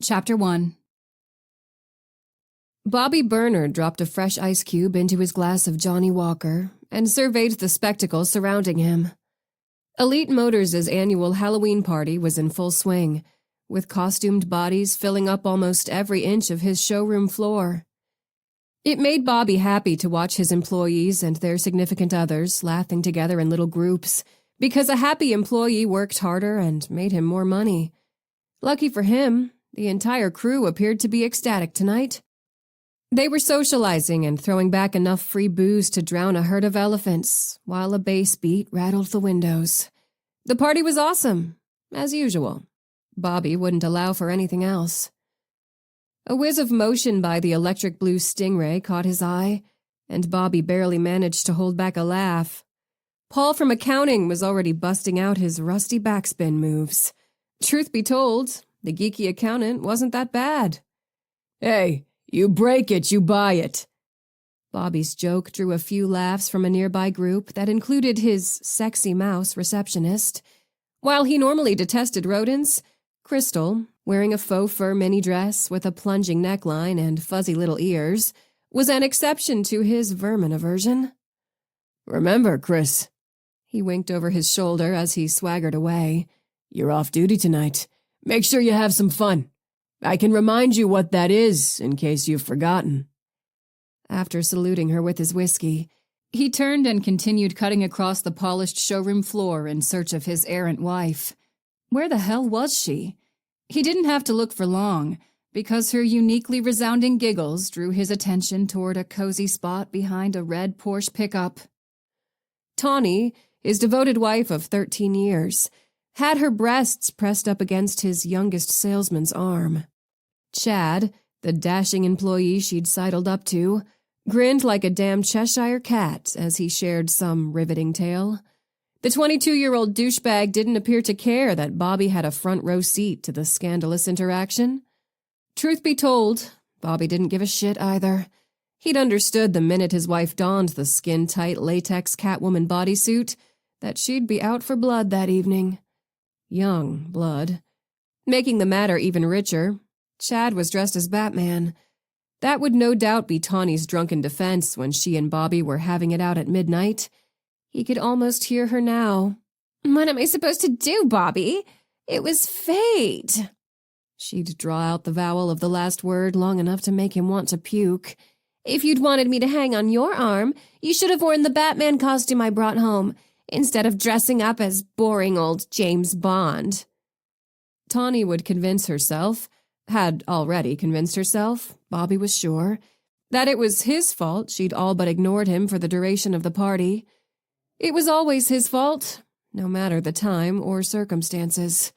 Chapter 1. Bobby Bernard dropped a fresh ice cube into his glass of Johnny Walker and surveyed the spectacle surrounding him. Elite Motors' annual Halloween party was in full swing, with costumed bodies filling up almost every inch of his showroom floor. It made Bobby happy to watch his employees and their significant others laughing together in little groups, because a happy employee worked harder and made him more money. Lucky for him, the entire crew appeared to be ecstatic tonight. They were socializing and throwing back enough free booze to drown a herd of elephants, while a bass beat rattled the windows. The party was awesome, as usual. Bobby wouldn't allow for anything else. A whiz of motion by the electric blue Stingray caught his eye, and Bobby barely managed to hold back a laugh. Paul from accounting was already busting out his rusty backspin moves. Truth be told, the geeky accountant wasn't that bad. "Hey, you break it, you buy it." Bobby's joke drew a few laughs from a nearby group that included his sexy mouse receptionist. While he normally detested rodents, Crystal, wearing a faux fur mini dress with a plunging neckline and fuzzy little ears, was an exception to his vermin aversion. "Remember, Chris," he winked over his shoulder as he swaggered away, "you're off duty tonight. Make sure you have some fun. I can remind you what that is, in case you've forgotten." After saluting her with his whiskey, he turned and continued cutting across the polished showroom floor in search of his errant wife. Where the hell was she? He didn't have to look for long, because her uniquely resounding giggles drew his attention toward a cozy spot behind a red Porsche pickup. Tawny, his devoted wife of 13 years, had her breasts pressed up against his youngest salesman's arm. Chad, the dashing employee she'd sidled up to, grinned like a damn Cheshire cat as he shared some riveting tale. The 22-year-old douchebag didn't appear to care that Bobby had a front-row seat to the scandalous interaction. Truth be told, Bobby didn't give a shit either. He'd understood the minute his wife donned the skin-tight latex Catwoman bodysuit that she'd be out for blood that evening. Young blood. Making the matter even richer, Chad was dressed as Batman. That would no doubt be Tawny's drunken defense when she and Bobby were having it out at midnight. He could almost hear her now. "What am I supposed to do, Bobby? It was fate." She'd draw out the vowel of the last word long enough to make him want to puke. "If you'd wanted me to hang on your arm, you should have worn the Batman costume I brought home, instead of dressing up as boring old James Bond." Tawny would convince herself, had already convinced herself, Bobby was sure, that it was his fault she'd all but ignored him for the duration of the party. It was always his fault, no matter the time or circumstances.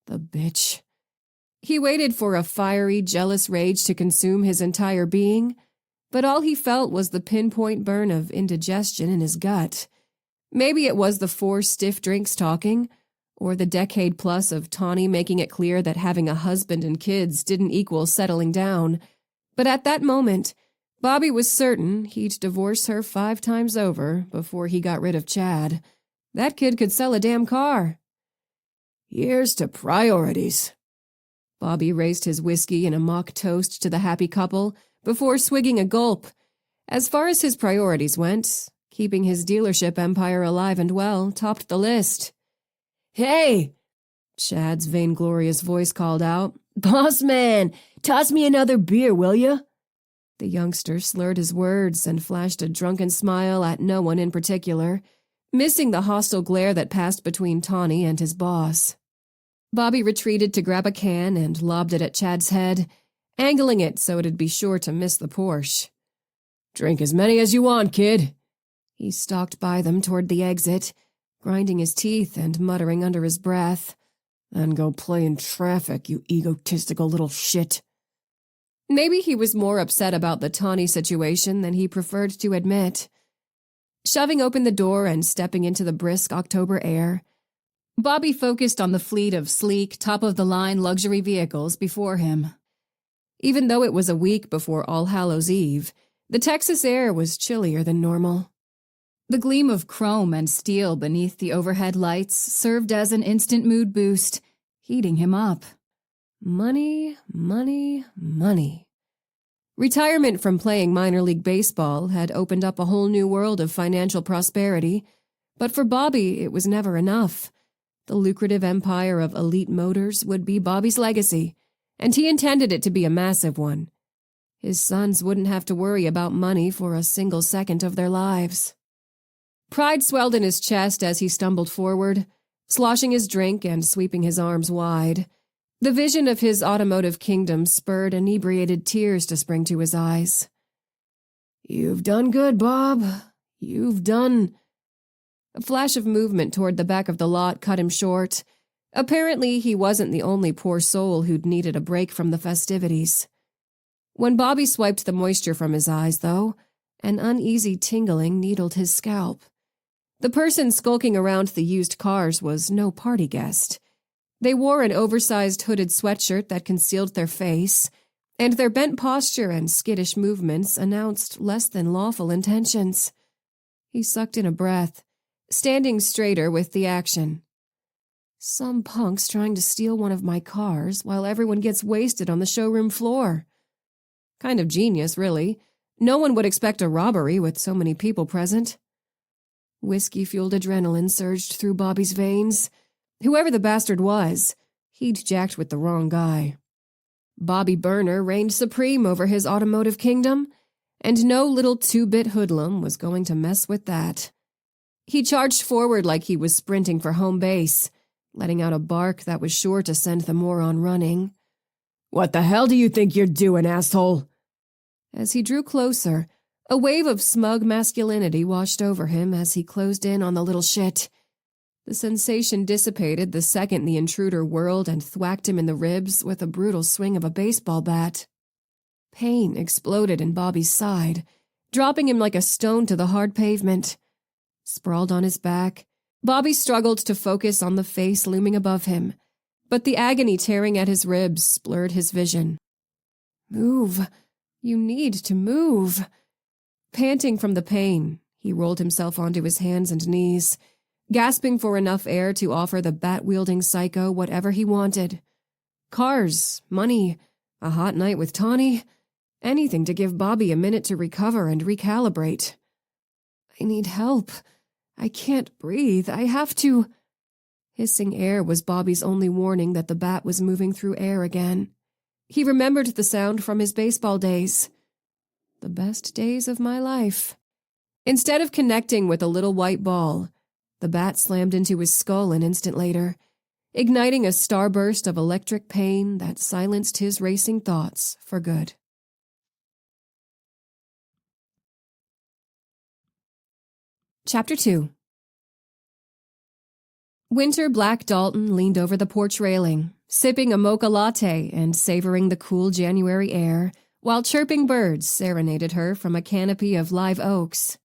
The bitch. He waited for a fiery, jealous rage to consume his entire being, but all he felt was the pinpoint burn of indigestion in his gut. Maybe it was the 4 stiff drinks talking, or the decade-plus of Tawny making it clear that having a husband and kids didn't equal settling down. But at that moment, Bobby was certain he'd divorce her 5 times over before he got rid of Chad. That kid could sell a damn car. "Here's to priorities." Bobby raised his whiskey in a mock toast to the happy couple before swigging a gulp. As far as his priorities went, keeping his dealership empire alive and well topped the list. "Hey!" Chad's vainglorious voice called out. "Boss man, toss me another beer, will ya?" The youngster slurred his words and flashed a drunken smile at no one in particular, missing the hostile glare that passed between Tawny and his boss. Bobby retreated to grab a can and lobbed it at Chad's head, angling it so it'd be sure to miss the Porsche. "Drink as many as you want, kid." He stalked by them toward the exit, grinding his teeth and muttering under his breath. "Then go play in traffic, you egotistical little shit." Maybe he was more upset about the Tawny situation than he preferred to admit. Shoving open the door and stepping into the brisk October air, Bobby focused on the fleet of sleek, top-of-the-line luxury vehicles before him. Even though it was a week before All Hallows' Eve, the Texas air was chillier than normal. The gleam of chrome and steel beneath the overhead lights served as an instant mood boost, heating him up. Money, money, money. Retirement from playing minor league baseball had opened up a whole new world of financial prosperity, but for Bobby it was never enough. The lucrative empire of Elite Motors would be Bobby's legacy, and he intended it to be a massive one. His sons wouldn't have to worry about money for a single second of their lives. Pride swelled in his chest as he stumbled forward, sloshing his drink and sweeping his arms wide. The vision of his automotive kingdom spurred inebriated tears to spring to his eyes. "You've done good, Bob. You've done—" A flash of movement toward the back of the lot cut him short. Apparently, he wasn't the only poor soul who'd needed a break from the festivities. When Bobby swiped the moisture from his eyes, though, an uneasy tingling needled his scalp. The person skulking around the used cars was no party guest. They wore an oversized hooded sweatshirt that concealed their face, and their bent posture and skittish movements announced less than lawful intentions. He sucked in a breath, standing straighter with the action. Some punk's trying to steal one of my cars while everyone gets wasted on the showroom floor. Kind of genius, really. No one would expect a robbery with so many people present. Whiskey-fueled adrenaline surged through Bobby's veins. Whoever the bastard was, he'd jacked with the wrong guy. Bobby Burner reigned supreme over his automotive kingdom, and no little two-bit hoodlum was going to mess with that. He charged forward like he was sprinting for home base, letting out a bark that was sure to send the moron running. "What the hell do you think you're doing, asshole?" As he drew closer, a wave of smug masculinity washed over him as he closed in on the little shit. The sensation dissipated the second the intruder whirled and thwacked him in the ribs with a brutal swing of a baseball bat. Pain exploded in Bobby's side, dropping him like a stone to the hard pavement. Sprawled on his back, Bobby struggled to focus on the face looming above him, but the agony tearing at his ribs blurred his vision. "Move. You need to move." Panting from the pain, he rolled himself onto his hands and knees, gasping for enough air to offer the bat-wielding psycho whatever he wanted. Cars, money, a hot night with Tawny, anything to give Bobby a minute to recover and recalibrate. "I need help. I can't breathe. I have to—" Hissing air was Bobby's only warning that the bat was moving through air again. He remembered the sound from his baseball days. The best days of my life. Instead of connecting with a little white ball, the bat slammed into his skull an instant later, igniting a starburst of electric pain that silenced his racing thoughts for good. Chapter 2. Winter Black Dalton leaned over the porch railing, sipping a mocha latte and savoring the cool January air, while chirping birds serenaded her from a canopy of live oaks.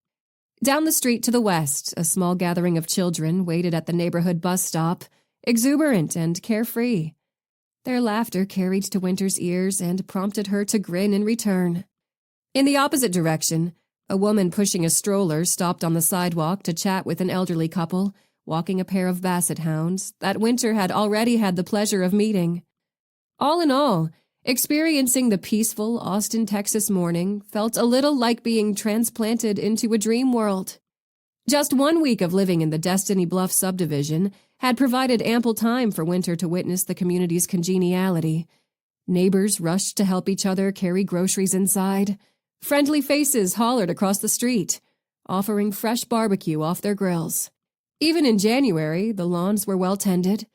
Down the street to the west, a small gathering of children waited at the neighborhood bus stop, exuberant and carefree. Their laughter carried to Winter's ears and prompted her to grin in return. In the opposite direction, a woman pushing a stroller stopped on the sidewalk to chat with an elderly couple, walking a pair of basset hounds that Winter had already had the pleasure of meeting. All in all, experiencing the peaceful Austin, Texas morning felt a little like being transplanted into a dream world. Just 1 week of living in the Destiny Bluff subdivision had provided ample time for Winter to witness the community's congeniality. Neighbors rushed to help each other carry groceries inside. Friendly faces hollered across the street, offering fresh barbecue off their grills. Even in January, the lawns were well tended.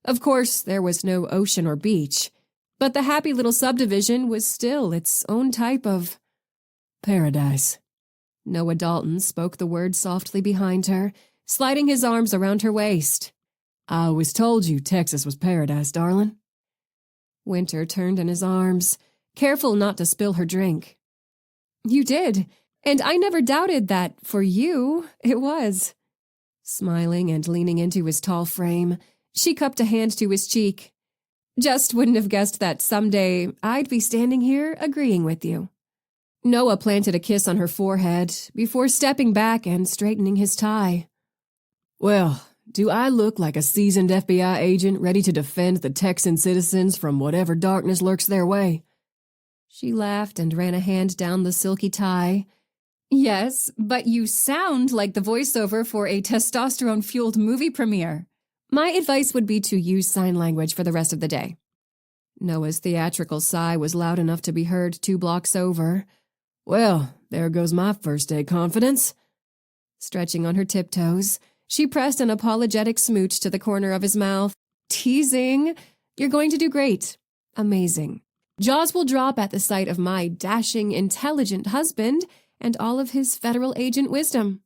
Of course, there was no ocean or beach, but the happy little subdivision was still its own type of paradise. Noah Dalton spoke the word softly behind her, sliding his arms around her waist. "I always told you Texas was paradise, darling." Winter turned in his arms, careful not to spill her drink. "You did, and I never doubted that for you it was." Smiling and leaning into his tall frame, she cupped a hand to his cheek. "Just wouldn't have guessed that someday I'd be standing here agreeing with you." Noah planted a kiss on her forehead before stepping back and straightening his tie. "Well, do I look like a seasoned FBI agent ready to defend the Texan citizens from whatever darkness lurks their way?" She laughed and ran a hand down the silky tie. "Yes, but you sound like the voiceover for a testosterone-fueled movie premiere. My advice would be to use sign language for the rest of the day." Noah's theatrical sigh was loud enough to be heard 2 blocks over. "Well, there goes my first-day confidence." Stretching on her tiptoes, she pressed an apologetic smooch to the corner of his mouth. "Teasing. You're going to do great. Amazing. Jaws will drop at the sight of my dashing, intelligent husband and all of his federal agent wisdom."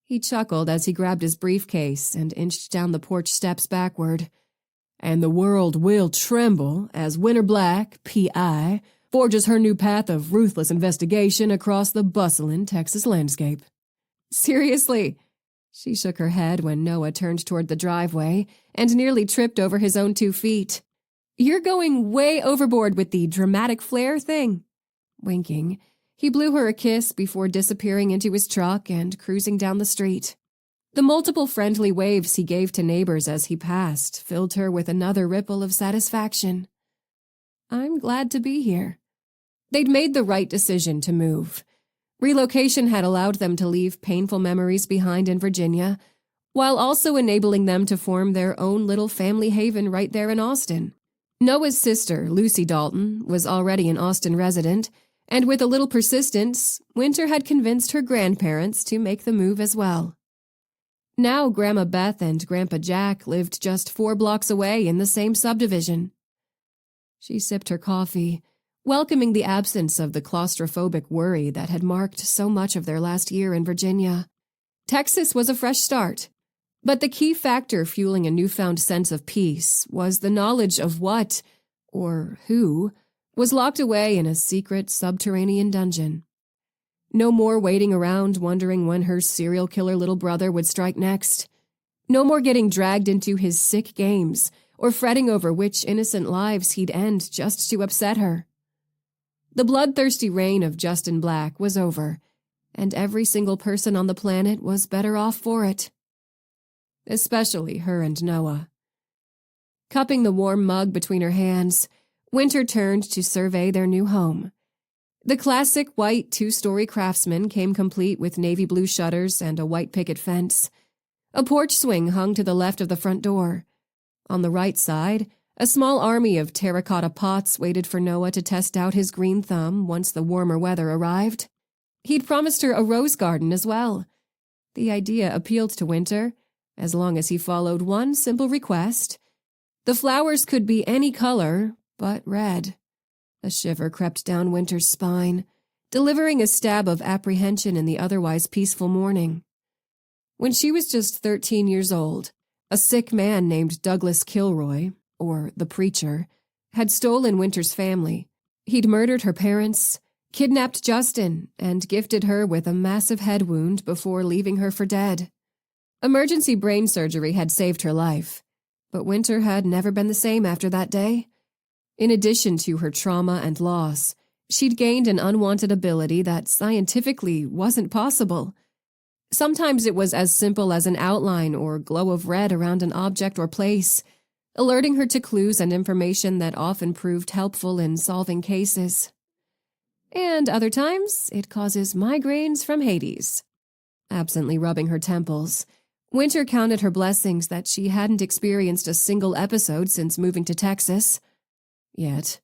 He chuckled as he grabbed his briefcase and inched down the porch steps backward. "And the world will tremble as Winter Black, P.I., forges her new path of ruthless investigation across the bustling Texas landscape." "Seriously?" She shook her head when Noah turned toward the driveway and nearly tripped over his own 2 feet. "You're going way overboard with the dramatic flair thing." Winking, he blew her a kiss before disappearing into his truck and cruising down the street. The multiple friendly waves he gave to neighbors as he passed filled her with another ripple of satisfaction. I'm glad to be here. They'd made the right decision to move. Relocation had allowed them to leave painful memories behind in Virginia, while also enabling them to form their own little family haven right there in Austin. Noah's sister, Lucy Dalton, was already an Austin resident, and with a little persistence, Winter had convinced her grandparents to make the move as well. Now Grandma Beth and Grandpa Jack lived just 4 blocks away in the same subdivision. She sipped her coffee, welcoming the absence of the claustrophobic worry that had marked so much of their last year in Virginia. Texas was a fresh start, but the key factor fueling a newfound sense of peace was the knowledge of what, or who, was locked away in a secret subterranean dungeon. No more waiting around wondering when her serial killer little brother would strike next. No more getting dragged into his sick games or fretting over which innocent lives he'd end just to upset her. The bloodthirsty reign of Justin Black was over, and every single person on the planet was better off for it. Especially her and Noah. Cupping the warm mug between her hands, Winter turned to survey their new home. The classic white 2-story Craftsman came complete with navy blue shutters and a white picket fence. A porch swing hung to the left of the front door. On the right side, a small army of terracotta pots waited for Noah to test out his green thumb once the warmer weather arrived. He'd promised her a rose garden as well. The idea appealed to Winter, as long as he followed one simple request. The flowers could be any color but red. A shiver crept down Winter's spine, delivering a stab of apprehension in the otherwise peaceful morning. When she was just 13 years old, a sick man named Douglas Kilroy, or the preacher, had stolen Winter's family. He'd murdered her parents, kidnapped Justin, and gifted her with a massive head wound before leaving her for dead. Emergency brain surgery had saved her life, but Winter had never been the same after that day. In addition to her trauma and loss, she'd gained an unwanted ability that scientifically wasn't possible. Sometimes it was as simple as an outline or glow of red around an object or place, alerting her to clues and information that often proved helpful in solving cases. And other times, it causes migraines from Hades. Absently rubbing her temples, Winter counted her blessings that she hadn't experienced a single episode since moving to Texas. Yet,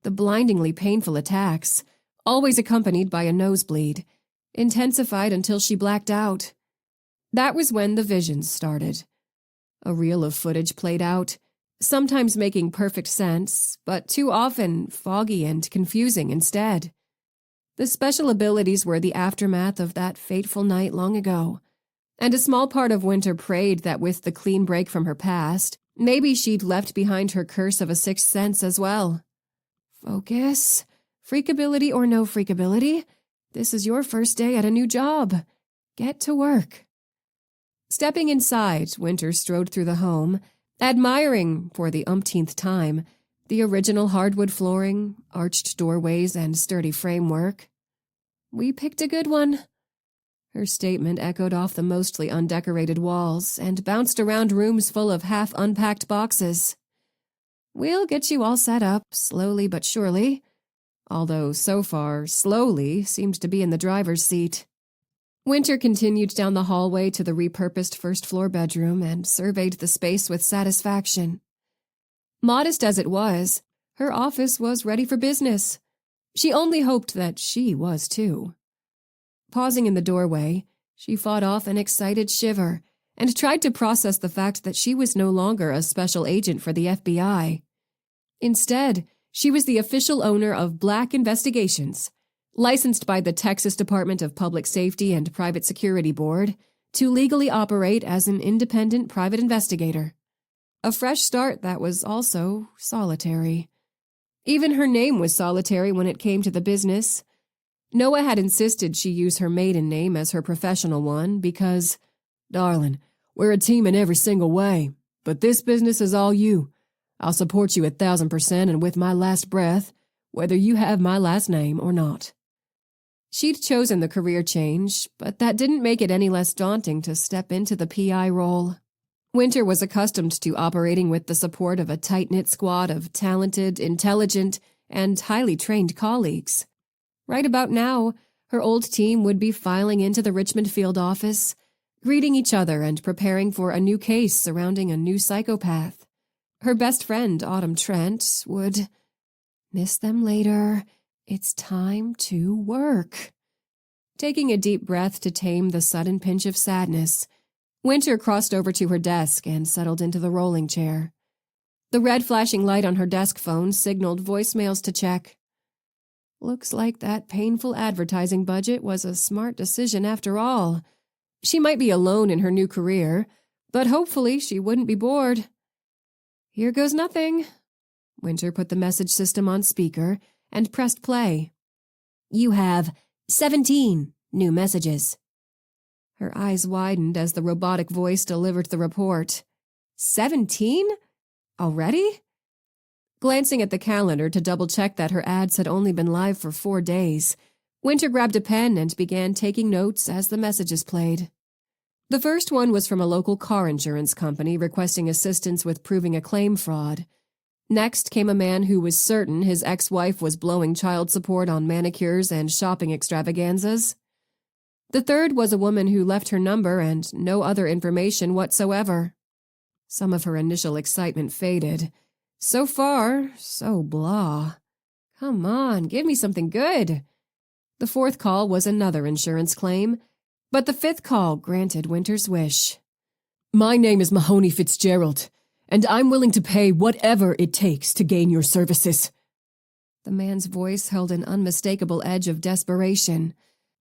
the blindingly painful attacks, always accompanied by a nosebleed, intensified until she blacked out. That was when the visions started. A reel of footage played out, sometimes making perfect sense, but too often foggy and confusing instead. The special abilities were the aftermath of that fateful night long ago, and a small part of Winter prayed that with the clean break from her past, maybe she'd left behind her curse of a sixth sense as well. Focus. Freakability or no freakability, this is your first day at a new job. Get to work. Stepping inside, Winter strode through the home, admiring, for the umpteenth time, the original hardwood flooring, arched doorways, and sturdy framework. We picked a good one. Her statement echoed off the mostly undecorated walls and bounced around rooms full of half-unpacked boxes. "We'll get you all set up, slowly but surely." Although, so far, slowly seemed to be in the driver's seat. Winter continued down the hallway to the repurposed first-floor bedroom and surveyed the space with satisfaction. Modest as it was, her office was ready for business. She only hoped that she was too. Pausing in the doorway, she fought off an excited shiver and tried to process the fact that she was no longer a special agent for the FBI. Instead, she was the official owner of Black Investigations, licensed by the Texas Department of Public Safety and Private Security Board to legally operate as an independent private investigator. A fresh start that was also solitary. Even her name was solitary when it came to the business. Noah had insisted she use her maiden name as her professional one because, "Darling, we're a team in every single way, but this business is all you. I'll support you 1,000% and with my last breath, whether you have my last name or not." She'd chosen the career change, but that didn't make it any less daunting to step into the PI role. Winter was accustomed to operating with the support of a tight-knit squad of talented, intelligent, and highly trained colleagues. Right about now, her old team would be filing into the Richmond field office, greeting each other and preparing for a new case surrounding a new psychopath. Her best friend, Autumn Trent, would miss them later. It's time to work. Taking a deep breath to tame the sudden pinch of sadness, Winter crossed over to her desk and settled into the rolling chair. The red flashing light on her desk phone signaled voicemails to check. Looks like that painful advertising budget was a smart decision after all. She might be alone in her new career, but hopefully she wouldn't be bored. Here goes nothing. Winter put the message system on speaker and pressed play. "You have 17 new messages." Her eyes widened as the robotic voice delivered the report. 17? Already? Glancing at the calendar to double-check that her ads had only been live for 4 days, Winter grabbed a pen and began taking notes as the messages played. The first one was from a local car insurance company requesting assistance with proving a claim fraud. Next came a man who was certain his ex-wife was blowing child support on manicures and shopping extravaganzas. The third was a woman who left her number and no other information whatsoever. Some of her initial excitement faded. So far, so blah. Come on, give me something good. The fourth call was another insurance claim, but the fifth call granted Winter's wish. "My name is Mahoney Fitzgerald, and I'm willing to pay whatever it takes to gain your services." The man's voice held an unmistakable edge of desperation.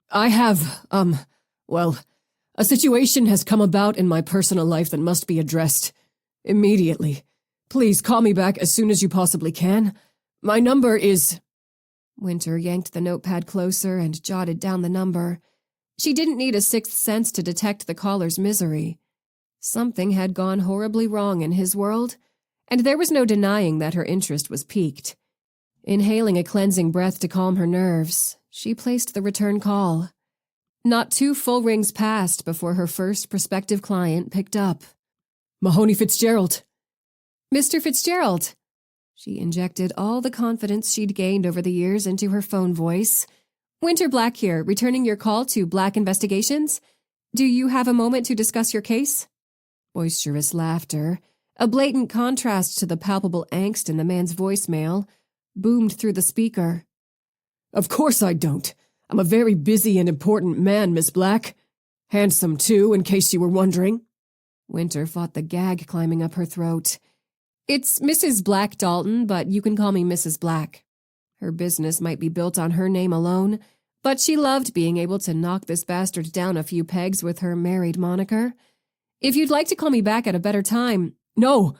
"I have, a situation has come about in my personal life that must be addressed. Immediately. Please call me back as soon as you possibly can. My number is—" Winter yanked the notepad closer and jotted down the number. She didn't need a sixth sense to detect the caller's misery. Something had gone horribly wrong in his world, and there was no denying that her interest was piqued. Inhaling a cleansing breath to calm her nerves, she placed the return call. Not 2 full rings passed before her first prospective client picked up. "Mahoney Fitzgerald." "Mr. Fitzgerald." She injected all the confidence she'd gained over the years into her phone voice. "Winter Black here, returning your call to Black Investigations. Do you have a moment to discuss your case?" Boisterous laughter, a blatant contrast to the palpable angst in the man's voicemail, boomed through the speaker. "Of course I don't. I'm a very busy and important man, Miss Black. Handsome, too, in case you were wondering." Winter fought the gag climbing up her throat. "It's Mrs. Black Dalton, but you can call me Mrs. Black." Her business might be built on her name alone, but she loved being able to knock this bastard down a few pegs with her married moniker. "If you'd like to call me back at a better time—" "No!"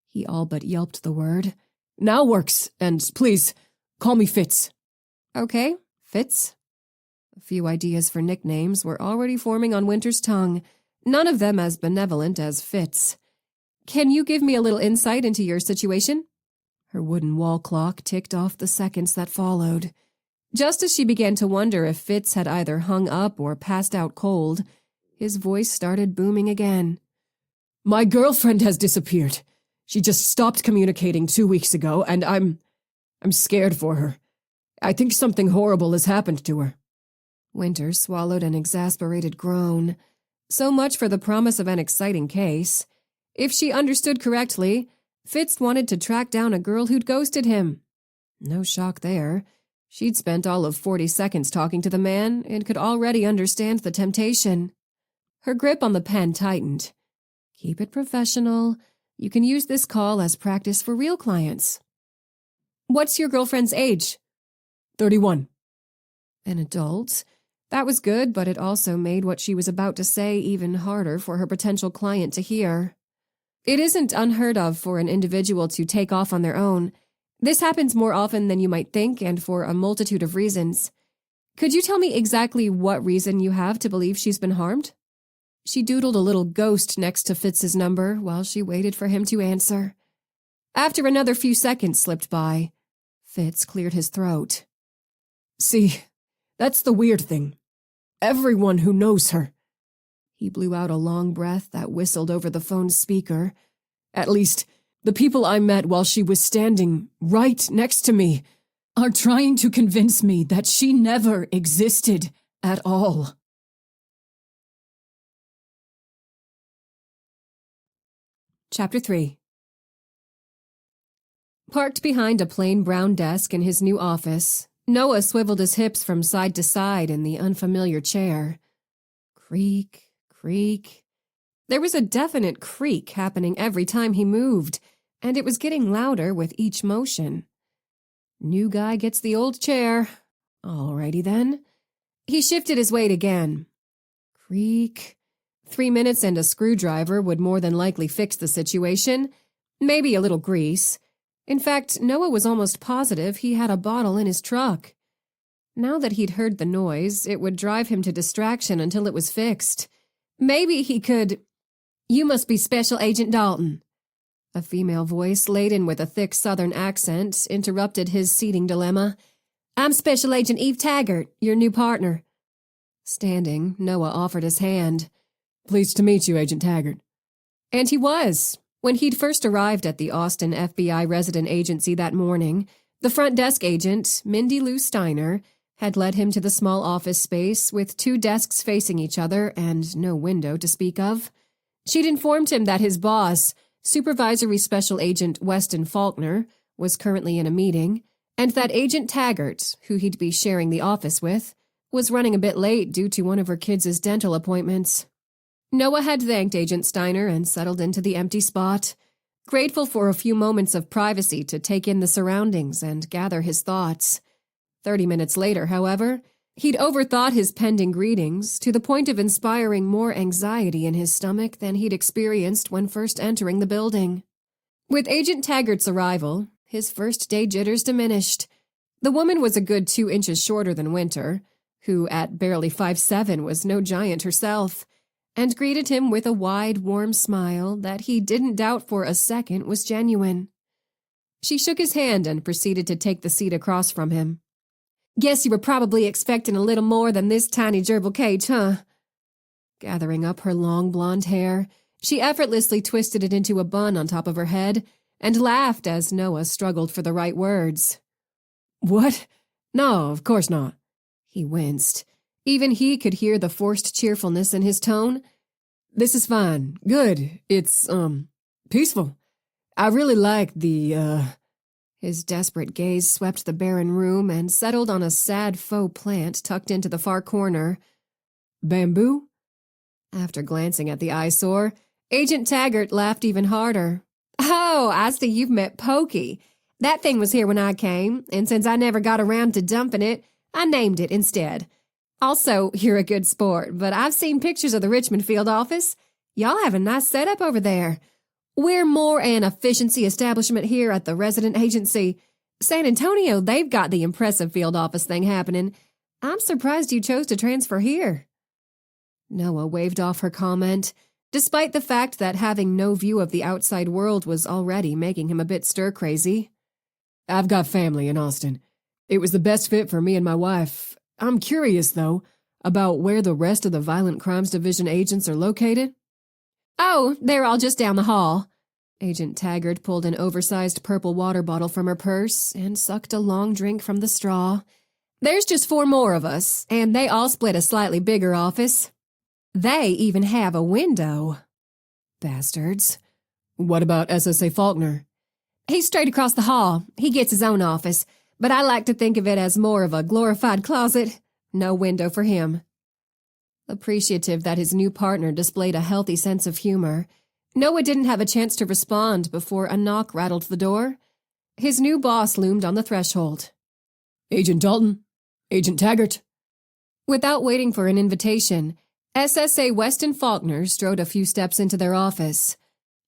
He all but yelped the word. "Now works, and please, call me Fitz." "Okay, Fitz." A few ideas for nicknames were already forming on Winter's tongue, none of them as benevolent as Fitz. "Can you give me a little insight into your situation?" Her wooden wall clock ticked off the seconds that followed. Just as she began to wonder if Fitz had either hung up or passed out cold, his voice started booming again. My girlfriend has disappeared. She just stopped communicating 2 weeks ago, and I'm scared for her. I think something horrible has happened to her. Winter swallowed an exasperated groan. So much for the promise of an exciting case. If she understood correctly, Fitz wanted to track down a girl who'd ghosted him. No shock there. She'd spent all of 40 seconds talking to the man and could already understand the temptation. Her grip on the pen tightened. Keep it professional. You can use this call as practice for real clients. What's your girlfriend's age? 31. An adult? That was good, but it also made what she was about to say even harder for her potential client to hear. It isn't unheard of for an individual to take off on their own. This happens more often than you might think and for a multitude of reasons. Could you tell me exactly what reason you have to believe she's been harmed? She doodled a little ghost next to Fitz's number while she waited for him to answer. After another few seconds slipped by, Fitz cleared his throat. See, that's the weird thing. Everyone who knows her. He blew out a long breath that whistled over the phone's speaker. At least, the people I met while she was standing right next to me are trying to convince me that she never existed at all. Chapter 3. Parked behind a plain brown desk in his new office, Noah swiveled his hips from side to side in the unfamiliar chair. Creak, creak. There was a definite creak happening every time he moved, and it was getting louder with each motion. New guy gets the old chair. Alrighty then. He shifted his weight again. Creak. 3 minutes and a screwdriver would more than likely fix the situation. Maybe a little grease. In fact, Noah was almost positive he had a bottle in his truck. Now that he'd heard the noise, it would drive him to distraction until it was fixed. Maybe he could... You must be Special Agent Dalton. A female voice, laden with a thick southern accent, interrupted his seating dilemma. I'm Special Agent Eve Taggart, your new partner. Standing, Noah offered his hand. Pleased to meet you, Agent Taggart. And he was. When he'd first arrived at the Austin FBI resident agency that morning, the front desk agent, Mindy Lou Steiner, had led him to the small office space with 2 desks facing each other and no window to speak of. She'd informed him that his boss, Supervisory Special Agent Weston Faulkner, was currently in a meeting, and that Agent Taggart, who he'd be sharing the office with, was running a bit late due to one of her kids' dental appointments. Noah had thanked Agent Steiner and settled into the empty spot, grateful for a few moments of privacy to take in the surroundings and gather his thoughts. 30 minutes later, however, he'd overthought his pending greetings to the point of inspiring more anxiety in his stomach than he'd experienced when first entering the building. With Agent Taggart's arrival, his first day jitters diminished. The woman was a good 2 inches shorter than Winter, who at barely 5'7" was no giant herself, and greeted him with a wide, warm smile that he didn't doubt for a second was genuine. She shook his hand and proceeded to take the seat across from him. Guess you were probably expecting a little more than this tiny gerbil cage, huh? Gathering up her long blonde hair, she effortlessly twisted it into a bun on top of her head and laughed as Noah struggled for the right words. What? No, of course not. He winced. Even he could hear the forced cheerfulness in his tone. This is fine. Good. It's, peaceful. I really like the, His desperate gaze swept the barren room and settled on a sad faux plant tucked into the far corner. Bamboo? After glancing at the eyesore, Agent Taggart laughed even harder. Oh, I see you've met Pokey. That thing was here when I came, and since I never got around to dumping it, I named it instead. Also, you're a good sport, but I've seen pictures of the Richmond field office. Y'all have a nice setup over there. We're more an efficiency establishment here at the resident agency. San Antonio, they've got the impressive field office thing happening. I'm surprised you chose to transfer here. Noah waved off her comment, despite the fact that having no view of the outside world was already making him a bit stir-crazy. I've got family in Austin. It was the best fit for me and my wife. I'm curious, though, about where the rest of the Violent Crimes Division agents are located. Oh, they're all just down the hall. Agent Taggart pulled an oversized purple water bottle from her purse and sucked a long drink from the straw. There's just 4 more of us, and they all split a slightly bigger office. They even have a window. Bastards. What about SSA Faulkner? He's straight across the hall. He gets his own office, but I like to think of it as more of a glorified closet. No window for him. Appreciative that his new partner displayed a healthy sense of humor, Noah didn't have a chance to respond before a knock rattled the door. His new boss loomed on the threshold. Agent Dalton? Agent Taggart? Without waiting for an invitation, SSA Weston Faulkner strode a few steps into their office.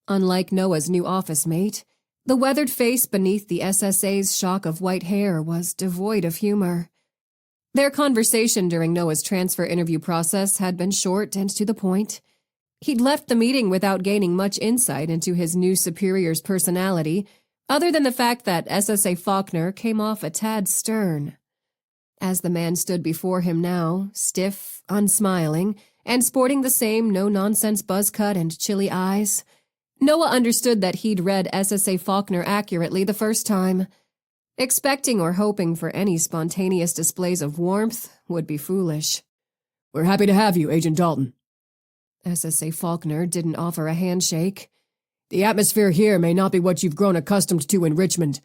Unlike Noah's new office mate, the weathered face beneath the SSA's shock of white hair was devoid of humor. Their conversation during Noah's transfer interview process had been short and to the point. He'd left the meeting without gaining much insight into his new superior's personality, other than the fact that SSA Faulkner came off a tad stern. As the man stood before him now, stiff, unsmiling, and sporting the same no-nonsense buzz cut and chilly eyes, Noah understood that he'd read SSA Faulkner accurately the first time. Expecting or hoping for any spontaneous displays of warmth would be foolish. We're happy to have you, Agent Dalton. SSA Faulkner didn't offer a handshake. The atmosphere here may not be what you've grown accustomed to in Richmond,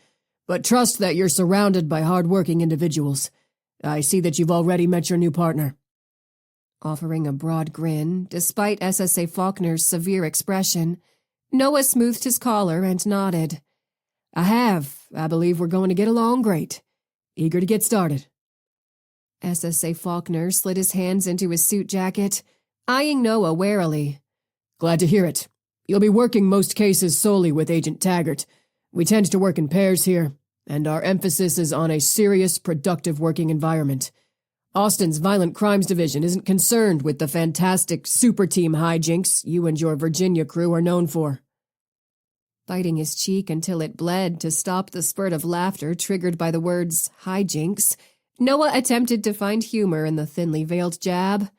but trust that you're surrounded by hard-working individuals. I see that you've already met your new partner. Offering a broad grin, despite SSA Faulkner's severe expression, Noah smoothed his collar and nodded. I have. I believe we're going to get along great. Eager to get started. SSA Faulkner slid his hands into his suit jacket, eyeing Noah warily. Glad to hear it. You'll be working most cases solely with Agent Taggart. We tend to work in pairs here, and our emphasis is on a serious, productive working environment. Austin's Violent Crimes Division isn't concerned with the fantastic super team hijinks you and your Virginia crew are known for. Biting his cheek until it bled to stop the spurt of laughter triggered by the words hijinks, Noah attempted to find humor in the thinly veiled jab.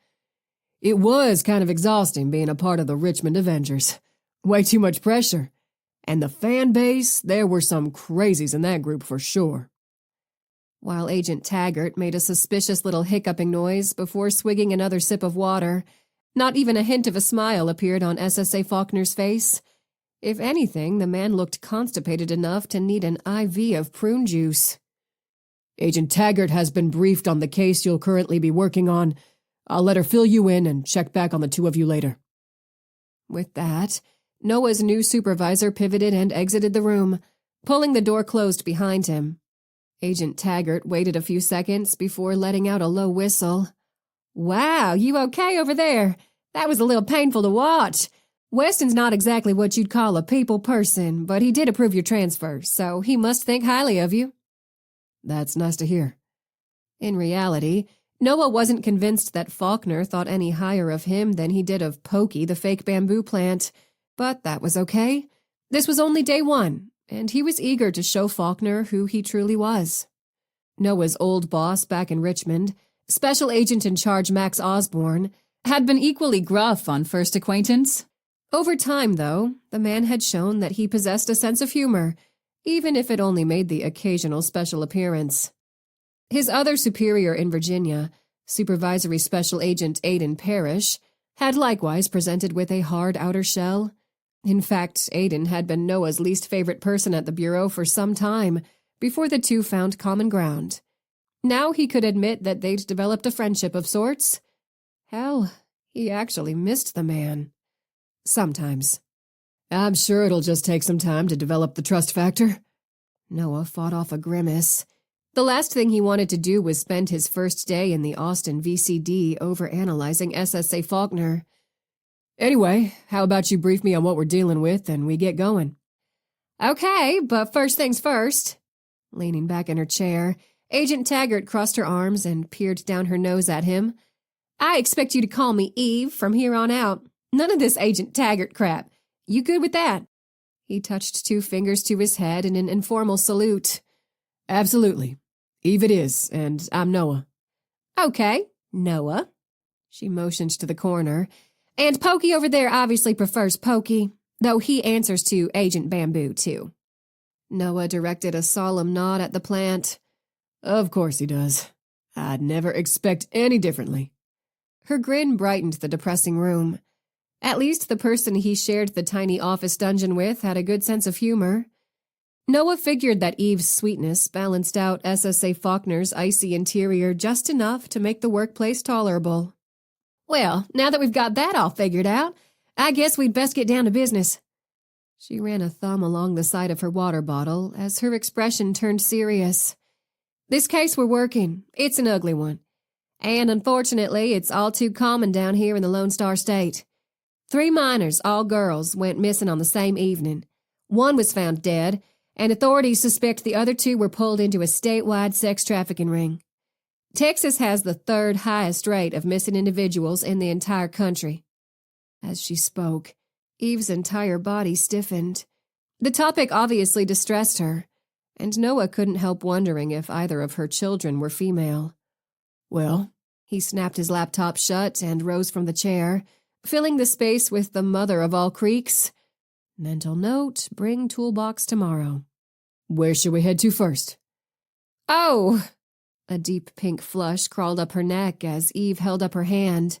It was kind of exhausting being a part of the Richmond Avengers. Way too much pressure. And the fan base, there were some crazies in that group for sure. While Agent Taggart made a suspicious little hiccuping noise before swigging another sip of water, not even a hint of a smile appeared on SSA Faulkner's face. If anything, the man looked constipated enough to need an IV of prune juice. Agent Taggart has been briefed on the case you'll currently be working on. I'll let her fill you in and check back on the two of you later. With that, Noah's new supervisor pivoted and exited the room, pulling the door closed behind him. Agent Taggart waited a few seconds before letting out a low whistle. Wow, you okay over there? That was a little painful to watch. Weston's not exactly what you'd call a people person, but he did approve your transfer, so he must think highly of you. That's nice to hear. In reality, Noah wasn't convinced that Faulkner thought any higher of him than he did of Pokey, the fake bamboo plant, but that was okay. This was only day 1, and he was eager to show Faulkner who he truly was. Noah's old boss back in Richmond, Special Agent in Charge Max Osborne, had been equally gruff on first acquaintance. Over time, though, the man had shown that he possessed a sense of humor, even if it only made the occasional special appearance. His other superior in Virginia, Supervisory Special Agent Aiden Parrish, had likewise presented with a hard outer shell. In fact, Aiden had been Noah's least favorite person at the Bureau for some time, before the two found common ground. Now he could admit that they'd developed a friendship of sorts. Hell, he actually missed the man. Sometimes. I'm sure it'll just take some time to develop the trust factor. Noah fought off a grimace. The last thing he wanted to do was spend his first day in the Austin VCD overanalyzing SSA Faulkner. Anyway, how about you brief me on what we're dealing with and we get going? Okay, but first things first. Leaning back in her chair, Agent Taggart crossed her arms and peered down her nose at him. I expect you to call me Eve from here on out. None of this Agent Taggart crap. You good with that? He touched 2 fingers to his head in an informal salute. Absolutely. Eve it is, and I'm Noah. Okay, Noah. She motioned to the corner. And Pokey over there obviously prefers Pokey, though he answers to Agent Bamboo, too. Noah directed a solemn nod at the plant. Of course he does. I'd never expect any differently. Her grin brightened the depressing room. At least the person he shared the tiny office dungeon with had a good sense of humor. Noah figured that Eve's sweetness balanced out SSA Faulkner's icy interior just enough to make the workplace tolerable. Well, now that we've got that all figured out, I guess we'd best get down to business. She ran a thumb along the side of her water bottle as her expression turned serious. This case we're working, it's an ugly one. And unfortunately, it's all too common down here in the Lone Star State. 3 minors, all girls, went missing on the same evening. 1 was found dead, and authorities suspect the other 2 were pulled into a statewide sex trafficking ring. Texas has the 3rd highest rate of missing individuals in the entire country. As she spoke, Eve's entire body stiffened. The topic obviously distressed her, and Noah couldn't help wondering if either of her children were female. Well, he snapped his laptop shut and rose from the chair, filling the space with the mother of all creaks. Mental note, bring toolbox tomorrow. Where should we head to first? Oh! A deep pink flush crawled up her neck as Eve held up her hand.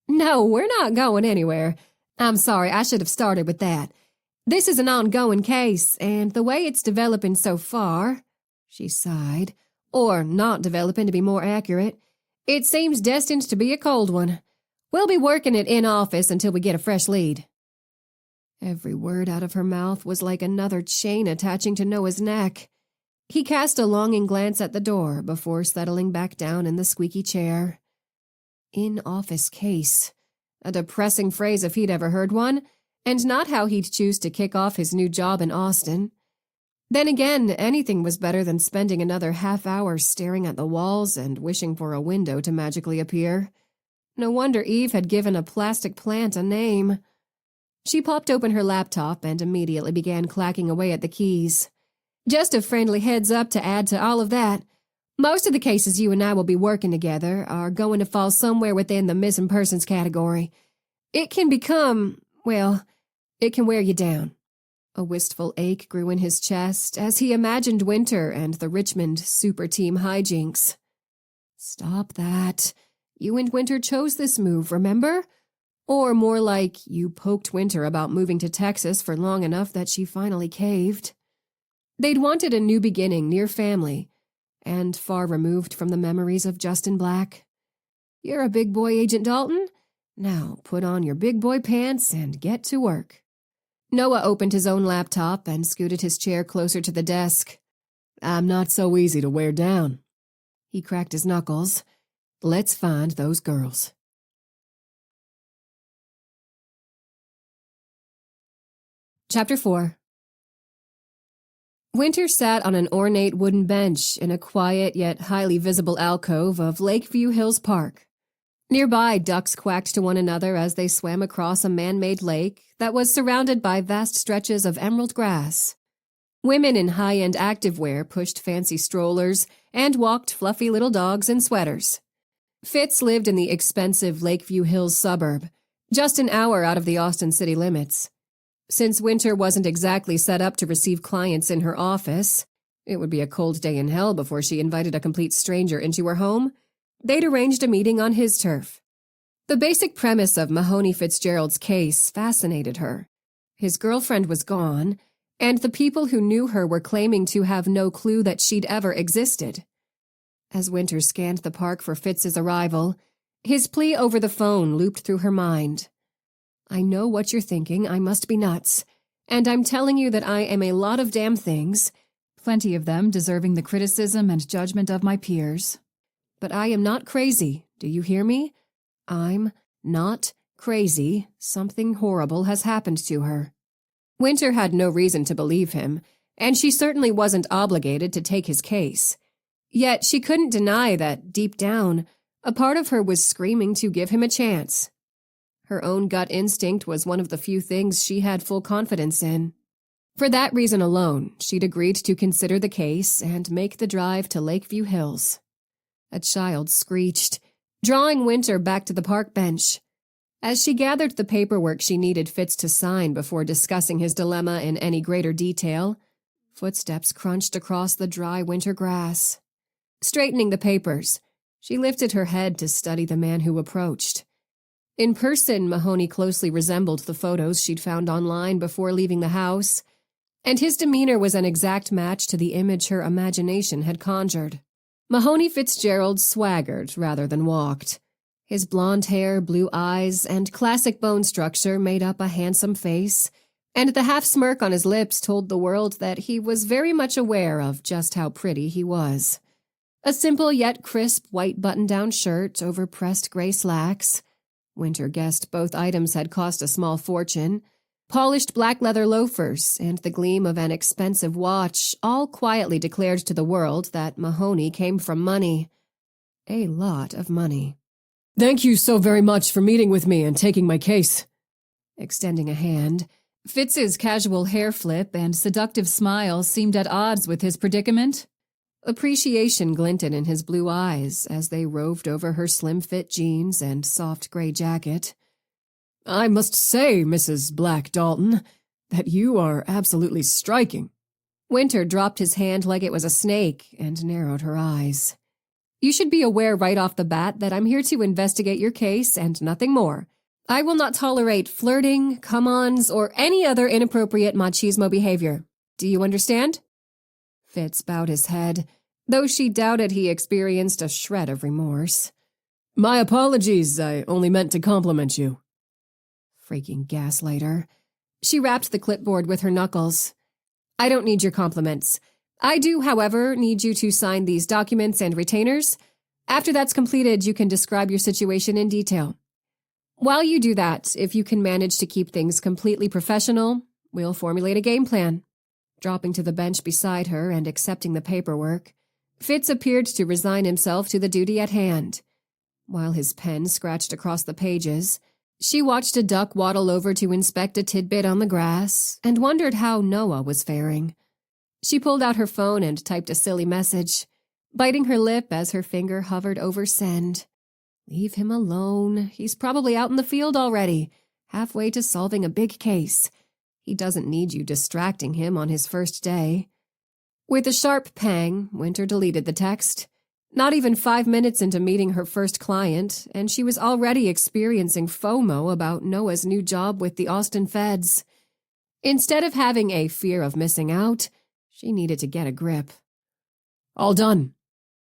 No, we're not going anywhere. I'm sorry, I should have started with that. This is an ongoing case, and the way it's developing so far, she sighed, or not developing to be more accurate, it seems destined to be a cold one. We'll be working it in office until we get a fresh lead. Every word out of her mouth was like another chain attaching to Noah's neck. He cast a longing glance at the door before settling back down in the squeaky chair. In-office case. A depressing phrase if he'd ever heard one, and not how he'd choose to kick off his new job in Austin. Then again, anything was better than spending another half-hour staring at the walls and wishing for a window to magically appear. No wonder Eve had given a plastic plant a name. She popped open her laptop and immediately began clacking away at the keys. Just a friendly heads up to add to all of that. Most of the cases you and I will be working together are going to fall somewhere within the missing persons category. It can become, well, it can wear you down. A wistful ache grew in his chest as he imagined Winter and the Richmond super team hijinks. Stop that. You and Winter chose this move, remember? Or more like you poked Winter about moving to Texas for long enough that she finally caved. They'd wanted a new beginning near family, and far removed from the memories of Justin Black. You're a big boy, Agent Dalton. Now put on your big boy pants and get to work. Noah opened his own laptop and scooted his chair closer to the desk. I'm not so easy to wear down. He cracked his knuckles. Let's find those girls. Chapter 4. Winter sat on an ornate wooden bench in a quiet yet highly visible alcove of Lakeview Hills Park. Nearby, ducks quacked to one another as they swam across a man-made lake that was surrounded by vast stretches of emerald grass. Women in high-end activewear pushed fancy strollers and walked fluffy little dogs in sweaters. Fitz lived in the expensive Lakeview Hills suburb, just an hour out of the Austin city limits. Since Winter wasn't exactly set up to receive clients in her office, it would be a cold day in hell before she invited a complete stranger into her home, they'd arranged a meeting on his turf. The basic premise of Mahoney Fitzgerald's case fascinated her. His girlfriend was gone, and the people who knew her were claiming to have no clue that she'd ever existed. As Winter scanned the park for Fitz's arrival, his plea over the phone looped through her mind. I know what you're thinking, I must be nuts, and I'm telling you that I am a lot of damn things, Plenty of them deserving the criticism and judgment of my peers. but I am not crazy, do you hear me? I'm not crazy. Something horrible has happened to her. Winter had no reason to believe him, and she certainly wasn't obligated to take his case. Yet she couldn't deny that, deep down, a part of her was screaming to give him a chance. Her own gut instinct was one of the few things she had full confidence in. For that reason alone, she'd agreed to consider the case and make the drive to Lakeview Hills. A child screeched, drawing Winter back to the park bench. As she gathered the paperwork she needed Fitz to sign before discussing his dilemma in any greater detail, footsteps crunched across the dry winter grass. Straightening the papers, she lifted her head to study the man who approached. In person, Mahoney closely resembled the photos she'd found online before leaving the house, and his demeanor was an exact match to the image her imagination had conjured. Mahoney Fitzgerald swaggered rather than walked. His blonde hair, blue eyes, and classic bone structure made up a handsome face, and the half-smirk on his lips told the world that he was very much aware of just how pretty he was. A simple yet crisp white button-down shirt over pressed gray slacks. Winter guessed both items had cost a small fortune. Polished black leather loafers and the gleam of an expensive watch all quietly declared to the world that Mahoney came from money. A lot of money. Thank you so very much for meeting with me and taking my case. Extending a hand, Fitz's casual hair flip and seductive smile seemed at odds with his predicament. appreciation glinted in his blue eyes as they roved over her slim-fit jeans and soft gray jacket. I must say, Mrs. Black Dalton, that you are absolutely striking. Winter dropped his hand like it was a snake and narrowed her eyes. You should be aware right off the bat that I'm here to investigate your case and nothing more. I will not tolerate flirting, come-ons, or any other inappropriate machismo behavior. Do you understand? Fitz bowed his head, though she doubted he experienced a shred of remorse. My apologies, I only meant to compliment you. Freaking gaslighter. She rapped the clipboard with her knuckles. I don't need your compliments. I do, however, need you to sign these documents and retainers. After that's completed, you can describe your situation in detail. While you do that, if you can manage to keep things completely professional, we'll formulate a game plan. Dropping to the bench beside her and accepting the paperwork, Fitz appeared to resign himself to the duty at hand. While his pen scratched across the pages, she watched a duck waddle over to inspect a tidbit on the grass and wondered how Noah was faring. She pulled out her phone and typed a silly message, biting her lip as her finger hovered over send. Leave him alone. He's probably out in the field already, halfway to solving a big case. He doesn't need you distracting him on his first day. With a sharp pang, Winter deleted the text. Not even 5 minutes into meeting her first client, and she was already experiencing FOMO about Noah's new job with the Austin Feds. Instead of having a fear of missing out, she needed to get a grip. All done.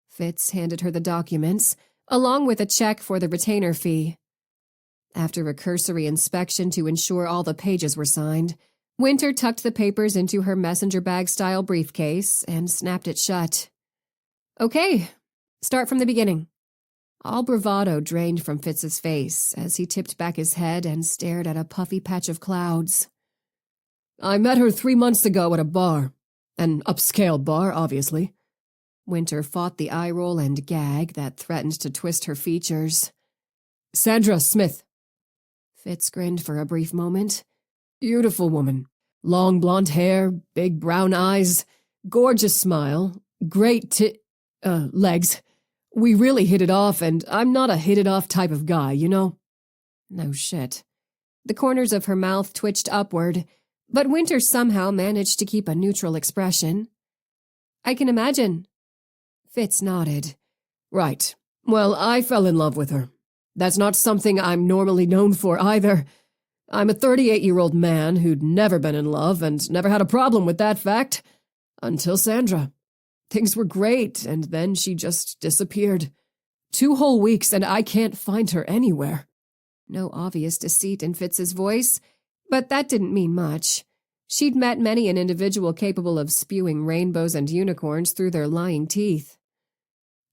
Fitz handed her the documents, along with a check for the retainer fee. After a cursory inspection to ensure all the pages were signed, Winter tucked the papers into her messenger bag-style briefcase and snapped it shut. Okay, start from the beginning. All bravado drained from Fitz's face as he tipped back his head and stared at a puffy patch of clouds. I met her 3 months ago at a bar. An upscale bar, obviously. Winter fought the eye roll and gag that threatened to twist her features. Sandra Smith. Fitz grinned for a brief moment. Beautiful woman. Long blonde hair, big brown eyes, gorgeous smile, great legs. We really hit it off, and I'm not a hit-it-off type of guy, you know? No shit. The corners of her mouth twitched upward, but Winter somehow managed to keep a neutral expression. I can imagine. Fitz nodded. Right. Well, I fell in love with her. That's not something I'm normally known for either. I'm a 38-year-old man who'd never been in love and never had a problem with that fact. Until Sandra. Things were great, and then she just disappeared. 2 whole weeks, and I can't find her anywhere. No obvious deceit in Fitz's voice, but that didn't mean much. She'd met many an individual capable of spewing rainbows and unicorns through their lying teeth.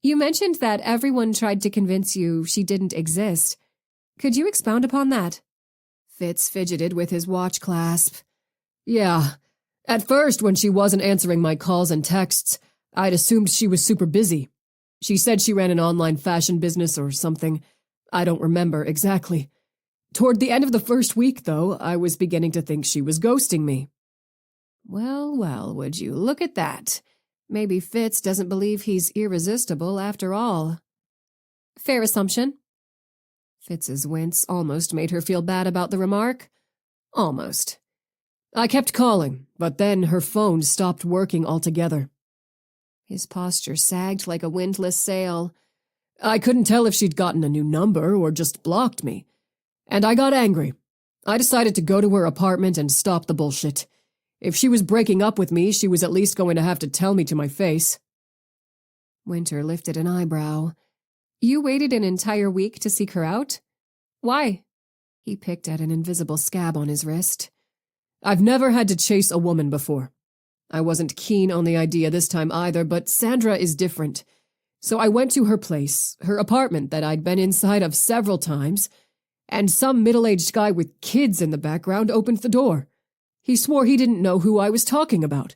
You mentioned that everyone tried to convince you she didn't exist. Could you expound upon that? Fitz fidgeted with his watch clasp. Yeah. At first, when she wasn't answering my calls and texts, I'd assumed she was super busy. She said she ran an online fashion business or something. I don't remember exactly. Toward the end of the first week, though, I was beginning to think she was ghosting me. Well, well, would you look at that? Maybe Fitz doesn't believe he's irresistible after all. Fair assumption. Fitz's wince almost made her feel bad about the remark. Almost. I kept calling, but then her phone stopped working altogether. His posture sagged like a windless sail. I couldn't tell if she'd gotten a new number or just blocked me. And I got angry. I decided to go to her apartment and stop the bullshit. If she was breaking up with me, she was at least going to have to tell me to my face. Winter lifted an eyebrow. You waited an entire week to seek her out? Why? He picked at an invisible scab on his wrist. I've never had to chase a woman before. I wasn't keen on the idea this time either, but Sandra is different. So I went to her place, her apartment that I'd been inside of several times, and some middle-aged guy with kids in the background opened the door. He swore he didn't know who I was talking about.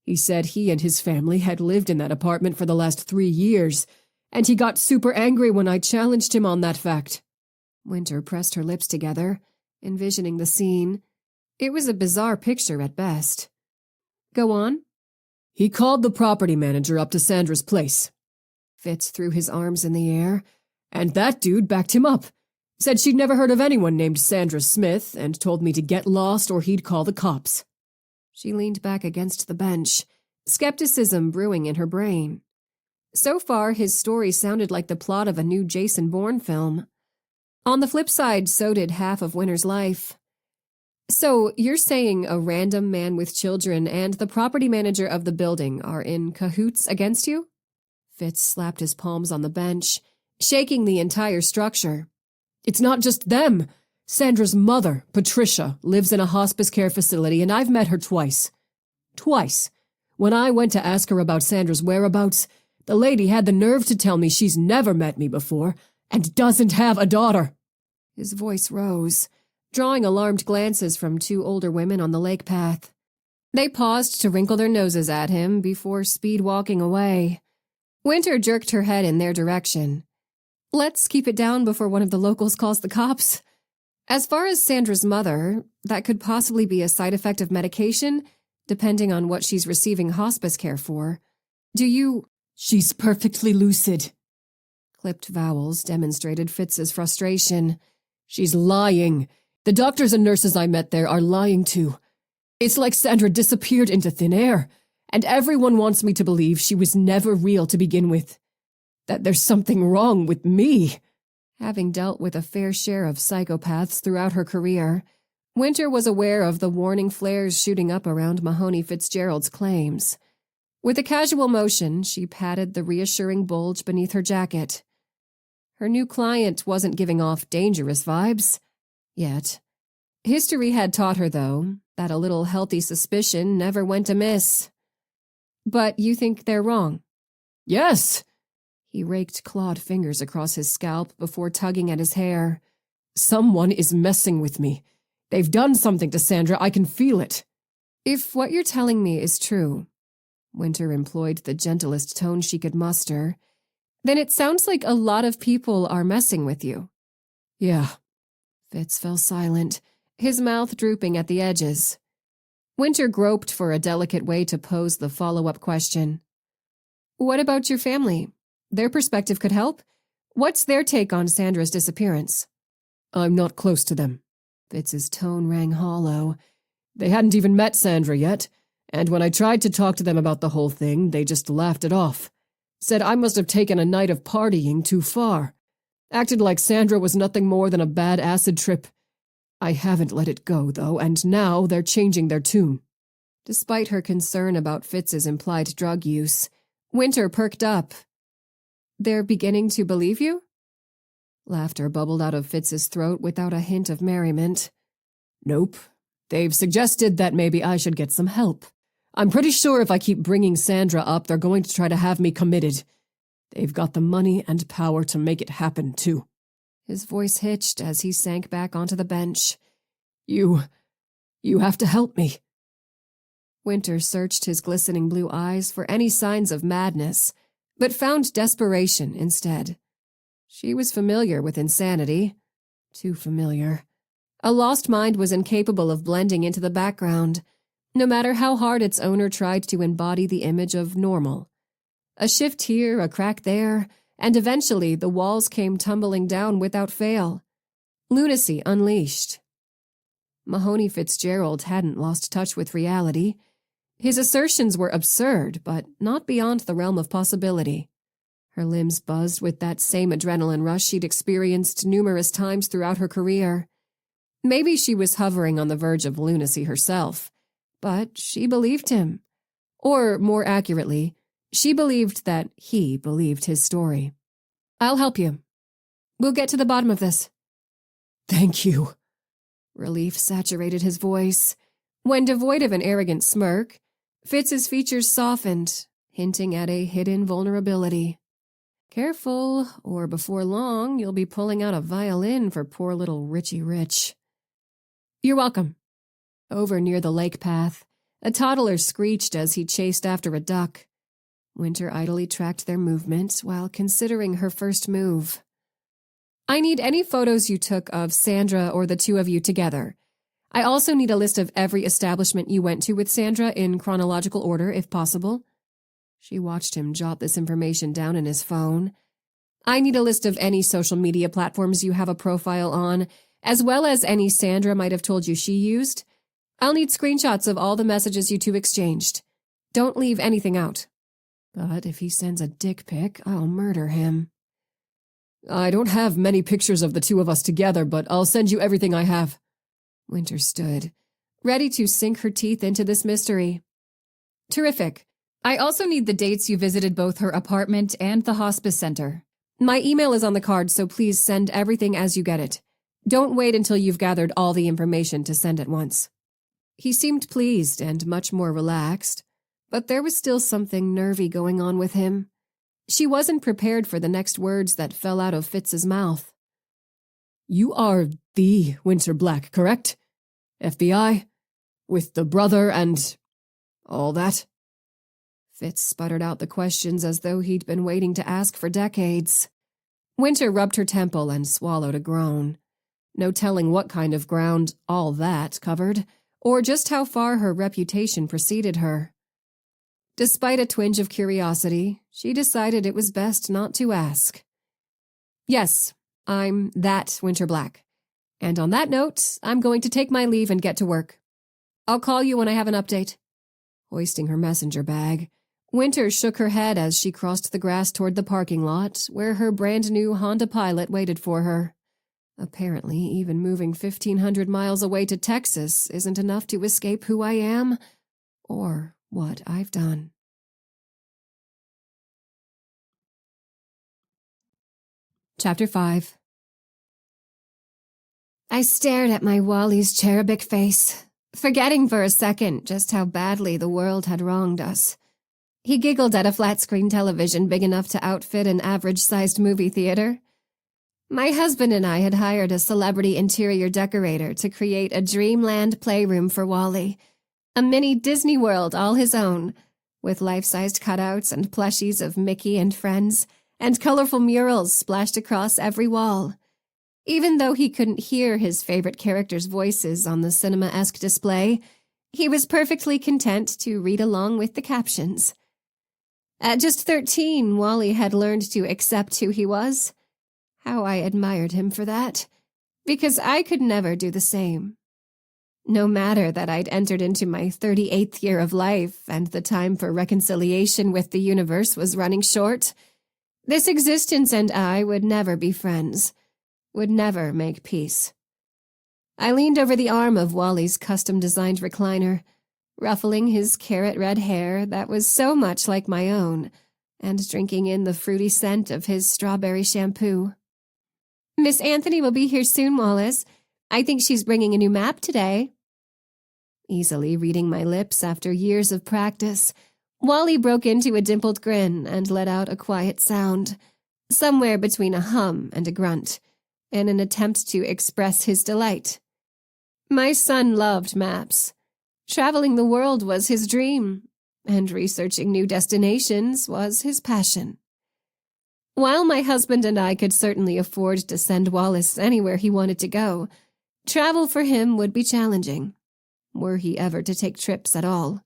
He said he and his family had lived in that apartment for the last 3 years, and he got super angry when I challenged him on that fact. Winter pressed her lips together, envisioning the scene. It was a bizarre picture at best. Go on. He called the property manager up to Sandra's place. Fitz threw his arms in the air. And that dude backed him up. Said she'd never heard of anyone named Sandra Smith and told me to get lost or he'd call the cops. She leaned back against the bench, skepticism brewing in her brain. So far, his story sounded like the plot of a new Jason Bourne film. On the flip side, so did half of Winter's life. So, you're saying a random man with children and the property manager of the building are in cahoots against you? Fitz slapped his palms on the bench, shaking the entire structure. It's not just them. Sandra's mother, Patricia, lives in a hospice care facility, and I've met her twice. Twice. When I went to ask her about Sandra's whereabouts, the lady had the nerve to tell me she's never met me before and doesn't have a daughter. His voice rose, drawing alarmed glances from 2 older women on the lake path. They paused to wrinkle their noses at him before speed walking away. Winter jerked her head in their direction. Let's keep it down before one of the locals calls the cops. As far as Sandra's mother, that could possibly be a side effect of medication, depending on what she's receiving hospice care for. Do you— She's perfectly lucid. Clipped vowels demonstrated Fitz's frustration. She's lying. The doctors and nurses I met there are lying too. It's like Sandra disappeared into thin air, and everyone wants me to believe she was never real to begin with. That there's something wrong with me. Having dealt with a fair share of psychopaths throughout her career, Winter was aware of the warning flares shooting up around Mahoney Fitzgerald's claims. With a casual motion, she patted the reassuring bulge beneath her jacket. Her new client wasn't giving off dangerous vibes. Yet. History had taught her, though, that a little healthy suspicion never went amiss. But you think they're wrong? Yes. He raked clawed fingers across his scalp before tugging at his hair. Someone is messing with me. They've done something to Sandra. I can feel it. If what you're telling me is true, Winter employed the gentlest tone she could muster, then it sounds like a lot of people are messing with you. Yeah. Fitz fell silent, his mouth drooping at the edges. Winter groped for a delicate way to pose the follow-up question. What about your family? Their perspective could help. What's their take on Sandra's disappearance? I'm not close to them. Fitz's tone rang hollow. They hadn't even met Sandra yet, and when I tried to talk to them about the whole thing, they just laughed it off. Said I must have taken a night of partying too far. Acted like Sandra was nothing more than a bad acid trip. I haven't let it go, though, and now they're changing their tune. Despite her concern about Fitz's implied drug use, Winter perked up. They're beginning to believe you? Laughter bubbled out of Fitz's throat without a hint of merriment. Nope. They've suggested that maybe I should get some help. I'm pretty sure if I keep bringing Sandra up, they're going to try to have me committed. They've got the money and power to make it happen, too. His voice hitched as he sank back onto the bench. You have to help me. Winter searched his glistening blue eyes for any signs of madness, but found desperation instead. She was familiar with insanity. Too familiar. A lost mind was incapable of blending into the background, no matter how hard its owner tried to embody the image of normal. A shift here, a crack there, and eventually the walls came tumbling down without fail. Lunacy unleashed. Mahoney Fitzgerald hadn't lost touch with reality. His assertions were absurd, but not beyond the realm of possibility. Her limbs buzzed with that same adrenaline rush she'd experienced numerous times throughout her career. Maybe she was hovering on the verge of lunacy herself, but she believed him. Or, more accurately, she believed that he believed his story. "I'll help you. We'll get to the bottom of this." Thank you. Relief saturated his voice. When devoid of an arrogant smirk, Fitz's features softened, hinting at a hidden vulnerability. Careful, or before long you'll be pulling out a violin for poor little Richie Rich. "You're welcome." Over near the lake path, a toddler screeched as he chased after a duck. Winter idly tracked their movements while considering her first move. "I need any photos you took of Sandra or the two of you together. I also need a list of every establishment you went to with Sandra in chronological order, if possible." She watched him jot this information down in his phone. "I need a list of any social media platforms you have a profile on, as well as any Sandra might have told you she used. I'll need screenshots of all the messages you two exchanged. Don't leave anything out. But if he sends a dick pic, I'll murder him." I don't have many pictures of the two of us together, but I'll send you everything I have. Winter stood, ready to sink her teeth into this mystery. "Terrific. I also need the dates you visited both her apartment and the hospice center. My email is on the card, so please send everything as you get it. Don't wait until you've gathered all the information to send at once." He seemed pleased and much more relaxed, but there was still something nervy going on with him. She wasn't prepared for the next words that fell out of Fitz's mouth. You are the Winter Black, correct? FBI? With the brother and all that? Fitz sputtered out the questions as though he'd been waiting to ask for decades. Winter rubbed her temple and swallowed a groan. No telling what kind of ground all that covered, or just how far her reputation preceded her. Despite a twinge of curiosity, she decided it was best not to ask. "Yes, I'm that Winter Black. And on that note, I'm going to take my leave and get to work. I'll call you when I have an update." Hoisting her messenger bag, Winter shook her head as she crossed the grass toward the parking lot, where her brand-new Honda Pilot waited for her. Apparently, even moving 1,500 miles away to Texas isn't enough to escape who I am, or what I've done. Chapter 5. I stared at my Wally's cherubic face, forgetting for a second just how badly the world had wronged us. He giggled at a flat-screen television big enough to outfit an average-sized movie theater. My husband and I had hired a celebrity interior decorator to create a dreamland playroom for Wally, a mini Disney World all his own, with life-sized cutouts and plushies of Mickey and friends, and colorful murals splashed across every wall. Even though he couldn't hear his favorite characters' voices on the cinema-esque display, he was perfectly content to read along with the captions. At just 13, Wally had learned to accept who he was. How I admired him for that, because I could never do the same. No matter that I'd entered into my 38th year of life and the time for reconciliation with the universe was running short, this existence and I would never be friends, would never make peace. I leaned over the arm of Wally's custom-designed recliner, ruffling his carrot-red hair that was so much like my own, and drinking in the fruity scent of his strawberry shampoo. "Miss Anthony will be here soon, Wallace. I think she's bringing a new map today." Easily reading my lips after years of practice, Wally broke into a dimpled grin and let out a quiet sound, somewhere between a hum and a grunt, in an attempt to express his delight. My son loved maps. Traveling the world was his dream, and researching new destinations was his passion. While my husband and I could certainly afford to send Wallace anywhere he wanted to go, travel for him would be challenging. were he ever to take trips at all.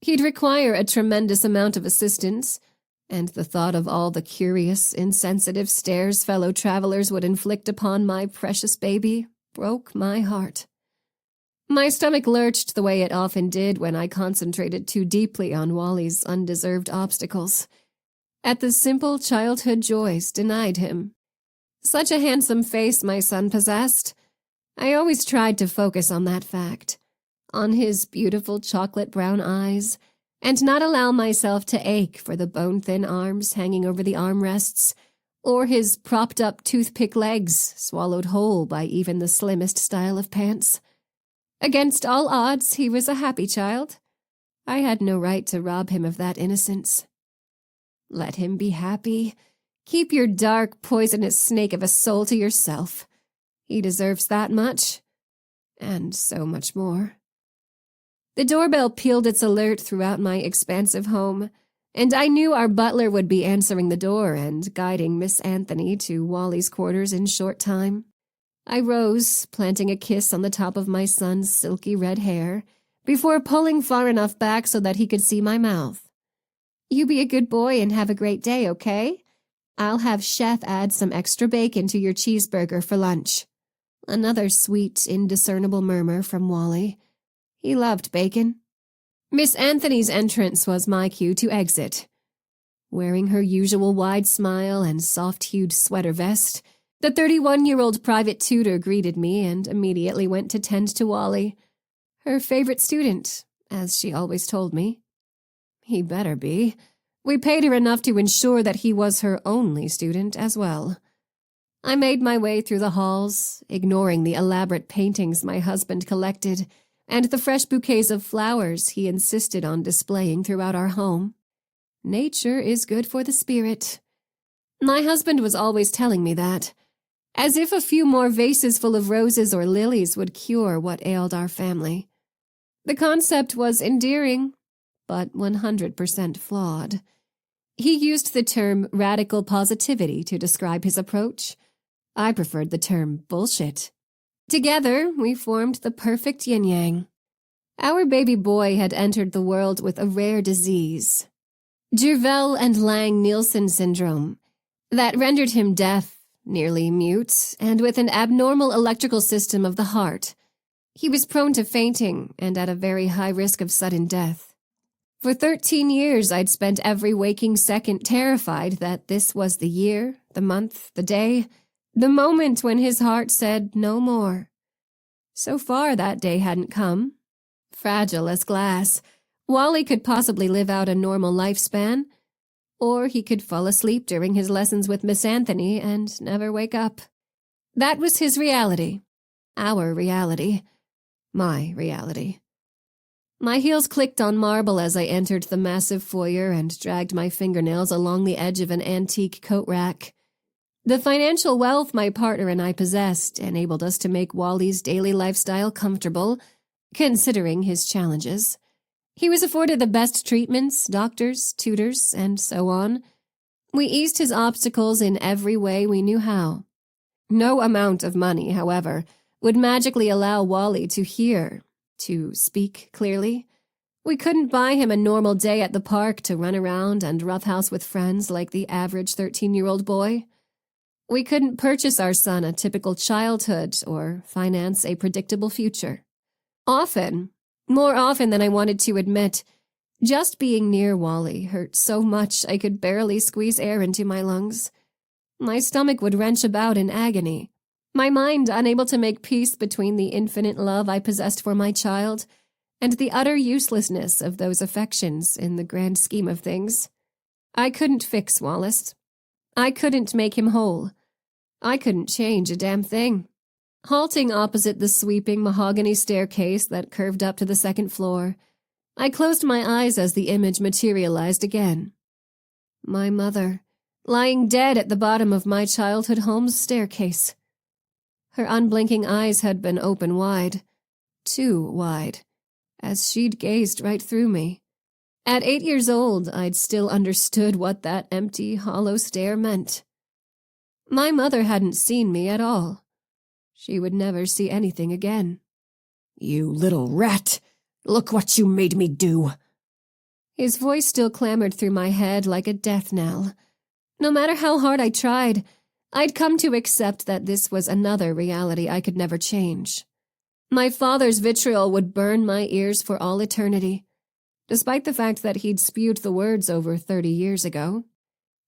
He'd require a tremendous amount of assistance, and the thought of all the curious, insensitive stares fellow travelers would inflict upon my precious baby broke my heart. My stomach lurched the way it often did when I concentrated too deeply on Wally's undeserved obstacles, at the simple childhood joys denied him. Such a handsome face my son possessed. I always tried to focus on that fact, on his beautiful chocolate-brown eyes, and not allow myself to ache for the bone-thin arms hanging over the armrests, or his propped-up toothpick legs swallowed whole by even the slimmest style of pants. Against all odds, he was a happy child. I had no right to rob him of that innocence. Let him be happy. Keep your dark, poisonous snake of a soul to yourself. He deserves that much, and so much more. The doorbell pealed its alert throughout my expansive home, and I knew our butler would be answering the door and guiding Miss Anthony to Wally's quarters in short time. I rose, planting a kiss on the top of my son's silky red hair, before pulling far enough back so that he could see my mouth. You be a good boy and have a great day, okay? I'll have Chef add some extra bacon to your cheeseburger for lunch. Another sweet, indiscernible murmur from Wally. He loved bacon. Miss Anthony's entrance was my cue to exit. Wearing her usual wide smile and soft-hued sweater vest, the 31-year-old private tutor greeted me and immediately went to tend to Wally. Her favorite student, as she always told me. He better be. We paid her enough to ensure that he was her only student as well. I made my way through the halls, ignoring the elaborate paintings my husband collected and the fresh bouquets of flowers he insisted on displaying throughout our home. Nature is good for the spirit. My husband was always telling me that, as if a few more vases full of roses or lilies would cure what ailed our family. The concept was endearing, but 100% flawed. He used the term radical positivity to describe his approach. I preferred the term bullshit. Together, we formed the perfect yin-yang. Our baby boy had entered the world with a rare disease, Jervell and Lang-Nielsen syndrome, that rendered him deaf, nearly mute, and with an abnormal electrical system of the heart. He was prone to fainting and at a very high risk of sudden death. For 13 years, I'd spent every waking second terrified that this was the year, the month, the day, the moment when his heart said no more. So far, that day hadn't come. Fragile as glass, Wally could possibly live out a normal lifespan, or he could fall asleep during his lessons with Miss Anthony and never wake up. That was his reality. Our reality. My reality. My heels clicked on marble as I entered the massive foyer and dragged my fingernails along the edge of an antique coat rack. The financial wealth my partner and I possessed enabled us to make Wally's daily lifestyle comfortable, considering his challenges. He was afforded the best treatments, doctors, tutors, and so on. We eased his obstacles in every way we knew how. No amount of money, however, would magically allow Wally to hear, to speak clearly. We couldn't buy him a normal day at the park to run around and roughhouse with friends like the average 13-year-old boy. We couldn't purchase our son a typical childhood or finance a predictable future. Often, more often than I wanted to admit, just being near Wally hurt so much I could barely squeeze air into my lungs. My stomach would wrench about in agony, my mind unable to make peace between the infinite love I possessed for my child and the utter uselessness of those affections in the grand scheme of things. I couldn't fix Wallace. I couldn't make him whole. I couldn't change a damn thing. Halting opposite the sweeping mahogany staircase that curved up to the second floor, I closed my eyes as the image materialized again. My mother, lying dead at the bottom of my childhood home's staircase. Her unblinking eyes had been open wide, too wide, as she'd gazed right through me. At 8 years old, I'd still understood what that empty, hollow stare meant. My mother hadn't seen me at all. She would never see anything again. You little rat! Look what you made me do! His voice still clamored through my head like a death knell. No matter how hard I tried, I'd come to accept that this was another reality I could never change. My father's vitriol would burn my ears for all eternity, despite the fact that he'd spewed the words over 30 years ago.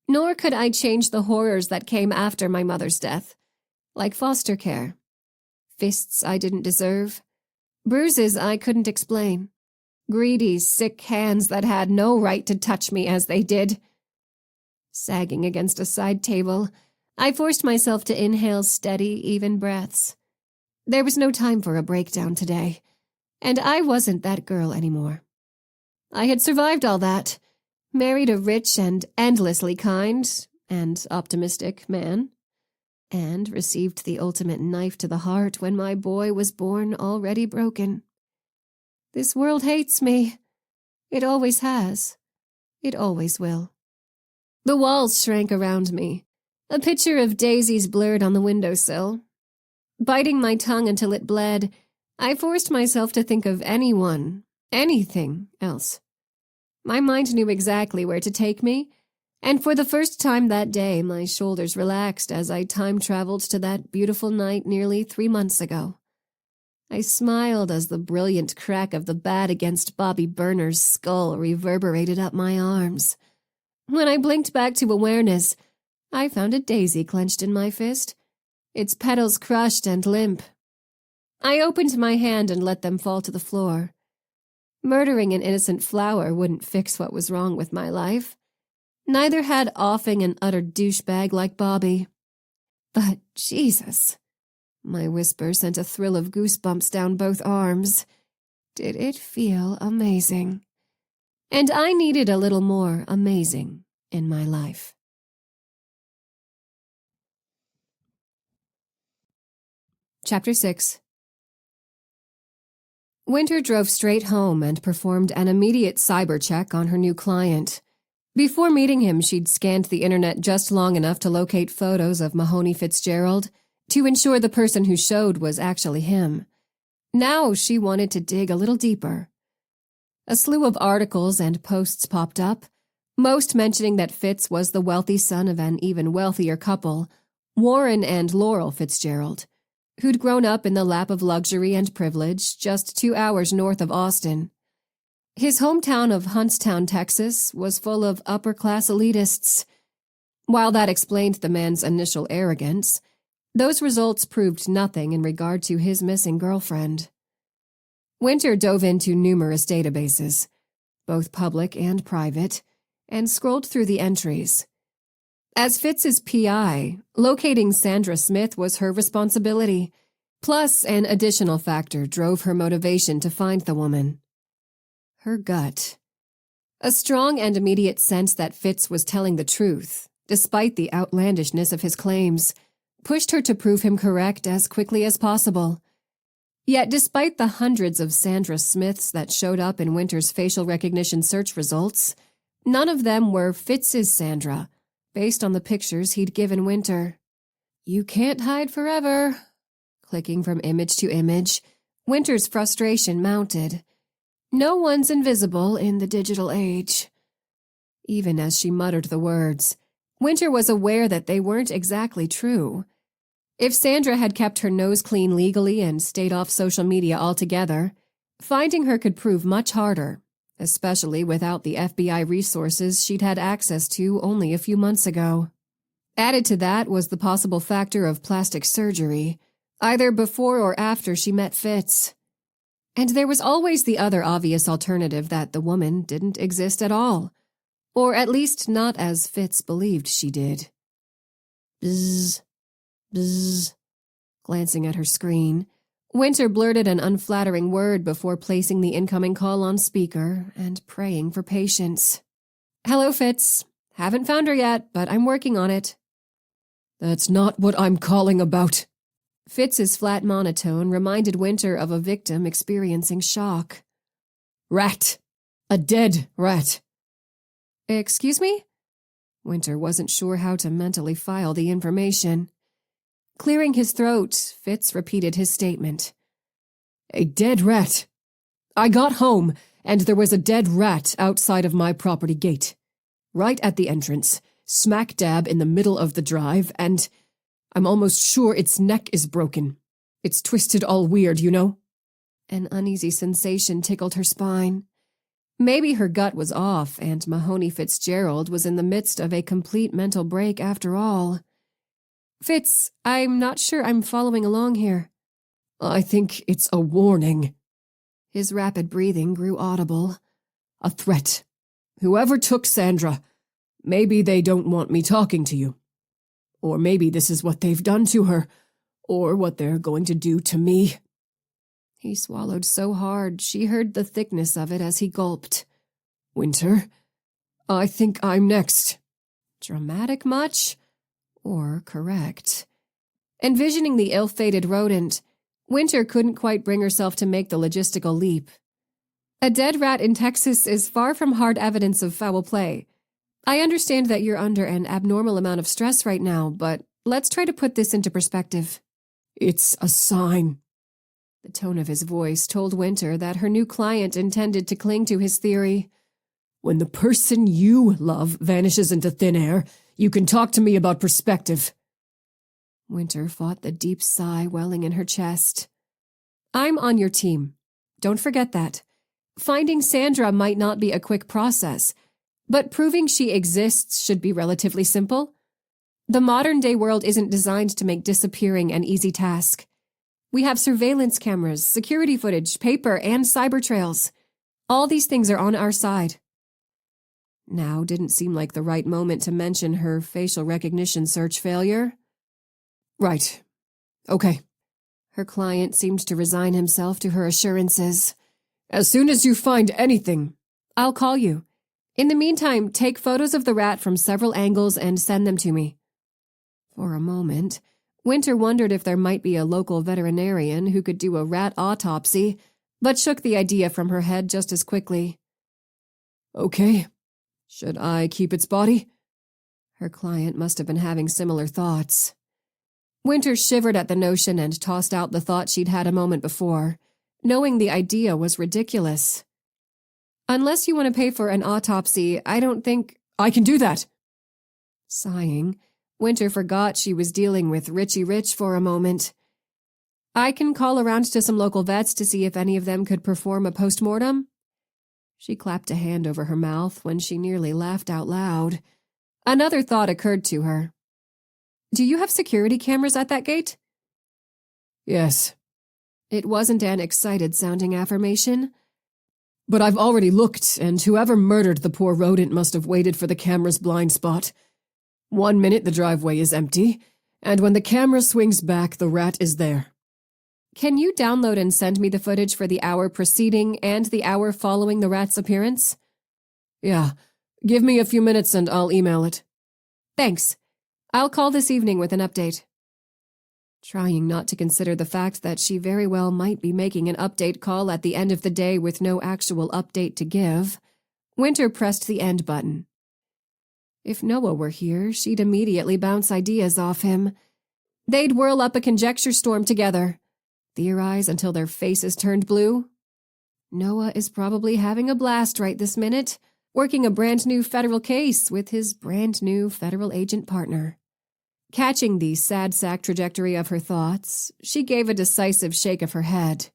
Nor could I change the horrors that came after my mother's death, like foster care. Fists I didn't deserve, bruises I couldn't explain, greedy, sick hands that had no right to touch me as they did. Sagging against a side table, I forced myself to inhale steady, even breaths. There was no time for a breakdown today, and I wasn't that girl anymore. I had survived all that, married a rich and endlessly kind and optimistic man, and received the ultimate knife to the heart when my boy was born already broken. This world hates me. It always has. It always will. The walls shrank around me, a picture of daisies blurred on the windowsill. Biting my tongue until it bled, I forced myself to think of anyone, anything else. My mind knew exactly where to take me, and for the first time that day my shoulders relaxed as I time-traveled to that beautiful night nearly 3 months ago. I smiled as the brilliant crack of the bat against Bobby Burner's skull reverberated up my arms. When I blinked back to awareness, I found a daisy clenched in my fist, its petals crushed and limp. I opened my hand and let them fall to the floor. Murdering an innocent flower wouldn't fix what was wrong with my life. Neither had offing an utter douchebag like Bobby. But Jesus, my whisper sent a thrill of goosebumps down both arms. Did it feel amazing? And I needed a little more amazing in my life. Chapter 6. Winter drove straight home and performed an immediate cyber check on her new client. Before meeting him, she'd scanned the internet just long enough to locate photos of Mahoney Fitzgerald to ensure the person who showed was actually him. Now she wanted to dig a little deeper. A slew of articles and posts popped up, most mentioning that Fitz was the wealthy son of an even wealthier couple, Warren and Laurel Fitzgerald, who'd grown up in the lap of luxury and privilege just 2 hours north of Austin. His hometown of Huntstown, Texas, was full of upper-class elitists. While that explained the man's initial arrogance, those results proved nothing in regard to his missing girlfriend. Winter dove into numerous databases, both public and private, and scrolled through the entries. As Fitz's PI, locating Sandra Smith was her responsibility, plus an additional factor drove her motivation to find the woman. Her gut. A strong and immediate sense that Fitz was telling the truth, despite the outlandishness of his claims, pushed her to prove him correct as quickly as possible. Yet despite the hundreds of Sandra Smiths that showed up in Winter's facial recognition search results, none of them were Fitz's Sandra, based on the pictures he'd given Winter. You can't hide forever. Clicking from image to image, Winter's frustration mounted. No one's invisible in the digital age. Even as she muttered the words, Winter was aware that they weren't exactly true. If Sandra had kept her nose clean legally and stayed off social media altogether, finding her could prove much harder, especially without the FBI resources she'd had access to only a few months ago. Added to that was the possible factor of plastic surgery, either before or after she met Fitz. And there was always the other obvious alternative that the woman didn't exist at all, or at least not as Fitz believed she did. Bzzz. Bzzz. Glancing at her screen, Winter blurted an unflattering word before placing the incoming call on speaker and praying for patience. Hello, Fitz. Haven't found her yet, but I'm working on it. That's not what I'm calling about. Fitz's flat monotone reminded Winter of a victim experiencing shock. Rat. A dead rat. Excuse me? Winter wasn't sure how to mentally file the information. Clearing his throat, Fitz repeated his statement. A dead rat. I got home, and there was a dead rat outside of my property gate. Right at the entrance, smack dab in the middle of the drive, and I'm almost sure its neck is broken. It's twisted all weird, you know? An uneasy sensation tickled her spine. Maybe her gut was off, and Mahoney Fitzgerald was in the midst of a complete mental break after all. Fitz, I'm not sure I'm following along here. I think it's a warning. His rapid breathing grew audible. A threat. Whoever took Sandra, maybe they don't want me talking to you. Or maybe this is what they've done to her, or what they're going to do to me. He swallowed so hard she heard the thickness of it as he gulped. Winter, I think I'm next. Dramatic much? Or correct? Envisioning the ill-fated rodent, Winter couldn't quite bring herself to make the logistical leap. A dead rat in Texas is far from hard evidence of foul play. I understand that you're under an abnormal amount of stress right now, but let's try to put this into perspective. It's a sign. The tone of his voice told Winter that her new client intended to cling to his theory. When the person you love vanishes into thin air, you can talk to me about perspective. Winter fought the deep sigh welling in her chest. I'm on your team. Don't forget that. Finding Sandra might not be a quick process, but proving she exists should be relatively simple. The modern-day world isn't designed to make disappearing an easy task. We have surveillance cameras, security footage, paper, and cyber trails. All these things are on our side. Now didn't seem like the right moment to mention her facial recognition search failure. Right. Okay. Her client seemed to resign himself to her assurances. As soon as you find anything, I'll call you. In the meantime, take photos of the rat from several angles and send them to me. For a moment, Winter wondered if there might be a local veterinarian who could do a rat autopsy, but shook the idea from her head just as quickly. Okay. Should I keep its body? Her client must have been having similar thoughts. Winter shivered at the notion and tossed out the thought she'd had a moment before, knowing the idea was ridiculous. Unless you want to pay for an autopsy, I don't think... I can do that. Sighing, Winter forgot she was dealing with Richie Rich for a moment. I can call around to some local vets to see if any of them could perform a postmortem. She clapped a hand over her mouth when she nearly laughed out loud. Another thought occurred to her. Do you have security cameras at that gate? Yes. It wasn't an excited-sounding affirmation. But I've already looked, and whoever murdered the poor rodent must have waited for the camera's blind spot. 1 minute the driveway is empty, and when the camera swings back, the rat is there. Can you download and send me the footage for the hour preceding and the hour following the rat's appearance? Yeah. Give me a few minutes and I'll email it. Thanks. I'll call this evening with an update. Trying not to consider the fact that she very well might be making an update call at the end of the day with no actual update to give, Winter pressed the end button. If Noah were here, she'd immediately bounce ideas off him. They'd whirl up a conjecture storm together, theorize until their faces turned blue. Noah is probably having a blast right this minute, working a brand-new federal case with his brand-new federal agent partner. Catching the sad sack trajectory of her thoughts, she gave a decisive shake of her head.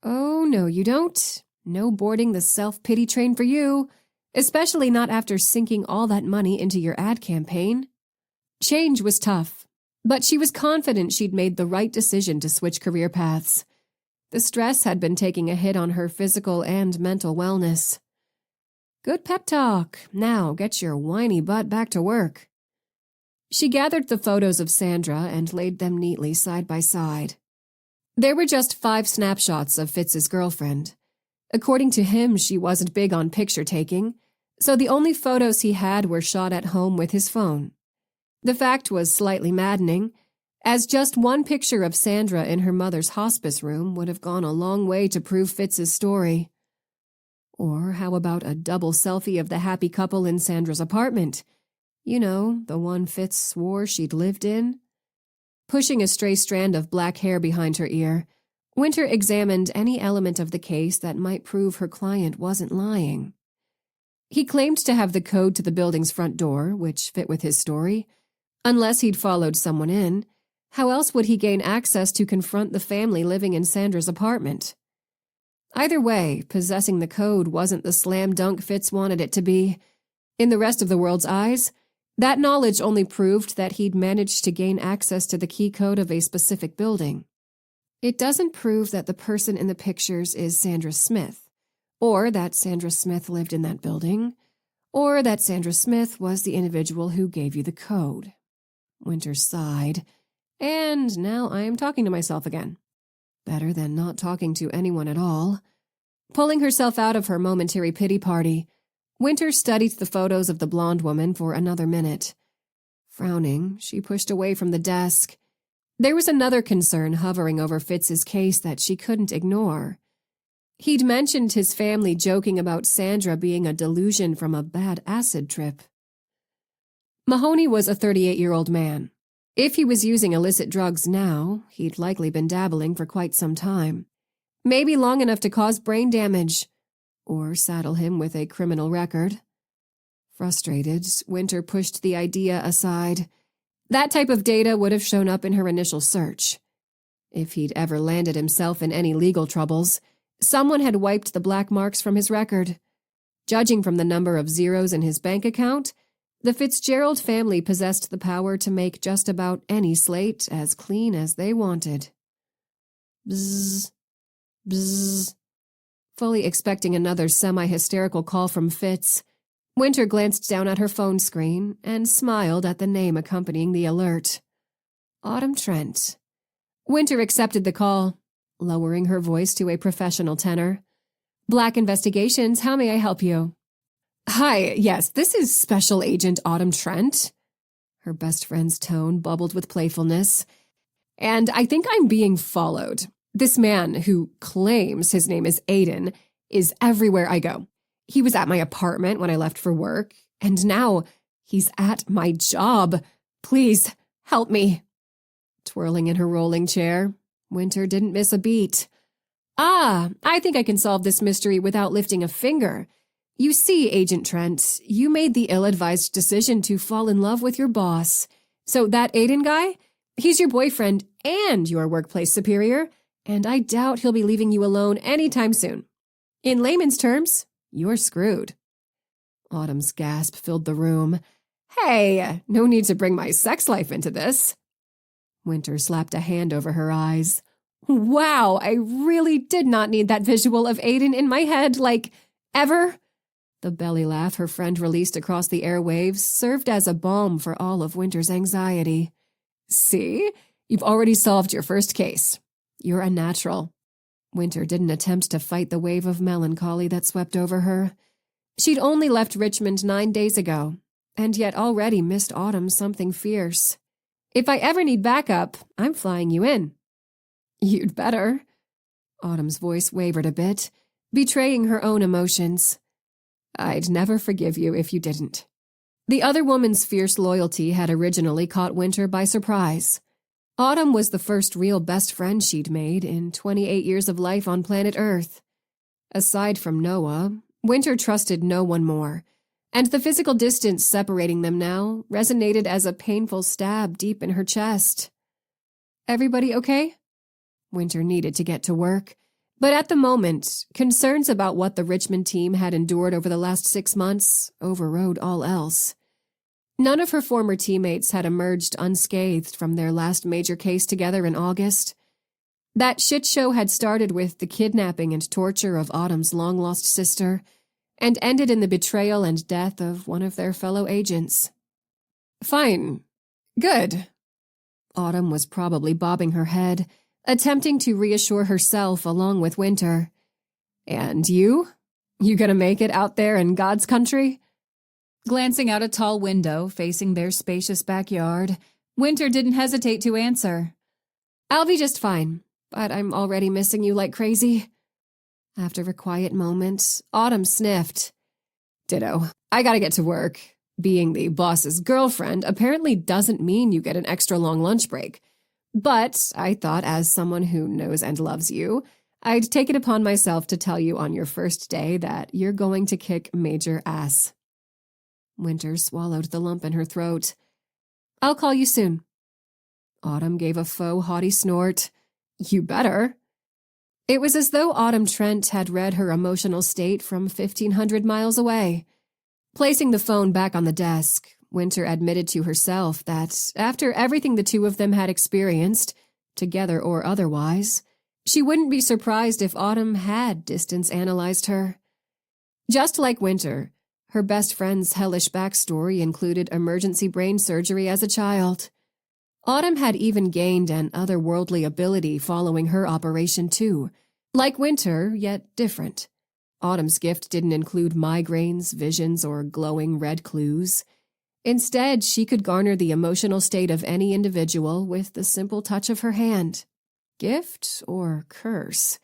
Oh, no, you don't. No boarding the self-pity train for you, especially not after sinking all that money into your ad campaign. Change was tough, but she was confident she'd made the right decision to switch career paths. The stress had been taking a hit on her physical and mental wellness. Good pep talk. Now get your whiny butt back to work. She gathered the photos of Sandra and laid them neatly side by side. There were just 5 snapshots of Fitz's girlfriend. According to him, she wasn't big on picture-taking, so the only photos he had were shot at home with his phone. The fact was slightly maddening, as just one picture of Sandra in her mother's hospice room would have gone a long way to prove Fitz's story. Or how about a double selfie of the happy couple in Sandra's apartment? You know, the one Fitz swore she'd lived in. Pushing a stray strand of black hair behind her ear, Winter examined any element of the case that might prove her client wasn't lying. He claimed to have the code to the building's front door, which fit with his story. Unless he'd followed someone in, how else would he gain access to confront the family living in Sandra's apartment? Either way, possessing the code wasn't the slam dunk Fitz wanted it to be. In the rest of the world's eyes, that knowledge only proved that he'd managed to gain access to the key code of a specific building. It doesn't prove that the person in the pictures is Sandra Smith, or that Sandra Smith lived in that building, or that Sandra Smith was the individual who gave you the code. Winter sighed, and now I am talking to myself again. Better than not talking to anyone at all. Pulling herself out of her momentary pity party, Winter studied the photos of the blonde woman for another minute. Frowning, she pushed away from the desk. There was another concern hovering over Fitz's case that she couldn't ignore. He'd mentioned his family joking about Sandra being a delusion from a bad acid trip. Mahoney was a 38-year-old man. If he was using illicit drugs now, he'd likely been dabbling for quite some time. Maybe long enough to cause brain damage, or saddle him with a criminal record. Frustrated, Winter pushed the idea aside. That type of data would have shown up in her initial search. If he'd ever landed himself in any legal troubles, someone had wiped the black marks from his record. Judging from the number of zeros in his bank account, the Fitzgerald family possessed the power to make just about any slate as clean as they wanted. Bzzz. Bzzz. Fully expecting another semi-hysterical call from Fitz, Winter glanced down at her phone screen and smiled at the name accompanying the alert. Autumn Trent. Winter accepted the call, lowering her voice to a professional tenor. Black Investigations, how may I help you? Hi, yes, this is Special Agent Autumn Trent. Her best friend's tone bubbled with playfulness. And I think I'm being followed. This man, who claims his name is Aiden, is everywhere I go. He was at my apartment when I left for work, and now he's at my job. Please, help me. Twirling in her rolling chair, Winter didn't miss a beat. I think I can solve this mystery without lifting a finger. You see, Agent Trent, you made the ill-advised decision to fall in love with your boss. So that Aiden guy, he's your boyfriend and your workplace superior, and I doubt he'll be leaving you alone anytime soon. In layman's terms, you're screwed. Autumn's gasp filled the room. Hey, no need to bring my sex life into this. Winter slapped a hand over her eyes. Wow, I really did not need that visual of Aiden in my head, ever. The belly laugh her friend released across the airwaves served as a balm for all of Winter's anxiety. See? You've already solved your first case. You're a natural. Winter didn't attempt to fight the wave of melancholy that swept over her. She'd only left Richmond 9 days ago, and yet already missed Autumn something fierce. If I ever need backup, I'm flying you in. You'd better. Autumn's voice wavered a bit, betraying her own emotions. I'd never forgive you if you didn't. The other woman's fierce loyalty had originally caught Winter by surprise. Autumn was the first real best friend she'd made in 28 years of life on planet Earth. Aside from Noah, Winter trusted no one more, and the physical distance separating them now resonated as a painful stab deep in her chest. Everybody okay? Winter needed to get to work, but at the moment, concerns about what the Richmond team had endured over the last 6 months overrode all else. None of her former teammates had emerged unscathed from their last major case together in August. That shit show had started with the kidnapping and torture of Autumn's long-lost sister, and ended in the betrayal and death of one of their fellow agents. Fine. Good. Autumn was probably bobbing her head, attempting to reassure herself along with Winter. And you? You gonna make it out there in God's country? Glancing out a tall window facing their spacious backyard, Winter didn't hesitate to answer. I'll be just fine, but I'm already missing you like crazy. After a quiet moment, Autumn sniffed. Ditto. I gotta get to work. Being the boss's girlfriend apparently doesn't mean you get an extra long lunch break. But I thought, as someone who knows and loves you, I'd take it upon myself to tell you on your first day that you're going to kick major ass. Winter swallowed the lump in her throat. I'll call you soon. Autumn gave a faux haughty snort. You better. It was as though Autumn Trent had read her emotional state from 1,500 miles away. Placing the phone back on the desk, Winter admitted to herself that, after everything the two of them had experienced, together or otherwise, she wouldn't be surprised if Autumn had distance analyzed her. Just like Winter, her best friend's hellish backstory included emergency brain surgery as a child. Autumn had even gained an otherworldly ability following her operation too. Like Winter, yet different. Autumn's gift didn't include migraines, visions, or glowing red clues. Instead, she could garner the emotional state of any individual with the simple touch of her hand. Gift or curse?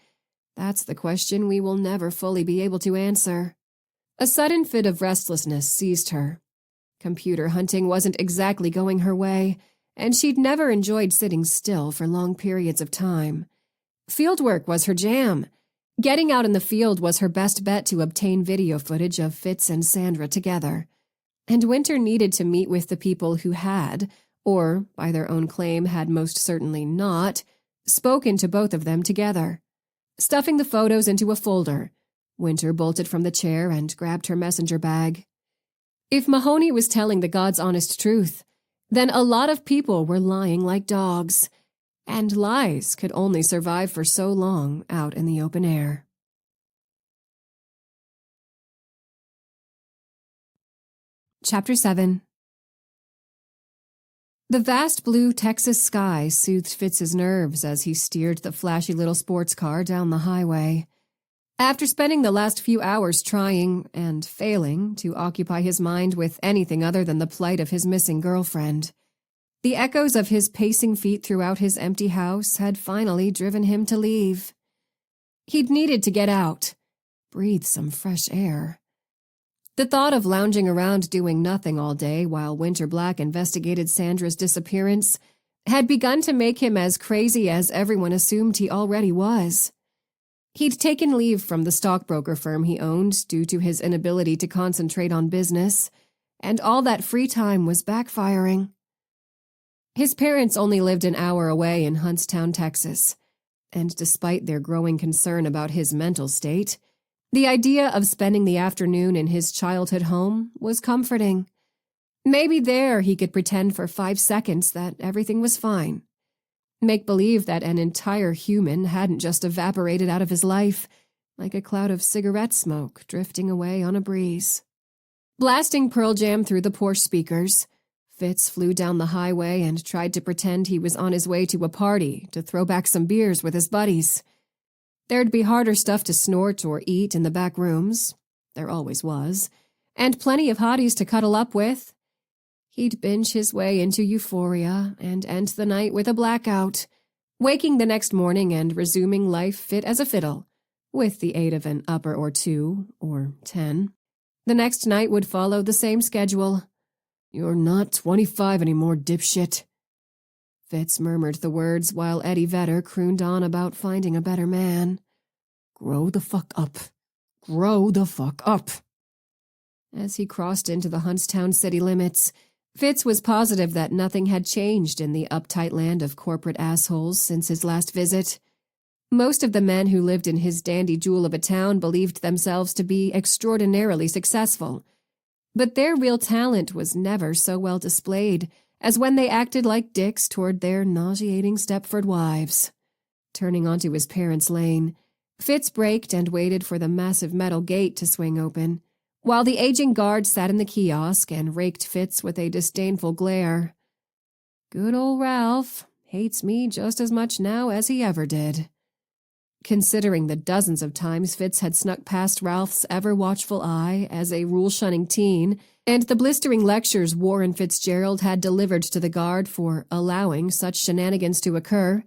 That's the question we will never fully be able to answer. A sudden fit of restlessness seized her. Computer hunting wasn't exactly going her way, and she'd never enjoyed sitting still for long periods of time. Fieldwork was her jam. Getting out in the field was her best bet to obtain video footage of Fitz and Sandra together. And Winter needed to meet with the people who had, or by their own claim had most certainly not, spoken to both of them together. Stuffing the photos into a folder, Winter bolted from the chair and grabbed her messenger bag. If Mahoney was telling the God's honest truth, then a lot of people were lying like dogs, and lies could only survive for so long out in the open air. Chapter 7. The vast blue Texas sky soothed Fitz's nerves as he steered the flashy little sports car down the highway. After spending the last few hours trying, and failing, to occupy his mind with anything other than the plight of his missing girlfriend, the echoes of his pacing feet throughout his empty house had finally driven him to leave. He'd needed to get out, breathe some fresh air. The thought of lounging around doing nothing all day while Winter Black investigated Sandra's disappearance had begun to make him as crazy as everyone assumed he already was. He'd taken leave from the stockbroker firm he owned due to his inability to concentrate on business, and all that free time was backfiring. His parents only lived an hour away in Huntstown, Texas, and despite their growing concern about his mental state, the idea of spending the afternoon in his childhood home was comforting. Maybe there he could pretend for 5 seconds that everything was fine. Make believe that an entire human hadn't just evaporated out of his life, like a cloud of cigarette smoke drifting away on a breeze. Blasting Pearl Jam through the Porsche speakers, Fitz flew down the highway and tried to pretend he was on his way to a party to throw back some beers with his buddies. There'd be harder stuff to snort or eat in the back rooms, there always was, and plenty of hotties to cuddle up with. He'd binge his way into euphoria and end the night with a blackout, waking the next morning and resuming life fit as a fiddle, with the aid of an upper or 2, or 10. The next night would follow the same schedule. "You're not 25 anymore, dipshit." Fitz murmured the words while Eddie Vedder crooned on about finding a better man. "Grow the fuck up. Grow the fuck up." As he crossed into the Huntstown city limits, Fitz was positive that nothing had changed in the uptight land of corporate assholes since his last visit. Most of the men who lived in his dandy jewel of a town believed themselves to be extraordinarily successful, but their real talent was never so well displayed as when they acted like dicks toward their nauseating Stepford wives. Turning onto his parents' lane, Fitz braked and waited for the massive metal gate to swing open, while the aging guard sat in the kiosk and raked Fitz with a disdainful glare. Good old Ralph hates me just as much now as he ever did. Considering the dozens of times Fitz had snuck past Ralph's ever-watchful eye as a rule-shunning teen, and the blistering lectures Warren Fitzgerald had delivered to the guard for allowing such shenanigans to occur,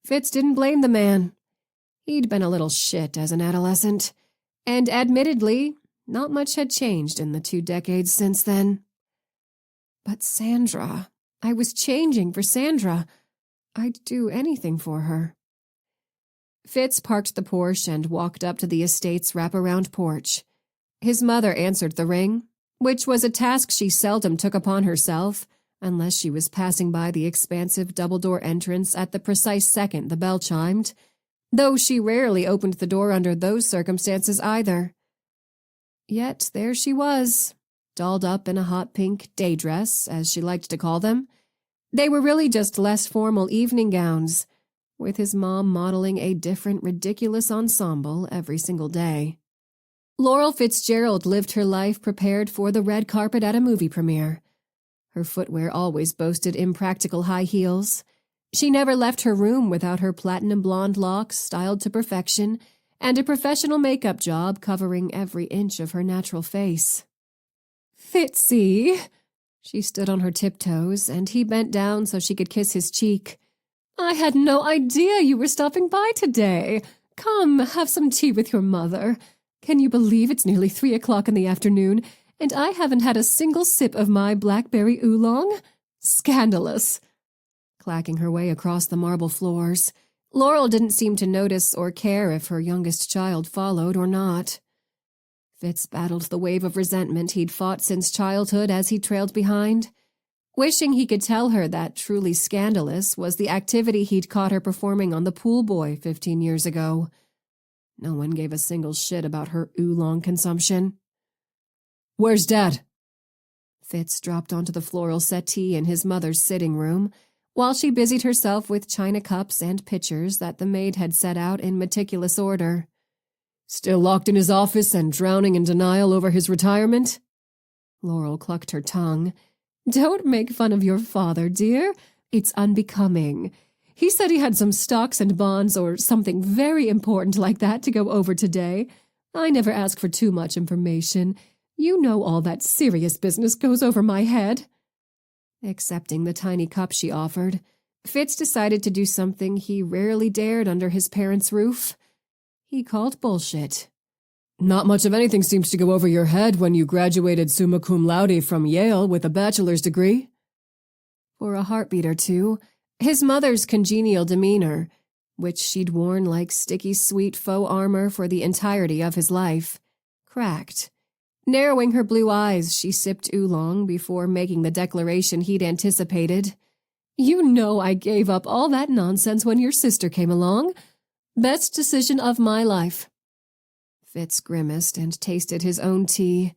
Fitz didn't blame the man. He'd been a little shit as an adolescent, and admittedly, not much had changed in the 2 decades since then. But Sandra, I was changing for Sandra. I'd do anything for her. Fitz parked the Porsche and walked up to the estate's wraparound porch. His mother answered the ring, which was a task she seldom took upon herself unless she was passing by the expansive double-door entrance at the precise second the bell chimed, though she rarely opened the door under those circumstances either. Yet there she was, dolled up in a hot pink day dress, as she liked to call them. They were really just less formal evening gowns, with his mom modeling a different ridiculous ensemble every single day. Laurel Fitzgerald lived her life prepared for the red carpet at a movie premiere. Her footwear always boasted impractical high heels. She never left her room without her platinum blonde locks styled to perfection and a professional makeup job covering every inch of her natural face. "Fitzy!" She stood on her tiptoes, and he bent down so she could kiss his cheek. "I had no idea you were stopping by today. Come, have some tea with your mother. Can you believe it's nearly 3 o'clock in the afternoon, and I haven't had a single sip of my blackberry oolong? Scandalous!" Clacking her way across the marble floors, Laurel didn't seem to notice or care if her youngest child followed or not. Fitz battled the wave of resentment he'd fought since childhood as he trailed behind, wishing he could tell her that truly scandalous was the activity he'd caught her performing on the pool boy 15 years ago. No one gave a single shit about her oolong consumption. "Where's Dad?" Fitz dropped onto the floral settee in his mother's sitting room, while she busied herself with china cups and pitchers that the maid had set out in meticulous order. "Still locked in his office and drowning in denial over his retirement?" Laurel clucked her tongue. "Don't make fun of your father, dear. It's unbecoming. He said he had some stocks and bonds or something very important like that to go over today. I never ask for too much information. You know all that serious business goes over my head." Accepting the tiny cup she offered, Fitz decided to do something he rarely dared under his parents' roof. He called bullshit. "Not much of anything seems to go over your head when you graduated summa cum laude from Yale with a bachelor's degree." For a heartbeat or two, his mother's congenial demeanor, which she'd worn like sticky sweet faux armor for the entirety of his life, cracked. Narrowing her blue eyes, she sipped oolong before making the declaration he'd anticipated. "You know I gave up all that nonsense when your sister came along. Best decision of my life." Fitz grimaced and tasted his own tea.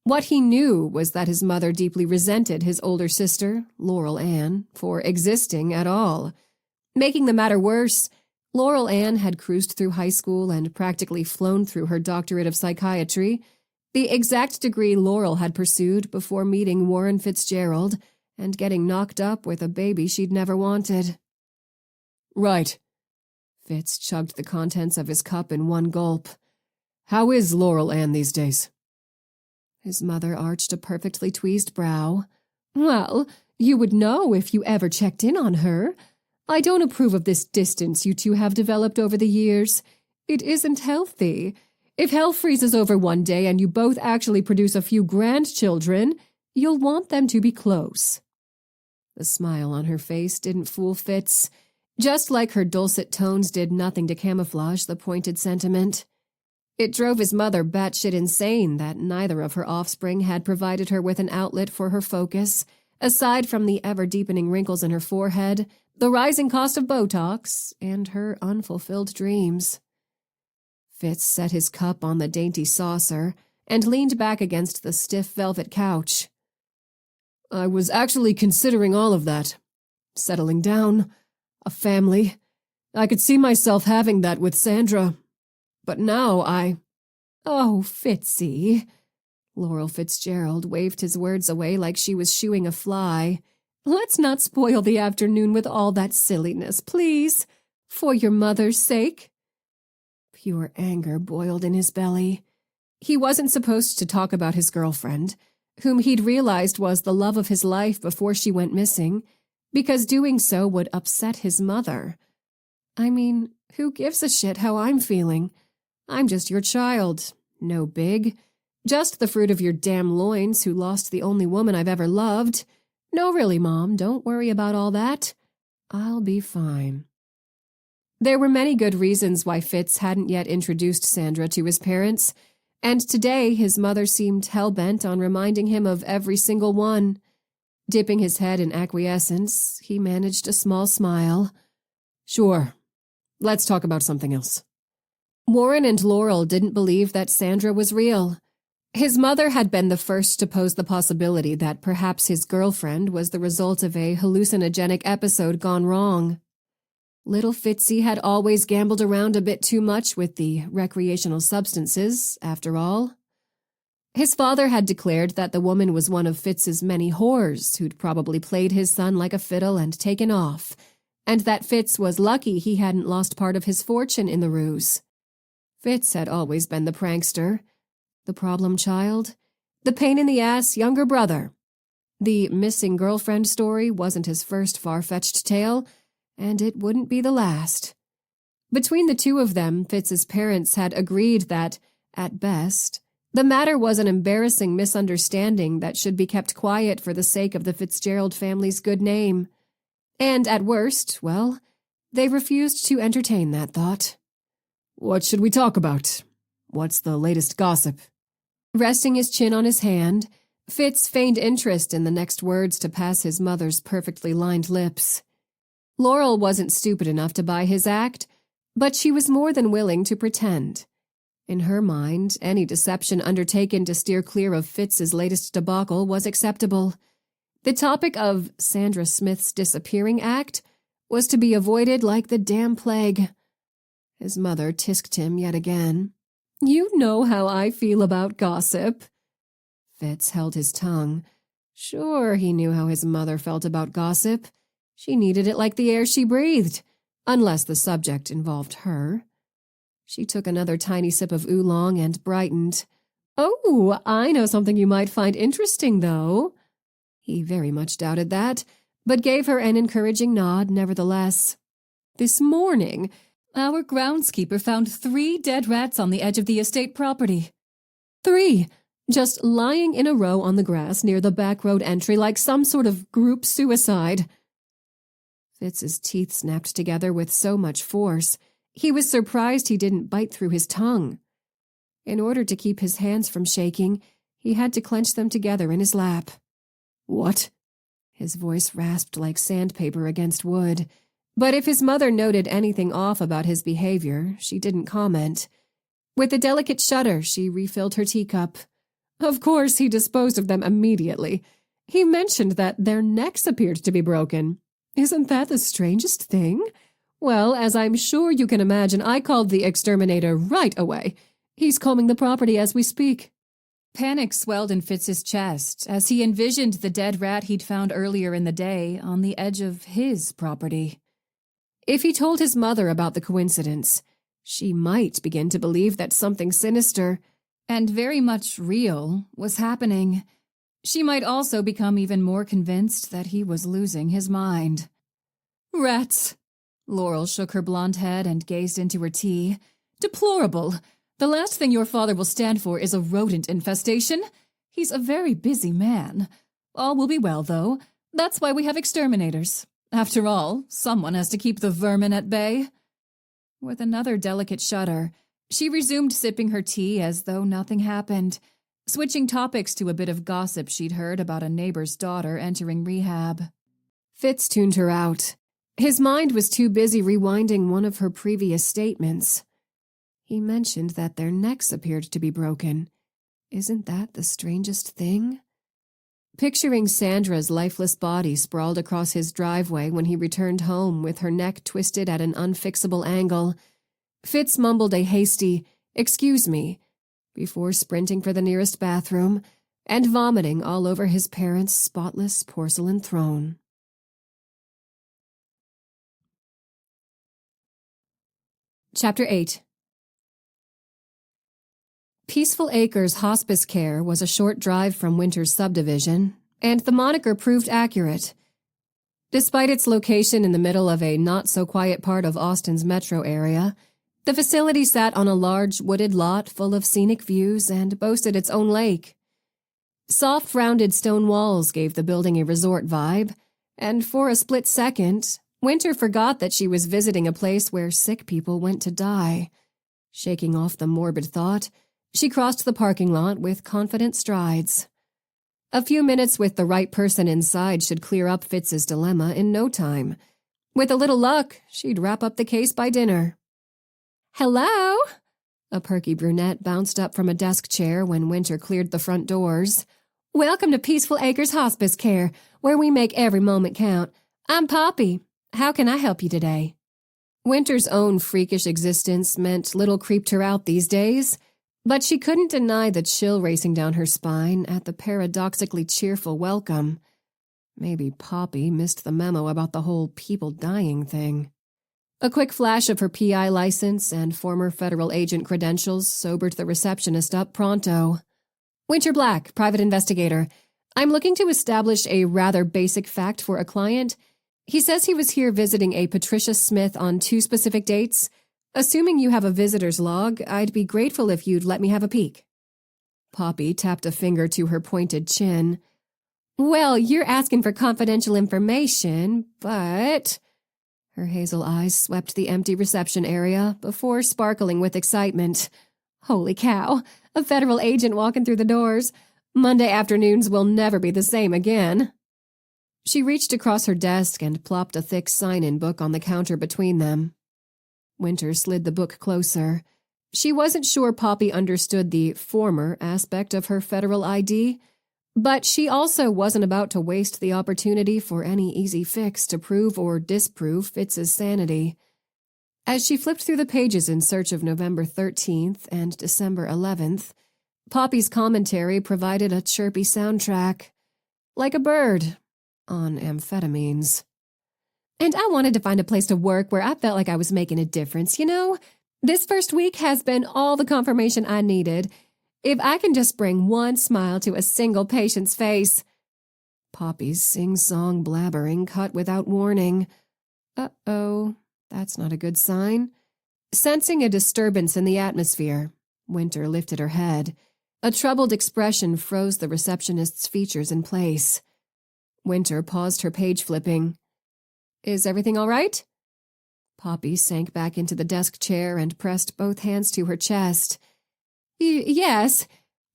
What he knew was that his mother deeply resented his older sister, Laurel Ann, for existing at all. Making the matter worse, Laurel Ann had cruised through high school and practically flown through her doctorate of psychiatry, the exact degree Laurel had pursued before meeting Warren Fitzgerald and getting knocked up with a baby she'd never wanted. "Right." Fitz chugged the contents of his cup in one gulp. "How is Laurel Ann these days?" His mother arched a perfectly tweezed brow. "Well, you would know if you ever checked in on her. I don't approve of this distance you two have developed over the years. It isn't healthy. If hell freezes over one day and you both actually produce a few grandchildren, you'll want them to be close." The smile on her face didn't fool Fitz, just like her dulcet tones did nothing to camouflage the pointed sentiment. It drove his mother batshit insane that neither of her offspring had provided her with an outlet for her focus, aside from the ever-deepening wrinkles in her forehead, the rising cost of Botox, and her unfulfilled dreams. Fitz set his cup on the dainty saucer and leaned back against the stiff velvet couch. "I was actually considering all of that. Settling down, a family. I could see myself having that with Sandra. But now "Oh, Fitzy." Laurel Fitzgerald waved his words away like she was shooing a fly. "Let's not spoil the afternoon with all that silliness, please. For your mother's sake." Pure anger boiled in his belly. He wasn't supposed to talk about his girlfriend, whom he'd realized was the love of his life before she went missing, because doing so would upset his mother. I mean, who gives a shit how I'm feeling? I'm just your child. No big. Just the fruit of your damn loins who lost the only woman I've ever loved. No, really, Mom, don't worry about all that. I'll be fine. There were many good reasons why Fitz hadn't yet introduced Sandra to his parents, and today his mother seemed hell-bent on reminding him of every single one. Dipping his head in acquiescence, he managed a small smile. Sure. Let's talk about something else. Warren and Laurel didn't believe that Sandra was real. His mother had been the first to pose the possibility that perhaps his girlfriend was the result of a hallucinogenic episode gone wrong. Little Fitzy had always gambled around a bit too much with the recreational substances, after all. His father had declared that the woman was one of Fitz's many whores who'd probably played his son like a fiddle and taken off, and that Fitz was lucky he hadn't lost part of his fortune in the ruse. Fitz had always been the prankster, the problem child, the pain-in-the-ass younger brother. The missing girlfriend story wasn't his first far-fetched tale, and it wouldn't be the last. Between the two of them, Fitz's parents had agreed that, at best, the matter was an embarrassing misunderstanding that should be kept quiet for the sake of the Fitzgerald family's good name. And at worst, well, they refused to entertain that thought. What should we talk about? What's the latest gossip? Resting his chin on his hand, Fitz feigned interest in the next words to pass his mother's perfectly lined lips. Laurel wasn't stupid enough to buy his act, but she was more than willing to pretend. In her mind, any deception undertaken to steer clear of Fitz's latest debacle was acceptable. The topic of Sandra Smith's disappearing act was to be avoided like the damn plague. His mother tisked him yet again. "You know how I feel about gossip." Fitz held his tongue. Sure, he knew how his mother felt about gossip. She needed it like the air she breathed, unless the subject involved her. She took another tiny sip of oolong and brightened. "Oh, I know something you might find interesting, though." He very much doubted that, but gave her an encouraging nod nevertheless. "This morning, Our groundskeeper found 3 dead rats on the edge of the estate property." 3, just lying in a row on the grass near the back road entry like some sort of group suicide." Fitz's teeth snapped together with so much force, he was surprised he didn't bite through his tongue. In order to keep his hands from shaking, he had to clench them together in his lap. What? His voice rasped like sandpaper against wood. But if his mother noted anything off about his behavior, she didn't comment. With a delicate shudder, she refilled her teacup. "Of course, he disposed of them immediately. He mentioned that their necks appeared to be broken. Isn't that the strangest thing? Well, as I'm sure you can imagine, I called the exterminator right away. He's combing the property as we speak." Panic swelled in Fitz's chest as he envisioned the dead rat he'd found earlier in the day on the edge of his property. If he told his mother about the coincidence, she might begin to believe that something sinister, and very much real, was happening. She might also become even more convinced that he was losing his mind. "Rats!" Laurel shook her blonde head and gazed into her tea. "Deplorable! The last thing your father will stand for is a rodent infestation. He's a very busy man. All will be well, though. That's why we have exterminators. After all, someone has to keep the vermin at bay." With another delicate shudder, she resumed sipping her tea as though nothing happened, switching topics to a bit of gossip she'd heard about a neighbor's daughter entering rehab. Fitz tuned her out. His mind was too busy rewinding one of her previous statements. He mentioned that their necks appeared to be broken. Isn't that the strangest thing? Picturing Sandra's lifeless body sprawled across his driveway when he returned home with her neck twisted at an unfixable angle, Fitz mumbled a hasty, "Excuse me," before sprinting for the nearest bathroom and vomiting all over his parents' spotless porcelain throne. Chapter 8. Peaceful Acres Hospice Care was a short drive from Winter's subdivision, and the moniker proved accurate. Despite its location in the middle of a not-so-quiet part of Austin's metro area, the facility sat on a large wooded lot full of scenic views and boasted its own lake. Soft, rounded stone walls gave the building a resort vibe, and for a split second, Winter forgot that she was visiting a place where sick people went to die. Shaking off the morbid thought, she crossed the parking lot with confident strides. A few minutes with the right person inside should clear up Fitz's dilemma in no time. With a little luck, she'd wrap up the case by dinner. "Hello?" A perky brunette bounced up from a desk chair when Winter cleared the front doors. "Welcome to Peaceful Acres Hospice Care, where we make every moment count. I'm Poppy. How can I help you today?" Winter's own freakish existence meant little creeped her out these days, but she couldn't deny the chill racing down her spine at the paradoxically cheerful welcome. Maybe Poppy missed the memo about the whole people dying thing. A quick flash of her PI license and former federal agent credentials sobered the receptionist up pronto. "Winter Black, private investigator. I'm looking to establish a rather basic fact for a client. He says he was here visiting a Patricia Smith on 2 specific dates. Assuming you have a visitor's log, I'd be grateful if you'd let me have a peek." Poppy tapped a finger to her pointed chin. "Well, you're asking for confidential information, but—" Her hazel eyes swept the empty reception area before sparkling with excitement. "Holy cow, a federal agent walking through the doors. Monday afternoons will never be the same again." She reached across her desk and plopped a thick sign-in book on the counter between them. Winter slid the book closer. She wasn't sure Poppy understood the former aspect of her federal ID, but she also wasn't about to waste the opportunity for any easy fix to prove or disprove Fitz's sanity. As she flipped through the pages in search of November 13th and December 11th, Poppy's commentary provided a chirpy soundtrack. Like a bird on amphetamines. "And I wanted to find a place to work where I felt like I was making a difference, you know? This first week has been all the confirmation I needed. If I can just bring one smile to a single patient's face." Poppy's sing-song blabbering cut without warning. Uh-oh, that's not a good sign. Sensing a disturbance in the atmosphere, Winter lifted her head. A troubled expression froze the receptionist's features in place. Winter paused her page flipping. "Is everything all right?" Poppy sank back into the desk chair and pressed both hands to her chest. Yes.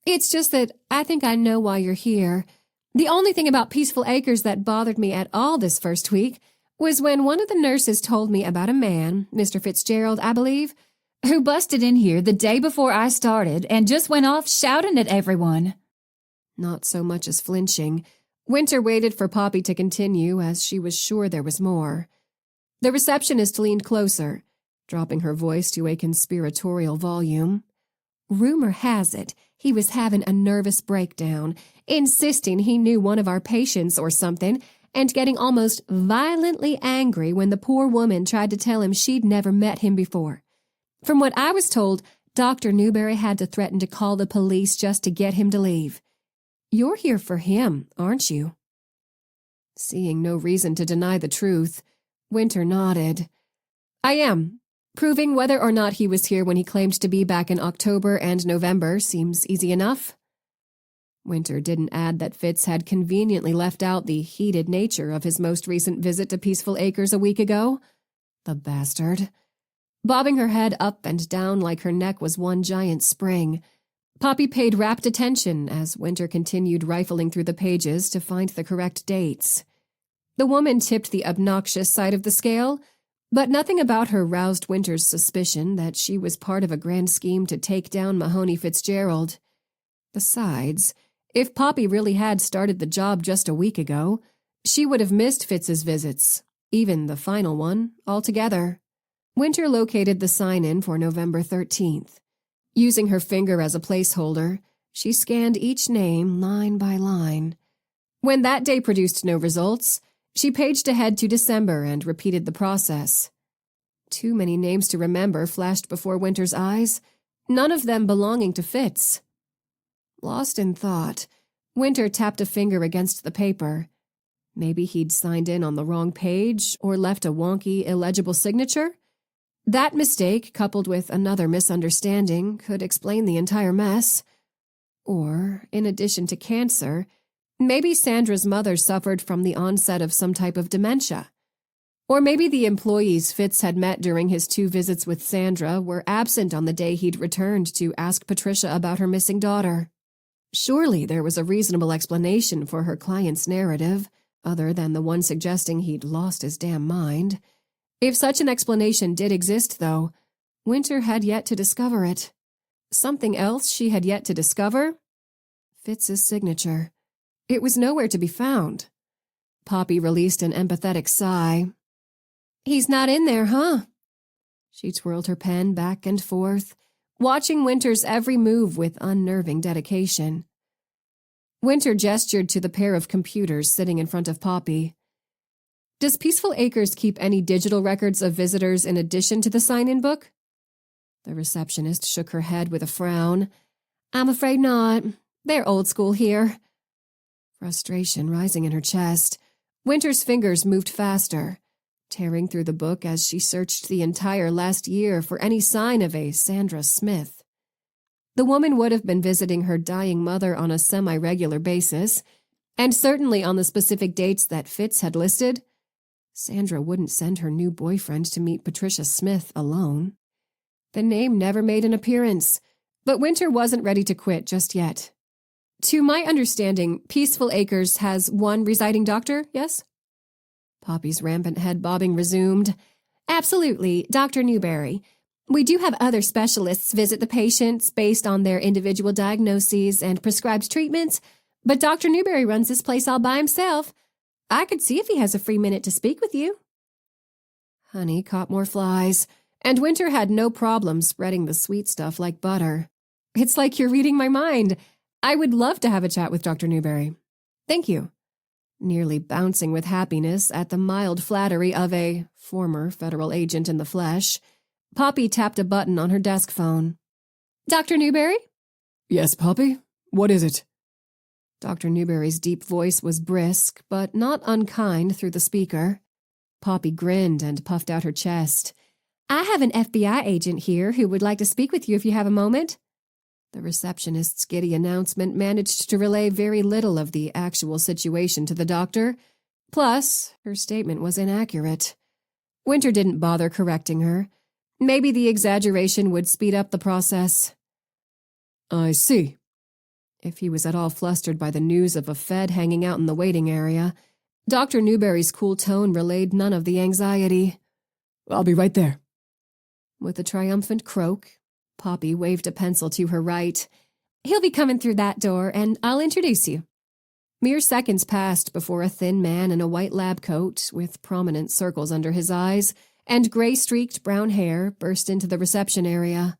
It's just that I think I know why you're here. The only thing about Peaceful Acres that bothered me at all this first week was when one of the nurses told me about a man, Mr. Fitzgerald, I believe, who busted in here the day before I started and just went off shouting at everyone." Not so much as flinching, Winter waited for Poppy to continue as she was sure there was more. The receptionist leaned closer, dropping her voice to a conspiratorial volume. "Rumor has it he was having a nervous breakdown, insisting he knew one of our patients or something, and getting almost violently angry when the poor woman tried to tell him she'd never met him before. From what I was told, Dr. Newberry had to threaten to call the police just to get him to leave. You're here for him, aren't you?" Seeing no reason to deny the truth, Winter nodded. "I am. Proving whether or not he was here when he claimed to be back in October and November seems easy enough." Winter didn't add that Fitz had conveniently left out the heated nature of his most recent visit to Peaceful Acres a week ago. The bastard. Bobbing her head up and down like her neck was one giant spring, Poppy paid rapt attention as Winter continued rifling through the pages to find the correct dates. The woman tipped the obnoxious side of the scale, but nothing about her roused Winter's suspicion that she was part of a grand scheme to take down Mahoney Fitzgerald. Besides, if Poppy really had started the job just a week ago, she would have missed Fitz's visits, even the final one, altogether. Winter located the sign-in for November 13th. Using her finger as a placeholder, she scanned each name line by line. When that day produced no results, she paged ahead to December and repeated the process. Too many names to remember flashed before Winter's eyes, none of them belonging to Fitz. Lost in thought, Winter tapped a finger against the paper. Maybe he'd signed in on the wrong page or left a wonky, illegible signature? That mistake, coupled with another misunderstanding, could explain the entire mess. Or, in addition to cancer, maybe Sandra's mother suffered from the onset of some type of dementia. Or maybe the employees Fitz had met during his 2 visits with Sandra were absent on the day he'd returned to ask Patricia about her missing daughter. Surely there was a reasonable explanation for her client's narrative, other than the one suggesting he'd lost his damn mind. If such an explanation did exist, though, Winter had yet to discover it. Something else she had yet to discover? Fitz's signature. It was nowhere to be found. Poppy released an empathetic sigh. "He's not in there, huh?" She twirled her pen back and forth, watching Winter's every move with unnerving dedication. Winter gestured to the pair of computers sitting in front of Poppy. "Does Peaceful Acres keep any digital records of visitors in addition to the sign-in book?" The receptionist shook her head with a frown. "I'm afraid not. They're old school here." Frustration rising in her chest, Winter's fingers moved faster, tearing through the book as she searched the entire last year for any sign of a Sandra Smith. The woman would have been visiting her dying mother on a semi-regular basis, and certainly on the specific dates that Fitz had listed. Sandra wouldn't send her new boyfriend to meet Patricia Smith alone. The name never made an appearance, but Winter wasn't ready to quit just yet. "To my understanding, Peaceful Acres has one residing doctor, yes?" Poppy's rampant head bobbing resumed. "Absolutely, Dr. Newberry. We do have other specialists visit the patients based on their individual diagnoses and prescribed treatments, but Dr. Newberry runs this place all by himself. I could see if he has a free minute to speak with you." Honey caught more flies, and Winter had no problem spreading the sweet stuff like butter. "It's like you're reading my mind. I would love to have a chat with Dr. Newberry. Thank you." Nearly bouncing with happiness at the mild flattery of a former federal agent in the flesh, Poppy tapped a button on her desk phone. "Dr. Newberry?" "Yes, Poppy? What is it?" Dr. Newberry's deep voice was brisk, but not unkind through the speaker. Poppy grinned and puffed out her chest. "I have an FBI agent here who would like to speak with you if you have a moment." The receptionist's giddy announcement managed to relay very little of the actual situation to the doctor. Plus, her statement was inaccurate. Winter didn't bother correcting her. Maybe the exaggeration would speed up the process. "I see." If he was at all flustered by the news of a Fed hanging out in the waiting area, Dr. Newberry's cool tone relayed none of the anxiety. "I'll be right there." With a triumphant croak, Poppy waved a pencil to her right. "He'll be coming through that door, and I'll introduce you." Mere seconds passed before a thin man in a white lab coat, with prominent circles under his eyes, and gray-streaked brown hair burst into the reception area.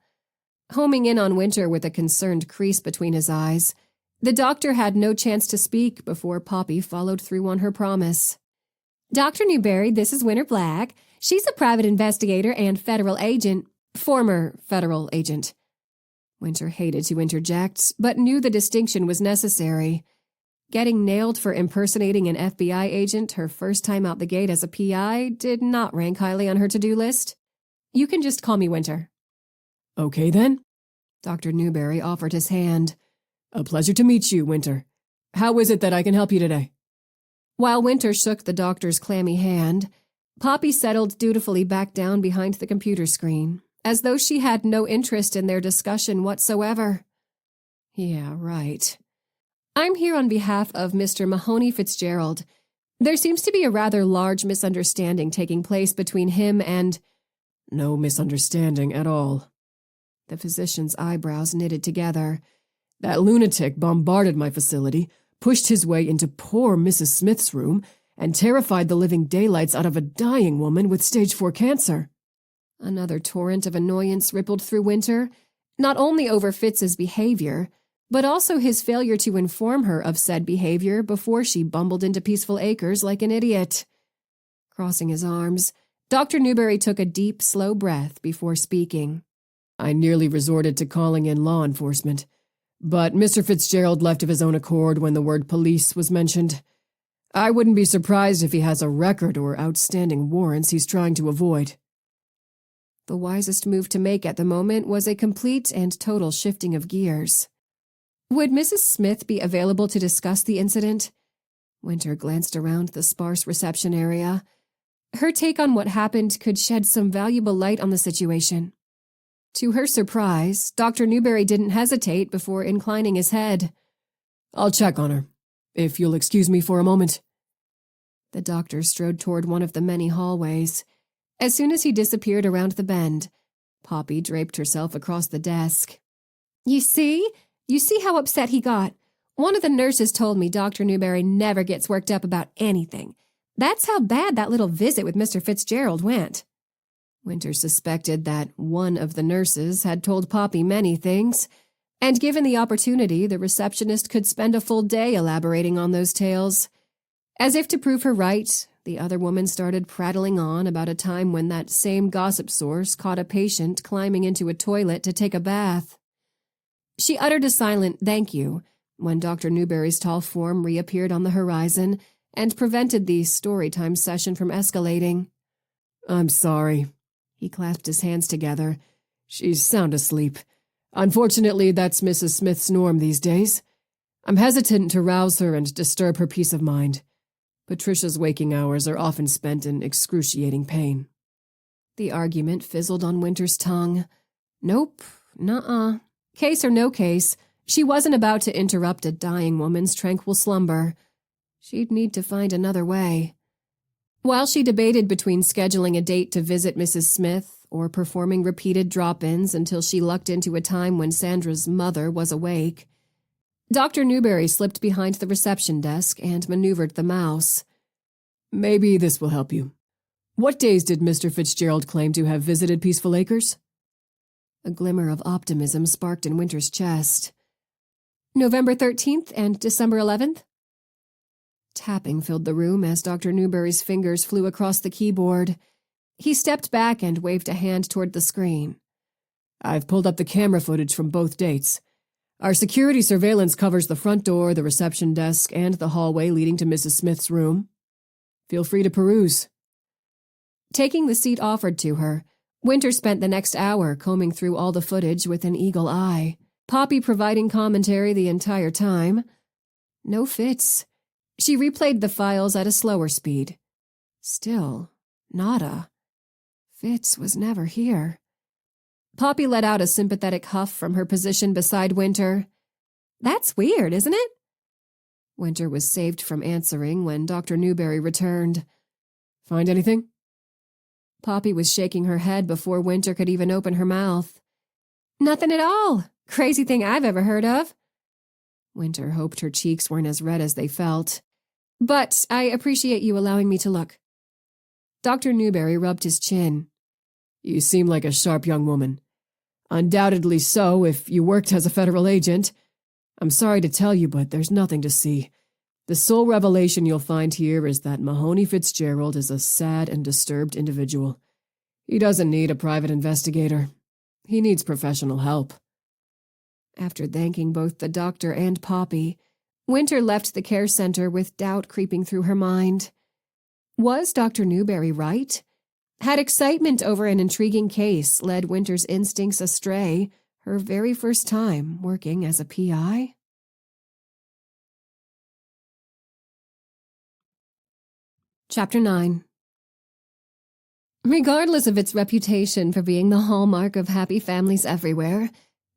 Homing in on Winter with a concerned crease between his eyes, the doctor had no chance to speak before Poppy followed through on her promise. "Dr. Newberry, this is Winter Black. She's a private investigator and federal agent. Former federal agent." Winter hated to interject, but knew the distinction was necessary. Getting nailed for impersonating an FBI agent her first time out the gate as a PI did not rank highly on her to-do list. "You can just call me Winter." "Okay, then." Dr. Newberry offered his hand. "A pleasure to meet you, Winter. How is it that I can help you today?" While Winter shook the doctor's clammy hand, Poppy settled dutifully back down behind the computer screen, as though she had no interest in their discussion whatsoever. "Yeah, right. I'm here on behalf of Mr. Mahoney Fitzgerald. There seems to be a rather large misunderstanding taking place between him and—" "No misunderstanding at all." The physician's eyebrows knitted together. "That lunatic bombarded my facility, pushed his way into poor Mrs. Smith's room, and terrified the living daylights out of a dying woman with stage 4 cancer." Another torrent of annoyance rippled through Winter, not only over Fitz's behavior, but also his failure to inform her of said behavior before she bumbled into Peaceful Acres like an idiot. Crossing his arms, Dr. Newberry took a deep, slow breath before speaking. "I nearly resorted to calling in law enforcement, but Mr. Fitzgerald left of his own accord when the word police was mentioned. I wouldn't be surprised if he has a record or outstanding warrants he's trying to avoid." The wisest move to make at the moment was a complete and total shifting of gears. Would Mrs. Smith be available to discuss the incident? Winter glanced around the sparse reception area. Her take on what happened could shed some valuable light on the situation. To her surprise, Dr. Newberry didn't hesitate before inclining his head. I'll check on her, if you'll excuse me for a moment. The doctor strode toward one of the many hallways. As soon as he disappeared around the bend, Poppy draped herself across the desk. You see how upset he got? One of the nurses told me Dr. Newberry never gets worked up about anything. That's how bad that little visit with Mr. Fitzgerald went. Winter suspected that one of the nurses had told Poppy many things, and given the opportunity, the receptionist could spend a full day elaborating on those tales. As if to prove her right, the other woman started prattling on about a time when that same gossip source caught a patient climbing into a toilet to take a bath. She uttered a silent thank you when Dr. Newberry's tall form reappeared on the horizon and prevented the story-time session from escalating. I'm sorry. He clasped his hands together. She's sound asleep. Unfortunately, that's Mrs. Smith's norm these days. I'm hesitant to rouse her and disturb her peace of mind. Patricia's waking hours are often spent in excruciating pain. The argument fizzled on Winter's tongue. Nope, nuh-uh. Case or no case, she wasn't about to interrupt a dying woman's tranquil slumber. She'd need to find another way. While she debated between scheduling a date to visit Mrs. Smith or performing repeated drop-ins until she lucked into a time when Sandra's mother was awake, Dr. Newberry slipped behind the reception desk and maneuvered the mouse. Maybe this will help you. What days did Mr. Fitzgerald claim to have visited Peaceful Acres? A glimmer of optimism sparked in Winter's chest. November 13th and December 11th? Tapping filled the room as Dr. Newberry's fingers flew across the keyboard. He stepped back and waved a hand toward the screen. I've pulled up the camera footage from both dates. Our security surveillance covers the front door, the reception desk, and the hallway leading to Mrs. Smith's room. Feel free to peruse. Taking the seat offered to her, Winter spent the next hour combing through all the footage with an eagle eye, Poppy providing commentary the entire time. No Fitz. She replayed the files at a slower speed. Still, nada. Fitz was never here. Poppy let out a sympathetic huff from her position beside Winter. That's weird, isn't it? Winter was saved from answering when Dr. Newberry returned. Find anything? Poppy was shaking her head before Winter could even open her mouth. Nothing at all. Crazy thing I've ever heard of. Winter hoped her cheeks weren't as red as they felt. But I appreciate you allowing me to look. Dr. Newberry rubbed his chin. You seem like a sharp young woman. Undoubtedly so if you worked as a federal agent. I'm sorry to tell you, but there's nothing to see. The sole revelation you'll find here is that Mahoney Fitzgerald is a sad and disturbed individual. He doesn't need a private investigator. He needs professional help. After thanking both the doctor and Poppy, Winter left the care center with doubt creeping through her mind. Was Dr. Newberry right? Had excitement over an intriguing case led Winter's instincts astray her very first time working as a PI? Chapter 9. Regardless of its reputation for being the hallmark of happy families everywhere,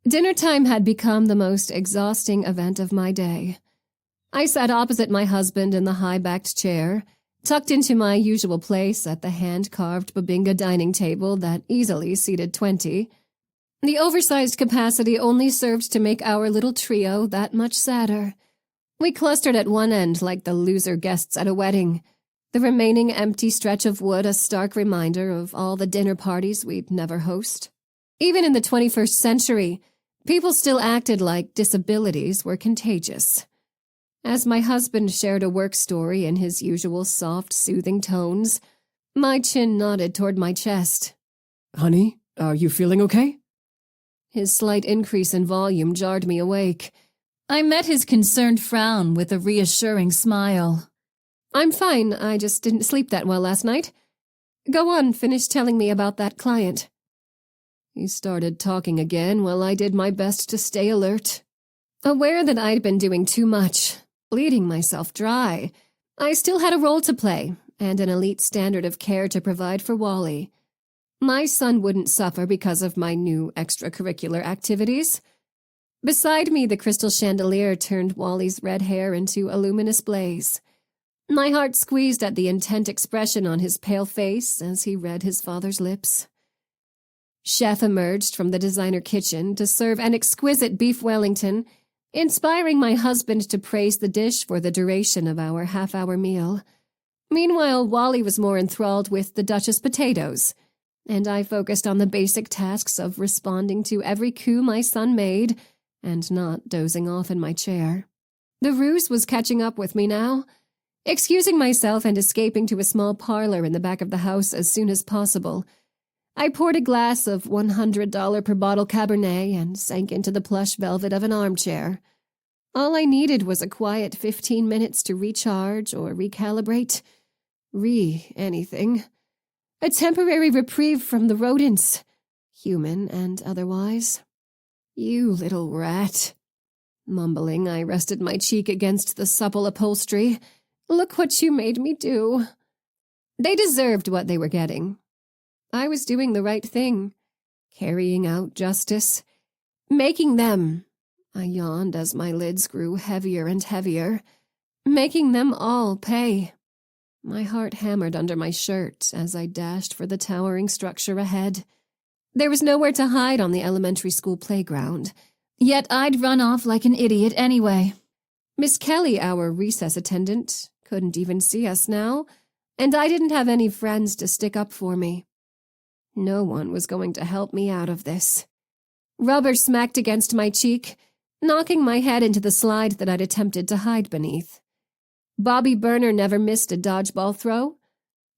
dinner time had become the most exhausting event of my day. I sat opposite my husband in the high-backed chair, tucked into my usual place at the hand-carved Babinga dining table that easily seated 20. The oversized capacity only served to make our little trio that much sadder. We clustered at one end like the loser guests at a wedding, the remaining empty stretch of wood a stark reminder of all the dinner parties we'd never host. Even in the 21st century, people still acted like disabilities were contagious. As my husband shared a work story in his usual soft, soothing tones, my chin nodded toward my chest. Honey, are you feeling okay? His slight increase in volume jarred me awake. I met his concerned frown with a reassuring smile. I'm fine, I just didn't sleep that well last night. Go on, finish telling me about that client. He started talking again while I did my best to stay alert. Aware that I'd been doing too much, bleeding myself dry, I still had a role to play, and an elite standard of care to provide for Wally. My son wouldn't suffer because of my new extracurricular activities. Beside me, the crystal chandelier turned Wally's red hair into a luminous blaze. My heart squeezed at the intent expression on his pale face as he read his father's lips. Chef emerged from the designer kitchen to serve an exquisite beef Wellington, inspiring my husband to praise the dish for the duration of our half-hour meal. Meanwhile, Wally was more enthralled with the Duchess potatoes, and I focused on the basic tasks of responding to every coup my son made and not dozing off in my chair. The ruse was catching up with me now. Excusing myself and escaping to a small parlor in the back of the house as soon as possible, I poured a glass of $100 per bottle Cabernet and sank into the plush velvet of an armchair. All I needed was a quiet 15 minutes to recharge or recalibrate. Anything. A temporary reprieve from the rodents, human and otherwise. You little rat. Mumbling, I rested my cheek against the supple upholstery. Look what you made me do. They deserved what they were getting. I was doing the right thing, carrying out justice, making them, I yawned as my lids grew heavier and heavier, making them all pay. My heart hammered under my shirt as I dashed for the towering structure ahead. There was nowhere to hide on the elementary school playground, yet I'd run off like an idiot anyway. Miss Kelly, our recess attendant, couldn't even see us now, and I didn't have any friends to stick up for me. No one was going to help me out of this. Rubber smacked against my cheek, knocking my head into the slide that I'd attempted to hide beneath. Bobby Burner never missed a dodgeball throw.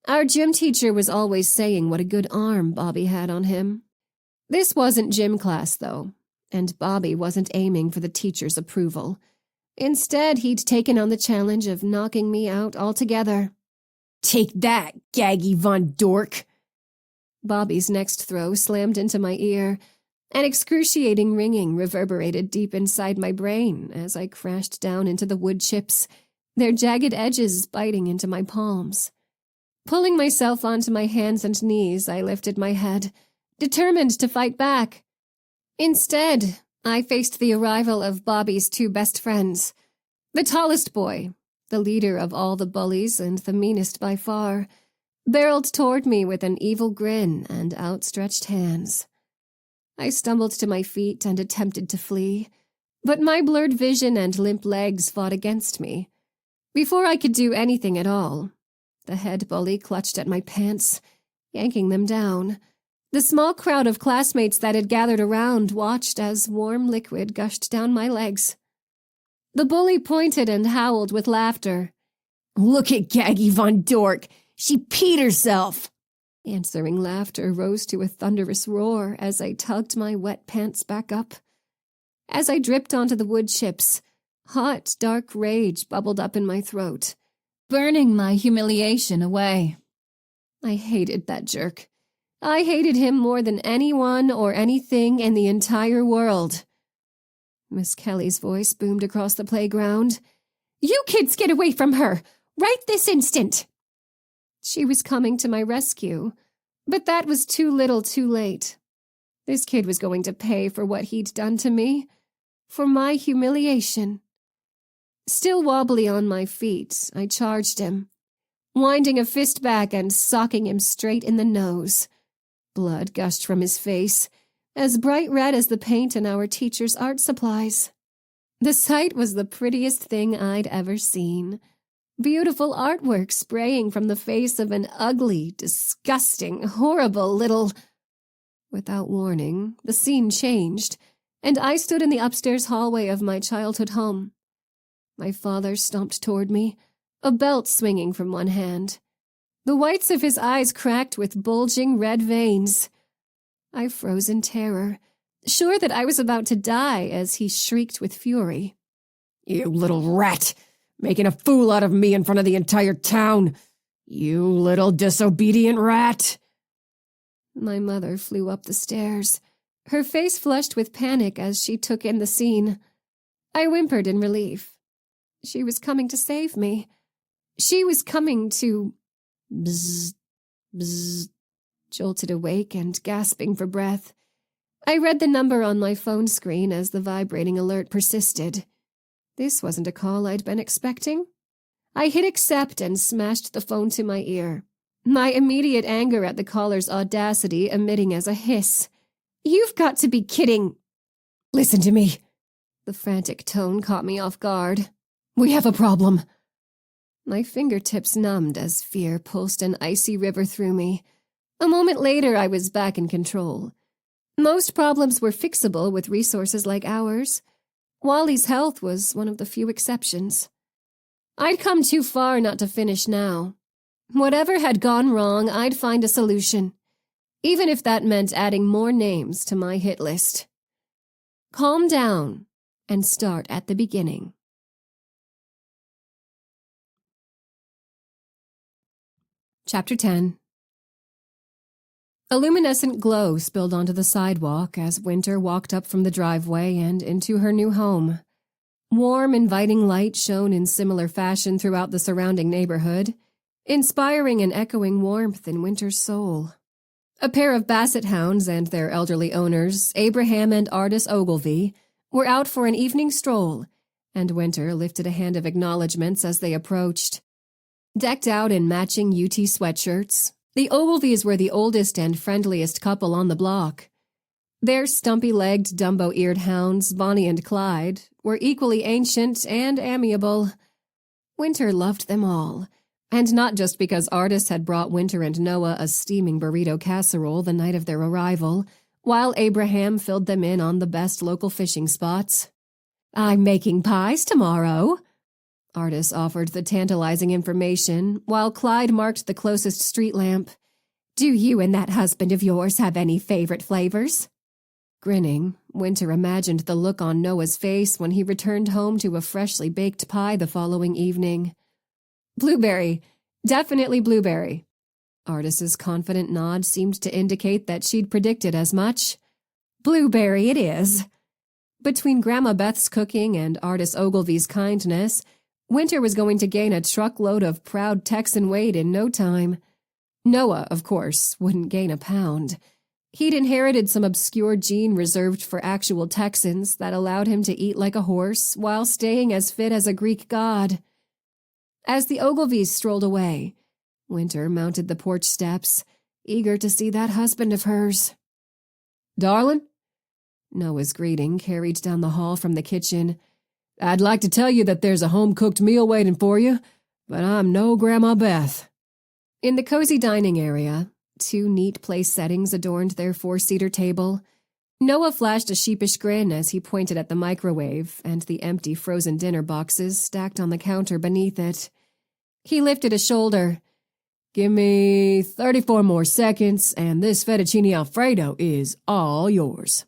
Our gym teacher was always saying what a good arm Bobby had on him. This wasn't gym class, though, and Bobby wasn't aiming for the teacher's approval. Instead, he'd taken on the challenge of knocking me out altogether. Take that, Gaggy Von Dork! Bobby's next throw slammed into my ear. An excruciating ringing reverberated deep inside my brain as I crashed down into the wood chips, their jagged edges biting into my palms. Pulling myself onto my hands and knees, I lifted my head, determined to fight back. Instead, I faced the arrival of Bobby's two best friends. The tallest boy, the leader of all the bullies and the meanest by far, barreled toward me with an evil grin and outstretched hands. I stumbled to my feet and attempted to flee, but my blurred vision and limp legs fought against me. Before I could do anything at all, the head bully clutched at my pants, yanking them down. The small crowd of classmates that had gathered around watched as warm liquid gushed down my legs. The bully pointed and howled with laughter. Look at Gaggy Von Dork! She peed herself! Answering laughter rose to a thunderous roar as I tugged my wet pants back up. As I dripped onto the wood chips, hot, dark rage bubbled up in my throat, burning my humiliation away. I hated that jerk. I hated him more than anyone or anything in the entire world. Miss Kelly's voice boomed across the playground. You kids get away from her! Right this instant! She was coming to my rescue, but that was too little too late. This kid was going to pay for what he'd done to me, for my humiliation. Still wobbly on my feet, I charged him, winding a fist back and socking him straight in the nose. Blood gushed from his face, as bright red as the paint in our teacher's art supplies. The sight was the prettiest thing I'd ever seen. Beautiful artwork spraying from the face of an ugly, disgusting, horrible little... Without warning, the scene changed, and I stood in the upstairs hallway of my childhood home. My father stomped toward me, a belt swinging from one hand. The whites of his eyes cracked with bulging red veins. I froze in terror, sure that I was about to die as he shrieked with fury. You little rat! Making a fool out of me in front of the entire town! You little disobedient rat! My mother flew up the stairs, her face flushed with panic as she took in the scene. I whimpered in relief. She was coming to save me. She was coming to Bzz, bzz. Jolted awake and gasping for breath. I read the number on my phone screen as the vibrating alert persisted. This wasn't a call I'd been expecting. I hit accept and smashed the phone to my ear, my immediate anger at the caller's audacity emitting as a hiss. "You've got to be kidding!" Listen to me. The frantic tone caught me off guard. We have a problem. My fingertips numbed as fear pulsed an icy river through me. A moment later, I was back in control. Most problems were fixable with resources like ours. Wally's health was one of the few exceptions. I'd come too far not to finish now. Whatever had gone wrong, I'd find a solution, even if that meant adding more names to my hit list. Calm down and start at the beginning. Chapter 10. A luminescent glow spilled onto the sidewalk as Winter walked up from the driveway and into her new home. Warm, inviting light shone in similar fashion throughout the surrounding neighborhood, inspiring and echoing warmth in Winter's soul. A pair of basset hounds and their elderly owners, Abraham and Ardis Ogilvy, were out for an evening stroll, and Winter lifted a hand of acknowledgments as they approached. Decked out in matching UT sweatshirts, the Ogilvys were the oldest and friendliest couple on the block. Their stumpy-legged, Dumbo-eared hounds, Bonnie and Clyde, were equally ancient and amiable. Winter loved them all, and not just because Ardis had brought Winter and Noah a steaming burrito casserole the night of their arrival, while Abraham filled them in on the best local fishing spots. "I'm making pies tomorrow," Ardis offered the tantalizing information, while Clyde marked the closest street lamp. "Do you and that husband of yours have any favorite flavors?" Grinning, Winter imagined the look on Noah's face when he returned home to a freshly baked pie the following evening. "Blueberry. Definitely blueberry." Ardis's confident nod seemed to indicate that she'd predicted as much. "Blueberry it is." Between Grandma Beth's cooking and Ardis Ogilvy's kindness, Winter was going to gain a truckload of proud Texan weight in no time. Noah, of course, wouldn't gain a pound. He'd inherited some obscure gene reserved for actual Texans that allowed him to eat like a horse while staying as fit as a Greek god. As the Ogilvys strolled away, Winter mounted the porch steps, eager to see that husband of hers. "Darling?" Noah's greeting carried down the hall from the kitchen. "I'd like to tell you that there's a home-cooked meal waiting for you, but I'm no Grandma Beth." In the cozy dining area, two neat place settings adorned their four-seater table. Noah flashed a sheepish grin as he pointed at the microwave and the empty frozen dinner boxes stacked on the counter beneath it. He lifted a shoulder. "Give me 34 more seconds, and this fettuccine Alfredo is all yours."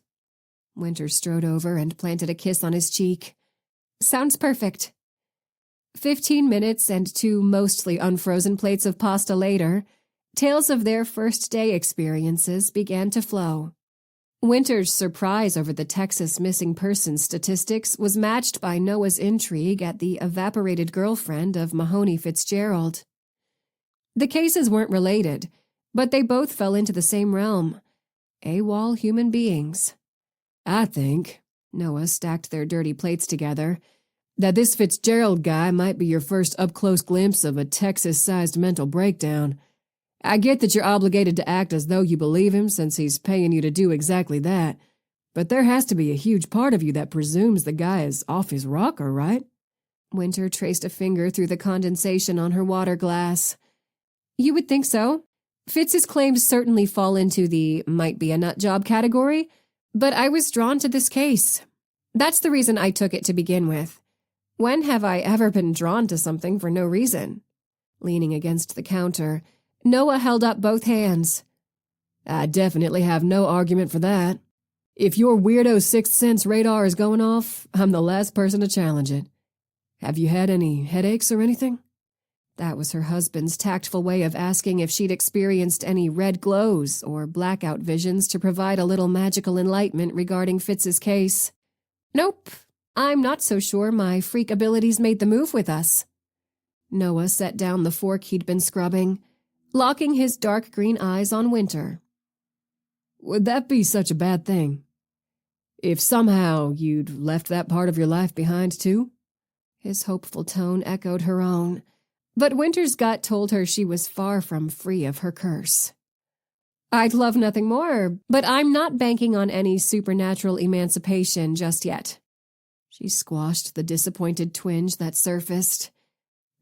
Winter strode over and planted a kiss on his cheek. "Sounds perfect." 15 minutes and two mostly unfrozen plates of pasta later, tales of their first day experiences began to flow. Winter's surprise over the Texas missing persons statistics was matched by Noah's intrigue at the evaporated girlfriend of Mahoney Fitzgerald. The cases weren't related, but they both fell into the same realm. AWOL human beings. "I think," Noah stacked their dirty plates together, "that this Fitzgerald guy might be your first up-close glimpse of a Texas-sized mental breakdown. I get that you're obligated to act as though you believe him since he's paying you to do exactly that, but there has to be a huge part of you that presumes the guy is off his rocker, right?" Winter traced a finger through the condensation on her water glass. "You would think so. Fitz's claims certainly fall into the might-be-a-nut job category, but I was drawn to this case. That's the reason I took it to begin with. When have I ever been drawn to something for no reason?" Leaning against the counter, Noah held up both hands. "I definitely have no argument for that. If your weirdo sixth sense radar is going off, I'm the last person to challenge it. Have you had any headaches or anything?" That was her husband's tactful way of asking if she'd experienced any red glows or blackout visions to provide a little magical enlightenment regarding Fitz's case. "Nope, I'm not so sure my freak abilities made the move with us." Noah set down the fork he'd been scrubbing. locking his dark green eyes on Winter. Would that be such a bad thing? If somehow you'd left that part of your life behind too? His hopeful tone echoed her own, but Winter's gut told her she was far from free of her curse. I'd love nothing more, but I'm not banking on any supernatural emancipation just yet. She squashed the disappointed twinge that surfaced.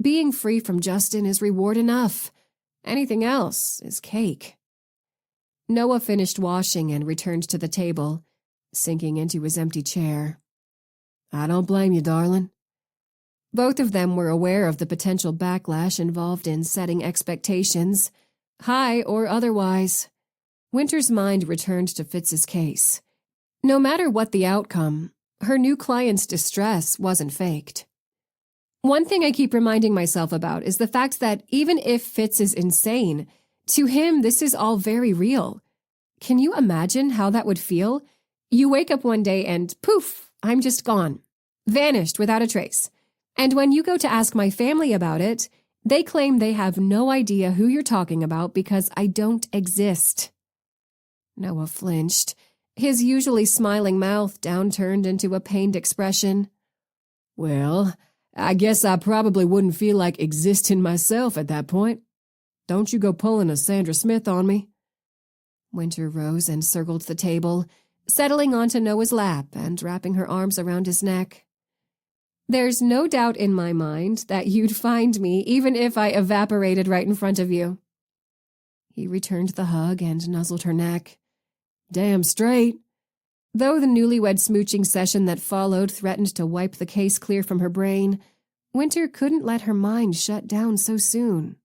Being free from Justin is reward enough. Anything else is cake. Noah finished washing and returned to the table, sinking into his empty chair. I don't blame you, darling. Both of them were aware of the potential backlash involved in setting expectations, high or otherwise. Winter's mind returned to Fitz's case. No matter what the outcome, her new client's distress wasn't faked. One thing I keep reminding myself about is the fact that even if Fitz is insane, to him this is all very real. Can you imagine how that would feel? You wake up one day and poof, I'm just gone. Vanished without a trace. And when you go to ask my family about it, they claim they have no idea who you're talking about because I don't exist. Noah flinched, his usually smiling mouth downturned into a pained expression. Well, I guess I probably wouldn't feel like existing myself at that point. Don't you go pulling a Sandra Smith on me. Winter rose and circled the table, settling onto Noah's lap and wrapping her arms around his neck. There's no doubt in my mind that you'd find me even if I evaporated right in front of you. He returned the hug and nuzzled her neck. Damn straight. Though the newlywed smooching session that followed threatened to wipe the case clear from her brain, Winter couldn't let her mind shut down so soon.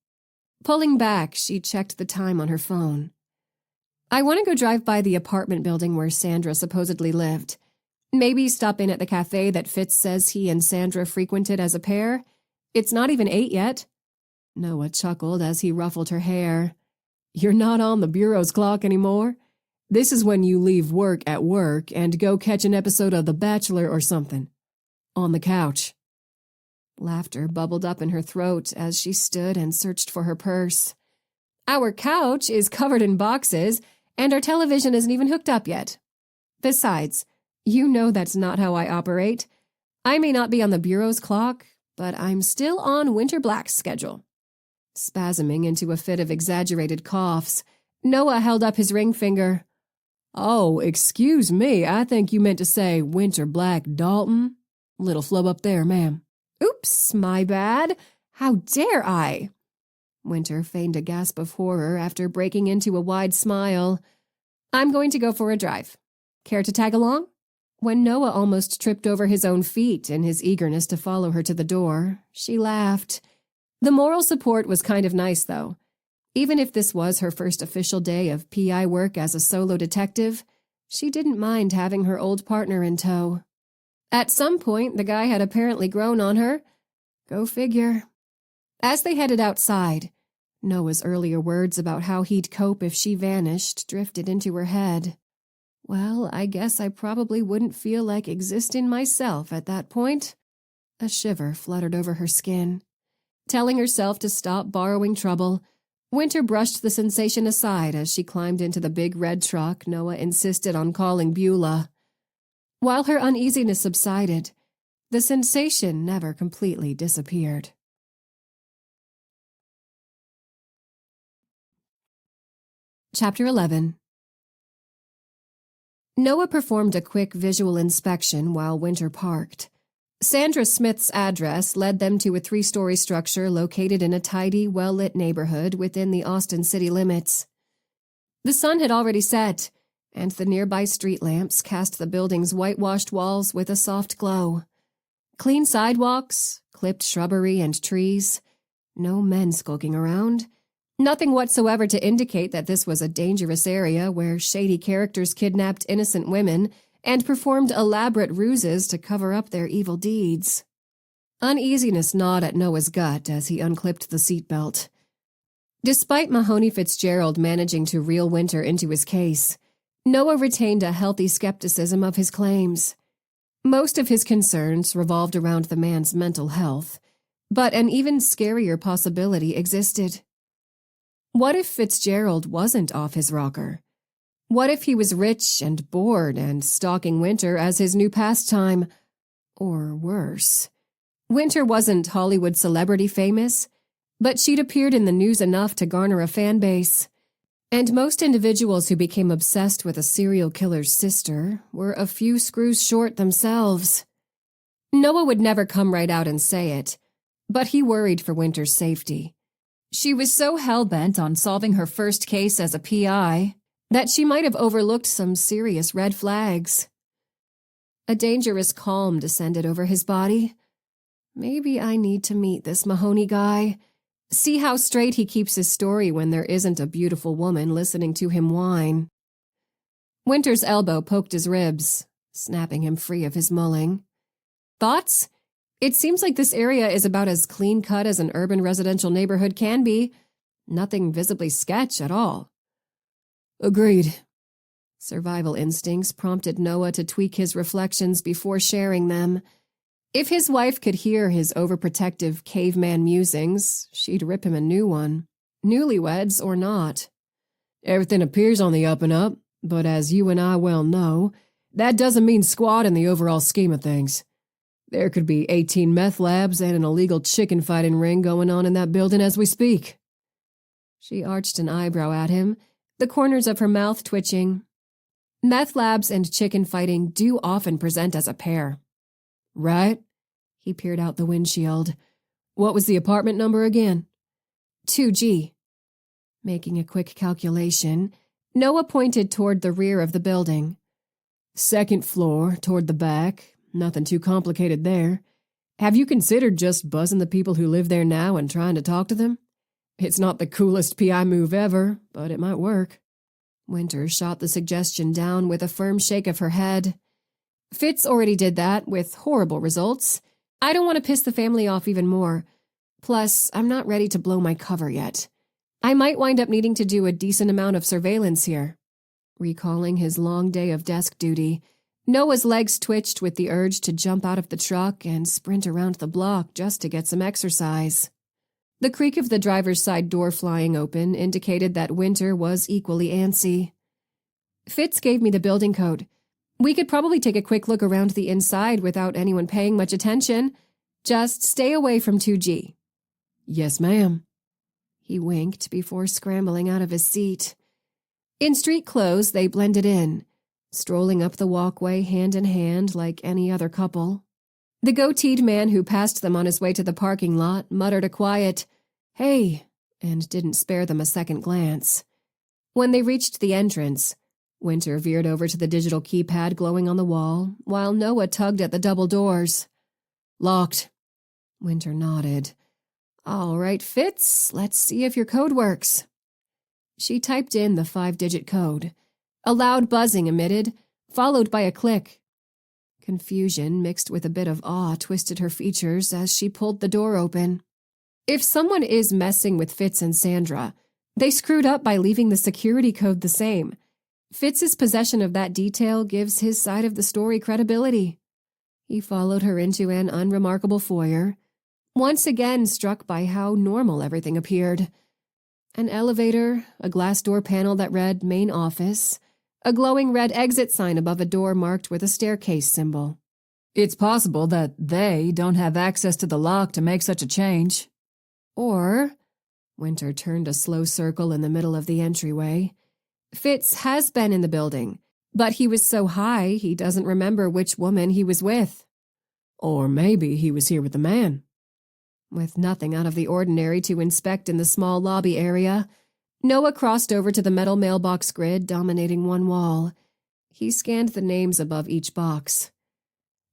Pulling back, she checked the time on her phone. I want to go drive by the apartment building where Sandra supposedly lived. Maybe stop in at the cafe that Fitz says he and Sandra frequented as a pair. It's not even 8 yet. Noah chuckled as he ruffled her hair. You're not on the Bureau's clock anymore? This is when you leave work at work and go catch an episode of The Bachelor or something. On the couch. Laughter bubbled up in her throat as she stood and searched for her purse. Our couch is covered in boxes, and our television isn't even hooked up yet. Besides, you know that's not how I operate. I may not be on the Bureau's clock, but I'm still on Winter Black's schedule. Spasming into a fit of exaggerated coughs, Noah held up his ring finger. Oh, excuse me, I think you meant to say Winter Black Dalton. Little flub up there, ma'am. Oops, my bad. How dare I? Winter feigned a gasp of horror after breaking into a wide smile. I'm going to go for a drive. Care to tag along? When Noah almost tripped over his own feet in his eagerness to follow her to the door, she laughed. The moral support was kind of nice, though. Even if this was her first official day of PI work as a solo detective, she didn't mind having her old partner in tow. At some point, the guy had apparently grown on her. Go figure. As they headed outside, Noah's earlier words about how he'd cope if she vanished drifted into her head. Well, I guess I probably wouldn't feel like existing myself at that point. A shiver fluttered over her skin. Telling herself to stop borrowing trouble, Winter brushed the sensation aside as she climbed into the big red truck Noah insisted on calling Beulah. While her uneasiness subsided, the sensation never completely disappeared. Chapter 11. Noah performed a quick visual inspection while Winter parked. Sandra Smith's address led them to a 3-story structure located in a tidy, well-lit neighborhood within the Austin city limits. The sun had already set, and the nearby street lamps cast the building's whitewashed walls with a soft glow. Clean sidewalks, clipped shrubbery and trees, no men skulking around. Nothing whatsoever to indicate that this was a dangerous area where shady characters kidnapped innocent women and performed elaborate ruses to cover up their evil deeds. Uneasiness gnawed at Noah's gut as he unclipped the seatbelt. Despite Mahoney Fitzgerald managing to reel Winter into his case, Noah retained a healthy skepticism of his claims. Most of his concerns revolved around the man's mental health, but an even scarier possibility existed. What if Fitzgerald wasn't off his rocker? What if he was rich and bored and stalking Winter as his new pastime? Or worse. Winter wasn't Hollywood celebrity famous, but she'd appeared in the news enough to garner a fan base. And most individuals who became obsessed with a serial killer's sister were a few screws short themselves. Noah would never come right out and say it, but he worried for Winter's safety. She was so hell-bent on solving her first case as a PI that she might have overlooked some serious red flags. A dangerous calm descended over his body. Maybe I need to meet this Mahoney guy. See how straight he keeps his story when there isn't a beautiful woman listening to him whine. Winter's elbow poked his ribs, snapping him free of his mulling. Thoughts? It seems like this area is about as clean-cut as an urban residential neighborhood can be. Nothing visibly sketch at all. Agreed. Survival instincts prompted Noah to tweak his reflections before sharing them. If his wife could hear his overprotective caveman musings, she'd rip him a new one, newlyweds or not. Everything appears on the up and up, but as you and I well know, that doesn't mean squat in the overall scheme of things. There could be 18 meth labs and an illegal chicken fighting ring going on in that building as we speak. She arched an eyebrow at him, the corners of her mouth twitching. Meth labs and chicken fighting do often present as a pair. Right? He peered out the windshield. What was the apartment number again? 2G. Making a quick calculation, Noah pointed toward the rear of the building. Second floor, toward the back. Nothing too complicated there. Have you considered just buzzing the people who live there now and trying to talk to them? It's not the coolest PI move ever, but it might work. Winter shot the suggestion down with a firm shake of her head. Fitz already did that, with horrible results. I don't want to piss the family off even more. Plus, I'm not ready to blow my cover yet. I might wind up needing to do a decent amount of surveillance here. Recalling his long day of desk duty, Noah's legs twitched with the urge to jump out of the truck and sprint around the block just to get some exercise. The creak of the driver's side door flying open indicated that Winter was equally antsy. Fitz gave me the building code. We could probably take a quick look around the inside without anyone paying much attention. Just stay away from 2G. Yes, ma'am. He winked before scrambling out of his seat. In street clothes, they blended in, strolling up the walkway hand in hand like any other couple. The goateed man who passed them on his way to the parking lot muttered a quiet, "Hey," and didn't spare them a second glance. When they reached the entrance, Winter veered over to the digital keypad glowing on the wall, while Noah tugged at the double doors. Locked. Winter nodded. All right, Fitz, let's see if your code works. She typed in the 5-digit code. A loud buzzing emitted, followed by a click. Confusion mixed with a bit of awe twisted her features as she pulled the door open. If someone is messing with Fitz and Sandra, they screwed up by leaving the security code the same. Fitz's possession of that detail gives his side of the story credibility. He followed her into an unremarkable foyer, once again struck by how normal everything appeared. An elevator, a glass door panel that read Main Office, a glowing red exit sign above a door marked with a staircase symbol. It's possible that they don't have access to the lock to make such a change. Or, Winter turned a slow circle in the middle of the entryway, Fitz has been in the building, but he was so high he doesn't remember which woman he was with. Or maybe he was here with the man. With nothing out of the ordinary to inspect in the small lobby area, Noah crossed over to the metal mailbox grid dominating one wall. He scanned the names above each box.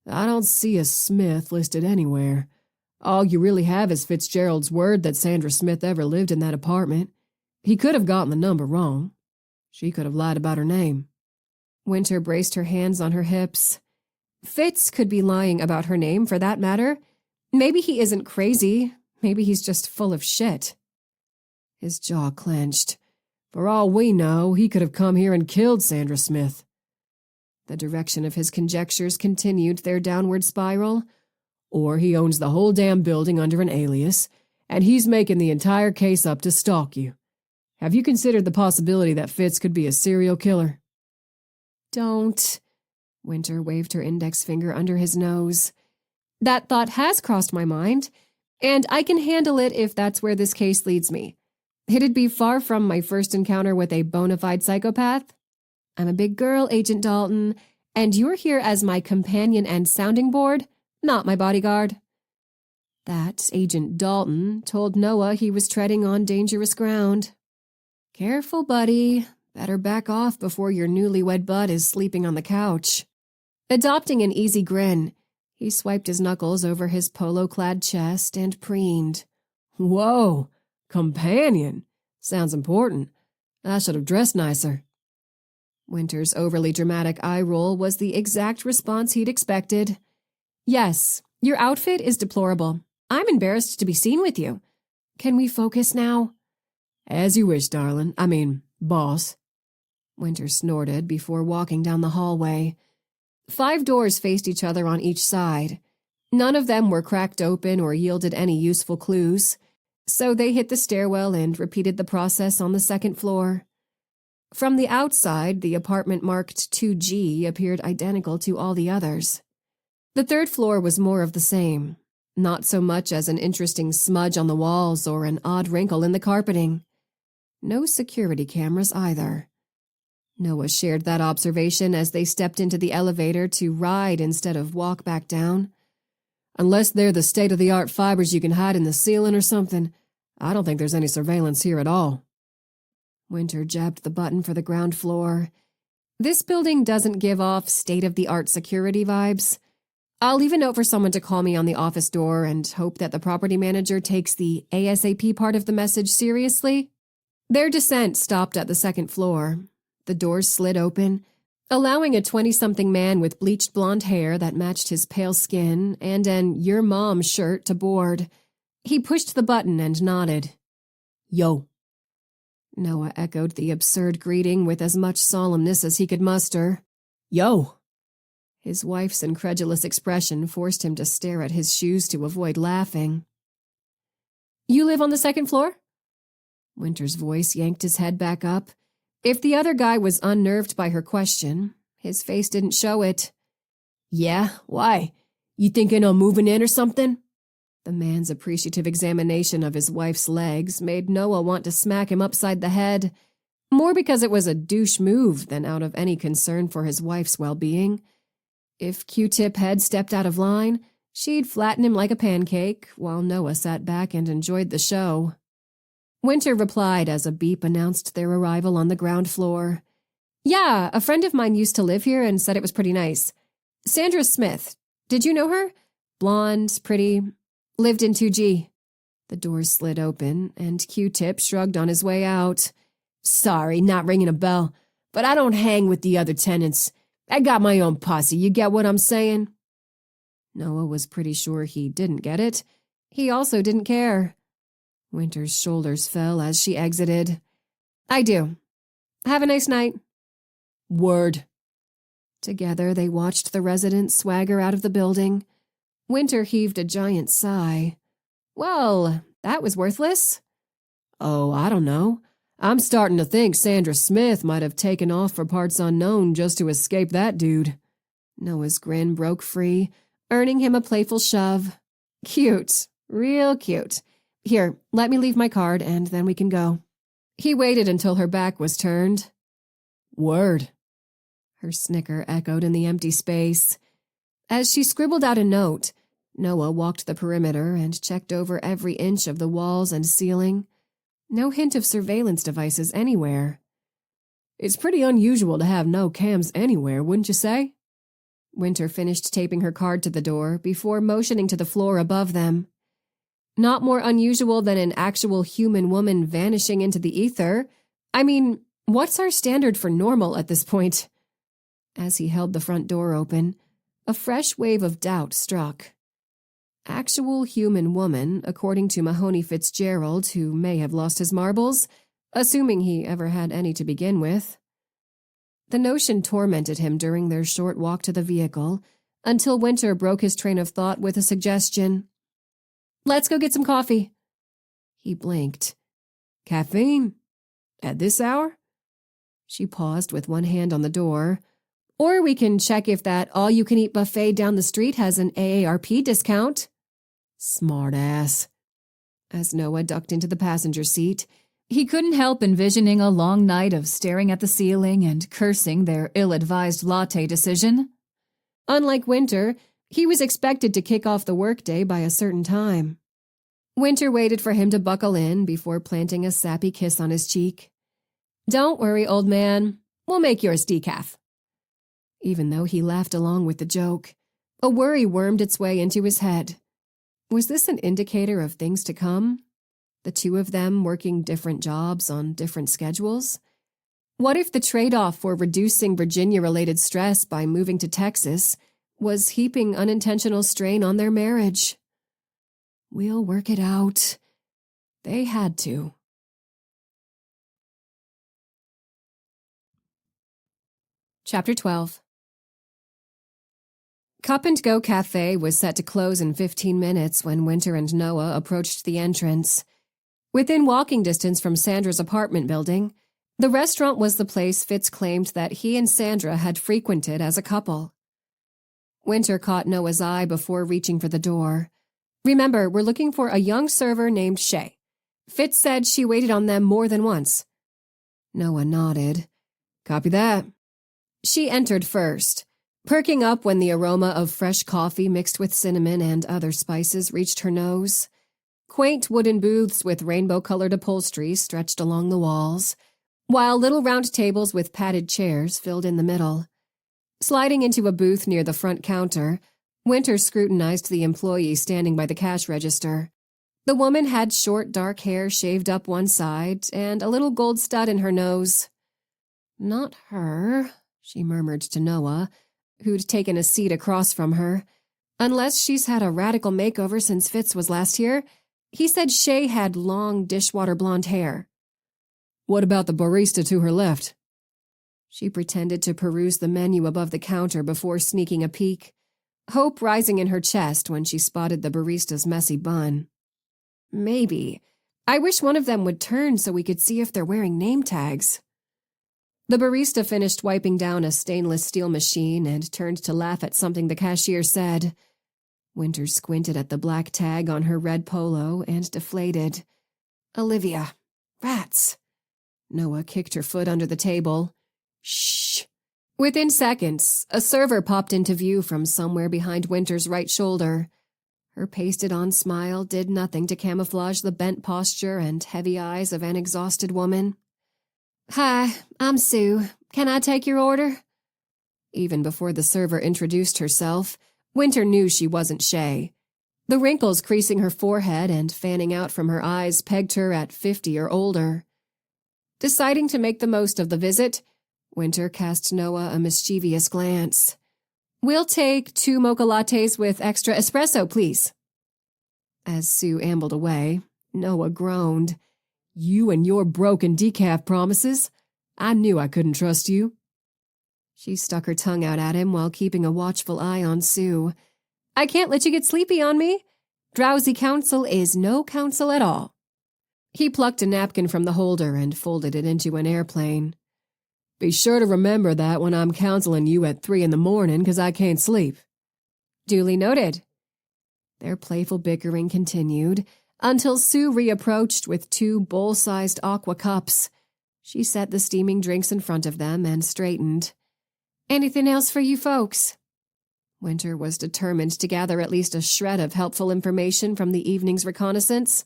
I don't see a Smith listed anywhere. All you really have is Fitzgerald's word that Sandra Smith ever lived in that apartment. He could have gotten the number wrong. She could have lied about her name. Winter braced her hands on her hips. Fitz could be lying about her name, for that matter. Maybe he isn't crazy. Maybe he's just full of shit. His jaw clenched. For all we know, he could have come here and killed Sandra Smith. The direction of his conjectures continued their downward spiral. Or he owns the whole damn building under an alias, and he's making the entire case up to stalk you. Have you considered the possibility that Fitz could be a serial killer? Don't. Winter waved her index finger under his nose. That thought has crossed my mind, and I can handle it if that's where this case leads me. It'd be far from my first encounter with a bona fide psychopath. I'm a big girl, Agent Dalton, and you're here as my companion and sounding board, not my bodyguard. That Agent Dalton told Noah he was treading on dangerous ground. Careful, buddy. Better back off before your newlywed bud is sleeping on the couch. Adopting an easy grin, he swiped his knuckles over his polo-clad chest and preened. Whoa, companion. Sounds important. I should have dressed nicer. Winter's overly dramatic eye roll was the exact response he'd expected. Yes, your outfit is deplorable. I'm embarrassed to be seen with you. Can we focus now? As you wish, darling. Boss. Winter snorted before walking down the hallway. 5 doors faced each other on each side. None of them were cracked open or yielded any useful clues, so they hit the stairwell and repeated the process on the second floor. From the outside, the apartment marked 2G appeared identical to all the others. The third floor was more of the same, not so much as an interesting smudge on the walls or an odd wrinkle in the carpeting. No security cameras either. Noah shared that observation as they stepped into the elevator to ride instead of walk back down. Unless they're the state-of-the-art fibers you can hide in the ceiling or something, I don't think there's any surveillance here at all. Winter jabbed the button for the ground floor. This building doesn't give off state-of-the-art security vibes. I'll leave a note for someone to call me on the office door and hope that the property manager takes the ASAP part of the message seriously. Their descent stopped at the second floor. The doors slid open, allowing a 20-something man with bleached blonde hair that matched his pale skin and an "Your Mom" shirt to board. He pushed the button and nodded. Yo. Noah echoed the absurd greeting with as much solemnness as he could muster. Yo. His wife's incredulous expression forced him to stare at his shoes to avoid laughing. You live on the second floor? Winter's voice yanked his head back up. If the other guy was unnerved by her question, his face didn't show it. Yeah, why? You thinking of moving in or something? The man's appreciative examination of his wife's legs made Noah want to smack him upside the head, more because it was a douche move than out of any concern for his wife's well-being. If Q-Tip had stepped out of line, she'd flatten him like a pancake, while Noah sat back and enjoyed the show. Winter replied as a beep announced their arrival on the ground floor. Yeah, a friend of mine used to live here and said it was pretty nice. Sandra Smith. Did you know her? Blonde, pretty, lived in 2G. The doors slid open, and Q-Tip shrugged on his way out. Sorry, not ringing a bell, but I don't hang with the other tenants. I got my own posse, you get what I'm saying? Noah was pretty sure he didn't get it. He also didn't care. Winter's shoulders fell as she exited. I do. Have a nice night. Word. Together they watched the resident swagger out of the building. Winter heaved a giant sigh. Well, that was worthless. Oh, I don't know. I'm starting to think Sandra Smith might have taken off for parts unknown just to escape that dude. Noah's grin broke free, earning him a playful shove. Cute. Real cute. Here, let me leave my card and then we can go. He waited until her back was turned. Word. Her snicker echoed in the empty space. As she scribbled out a note, Noah walked the perimeter and checked over every inch of the walls and ceiling. No hint of surveillance devices anywhere. It's pretty unusual to have no cams anywhere, wouldn't you say? Winter finished taping her card to the door before motioning to the floor above them. Not more unusual than an actual human woman vanishing into the ether. I mean, what's our standard for normal at this point? As he held the front door open, a fresh wave of doubt struck. Actual human woman, according to Mahoney Fitzgerald, who may have lost his marbles, assuming he ever had any to begin with. The notion tormented him during their short walk to the vehicle, until Winter broke his train of thought with a suggestion. Let's go get some coffee. He blinked. Caffeine? At this hour? She paused with one hand on the door. Or we can check if that all-you-can-eat buffet down the street has an AARP discount. Smart ass. As Noah ducked into the passenger seat, He couldn't help envisioning a long night of staring at the ceiling and cursing their ill-advised latte decision. unlike Winter, he was expected to kick off the workday by a certain time. Winter waited for him to buckle in before planting a sappy kiss on his cheek. "Don't worry, old man. We'll make yours decaf." Even though he laughed along with the joke, a worry wormed its way into his head. Was this an indicator of things to come? The two of them working different jobs on different schedules? What if the trade-off for reducing Virginia-related stress by moving to Texas was heaping unintentional strain on their marriage? We'll work it out. They had to. Chapter 12. Cup and Go Cafe was set to close in 15 minutes when Winter and Noah approached the entrance. Within walking distance from Sandra's apartment building, the restaurant was the place Fitz claimed that he and Sandra had frequented as a couple. Winter caught Noah's eye before reaching for the door. "Remember, we're looking for a young server named Shay. Fitz said she waited on them more than once." Noah nodded. Copy that. She entered first, perking up when the aroma of fresh coffee mixed with cinnamon and other spices reached her nose. Quaint wooden booths with rainbow-colored upholstery stretched along the walls, while little round tables with padded chairs filled in the middle. Sliding into a booth near the front counter, Winter scrutinized the employee standing by the cash register. The woman had short, dark hair shaved up one side and a little gold stud in her nose. "Not her," she murmured to Noah, who'd taken a seat across from her. "Unless she's had a radical makeover since Fitz was last here. He said Shay had long, dishwater blonde hair." What about the barista to her left? She pretended to peruse the menu above the counter before sneaking a peek, hope rising in her chest when she spotted the barista's messy bun. "Maybe. I wish one of them would turn so we could see if they're wearing name tags." The barista finished wiping down a stainless steel machine and turned to laugh at something the cashier said. Winter squinted at the black tag on her red polo and deflated. "Olivia. Rats." Noah kicked her foot under the table. "Shh." Within seconds, a server popped into view from somewhere behind Winter's right shoulder. Her pasted-on smile did nothing to camouflage the bent posture and heavy eyes of an exhausted woman. "Hi, I'm Sue. Can I take your order?" Even before the server introduced herself, Winter knew she wasn't Shay. The wrinkles creasing her forehead and fanning out from her eyes pegged her at 50 or older. Deciding to make the most of the visit, Winter cast Noah a mischievous glance. "We'll take 2 mocha lattes with extra espresso, please." As Sue ambled away, Noah groaned. You and your broken decaf promises. I knew I couldn't trust you. She stuck her tongue out at him while keeping a watchful eye on Sue. "I can't let you get sleepy on me. Drowsy counsel is no counsel at all." He plucked a napkin from the holder and folded it into an airplane. Be sure to remember that when I'm counseling you at 3 a.m, because I can't sleep. Duly noted. Their playful bickering continued until Sue reapproached with 2 bowl-sized aqua cups. She set the steaming drinks in front of them and straightened. "Anything else for you folks?" Winter was determined to gather at least a shred of helpful information from the evening's reconnaissance.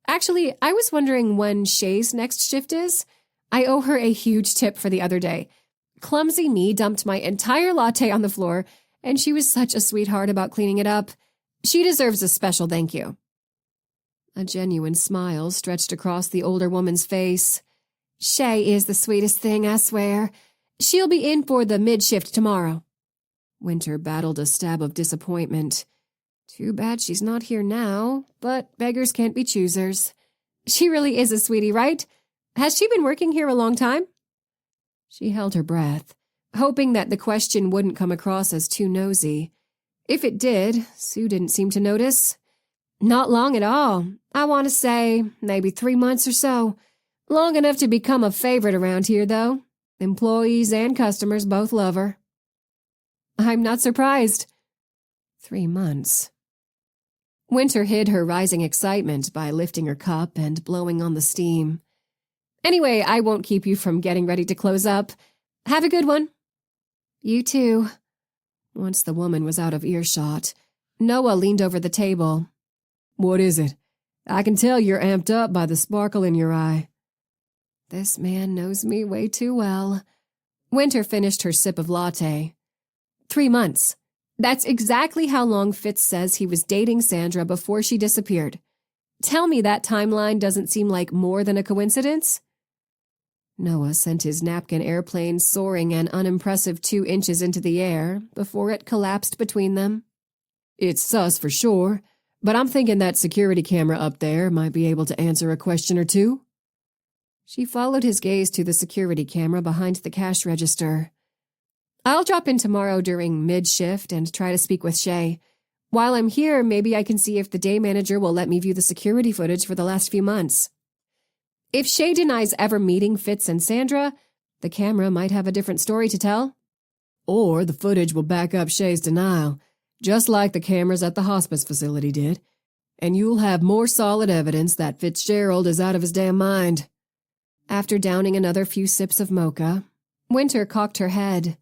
"Actually, I was wondering when Shay's next shift is. I owe her a huge tip for the other day. Clumsy me dumped my entire latte on the floor, and she was such a sweetheart about cleaning it up. She deserves a special thank you." A genuine smile stretched across the older woman's face. "Shay is the sweetest thing, I swear. She'll be in for the mid-shift tomorrow." Winter battled a stab of disappointment. Too bad she's not here now, but beggars can't be choosers. She really is a sweetie, right? Has she been working here a long time? She held her breath, hoping that the question wouldn't come across as too nosy. If it did, Sue didn't seem to notice. "Not long at all. I want to say maybe 3 months or so. Long enough to become a favorite around here, though. Employees and customers both love her. I'm not surprised. 3 months. Winter hid her rising excitement by lifting her cup and blowing on the steam. Anyway, I won't keep you from getting ready to close up. Have a good one. You too. Once the woman was out of earshot, Noah leaned over the table. What is it? I can tell you're amped up by the sparkle in your eye. This man knows me way too well. Winter finished her sip of latte. 3 months. That's exactly how long Fitz says he was dating Sandra before she disappeared. Tell me that timeline doesn't seem like more than a coincidence? Noah sent his napkin airplane soaring an unimpressive 2 inches into the air before it collapsed between them. It's sus for sure, but I'm thinking that security camera up there might be able to answer a question or two. She followed his gaze to the security camera behind the cash register. I'll drop in tomorrow during mid-shift and try to speak with Shay. While I'm here, maybe I can see if the day manager will let me view the security footage for the last few months. If Shay denies ever meeting Fitz and Sandra, the camera might have a different story to tell. Or the footage will back up Shay's denial, just like the cameras at the hospice facility did, and you'll have more solid evidence that Fitzgerald is out of his damn mind. After downing another few sips of mocha, Winter cocked her head.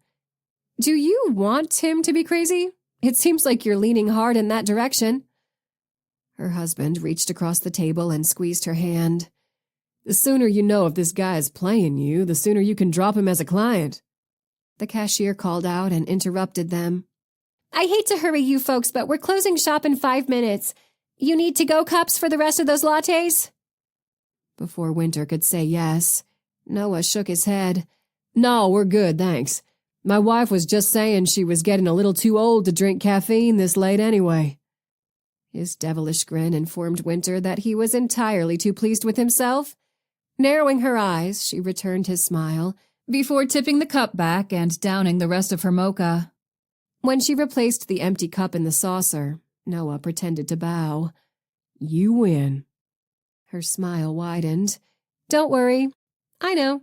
Do you want him to be crazy? It seems like you're leaning hard in that direction. Her husband reached across the table and squeezed her hand. The sooner you know if this guy is playing you, the sooner you can drop him as a client. The cashier called out and interrupted them. I hate to hurry you folks, but we're closing shop in 5 minutes. You need to-go cups for the rest of those lattes? Before Winter could say yes, Noah shook his head. No, we're good, thanks. My wife was just saying she was getting a little too old to drink caffeine this late anyway. His devilish grin informed Winter that he was entirely too pleased with himself. Narrowing her eyes, she returned his smile, before tipping the cup back and downing the rest of her mocha. When she replaced the empty cup in the saucer, Noah pretended to bow. You win. Her smile widened. Don't worry. I know.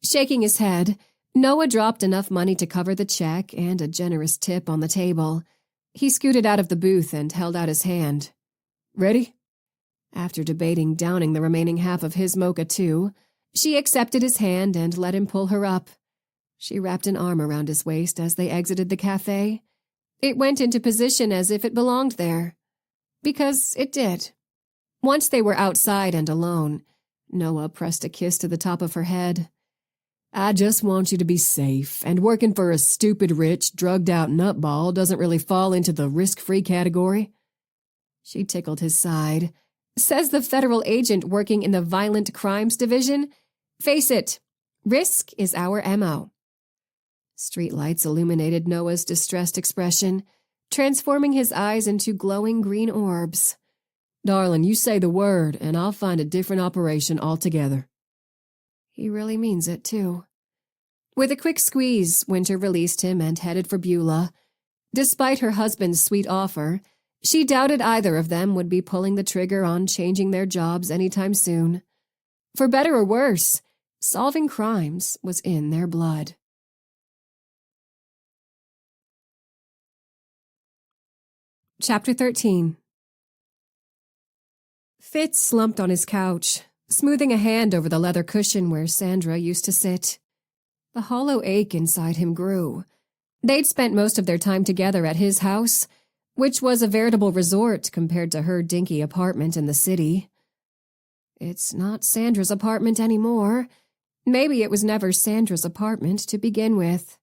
Shaking his head, Noah dropped enough money to cover the check and a generous tip on the table. He scooted out of the booth and held out his hand. Ready? After debating downing the remaining half of his mocha too, she accepted his hand and let him pull her up. She wrapped an arm around his waist as they exited the cafe. It went into position as if it belonged there. Because it did. Once they were outside and alone, Noah pressed a kiss to the top of her head. I just want you to be safe, and working for a stupid, rich, drugged-out nutball doesn't really fall into the risk-free category. She tickled his side. Says the federal agent working in the Violent Crimes Division. Face it, risk is our MO. Streetlights illuminated Noah's distressed expression, transforming his eyes into glowing green orbs. Darling, you say the word, and I'll find a different operation altogether. He really means it, too. With a quick squeeze, Winter released him and headed for Beulah. Despite her husband's sweet offer, she doubted either of them would be pulling the trigger on changing their jobs anytime soon. For better or worse, solving crimes was in their blood. Chapter 13. Fitz slumped on his couch, smoothing a hand over the leather cushion where Sandra used to sit. The hollow ache inside him grew. They'd spent most of their time together at his house, which was a veritable resort compared to her dinky apartment in the city. It's not Sandra's apartment anymore. Maybe it was never Sandra's apartment to begin with.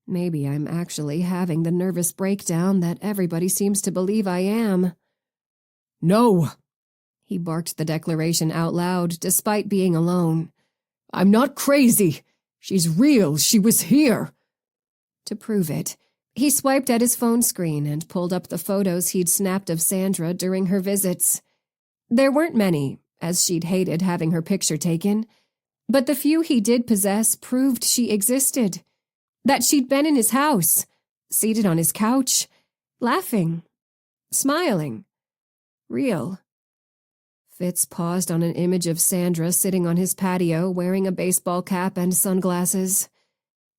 Maybe I'm actually having the nervous breakdown that everybody seems to believe I am. No! He barked the declaration out loud, despite being alone. I'm not crazy. She's real. She was here. To prove it, he swiped at his phone screen and pulled up the photos he'd snapped of Sandra during her visits. There weren't many, as she'd hated having her picture taken, but the few he did possess proved she existed, that she'd been in his house, seated on his couch, laughing, smiling, real. Fitz paused on an image of Sandra sitting on his patio wearing a baseball cap and sunglasses.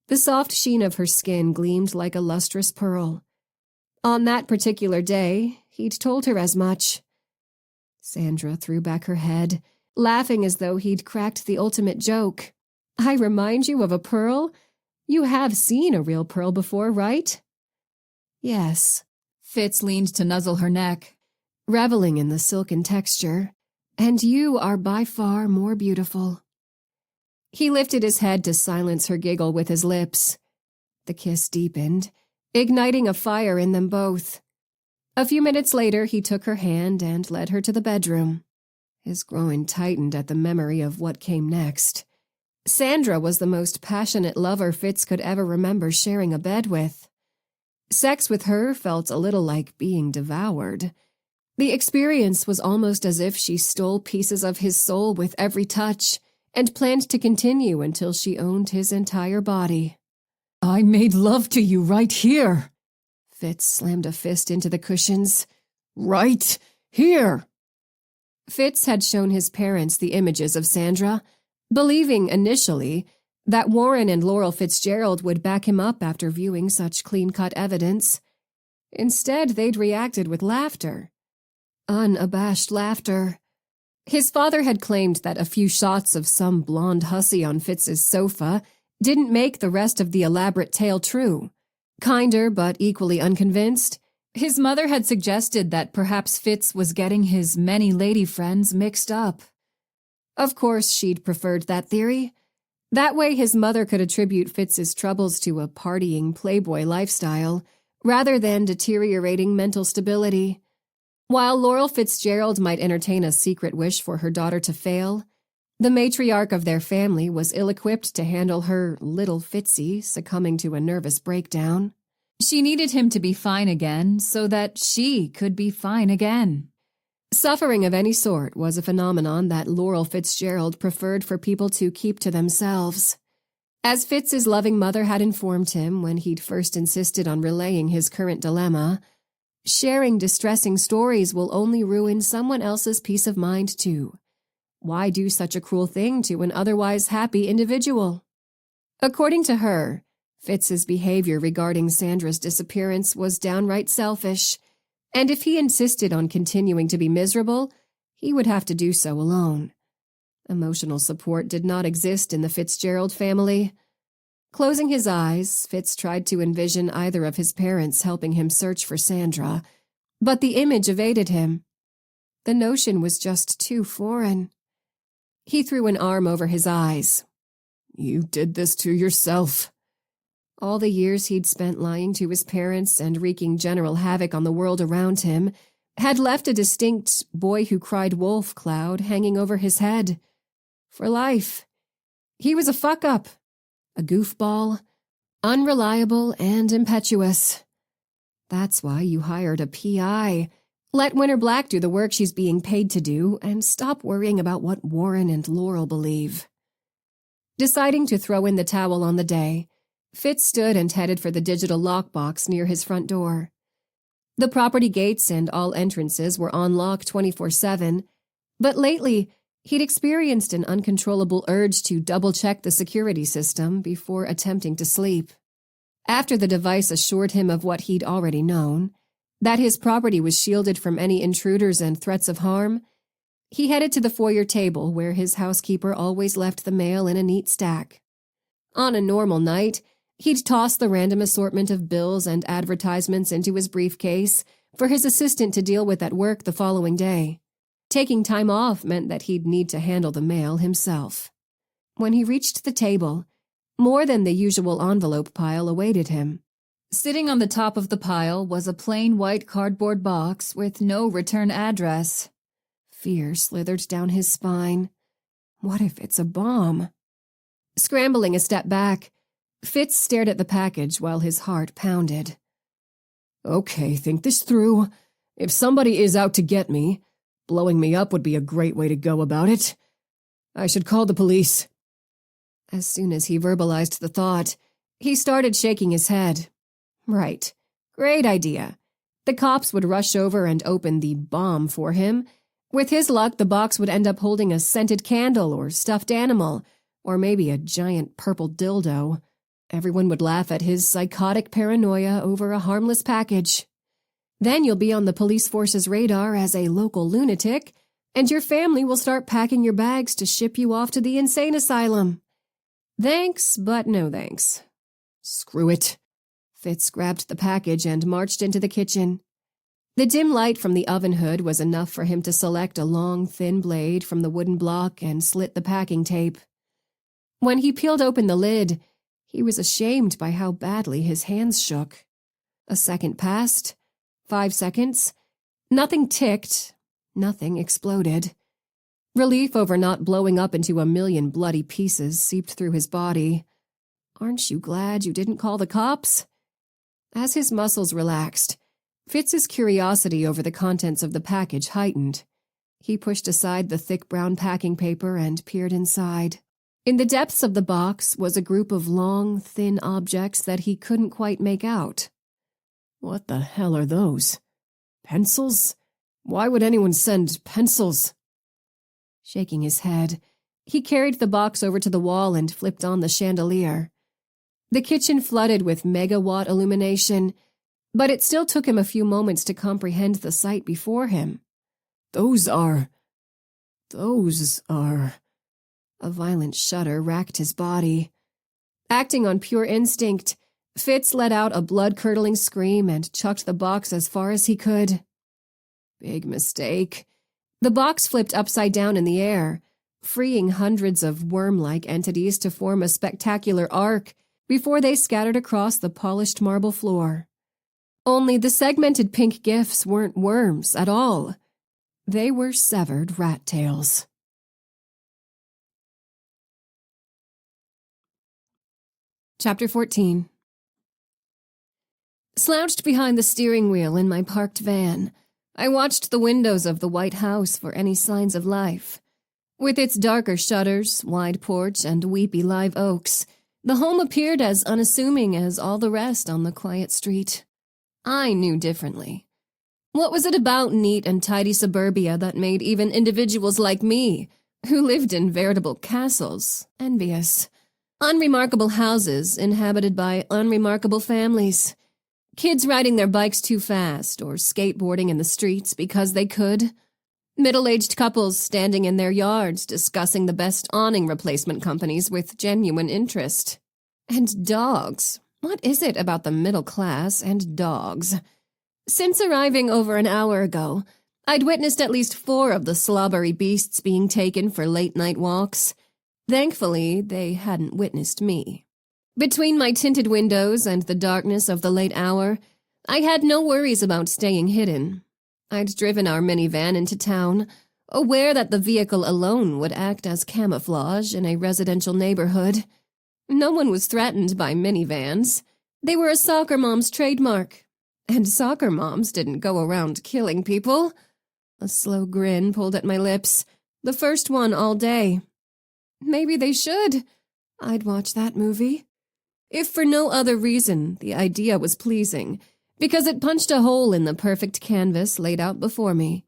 The soft sheen of her skin gleamed like a lustrous pearl. On that particular day, he'd told her as much. Sandra threw back her head, laughing as though he'd cracked the ultimate joke. I remind you of a pearl? You have seen a real pearl before, right? Yes. Fitz leaned to nuzzle her neck. Reveling in the silken texture. And you are by far more beautiful. He lifted his head to silence her giggle with his lips. The kiss deepened, igniting a fire in them both. A few minutes later, he took her hand and led her to the bedroom. His groin tightened at the memory of what came next. Sandra was the most passionate lover Fitz could ever remember sharing a bed with. Sex with her felt a little like being devoured. The experience was almost as if she stole pieces of his soul with every touch and planned to continue until she owned his entire body. I made love to you right here. Fitz slammed a fist into the cushions. Right here. Fitz had shown his parents the images of Sandra, believing initially that Warren and Laurel Fitzgerald would back him up after viewing such clean-cut evidence. Instead, they'd reacted with laughter. Unabashed laughter. His father had claimed that a few shots of some blonde hussy on Fitz's sofa didn't make the rest of the elaborate tale true. Kinder but equally unconvinced, his mother had suggested that perhaps Fitz was getting his many lady friends mixed up. Of course, she'd preferred that theory. That way his mother could attribute Fitz's troubles to a partying playboy lifestyle, rather than deteriorating mental stability. While Laurel Fitzgerald might entertain a secret wish for her daughter to fail, the matriarch of their family was ill-equipped to handle her little Fitzy succumbing to a nervous breakdown. She needed him to be fine again so that she could be fine again. Suffering of any sort was a phenomenon that Laurel Fitzgerald preferred for people to keep to themselves. As Fitz's loving mother had informed him when he'd first insisted on relaying his current dilemma, sharing distressing stories will only ruin someone else's peace of mind, too. Why do such a cruel thing to an otherwise happy individual? According to her, Fitz's behavior regarding Sandra's disappearance was downright selfish, and if he insisted on continuing to be miserable, he would have to do so alone. Emotional support did not exist in the Fitzgerald family. Closing his eyes, Fitz tried to envision either of his parents helping him search for Sandra, but the image evaded him. The notion was just too foreign. He threw an arm over his eyes. You did this to yourself. All the years he'd spent lying to his parents and wreaking general havoc on the world around him had left a distinct boy-who-cried-wolf cloud hanging over his head. For life. He was a fuck-up, a goofball, unreliable and impetuous. That's why you hired a PI. Let Winter Black do the work she's being paid to do and stop worrying about what Warren and Laurel believe. Deciding to throw in the towel on the day, Fitz stood and headed for the digital lockbox near his front door. The property gates and all entrances were on lock 24/7, but lately he'd experienced an uncontrollable urge to double-check the security system before attempting to sleep. After the device assured him of what he'd already known, that his property was shielded from any intruders and threats of harm, he headed to the foyer table where his housekeeper always left the mail in a neat stack. On a normal night, he'd toss the random assortment of bills and advertisements into his briefcase for his assistant to deal with at work the following day. Taking time off meant that he'd need to handle the mail himself. When he reached the table, more than the usual envelope pile awaited him. Sitting on the top of the pile was a plain white cardboard box with no return address. Fear slithered down his spine. What if it's a bomb? Scrambling a step back, Fitz stared at the package while his heart pounded. Okay, think this through. If somebody is out to get me, blowing me up would be a great way to go about it. I should call the police. As soon as he verbalized the thought, he started shaking his head. Right. Great idea. The cops would rush over and open the bomb for him, With his luck, the box would end up holding a scented candle or stuffed animal, or maybe a giant purple dildo. Everyone would laugh at his psychotic paranoia over a harmless package. Then you'll be on the police force's radar as a local lunatic, and your family will start packing your bags to ship you off to the insane asylum. Thanks, but no thanks. Screw it. Fitz grabbed the package and marched into the kitchen. The dim light from the oven hood was enough for him to select a long, thin blade from the wooden block and slit the packing tape. When he peeled open the lid, he was ashamed by how badly his hands shook. A second passed. 5 seconds. Nothing ticked. Nothing exploded. Relief over not blowing up into a million bloody pieces seeped through his body. Aren't you glad you didn't call the cops? As his muscles relaxed, Fitz's curiosity over the contents of the package heightened. He pushed aside the thick brown packing paper and peered inside. In the depths of the box was a group of long, thin objects that he couldn't quite make out. What the hell are those? Pencils? Why would anyone send pencils? Shaking his head, he carried the box over to the wall and flipped on the chandelier. The kitchen flooded with megawatt illumination, but it still took him a few moments to comprehend the sight before him. Those are... A violent shudder racked his body. Acting on pure instinct, Fitz let out a blood-curdling scream and chucked the box as far as he could. Big mistake. The box flipped upside down in the air, freeing hundreds of worm-like entities to form a spectacular arc before they scattered across the polished marble floor. Only the segmented pink gifts weren't worms at all. They were severed rat tails. Chapter 14. Slouched behind the steering wheel in my parked van, I watched the windows of the White House for any signs of life. With its darker shutters, wide porch, and weepy live oaks, the home appeared as unassuming as all the rest on the quiet street. I knew differently. What was it about neat and tidy suburbia that made even individuals like me, who lived in veritable castles, envious? Unremarkable houses inhabited by unremarkable families. Kids riding their bikes too fast or skateboarding in the streets because they could. Middle-aged couples standing in their yards discussing the best awning replacement companies with genuine interest. And dogs. What is it about the middle class and dogs? Since arriving over an hour ago, I'd witnessed at least 4 of the slobbery beasts being taken for late-night walks. Thankfully, they hadn't witnessed me. Between my tinted windows and the darkness of the late hour, I had no worries about staying hidden. I'd driven our minivan into town, aware that the vehicle alone would act as camouflage in a residential neighborhood. No one was threatened by minivans. They were a soccer mom's trademark. And soccer moms didn't go around killing people. A slow grin pulled at my lips, the first one all day. Maybe they should. I'd watch that movie. If for no other reason, the idea was pleasing, because it punched a hole in the perfect canvas laid out before me.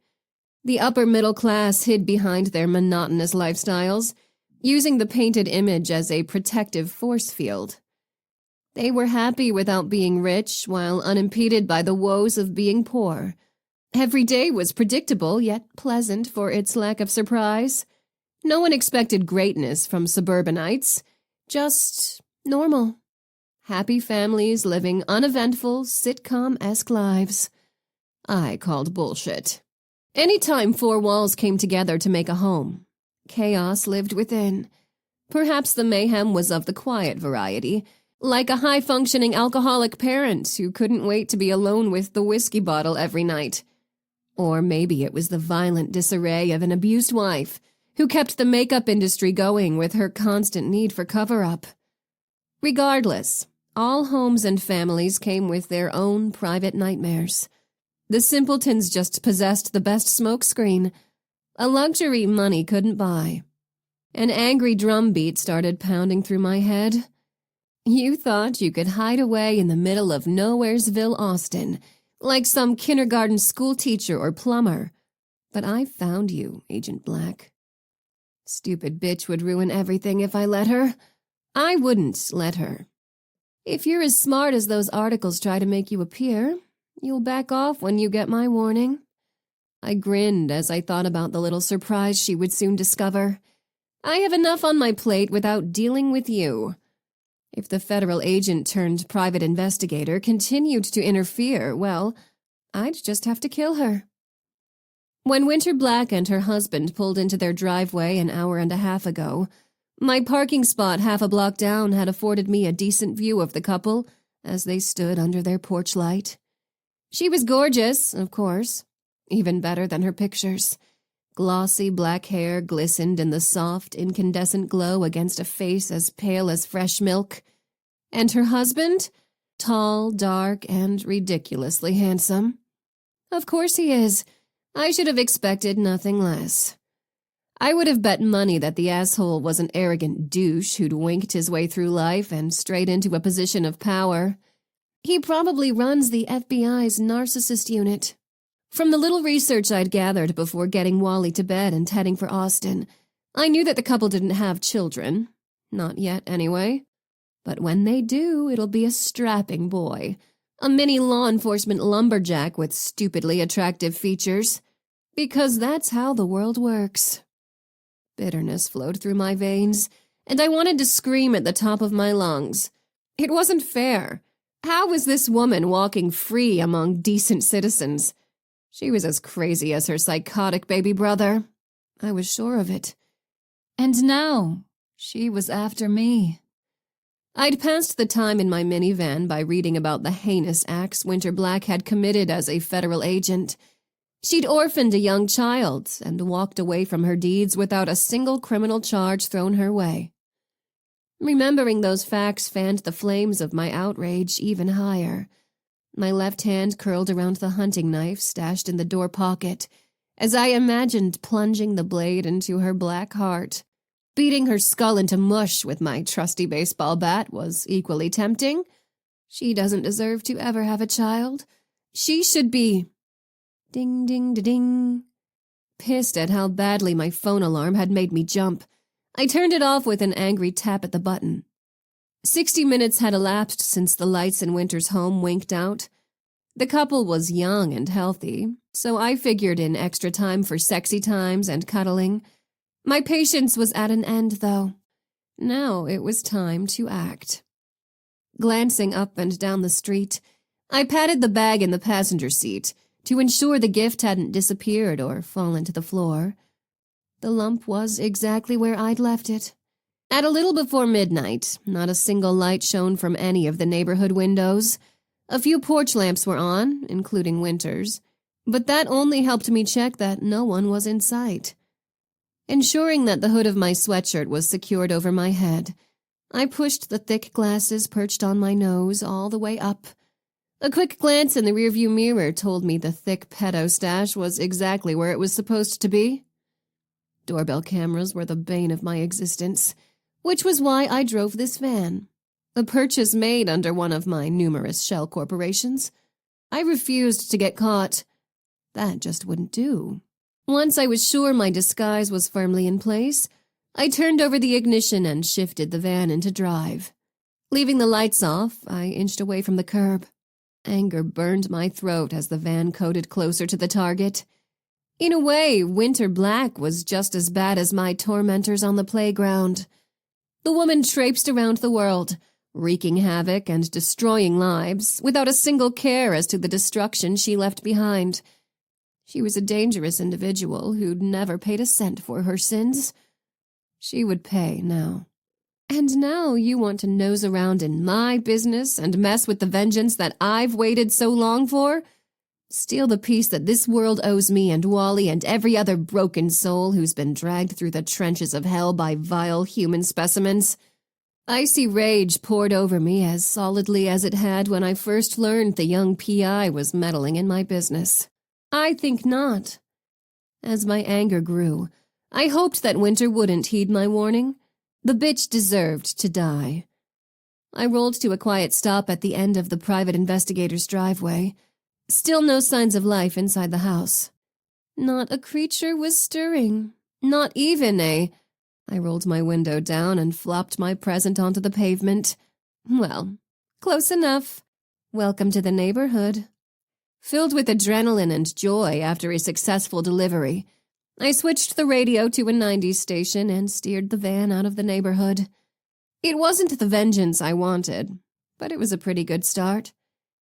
The upper middle class hid behind their monotonous lifestyles, using the painted image as a protective force field. They were happy without being rich, while unimpeded by the woes of being poor. Every day was predictable, yet pleasant for its lack of surprise. No one expected greatness from suburbanites, just normal. Happy families living uneventful, sitcom-esque lives. I called bullshit. Anytime 4 walls came together to make a home, chaos lived within. Perhaps the mayhem was of the quiet variety, like a high-functioning alcoholic parent who couldn't wait to be alone with the whiskey bottle every night. Or maybe it was the violent disarray of an abused wife who kept the makeup industry going with her constant need for cover-up. Regardless, all homes and families came with their own private nightmares. The simpletons just possessed the best smokescreen, a luxury money couldn't buy. An angry drumbeat started pounding through my head. You thought you could hide away in the middle of Nowheresville, Austin, like some kindergarten schoolteacher or plumber. But I found you, Agent Black. Stupid bitch would ruin everything if I let her. I wouldn't let her. If you're as smart as those articles try to make you appear, you'll back off when you get my warning." I grinned as I thought about the little surprise she would soon discover. I have enough on my plate without dealing with you. If the federal agent turned private investigator continued to interfere, well, I'd just have to kill her. When Winter Black and her husband pulled into their driveway an hour and a half ago, my parking spot half a block down had afforded me a decent view of the couple as they stood under their porch light. She was gorgeous, of course, even better than her pictures. Glossy black hair glistened in the soft, incandescent glow against a face as pale as fresh milk. And her husband? Tall, dark, and ridiculously handsome. Of course he is. I should have expected nothing less. I would have bet money that the asshole was an arrogant douche who'd winked his way through life and straight into a position of power. He probably runs the FBI's narcissist unit. From the little research I'd gathered before getting Wally to bed and heading for Austin, I knew that the couple didn't have children. Not yet, anyway. But when they do, it'll be a strapping boy. A mini law enforcement lumberjack with stupidly attractive features. Because that's how the world works. Bitterness flowed through my veins, and I wanted to scream at the top of my lungs. It wasn't fair. How was this woman walking free among decent citizens? She was as crazy as her psychotic baby brother. I was sure of it. And now, she was after me. I'd passed the time in my minivan by reading about the heinous acts Winter Black had committed as a federal agent. She'd orphaned a young child and walked away from her deeds without a single criminal charge thrown her way. Remembering those facts fanned the flames of my outrage even higher. My left hand curled around the hunting knife stashed in the door pocket as I imagined plunging the blade into her black heart. Beating her skull into mush with my trusty baseball bat was equally tempting. She doesn't deserve to ever have a child. She should be... Ding, ding, ding. Pissed at how badly my phone alarm had made me jump, I turned it off with an angry tap at the button. 60 minutes had elapsed since the lights in Winter's home winked out. The couple was young and healthy, so I figured in extra time for sexy times and cuddling. My patience was at an end, though. Now it was time to act. Glancing up and down the street, I patted the bag in the passenger seat to ensure the gift hadn't disappeared or fallen to the floor. The lump was exactly where I'd left it. At a little before midnight, not a single light shone from any of the neighborhood windows. A few porch lamps were on, including Winter's, but that only helped me check that no one was in sight. Ensuring that the hood of my sweatshirt was secured over my head, I pushed the thick glasses perched on my nose all the way up. A quick glance in the rearview mirror told me the thick pedo stash was exactly where it was supposed to be. Doorbell cameras were the bane of my existence, which was why I drove this van, a purchase made under one of my numerous shell corporations. I refused to get caught. That just wouldn't do. Once I was sure my disguise was firmly in place, I turned over the ignition and shifted the van into drive. Leaving the lights off, I inched away from the curb. Anger burned my throat as the van coated closer to the target. In a way, Winter Black was just as bad as my tormentors on the playground. The woman traipsed around the world, wreaking havoc and destroying lives, without a single care as to the destruction she left behind. She was a dangerous individual who'd never paid a cent for her sins. She would pay now. And now you want to nose around in my business and mess with the vengeance that I've waited so long for? Steal the peace that this world owes me and Wally and every other broken soul who's been dragged through the trenches of hell by vile human specimens. Icy rage poured over me as solidly as it had when I first learned the young P.I. was meddling in my business. I think not. As my anger grew, I hoped that Winter wouldn't heed my warning. The bitch deserved to die. I rolled to a quiet stop at the end of the private investigator's driveway. Still no signs of life inside the house. Not a creature was stirring. Not even a... I rolled my window down and flopped my present onto the pavement. Well, close enough. Welcome to the neighborhood. Filled with adrenaline and joy after a successful delivery, I switched the radio to a 90s station and steered the van out of the neighborhood. It wasn't the vengeance I wanted, but it was a pretty good start.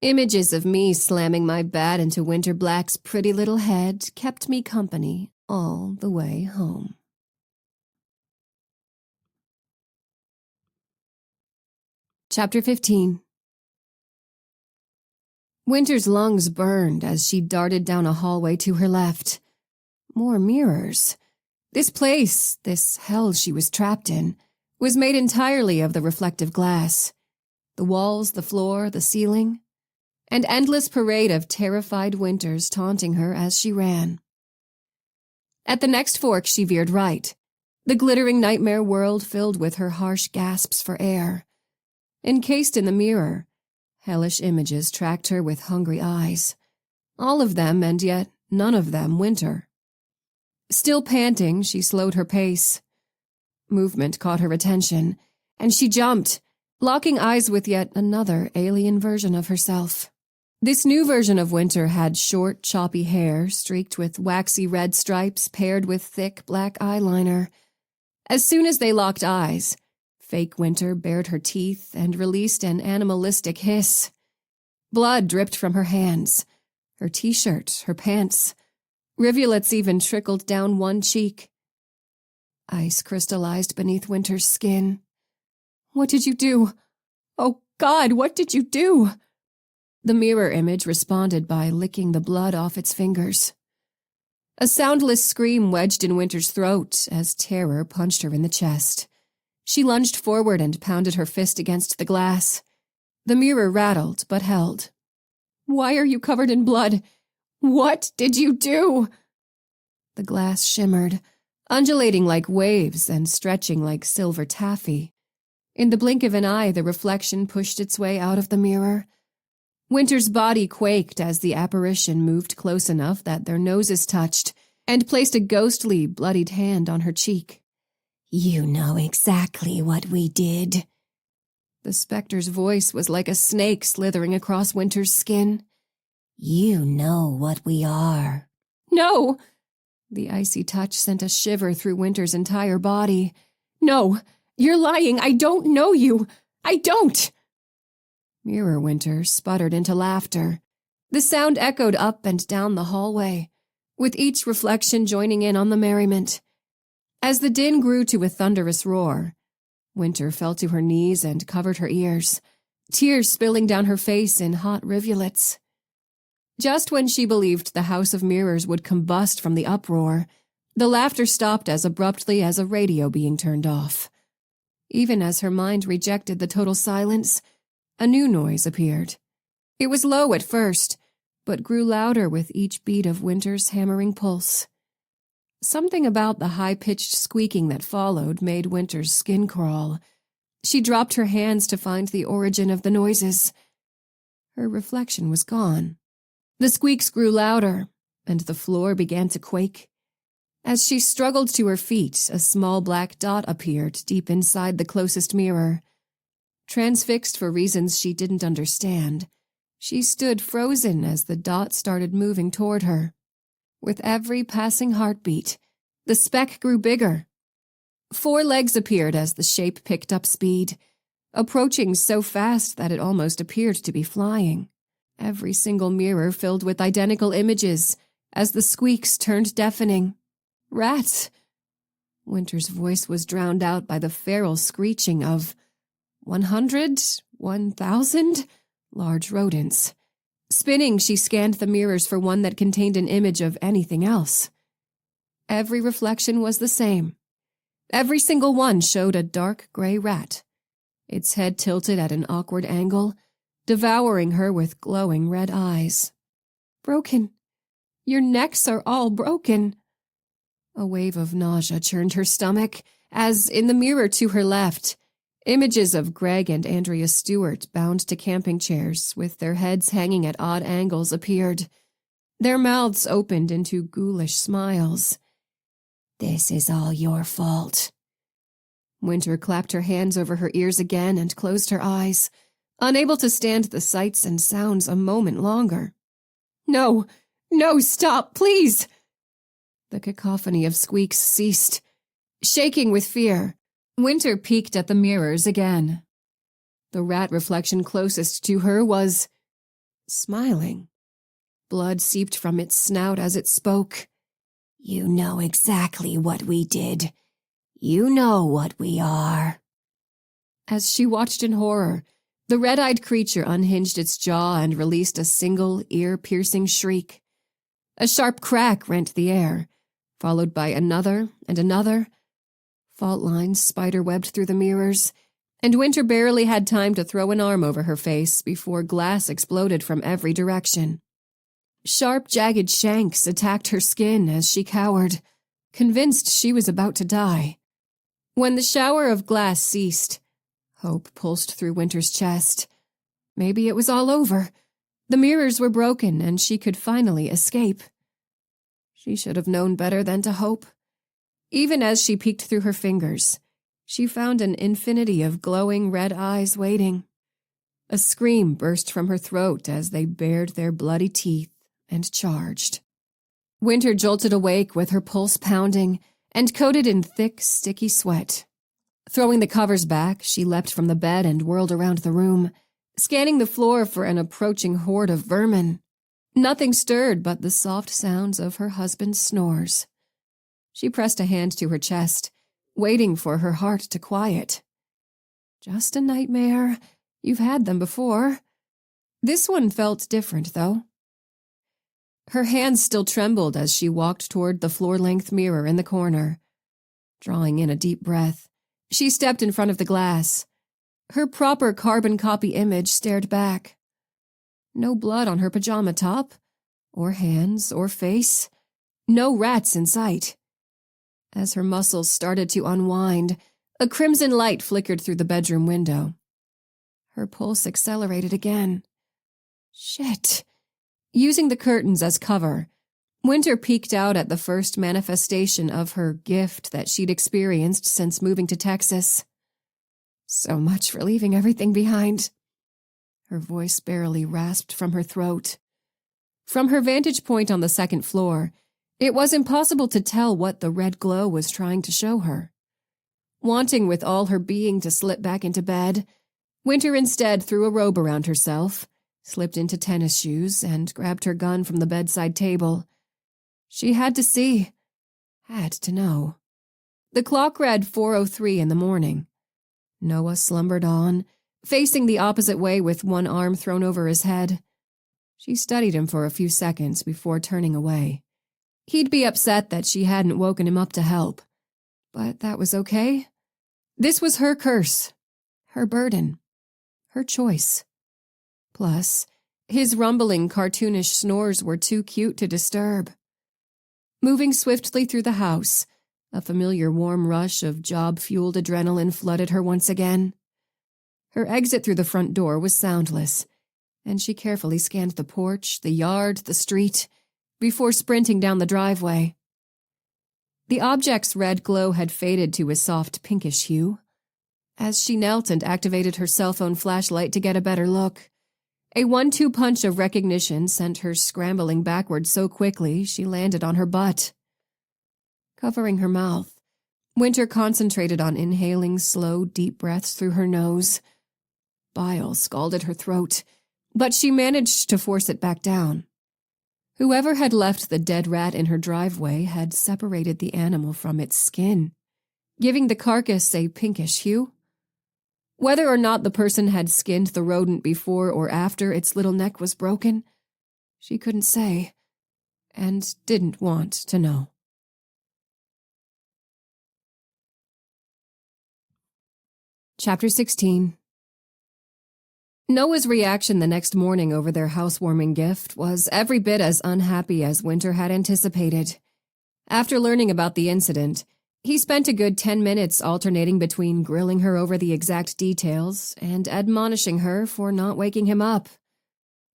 Images of me slamming my bat into Winter Black's pretty little head kept me company all the way home. Chapter 15. Winter's lungs burned as she darted down a hallway to her left. More mirrors. This place, this hell she was trapped in, was made entirely of the reflective glass. The walls, the floor, the ceiling. An endless parade of terrified Winters taunting her as she ran. At the next fork she veered right, the glittering nightmare world filled with her harsh gasps for air. Encased in the mirror, hellish images tracked her with hungry eyes. All of them, and yet none of them Winter. Still panting, she slowed her pace. Movement caught her attention, and she jumped, locking eyes with yet another alien version of herself. This new version of Winter had short, choppy hair streaked with waxy red stripes paired with thick black eyeliner. As soon as they locked eyes, fake Winter bared her teeth and released an animalistic hiss. Blood dripped from her hands, her t-shirt, her pants. Rivulets even trickled down one cheek. Ice crystallized beneath Winter's skin. What did you do? Oh, God, what did you do? The mirror image responded by licking the blood off its fingers. A soundless scream wedged in Winter's throat as terror punched her in the chest. She lunged forward and pounded her fist against the glass. The mirror rattled, but held. Why are you covered in blood? What did you do? The glass shimmered, undulating like waves and stretching like silver taffy. In the blink of an eye, the reflection pushed its way out of the mirror. Winter's body quaked as the apparition moved close enough that their noses touched and placed a ghostly, bloodied hand on her cheek. You know exactly what we did. The specter's voice was like a snake slithering across Winter's skin. You know what we are. No! The icy touch sent a shiver through Winter's entire body. No, you're lying. I don't know you. I don't! Mirror Winter sputtered into laughter. The sound echoed up and down the hallway, with each reflection joining in on the merriment. As the din grew to a thunderous roar, Winter fell to her knees and covered her ears, tears spilling down her face in hot rivulets. Just when she believed the house of mirrors would combust from the uproar, the laughter stopped as abruptly as a radio being turned off. Even as her mind rejected the total silence, a new noise appeared. It was low at first, but grew louder with each beat of Winter's hammering pulse. Something about the high-pitched squeaking that followed made Winter's skin crawl. She dropped her hands to find the origin of the noises. Her reflection was gone. The squeaks grew louder, and the floor began to quake. As she struggled to her feet, a small black dot appeared deep inside the closest mirror. Transfixed for reasons she didn't understand, she stood frozen as the dot started moving toward her. With every passing heartbeat, the speck grew bigger. 4 legs appeared as the shape picked up speed, approaching so fast that it almost appeared to be flying. Every single mirror filled with identical images as the squeaks turned deafening. Rats! Winter's voice was drowned out by the feral screeching of 100, 1,000 large rodents. Spinning, she scanned the mirrors for one that contained an image of anything else. Every reflection was the same. Every single one showed a dark gray rat, its head tilted at an awkward angle, devouring her with glowing red eyes. Broken. Your necks are all broken. A wave of nausea churned her stomach as, in the mirror to her left, images of Greg and Andrea Stewart bound to camping chairs with their heads hanging at odd angles appeared. Their mouths opened into ghoulish smiles. "This is all your fault." Winter clapped her hands over her ears again and closed her eyes, unable to stand the sights and sounds a moment longer. "No, no, stop, please!" The cacophony of squeaks ceased. Shaking with fear, Winter peeked at the mirrors again. The rat reflection closest to her was smiling. Blood seeped from its snout as it spoke. "You know exactly what we did. You know what we are." As she watched in horror, the red-eyed creature unhinged its jaw and released a single ear-piercing shriek. A sharp crack rent the air, followed by another and another. Fault lines spider-webbed through the mirrors, and Winter barely had time to throw an arm over her face before glass exploded from every direction. Sharp, jagged shanks attacked her skin as she cowered, convinced she was about to die. When the shower of glass ceased, hope pulsed through Winter's chest. Maybe it was all over. The mirrors were broken and she could finally escape. She should have known better than to hope. Even as she peeked through her fingers, she found an infinity of glowing red eyes waiting. A scream burst from her throat as they bared their bloody teeth and charged. Winter jolted awake with her pulse pounding and coated in thick, sticky sweat. Throwing the covers back, she leapt from the bed and whirled around the room, scanning the floor for an approaching horde of vermin. Nothing stirred but the soft sounds of her husband's snores. She pressed a hand to her chest, waiting for her heart to quiet. Just a nightmare. You've had them before. This one felt different, though. Her hands still trembled as she walked toward the floor-length mirror in the corner. Drawing in a deep breath, she stepped in front of the glass. Her proper carbon copy image stared back. No blood on her pajama top, or hands, or face. No rats in sight. As her muscles started to unwind, a crimson light flickered through the bedroom window. Her pulse accelerated again. Shit. Using the curtains as cover, Winter peeked out at the first manifestation of her gift that she'd experienced since moving to Texas. So much for leaving everything behind. Her voice barely rasped from her throat. From her vantage point on the second floor, it was impossible to tell what the red glow was trying to show her. Wanting with all her being to slip back into bed, Winter instead threw a robe around herself, slipped into tennis shoes, and grabbed her gun from the bedside table. She had to see, had to know. The clock read 4:03 in the morning. Noah slumbered on, facing the opposite way with one arm thrown over his head. She studied him for a few seconds before turning away. He'd be upset that she hadn't woken him up to help. But that was okay. This was her curse, her burden, her choice. Plus, his rumbling, cartoonish snores were too cute to disturb. Moving swiftly through the house, a familiar warm rush of job-fueled adrenaline flooded her once again. Her exit through the front door was soundless, and she carefully scanned the porch, the yard, the street, before sprinting down the driveway. The object's red glow had faded to a soft pinkish hue. As she knelt and activated her cell phone flashlight to get a better look, a 1-2 punch of recognition sent her scrambling backward so quickly she landed on her butt. Covering her mouth, Winter concentrated on inhaling slow, deep breaths through her nose. Bile scalded her throat, but she managed to force it back down. Whoever had left the dead rat in her driveway had separated the animal from its skin, giving the carcass a pinkish hue. Whether or not the person had skinned the rodent before or after its little neck was broken, she couldn't say, and didn't want to know. Chapter 16. Noah's reaction the next morning over their housewarming gift was every bit as unhappy as Winter had anticipated. After learning about the incident, he spent a good 10 minutes alternating between grilling her over the exact details and admonishing her for not waking him up.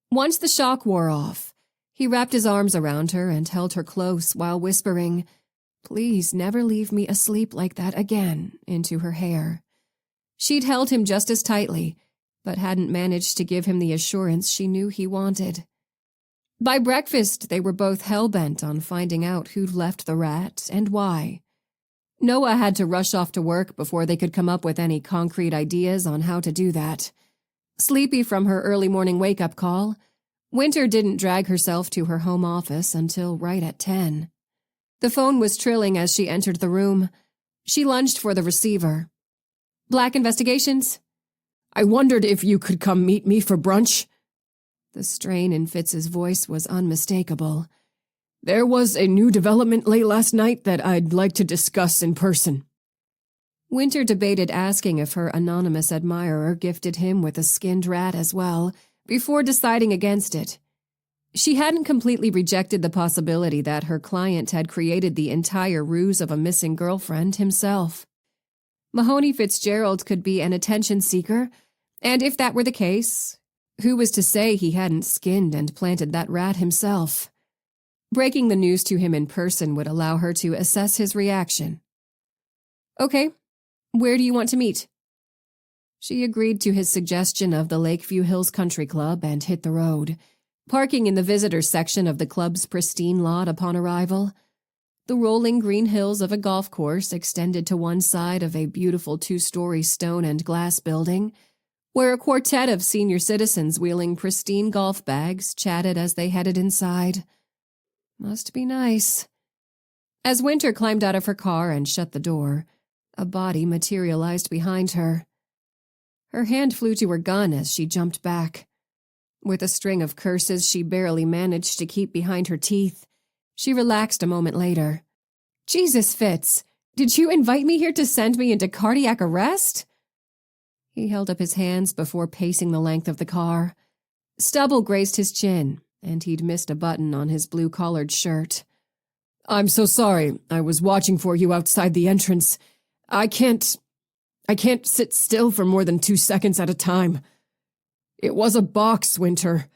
Once the shock wore off, He wrapped his arms around her and held her close while whispering, "Please never leave me asleep like that again," into her hair. She'd held him just as tightly, but hadn't managed to give him the assurance she knew he wanted. By breakfast, they were both hell-bent on finding out who'd left the rat and why. Noah had to rush off to work before they could come up with any concrete ideas on how to do that. Sleepy from her early morning wake-up call, Winter didn't drag herself to her home office until right at 10. The phone was trilling as she entered the room. She lunged for the receiver. "Black Investigations?" "I wondered if you could come meet me for brunch." The strain in Fitz's voice was unmistakable. "There was a new development late last night that I'd like to discuss in person." Winter debated asking if her anonymous admirer gifted him with a skinned rat as well, before deciding against it. She hadn't completely rejected the possibility that her client had created the entire ruse of a missing girlfriend himself. Mahoney Fitzgerald could be an attention seeker, and if that were the case, who was to say he hadn't skinned and planted that rat himself? Breaking the news to him in person would allow her to assess his reaction. "Okay, where do you want to meet?" She agreed to his suggestion of the Lakeview Hills Country Club and hit the road, parking in the visitors section of the club's pristine lot upon arrival. The rolling green hills of a golf course extended to one side of a beautiful 2-story stone and glass building, where a quartet of senior citizens wheeling pristine golf bags chatted as they headed inside. Must be nice. As Winter climbed out of her car and shut the door, a body materialized behind her. Her hand flew to her gun as she jumped back. With a string of curses she barely managed to keep behind her teeth, she relaxed a moment later. "Jesus, Fitz, did you invite me here to send me into cardiac arrest?" He held up his hands before pacing the length of the car. Stubble grazed his chin, and he'd missed a button on his blue-collared shirt. "I'm so sorry. I was watching for you outside the entrance. I can't sit still for more than 2 seconds at a time. It was a box, Winter.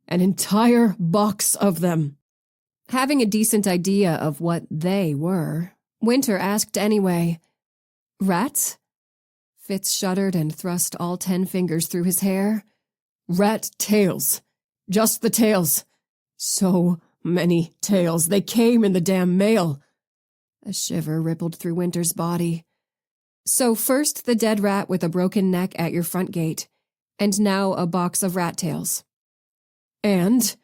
An entire box of them." Having a decent idea of what they were, Winter asked anyway, "Rats?" Fitz shuddered and thrust all 10 fingers through his hair. "Rat tails. Just the tails. So many tails. They came in the damn mail." A shiver rippled through Winter's body. "So first the dead rat with a broken neck at your front gate, and now a box of rat tails." "And?"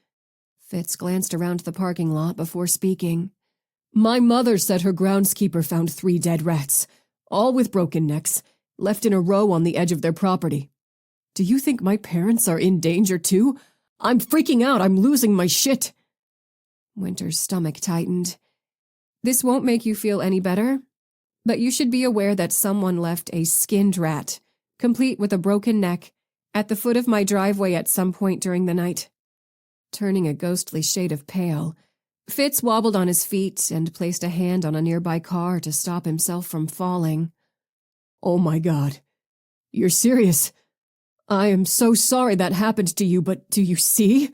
Fitz glanced around the parking lot before speaking. "My mother said her groundskeeper found 3 dead rats, all with broken necks, left in a row on the edge of their property. Do you think my parents are in danger too? I'm freaking out. I'm losing my shit." Winter's stomach tightened. "This won't make you feel any better, but you should be aware that someone left a skinned rat, complete with a broken neck, at the foot of my driveway at some point during the night." Turning a ghostly shade of pale, Fitz wobbled on his feet and placed a hand on a nearby car to stop himself from falling. "Oh my God. You're serious? I am so sorry that happened to you, but do you see?"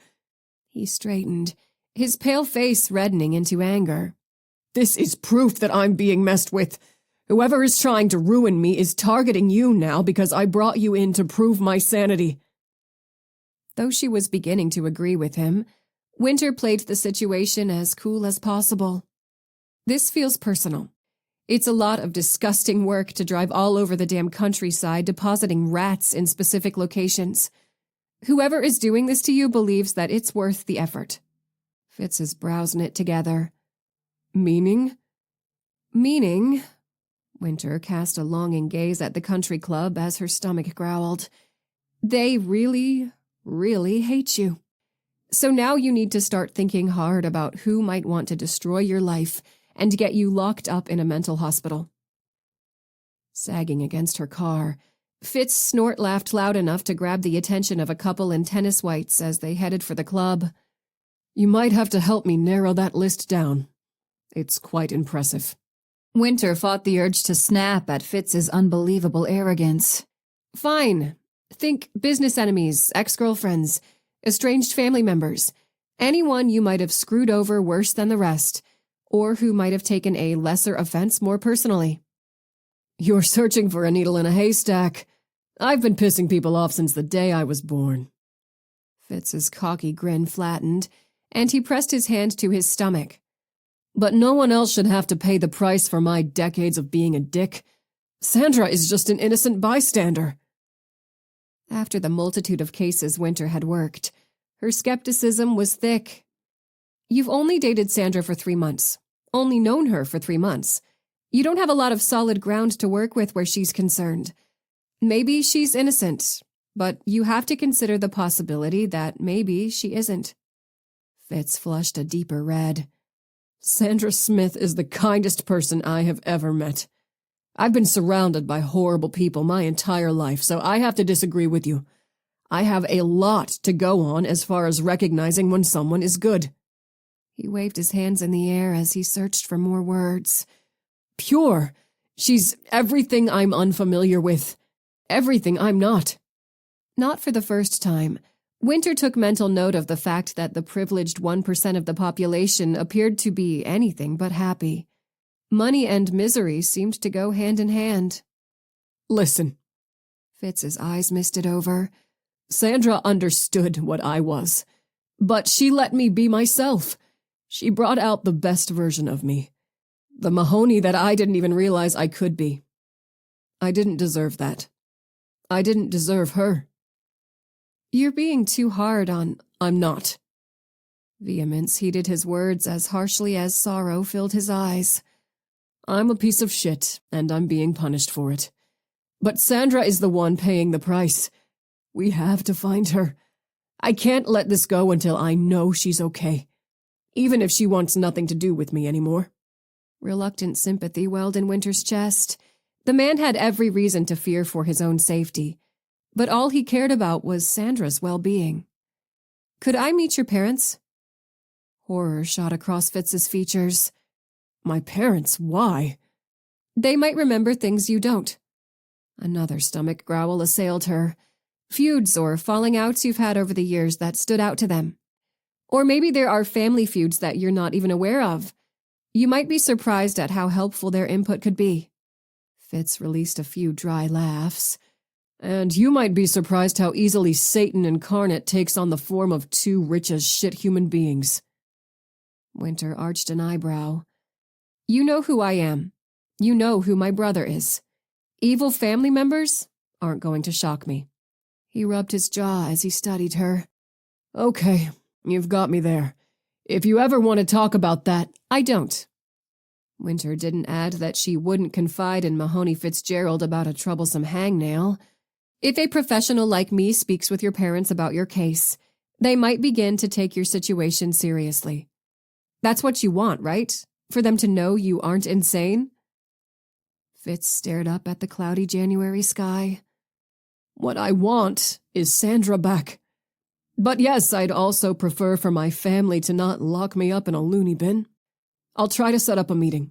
He straightened, his pale face reddening into anger. "This is proof that I'm being messed with. Whoever is trying to ruin me is targeting you now because I brought you in to prove my sanity." Though she was beginning to agree with him, Winter played the situation as cool as possible. "This feels personal. It's a lot of disgusting work to drive all over the damn countryside depositing rats in specific locations. Whoever is doing this to you believes that it's worth the effort." Fitz's brows knit together. "Meaning?" "Meaning?" Winter cast a longing gaze at the country club as her stomach growled. "They really hate you. So now you need to start thinking hard about who might want to destroy your life and get you locked up in a mental hospital." Sagging against her car, Fitz snort laughed loud enough to grab the attention of a couple in tennis whites as they headed for the club. "You might have to help me narrow that list down. It's quite impressive." Winter fought the urge to snap at Fitz's unbelievable arrogance. "Fine. Think business enemies, ex-girlfriends, estranged family members. Anyone you might have screwed over worse than the rest, or who might have taken a lesser offense more personally. You're searching for a needle in a haystack. I've been pissing people off since the day I was born. Fitz's cocky grin flattened, and he pressed his hand to his stomach. But no one else should have to pay the price for my decades of being a dick. Sandra is just an innocent bystander. After the multitude of cases Winter had worked, her skepticism was thick. You've only dated Sandra for 3 months, only known her for 3 months. You don't have a lot of solid ground to work with where she's concerned. Maybe she's innocent, but you have to consider the possibility that maybe she isn't. Fitz flushed a deeper red. Sandra Smith is the kindest person I have ever met. I've been surrounded by horrible people my entire life, so I have to disagree with you. I have a lot to go on as far as recognizing when someone is good. He waved his hands in the air as he searched for more words. Pure. She's everything I'm unfamiliar with. Everything I'm not. Not for the first time. Winter took mental note of the fact that the privileged 1% of the population appeared to be anything but happy. Money and misery seemed to go hand in hand. Listen. Fitz's eyes misted over. Sandra understood what I was, but she let me be myself. She brought out the best version of me. The Mahoney that I didn't even realize I could be. I didn't deserve that. I didn't deserve her. You're being too hard on... I'm not. Vehemence heated his words as harshly as sorrow filled his eyes. I'm a piece of shit, and I'm being punished for it. But Sandra is the one paying the price. We have to find her. I can't let this go until I know she's okay, even if she wants nothing to do with me anymore. Reluctant sympathy welled in Winter's chest. The man had every reason to fear for his own safety, but all he cared about was Sandra's well-being. Could I meet your parents? Horror shot across Fitz's features. My parents? Why? They might remember things you don't. Another stomach growl assailed her. Feuds or falling outs you've had over the years that stood out to them. Or maybe there are family feuds that you're not even aware of. You might be surprised at how helpful their input could be. Fitz released a few dry laughs. And you might be surprised how easily Satan incarnate takes on the form of 2 rich-as-shit human beings. Winter arched an eyebrow. You know who I am. You know who my brother is. Evil family members aren't going to shock me. He rubbed his jaw as he studied her. Okay, you've got me there. If you ever want to talk about that, I don't. Winter didn't add that she wouldn't confide in Mahoney Fitzgerald about a troublesome hangnail. If a professional like me speaks with your parents about your case, they might begin to take your situation seriously. That's what you want, right? For them to know you aren't insane? Fitz stared up at the cloudy January sky. What I want is Sandra back. But yes, I'd also prefer for my family to not lock me up in a loony bin. I'll try to set up a meeting.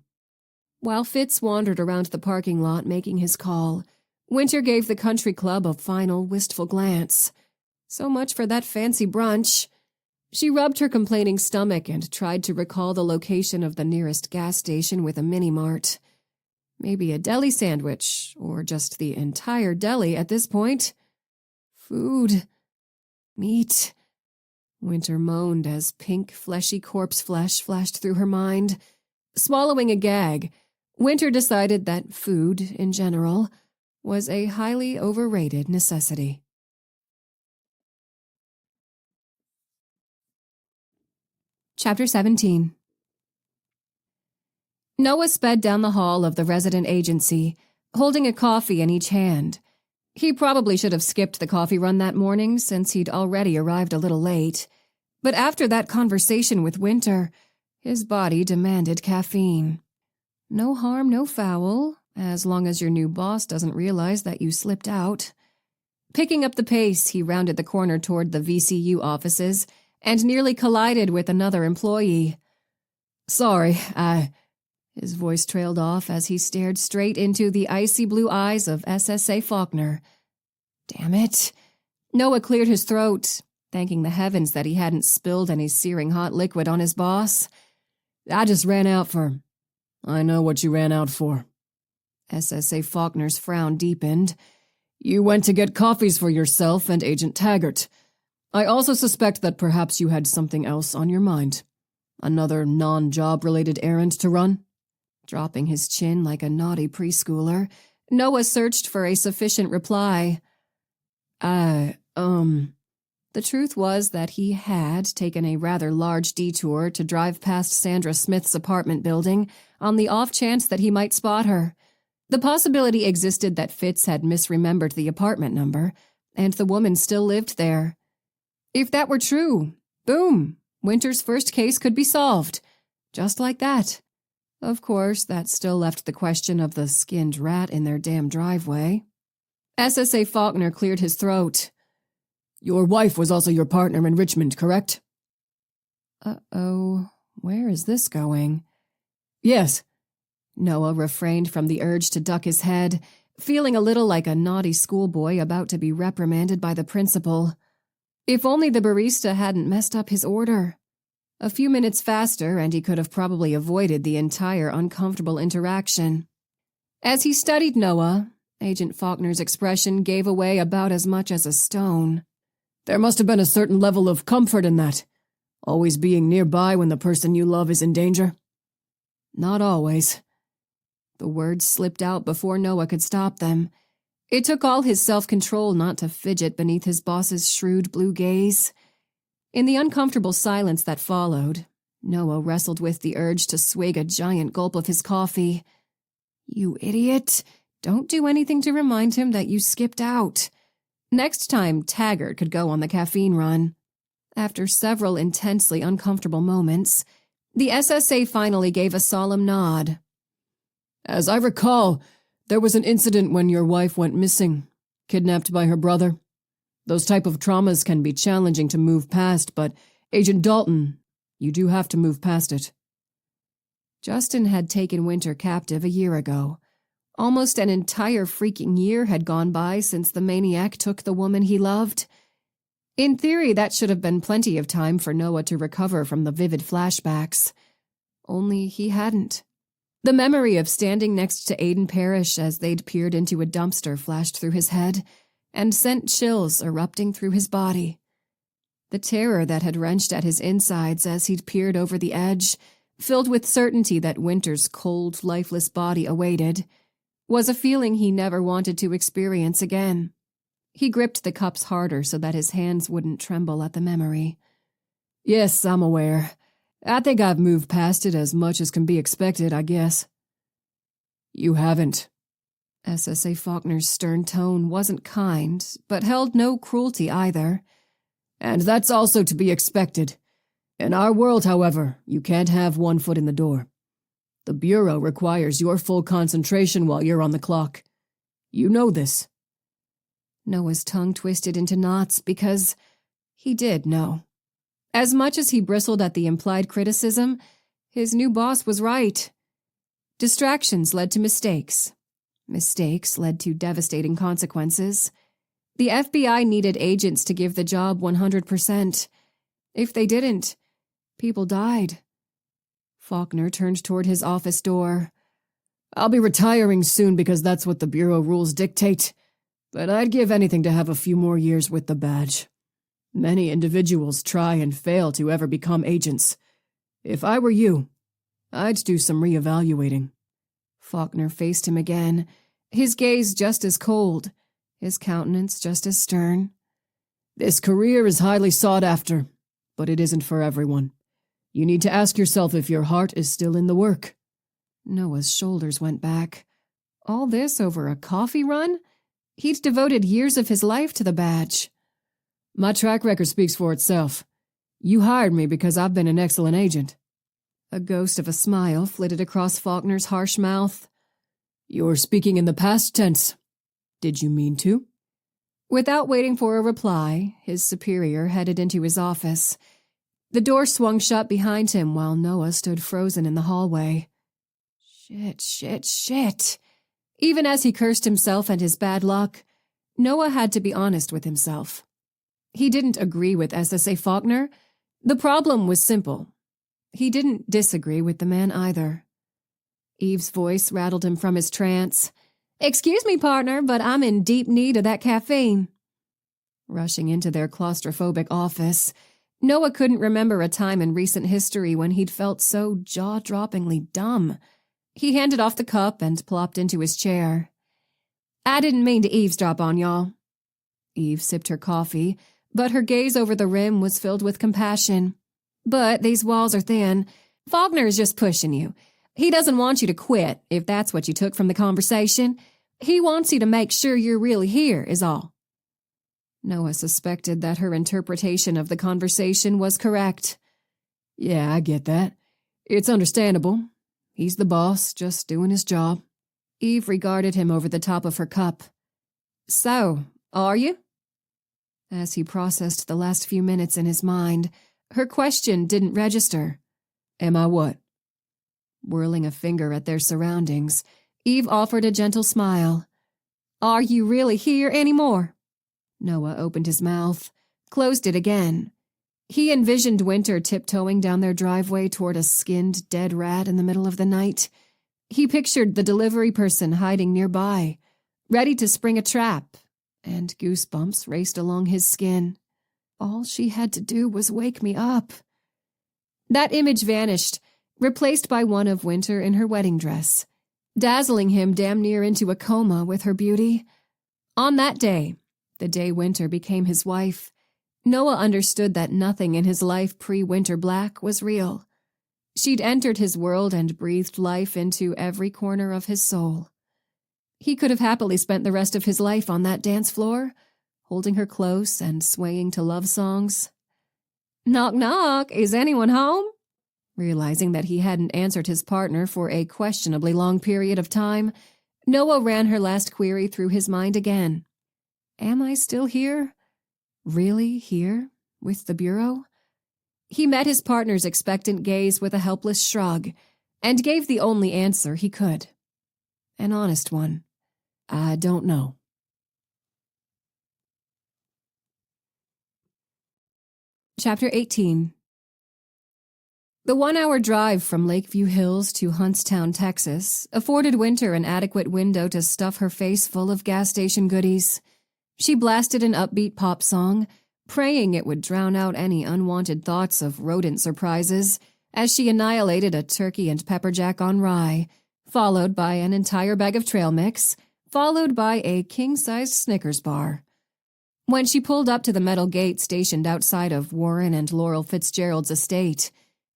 While Fitz wandered around the parking lot making his call, Winter gave the country club a final wistful glance. So much for that fancy brunch. She rubbed her complaining stomach and tried to recall the location of the nearest gas station with a mini-mart. Maybe a deli sandwich, or just the entire deli at this point. Food. Meat. Winter moaned as pink, fleshy corpse flesh flashed through her mind. Swallowing a gag, Winter decided that food, in general, was a highly overrated necessity. Chapter 17. Noah sped down the hall of the resident agency, holding a coffee in each hand. He probably should have skipped the coffee run that morning since he'd already arrived a little late. But after that conversation with Winter, his body demanded caffeine. No harm, no foul, as long as your new boss doesn't realize that you slipped out. Picking up the pace, he rounded the corner toward the VCU offices and nearly collided with another employee. Sorry, His voice trailed off as he stared straight into the icy blue eyes of SSA Faulkner. Damn it. Noah cleared his throat. thanking the heavens that he hadn't spilled any searing hot liquid on his boss. I just ran out for... I know what you ran out for. SSA Faulkner's frown deepened. You went to get coffees for yourself and Agent Taggart. I also suspect that perhaps you had something else on your mind. Another non-job-related errand to run? Dropping his chin like a naughty preschooler, Noah searched for a sufficient reply. The truth was that he had taken a rather large detour to drive past Sandra Smith's apartment building on the off chance that he might spot her. The possibility existed that Fitz had misremembered the apartment number, and the woman still lived there. If that were true, boom, Winter's first case could be solved. Just like that. Of course, that still left the question of the skinned rat in their damn driveway. SSA Faulkner cleared his throat. Your wife was also your partner in Richmond, correct? Uh-oh, where is this going? Yes. Noah refrained from the urge to duck his head, feeling a little like a naughty schoolboy about to be reprimanded by the principal. If only the barista hadn't messed up his order. A few minutes faster, and he could have probably avoided the entire uncomfortable interaction. As he studied Noah, Agent Faulkner's expression gave away about as much as a stone. There must have been a certain level of comfort in that, always being nearby when the person you love is in danger. Not always. The words slipped out before Noah could stop them. It took all his self-control not to fidget beneath his boss's shrewd blue gaze. In the uncomfortable silence that followed, Noah wrestled with the urge to swig a giant gulp of his coffee. You idiot! Don't do anything to remind him that you skipped out. Next time, Taggart could go on the caffeine run. After several intensely uncomfortable moments, the SSA finally gave a solemn nod. As I recall, there was an incident when your wife went missing, kidnapped by her brother. Those type of traumas can be challenging to move past, but Agent Dalton, you do have to move past it. Justin had taken Winter captive a year ago. Almost an entire freaking year had gone by since the maniac took the woman he loved. In theory, that should have been plenty of time for Noah to recover from the vivid flashbacks. Only he hadn't. The memory of standing next to Aiden Parrish as they'd peered into a dumpster flashed through his head and sent chills erupting through his body. The terror that had wrenched at his insides as he'd peered over the edge, filled with certainty that Winter's cold, lifeless body awaited, was a feeling he never wanted to experience again. He gripped the cups harder so that his hands wouldn't tremble at the memory. Yes, I'm aware. I think I've moved past it as much as can be expected, I guess. You haven't. SSA Faulkner's stern tone wasn't kind, but held no cruelty either. And that's also to be expected. In our world, however, you can't have one foot in the door. The Bureau requires your full concentration while you're on the clock. You know this. Noah's tongue twisted into knots because he did know. As much as he bristled at the implied criticism, his new boss was right. Distractions led to mistakes. Mistakes led to devastating consequences. The FBI needed agents to give the job 100%. If they didn't, people died. Faulkner turned toward his office door. I'll be retiring soon because that's what the Bureau rules dictate, but I'd give anything to have a few more years with the badge. Many individuals try and fail to ever become agents. If I were you, I'd do some reevaluating. Faulkner faced him again, his gaze just as cold, his countenance just as stern. This career is highly sought after, but it isn't for everyone. You need to ask yourself if your heart is still in the work. Noah's shoulders went back. All this over a coffee run? He'd devoted years of his life to the badge. My track record speaks for itself. You hired me because I've been an excellent agent. A ghost of a smile flitted across Faulkner's harsh mouth. You're speaking in the past tense. Did you mean to? Without waiting for a reply, his superior headed into his office. The door swung shut behind him while Noah stood frozen in the hallway. Shit. Even as he cursed himself and his bad luck, Noah had to be honest with himself. He didn't agree with SSA Faulkner. The problem was simple. He didn't disagree with the man either. Eve's voice rattled him from his trance. "Excuse me, partner, but I'm in deep need of that caffeine." Rushing into their claustrophobic office, Noah couldn't remember a time in recent history when he'd felt so jaw-droppingly dumb. He handed off the cup and plopped into his chair. "I didn't mean to eavesdrop on y'all." Eve sipped her coffee, but her gaze over the rim was filled with compassion. "But these walls are thin. Faulkner is just pushing you. He doesn't want you to quit, if that's what you took from the conversation. He wants you to make sure you're really here, is all." Noah suspected that her interpretation of the conversation was correct. "Yeah, I get that. It's understandable. He's the boss, just doing his job." Eve regarded him over the top of her cup. "So, are you?" As he processed the last few minutes in his mind, her question didn't register. "Am I what?" Whirling a finger at their surroundings, Eve offered a gentle smile. "Are you really here anymore?" Noah opened his mouth, closed it again. He envisioned Winter tiptoeing down their driveway toward a skinned dead rat in the middle of the night. He pictured the delivery person hiding nearby, ready to spring a trap, and goosebumps raced along his skin. All she had to do was wake me up. That image vanished, replaced by one of Winter in her wedding dress, dazzling him damn near into a coma with her beauty. On that day, the day Winter became his wife, Noah understood that nothing in his life pre-Winter Black was real. She'd entered his world and breathed life into every corner of his soul. He could have happily spent the rest of his life on that dance floor, holding her close and swaying to love songs. "Knock, knock, is anyone home?" Realizing that he hadn't answered his partner for a questionably long period of time, Noah ran her last query through his mind again. Am I still here? Really here? With the Bureau? He met his partner's expectant gaze with a helpless shrug, and gave the only answer he could. An honest one. "I don't know." Chapter 18. The 1-hour drive from Lakeview Hills to Huntstown, Texas, afforded Winter an adequate window to stuff her face full of gas station goodies. She blasted an upbeat pop song, praying it would drown out any unwanted thoughts of rodent surprises, as she annihilated a turkey and pepper jack on rye, followed by an entire bag of trail mix, followed by a king-sized Snickers bar. When she pulled up to the metal gate stationed outside of Warren and Laurel Fitzgerald's estate,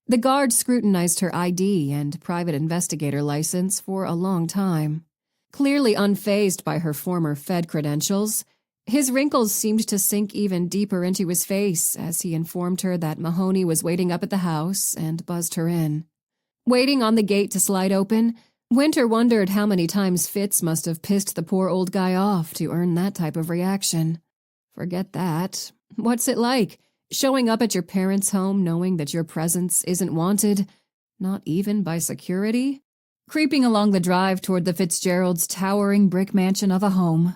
the guard scrutinized her ID and private investigator license for a long time. Clearly unfazed by her former Fed credentials, his wrinkles seemed to sink even deeper into his face as he informed her that Mahoney was waiting up at the house and buzzed her in. Waiting on the gate to slide open, Winter wondered how many times Fitz must have pissed the poor old guy off to earn that type of reaction. Forget that. What's it like, showing up at your parents' home knowing that your presence isn't wanted, not even by security? Creeping along the drive toward the Fitzgeralds' towering brick mansion of a home,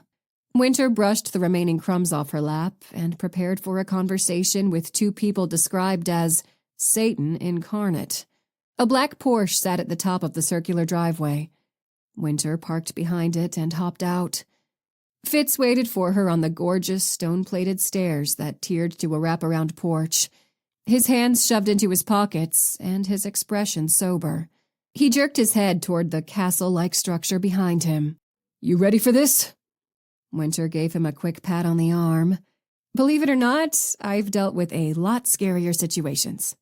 Winter brushed the remaining crumbs off her lap and prepared for a conversation with two people described as Satan incarnate. A black Porsche sat at the top of the circular driveway. Winter parked behind it and hopped out. Fitz waited for her on the gorgeous stone-plated stairs that tiered to a wraparound porch, his hands shoved into his pockets and his expression sober. He jerked his head toward the castle-like structure behind him. "You ready for this?" Winter gave him a quick pat on the arm. "Believe it or not, I've dealt with a lot scarier situations."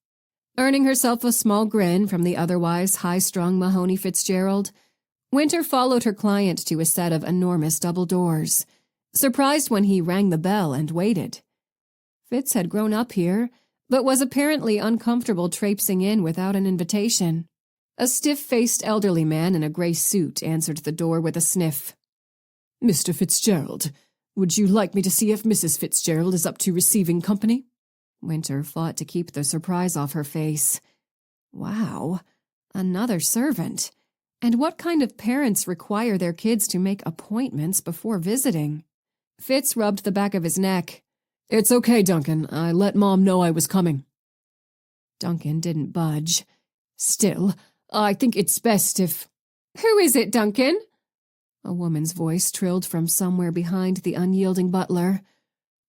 Earning herself a small grin from the otherwise high-strung Mahoney Fitzgerald, Winter followed her client to a set of enormous double doors, surprised when he rang the bell and waited. Fitz had grown up here, but was apparently uncomfortable traipsing in without an invitation. A stiff-faced elderly man in a gray suit answered the door with a sniff. "Mr. Fitzgerald, would you like me to see if Mrs. Fitzgerald is up to receiving company?" Winter fought to keep the surprise off her face. Wow, another servant. And what kind of parents require their kids to make appointments before visiting? Fitz rubbed the back of his neck. It's okay, Duncan. I let Mom know I was coming. Duncan didn't budge. Still, I think it's best if... Who is it, Duncan? A woman's voice trilled from somewhere behind the unyielding butler.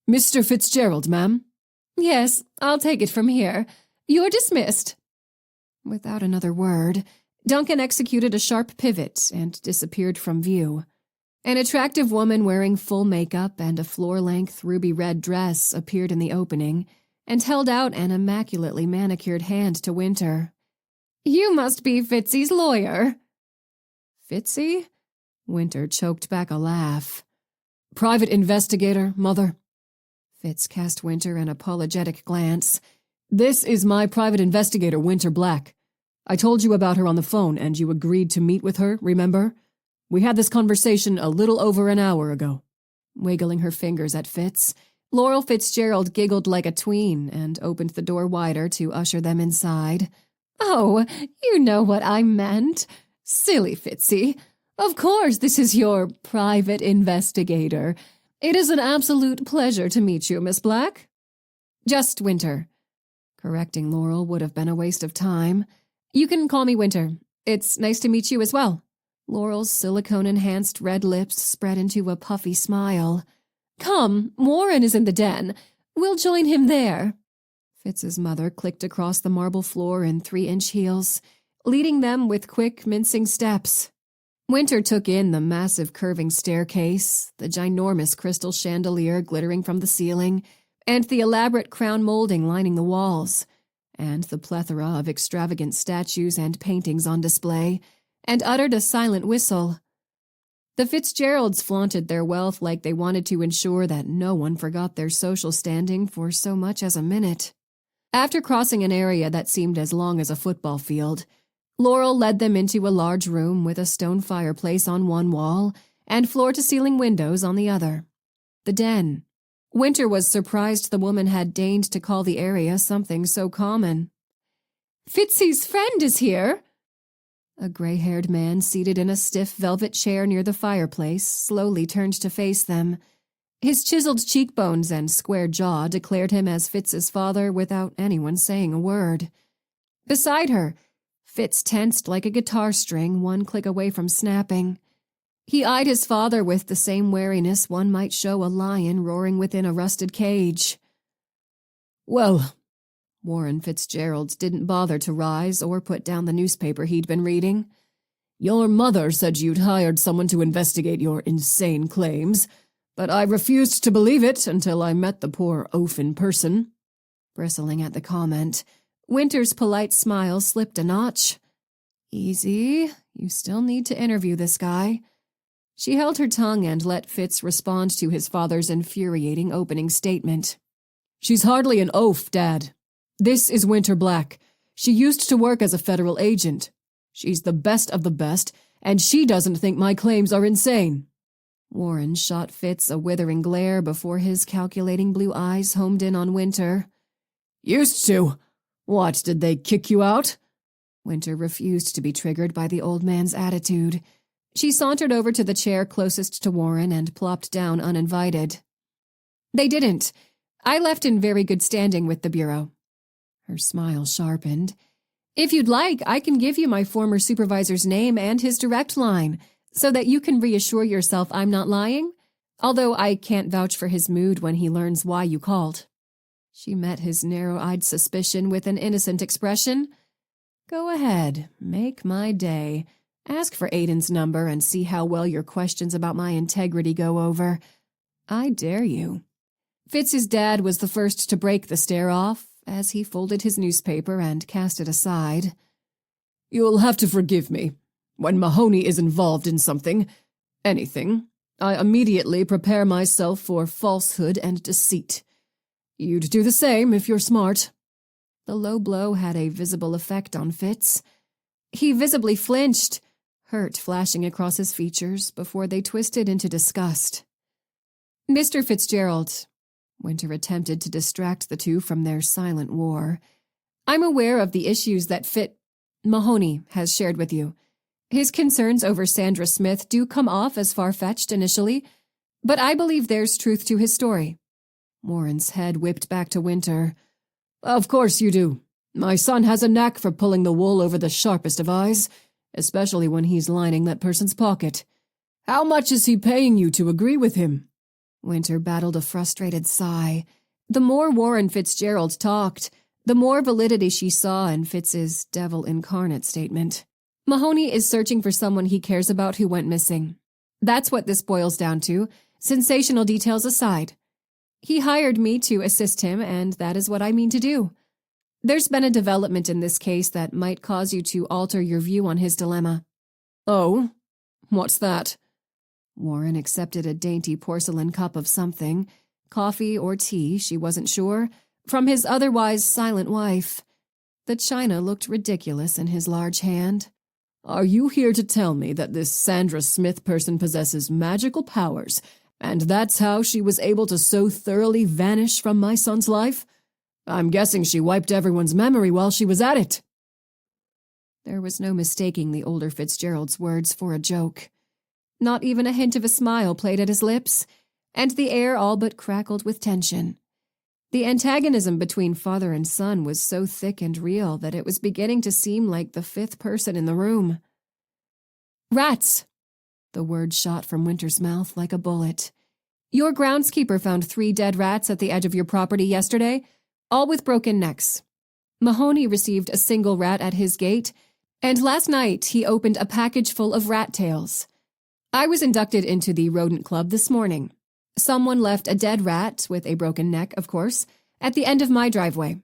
Mr. Fitzgerald, ma'am. Yes, I'll take it from here. You're dismissed. Without another word, Duncan executed a sharp pivot and disappeared from view. An attractive woman wearing full makeup and a floor-length ruby-red dress appeared in the opening and held out an immaculately manicured hand to Winter. You must be Fitzy's lawyer. Fitzy? Winter choked back a laugh. Private investigator, Mother. Fitz cast Winter an apologetic glance. This is my private investigator, Winter Black. I told you about her on the phone, and you agreed to meet with her, remember? We had this conversation a little over an hour ago. Wiggling her fingers at Fitz, Laurel Fitzgerald giggled like a tween and opened the door wider to usher them inside. Oh, you know what I meant. Silly Fitzy. Of course, this is your private investigator. It is an absolute pleasure to meet you, Miss Black. Just Winter. Correcting Laurel would have been a waste of time. You can call me Winter. It's nice to meet you as well. Laurel's silicone-enhanced red lips spread into a puffy smile. Come, Warren is in the den. We'll join him there. Fitz's mother clicked across the marble floor in 3-inch heels, leading them with quick, mincing steps. Winter took in the massive curving staircase, the ginormous crystal chandelier glittering from the ceiling, and the elaborate crown molding lining the walls, and the plethora of extravagant statues and paintings on display, and uttered a silent whistle. The Fitzgeralds flaunted their wealth like they wanted to ensure that no one forgot their social standing for so much as a minute. After crossing an area that seemed as long as a football field, Laurel led them into a large room with a stone fireplace on one wall and floor-to-ceiling windows on the other. The den. Winter was surprised the woman had deigned to call the area something so common. Fitzy's friend is here. A gray-haired man seated in a stiff velvet chair near the fireplace slowly turned to face them. His chiseled cheekbones and square jaw declared him as Fitz's father without anyone saying a word. Beside her, Fitz tensed like a guitar string 1 click away from snapping. He eyed his father with the same wariness one might show a lion roaring within a rusted cage. Well, Warren Fitzgerald didn't bother to rise or put down the newspaper he'd been reading. Your mother said you'd hired someone to investigate your insane claims, but I refused to believe it until I met the poor oaf in person. Bristling at the comment, Winter's polite smile slipped a notch. Easy, you still need to interview this guy. She held her tongue and let Fitz respond to his father's infuriating opening statement. She's hardly an oaf, Dad. This is Winter Black. She used to work as a federal agent. She's the best of the best, and she doesn't think my claims are insane. Warren shot Fitz a withering glare before his calculating blue eyes homed in on Winter. Used to? What, did they kick you out? Winter refused to be triggered by the old man's attitude. She sauntered over to the chair closest to Warren and plopped down uninvited. They didn't. I left in very good standing with the Bureau. Her smile sharpened. If you'd like, I can give you my former supervisor's name and his direct line, so that you can reassure yourself I'm not lying, although I can't vouch for his mood when he learns why you called. She met his narrow-eyed suspicion with an innocent expression. Go ahead, make my day. Ask for Aiden's number and see how well your questions about my integrity go over. I dare you. Fitz's dad was the first to break the stare off, as he folded his newspaper and cast it aside. You'll have to forgive me. When Mahoney is involved in something, anything, I immediately prepare myself for falsehood and deceit. You'd do the same if you're smart. The low blow had a visible effect on Fitz. He visibly flinched, hurt flashing across his features before they twisted into disgust. Mr. Fitzgerald, Winter attempted to distract the two from their silent war. I'm aware of the issues that Mahoney has shared with you. His concerns over Sandra Smith do come off as far-fetched initially, but I believe there's truth to his story. Warren's head whipped back to Winter. Of course you do. My son has a knack for pulling the wool over the sharpest of eyes, especially when he's lining that person's pocket. How much is he paying you to agree with him? Winter battled a frustrated sigh. The more Warren Fitzgerald talked, the more validity she saw in Fitz's devil incarnate statement. Mahoney is searching for someone he cares about who went missing. That's what this boils down to, sensational details aside. He hired me to assist him, and that is what I mean to do. There's been a development in this case that might cause you to alter your view on his dilemma. Oh? What's that? Warren accepted a dainty porcelain cup of something, coffee or tea, she wasn't sure, from his otherwise silent wife. The china looked ridiculous in his large hand. Are you here to tell me that this Sandra Smith person possesses magical powers, and that's how she was able to so thoroughly vanish from my son's life? I'm guessing she wiped everyone's memory while she was at it. There was no mistaking the older Fitzgerald's words for a joke. Not even a hint of a smile played at his lips, and the air all but crackled with tension. The antagonism between father and son was so thick and real that it was beginning to seem like the fifth person in the room. Rats! The word shot from Winter's mouth like a bullet. Your groundskeeper found 3 dead rats at the edge of your property yesterday, all with broken necks. Mahoney received a single rat at his gate, and last night he opened a package full of rat tails. I was inducted into the rodent club this morning. Someone left a dead rat, with a broken neck, of course, at the end of my driveway.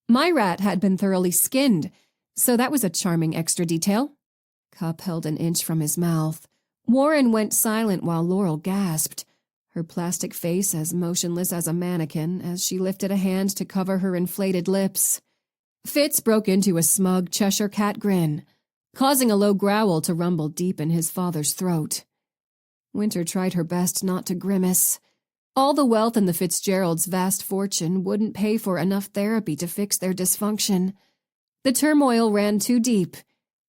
My rat had been thoroughly skinned, so that was a charming extra detail. Cup held an inch from his mouth. Warren went silent while Laurel gasped, her plastic face as motionless as a mannequin as she lifted a hand to cover her inflated lips. Fitz broke into a smug Cheshire cat grin, causing a low growl to rumble deep in his father's throat. Winter tried her best not to grimace. All the wealth in the Fitzgeralds' vast fortune wouldn't pay for enough therapy to fix their dysfunction. The turmoil ran too deep,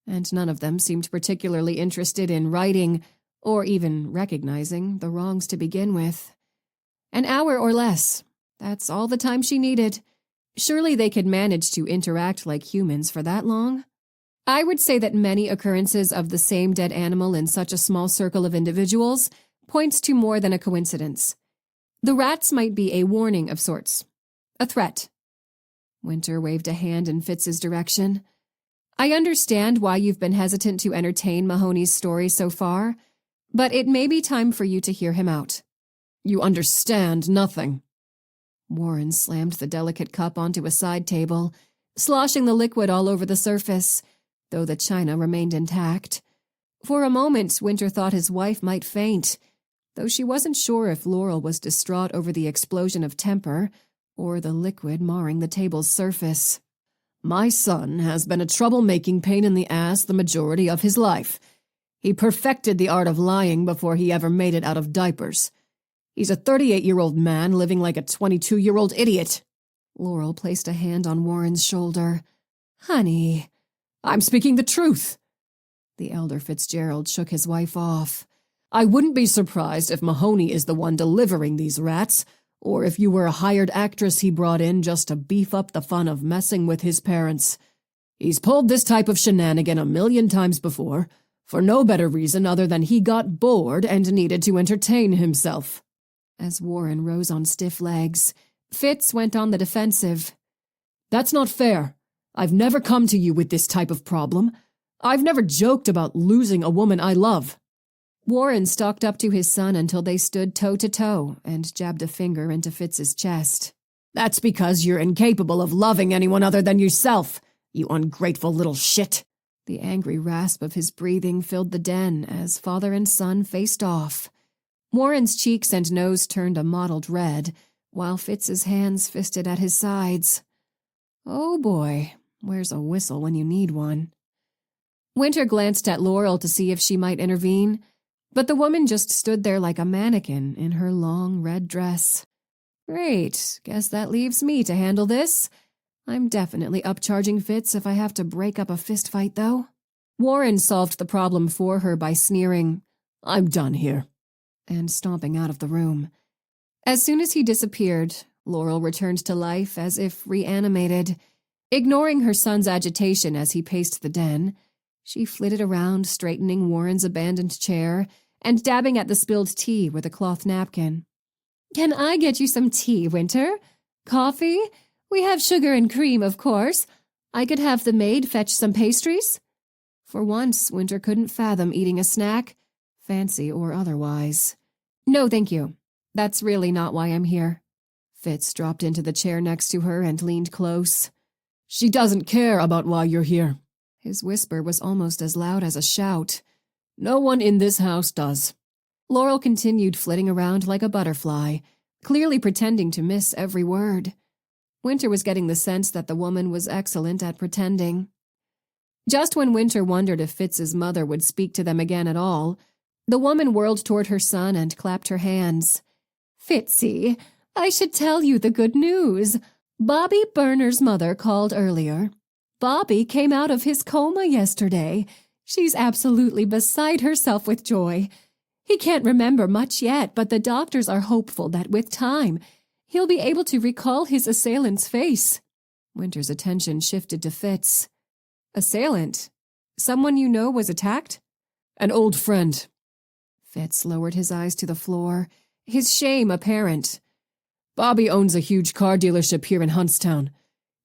and none of them seemed particularly interested in righting or even recognizing the wrongs to begin with. An hour or less. That's all the time she needed. Surely they could manage to interact like humans for that long? I would say that many occurrences of the same dead animal in such a small circle of individuals points to more than a coincidence. The rats might be a warning of sorts. A threat. Winter waved a hand in Fitz's direction. I understand why you've been hesitant to entertain Mahoney's story so far, but it may be time for you to hear him out. You understand nothing. Warren slammed the delicate cup onto a side table, sloshing the liquid all over the surface, though the china remained intact. For a moment, Winter thought his wife might faint, though she wasn't sure if Laurel was distraught over the explosion of temper or the liquid marring the table's surface. My son has been a trouble-making pain in the ass the majority of his life. He perfected the art of lying before he ever made it out of diapers. He's a 38-year-old man living like a 22-year-old idiot. Laurel placed a hand on Warren's shoulder. Honey, I'm speaking the truth. The elder Fitzgerald shook his wife off. I wouldn't be surprised if Mahoney is the one delivering these rats, or if you were a hired actress he brought in just to beef up the fun of messing with his parents. He's pulled this type of shenanigan 1,000,000 times before, for no better reason other than he got bored and needed to entertain himself. As Warren rose on stiff legs, Fitz went on the defensive. That's not fair. I've never come to you with this type of problem. I've never joked about losing a woman I love. Warren stalked up to his son until they stood toe-to-toe and jabbed a finger into Fitz's chest. That's because you're incapable of loving anyone other than yourself, you ungrateful little shit. The angry rasp of his breathing filled the den as father and son faced off. Warren's cheeks and nose turned a mottled red, while Fitz's hands fisted at his sides. Oh boy, where's a whistle when you need one? Winter glanced at Laurel to see if she might intervene, but the woman just stood there like a mannequin in her long red dress. Great, guess that leaves me to handle this. I'm definitely upcharging Fitz if I have to break up a fistfight, though. Warren solved the problem for her by sneering, I'm done here, and stomping out of the room. As soon as he disappeared, Laurel returned to life as if reanimated. Ignoring her son's agitation as he paced the den, she flitted around, straightening Warren's abandoned chair and dabbing at the spilled tea with a cloth napkin. "Can I get you some tea, Winter? Coffee? We have sugar and cream, of course. I could have the maid fetch some pastries?" For once, Winter couldn't fathom eating a snack, fancy or otherwise. "No, thank you. That's really not why I'm here." Fitz dropped into the chair next to her and leaned close. "She doesn't care about why you're here." His whisper was almost as loud as a shout. "No one in this house does." Laurel continued flitting around like a butterfly, clearly pretending to miss every word. Winter was getting the sense that the woman was excellent at pretending. Just when Winter wondered if Fitz's mother would speak to them again at all, the woman whirled toward her son and clapped her hands. "Fitzy, I should tell you the good news. Bobby Burner's mother called earlier. Bobby came out of his coma yesterday. She's absolutely beside herself with joy. He can't remember much yet, but the doctors are hopeful that with time, he'll be able to recall his assailant's face." Winter's attention shifted to Fitz. "Assailant? Someone you know was attacked?" "An old friend." Fitz lowered his eyes to the floor, his shame apparent. "Bobby owns a huge car dealership here in Huntstown.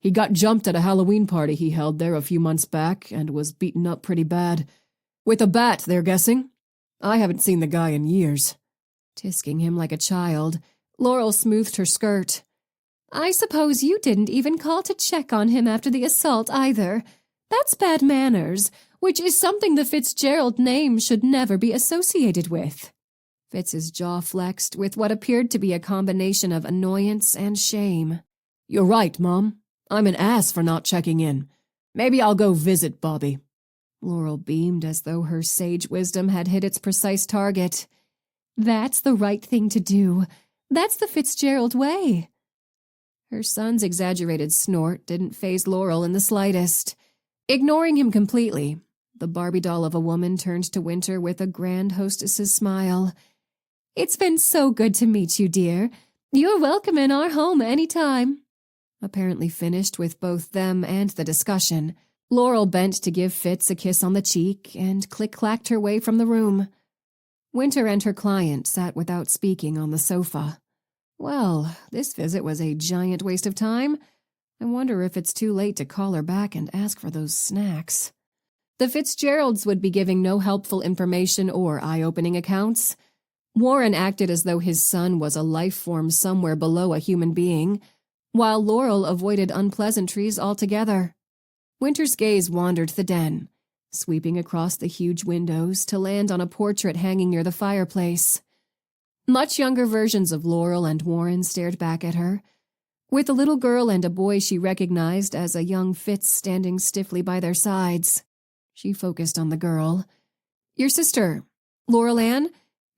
He got jumped at a Halloween party he held there a few months back and was beaten up pretty bad. With a bat, they're guessing. I haven't seen the guy in years." Tisking him like a child, Laurel smoothed her skirt. "I suppose you didn't even call to check on him after the assault either. That's bad manners, which is something the Fitzgerald name should never be associated with." Fitz's jaw flexed with what appeared to be a combination of annoyance and shame. "You're right, Mom. I'm an ass for not checking in. Maybe I'll go visit Bobby." Laurel beamed as though her sage wisdom had hit its precise target. "That's the right thing to do. That's the Fitzgerald way." Her son's exaggerated snort didn't faze Laurel in the slightest. Ignoring him completely, the Barbie doll of a woman turned to Winter with a grand hostess's smile. "It's been so good to meet you, dear. You're welcome in our home any time." Apparently finished with both them and the discussion, Laurel bent to give Fitz a kiss on the cheek and click-clacked her way from the room. Winter and her client sat without speaking on the sofa. Well, this visit was a giant waste of time. I wonder if it's too late to call her back and ask for those snacks. The Fitzgeralds would be giving no helpful information or eye-opening accounts. Warren acted as though his son was a life form somewhere below a human being, while Laurel avoided unpleasantries altogether. Winter's gaze wandered the den, sweeping across the huge windows to land on a portrait hanging near the fireplace. Much younger versions of Laurel and Warren stared back at her, with a little girl and a boy she recognized as a young Fitz standing stiffly by their sides. She focused on the girl. "Your sister, Laurel Ann,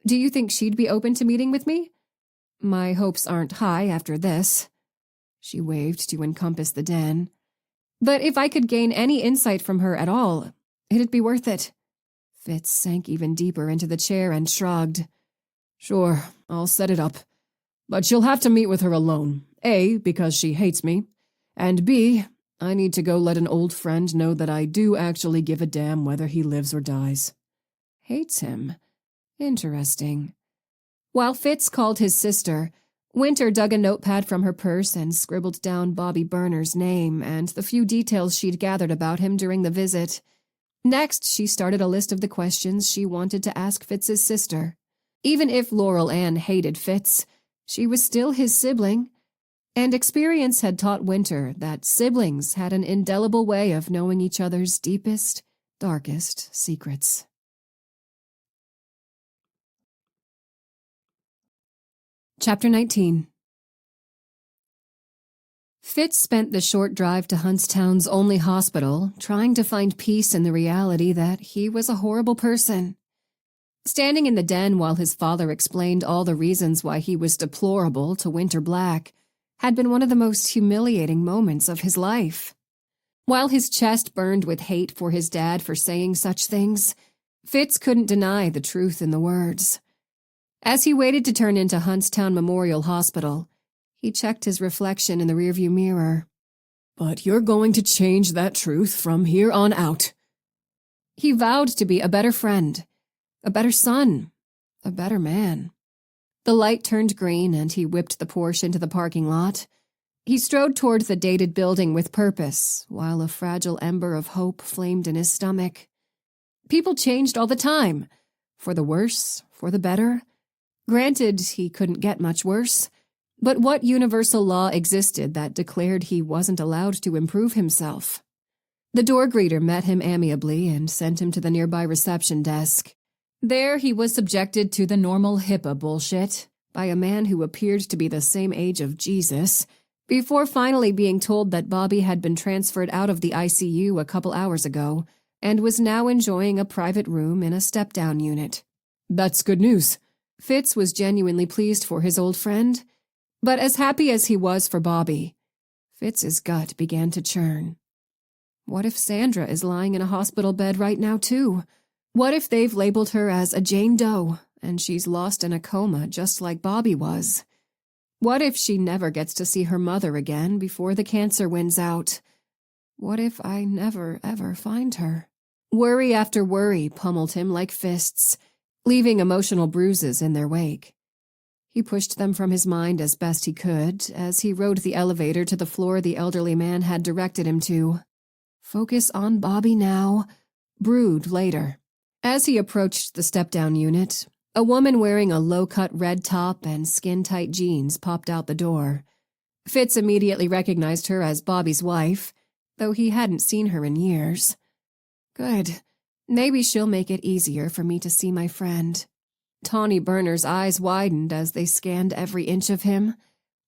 do you think she'd be open to meeting with me? My hopes aren't high after this." She waved to encompass the den. "But if I could gain any insight from her at all, it'd be worth it." Fitz sank even deeper into the chair and shrugged. "Sure, I'll set it up. But you'll have to meet with her alone. A, because she hates me, and B, I need to go let an old friend know that I do actually give a damn whether he lives or dies." Hates him. Interesting. While Fitz called his sister, Winter dug a notepad from her purse and scribbled down Bobby Burner's name and the few details she'd gathered about him during the visit. Next, she started a list of the questions she wanted to ask Fitz's sister. Even if Laurel Ann hated Fitz, she was still his sibling, and experience had taught Winter that siblings had an indelible way of knowing each other's deepest, darkest secrets. Chapter 19. Fitz spent the short drive to Huntstown's only hospital trying to find peace in the reality that he was a horrible person. Standing in the den while his father explained all the reasons why he was deplorable to Winter Black had been one of the most humiliating moments of his life. While his chest burned with hate for his dad for saying such things, Fitz couldn't deny the truth in the words. As he waited to turn into Huntstown Memorial Hospital, he checked his reflection in the rearview mirror. But you're going to change that truth from here on out. He vowed to be a better friend, a better son, a better man. The light turned green and he whipped the Porsche into the parking lot. He strode toward the dated building with purpose, while a fragile ember of hope flamed in his stomach. People changed all the time, for the worse, for the better. Granted, he couldn't get much worse, but what universal law existed that declared he wasn't allowed to improve himself? The door greeter met him amiably and sent him to the nearby reception desk. There he was subjected to the normal HIPAA bullshit by a man who appeared to be the same age of Jesus, before finally being told that Bobby had been transferred out of the ICU a couple hours ago and was now enjoying a private room in a step-down unit. That's good news. Fitz was genuinely pleased for his old friend, but as happy as he was for Bobby, Fitz's gut began to churn. What if Sandra is lying in a hospital bed right now, too? What if they've labeled her as a Jane Doe, and she's lost in a coma just like Bobby was? What if she never gets to see her mother again before the cancer wins out? What if I never, ever find her? Worry after worry pummeled him like fists, leaving emotional bruises in their wake. He pushed them from his mind as best he could as he rode the elevator to the floor the elderly man had directed him to. Focus on Bobby now, brood later. As he approached the step-down unit, a woman wearing a low-cut red top and skin-tight jeans popped out the door. Fitz immediately recognized her as Bobby's wife, though he hadn't seen her in years. Good. Maybe she'll make it easier for me to see my friend. Tawny Burner's eyes widened as they scanned every inch of him.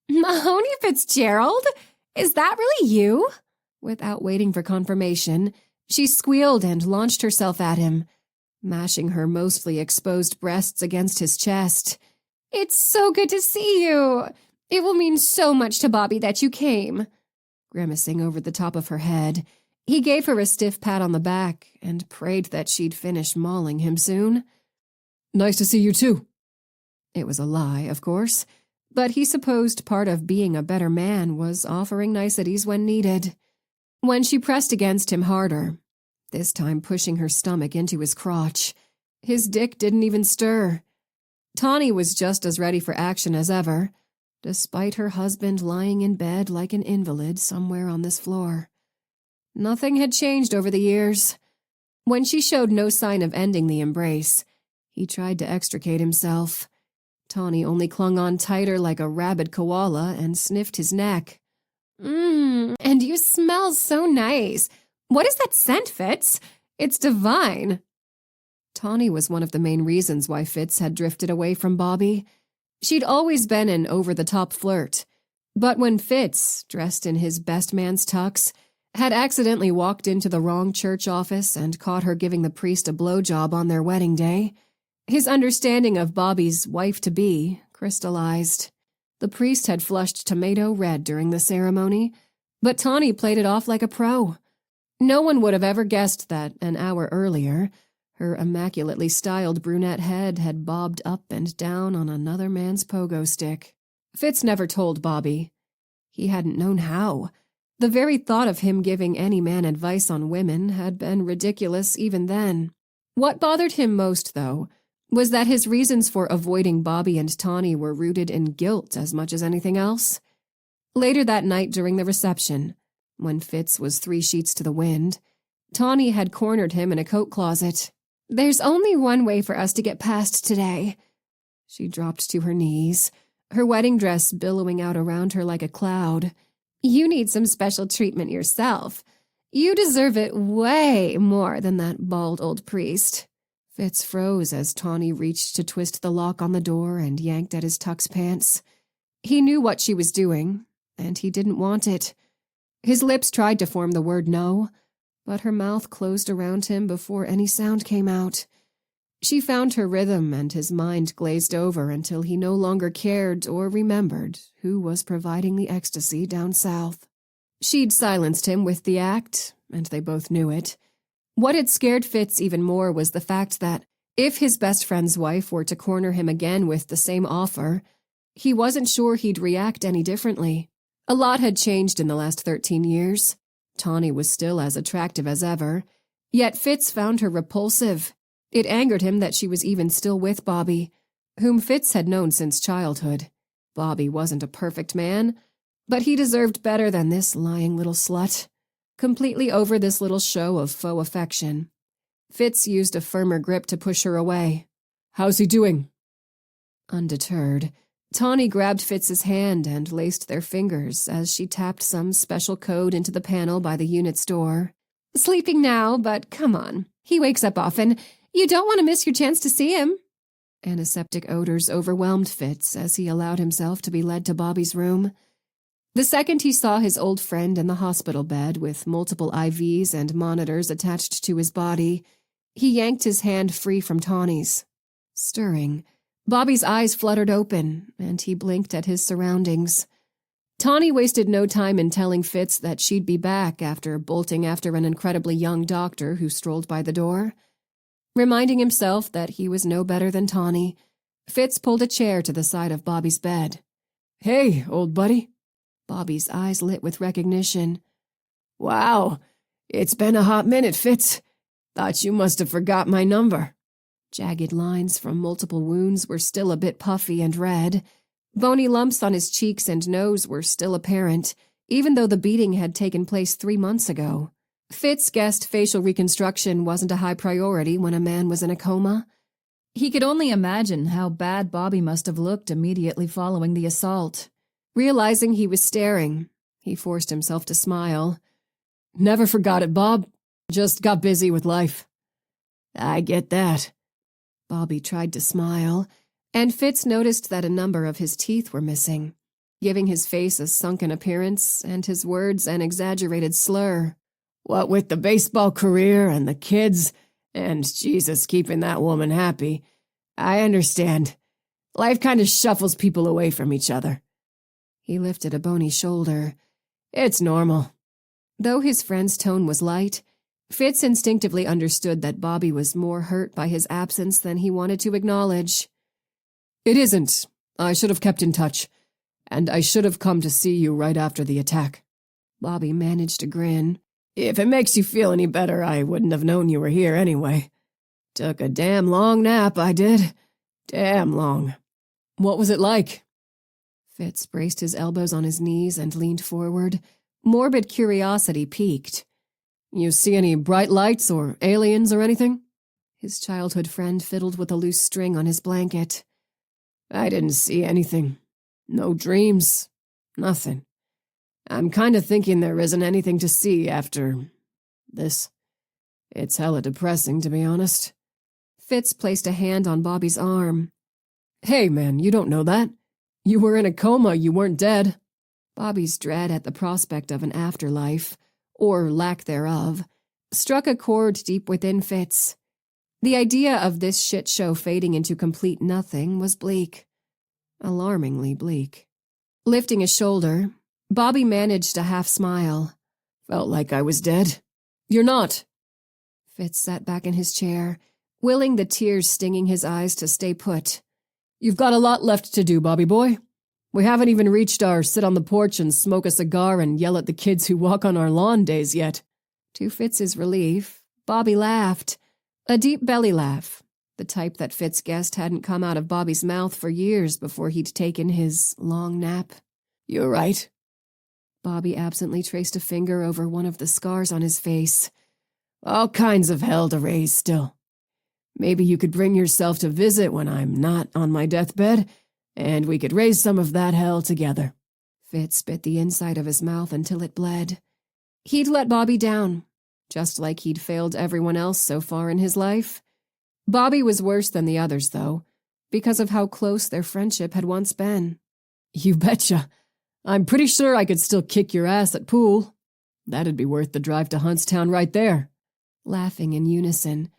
Mahoney Fitzgerald? Is that really you? Without waiting for confirmation, she squealed and launched herself at him, mashing her mostly exposed breasts against his chest. It's so good to see you. It will mean so much to Bobby that you came. Grimacing over the top of her head, he gave her a stiff pat on the back and prayed that she'd finish mauling him soon. Nice to see you too. It was a lie, of course, but he supposed part of being a better man was offering niceties when needed. When she pressed against him harder, this time pushing her stomach into his crotch, his dick didn't even stir. Tawny was just as ready for action as ever, despite her husband lying in bed like an invalid somewhere on this floor. Nothing had changed over the years. When she showed no sign of ending the embrace, he tried to extricate himself. Tawny only clung on tighter like a rabid koala and sniffed his neck. And you smell so nice. What is that scent, Fitz? It's divine. Tawny was one of the main reasons why Fitz had drifted away from Bobby. She'd always been an over-the-top flirt, but when Fitz, dressed in his best man's tux, had accidentally walked into the wrong church office and caught her giving the priest a blowjob on their wedding day, his understanding of Bobby's wife-to-be crystallized. The priest had flushed tomato red during the ceremony, but Tawny played it off like a pro. No one would have ever guessed that, an hour earlier, her immaculately styled brunette head had bobbed up and down on another man's pogo stick. Fitz never told Bobby. He hadn't known how. The very thought of him giving any man advice on women had been ridiculous even then. What bothered him most, though, was that his reasons for avoiding Bobby and Tawny were rooted in guilt as much as anything else. Later that night during the reception, when Fitz was 3 sheets to the wind, Tawny had cornered him in a coat closet. There's only one way for us to get past today. She dropped to her knees, her wedding dress billowing out around her like a cloud. You need some special treatment yourself. You deserve it way more than that bald old priest. Fitz froze as Tawny reached to twist the lock on the door and yanked at his tux pants. He knew what she was doing, and he didn't want it. His lips tried to form the word no, but her mouth closed around him before any sound came out. She found her rhythm, and his mind glazed over until he no longer cared or remembered who was providing the ecstasy down south. She'd silenced him with the act, and they both knew it. What had scared Fitz even more was the fact that, If his best friend's wife were to corner him again with the same offer, he wasn't sure he'd react any differently. A lot had changed in the last 13 years. Tawny was still as attractive as ever, yet Fitz found her repulsive. It angered him that she was even still with Bobby, whom Fitz had known since childhood. Bobby wasn't a perfect man, but he deserved better than this lying little slut. Completely over this little show of faux affection, Fitz used a firmer grip to push her away. How's he doing? Undeterred, Tawny grabbed Fitz's hand and laced their fingers as she tapped some special code into the panel by the unit's door. Sleeping now, but come on. He wakes up often. You don't want to miss your chance to see him. Antiseptic odors overwhelmed Fitz as he allowed himself to be led to Bobby's room. The second he saw his old friend in the hospital bed with multiple IVs and monitors attached to his body, he yanked his hand free from Tawny's. Stirring, Bobby's eyes fluttered open, and he blinked at his surroundings. Tawny wasted no time in telling Fitz that she'd be back after bolting after an incredibly young doctor who strolled by the door. Reminding himself that he was no better than Tawny, Fitz pulled a chair to the side of Bobby's bed. Hey, old buddy. Bobby's eyes lit with recognition. Wow, it's been a hot minute, Fitz. Thought you must have forgot my number. Jagged lines from multiple wounds were still a bit puffy and red. Bony lumps on his cheeks and nose were still apparent, even though the beating had taken place 3 months ago. Fitz guessed facial reconstruction wasn't a high priority when a man was in a coma. He could only imagine how bad Bobby must have looked immediately following the assault. Realizing he was staring, he forced himself to smile. Never forgot it, Bob. Just got busy with life. I get that. Bobby tried to smile, and Fitz noticed that a number of his teeth were missing, giving his face a sunken appearance and his words an exaggerated slur. What with the baseball career and the kids, and Jesus keeping that woman happy, I understand. Life kind of shuffles people away from each other. He lifted a bony shoulder. It's normal. Though his friend's tone was light, Fitz instinctively understood that Bobby was more hurt by his absence than he wanted to acknowledge. It isn't. I should have kept in touch, and I should have come to see you right after the attack. Bobby managed to grin. If it makes you feel any better, I wouldn't have known you were here anyway. Took a damn long nap, I did. Damn long. What was it like? Fitz braced his elbows on his knees and leaned forward. Morbid curiosity piqued. You see any bright lights or aliens or anything? His childhood friend fiddled with a loose string on his blanket. I didn't see anything. No dreams. Nothing. I'm kind of thinking there isn't anything to see after this. It's hella depressing, to be honest. Fitz placed a hand on Bobby's arm. Hey, man, you don't know that. You were in a coma, you weren't dead. Bobby's dread at the prospect of an afterlife, or lack thereof, struck a chord deep within Fitz. The idea of this shit show fading into complete nothing was bleak. Alarmingly bleak. Lifting a shoulder, Bobby managed a half-smile. Felt like I was dead. You're not. Fitz sat back in his chair, willing the tears stinging his eyes to stay put. You've got a lot left to do, Bobby boy. We haven't even reached our sit on the porch and smoke a cigar and yell at the kids who walk on our lawn days yet. To Fitz's relief, Bobby laughed. A deep belly laugh, the type that Fitz guessed hadn't come out of Bobby's mouth for years before he'd taken his long nap. You're right. Bobby absently traced a finger over one of the scars on his face. All kinds of hell to raise still. Maybe you could bring yourself to visit when I'm not on my deathbed, and we could raise some of that hell together. Fitz bit the inside of his mouth until it bled. He'd let Bobby down, just like he'd failed everyone else so far in his life. Bobby was worse than the others, though, because of how close their friendship had once been. You betcha. I'm pretty sure I could still kick your ass at pool. That'd be worth the drive to Huntstown right there. Laughing in unison,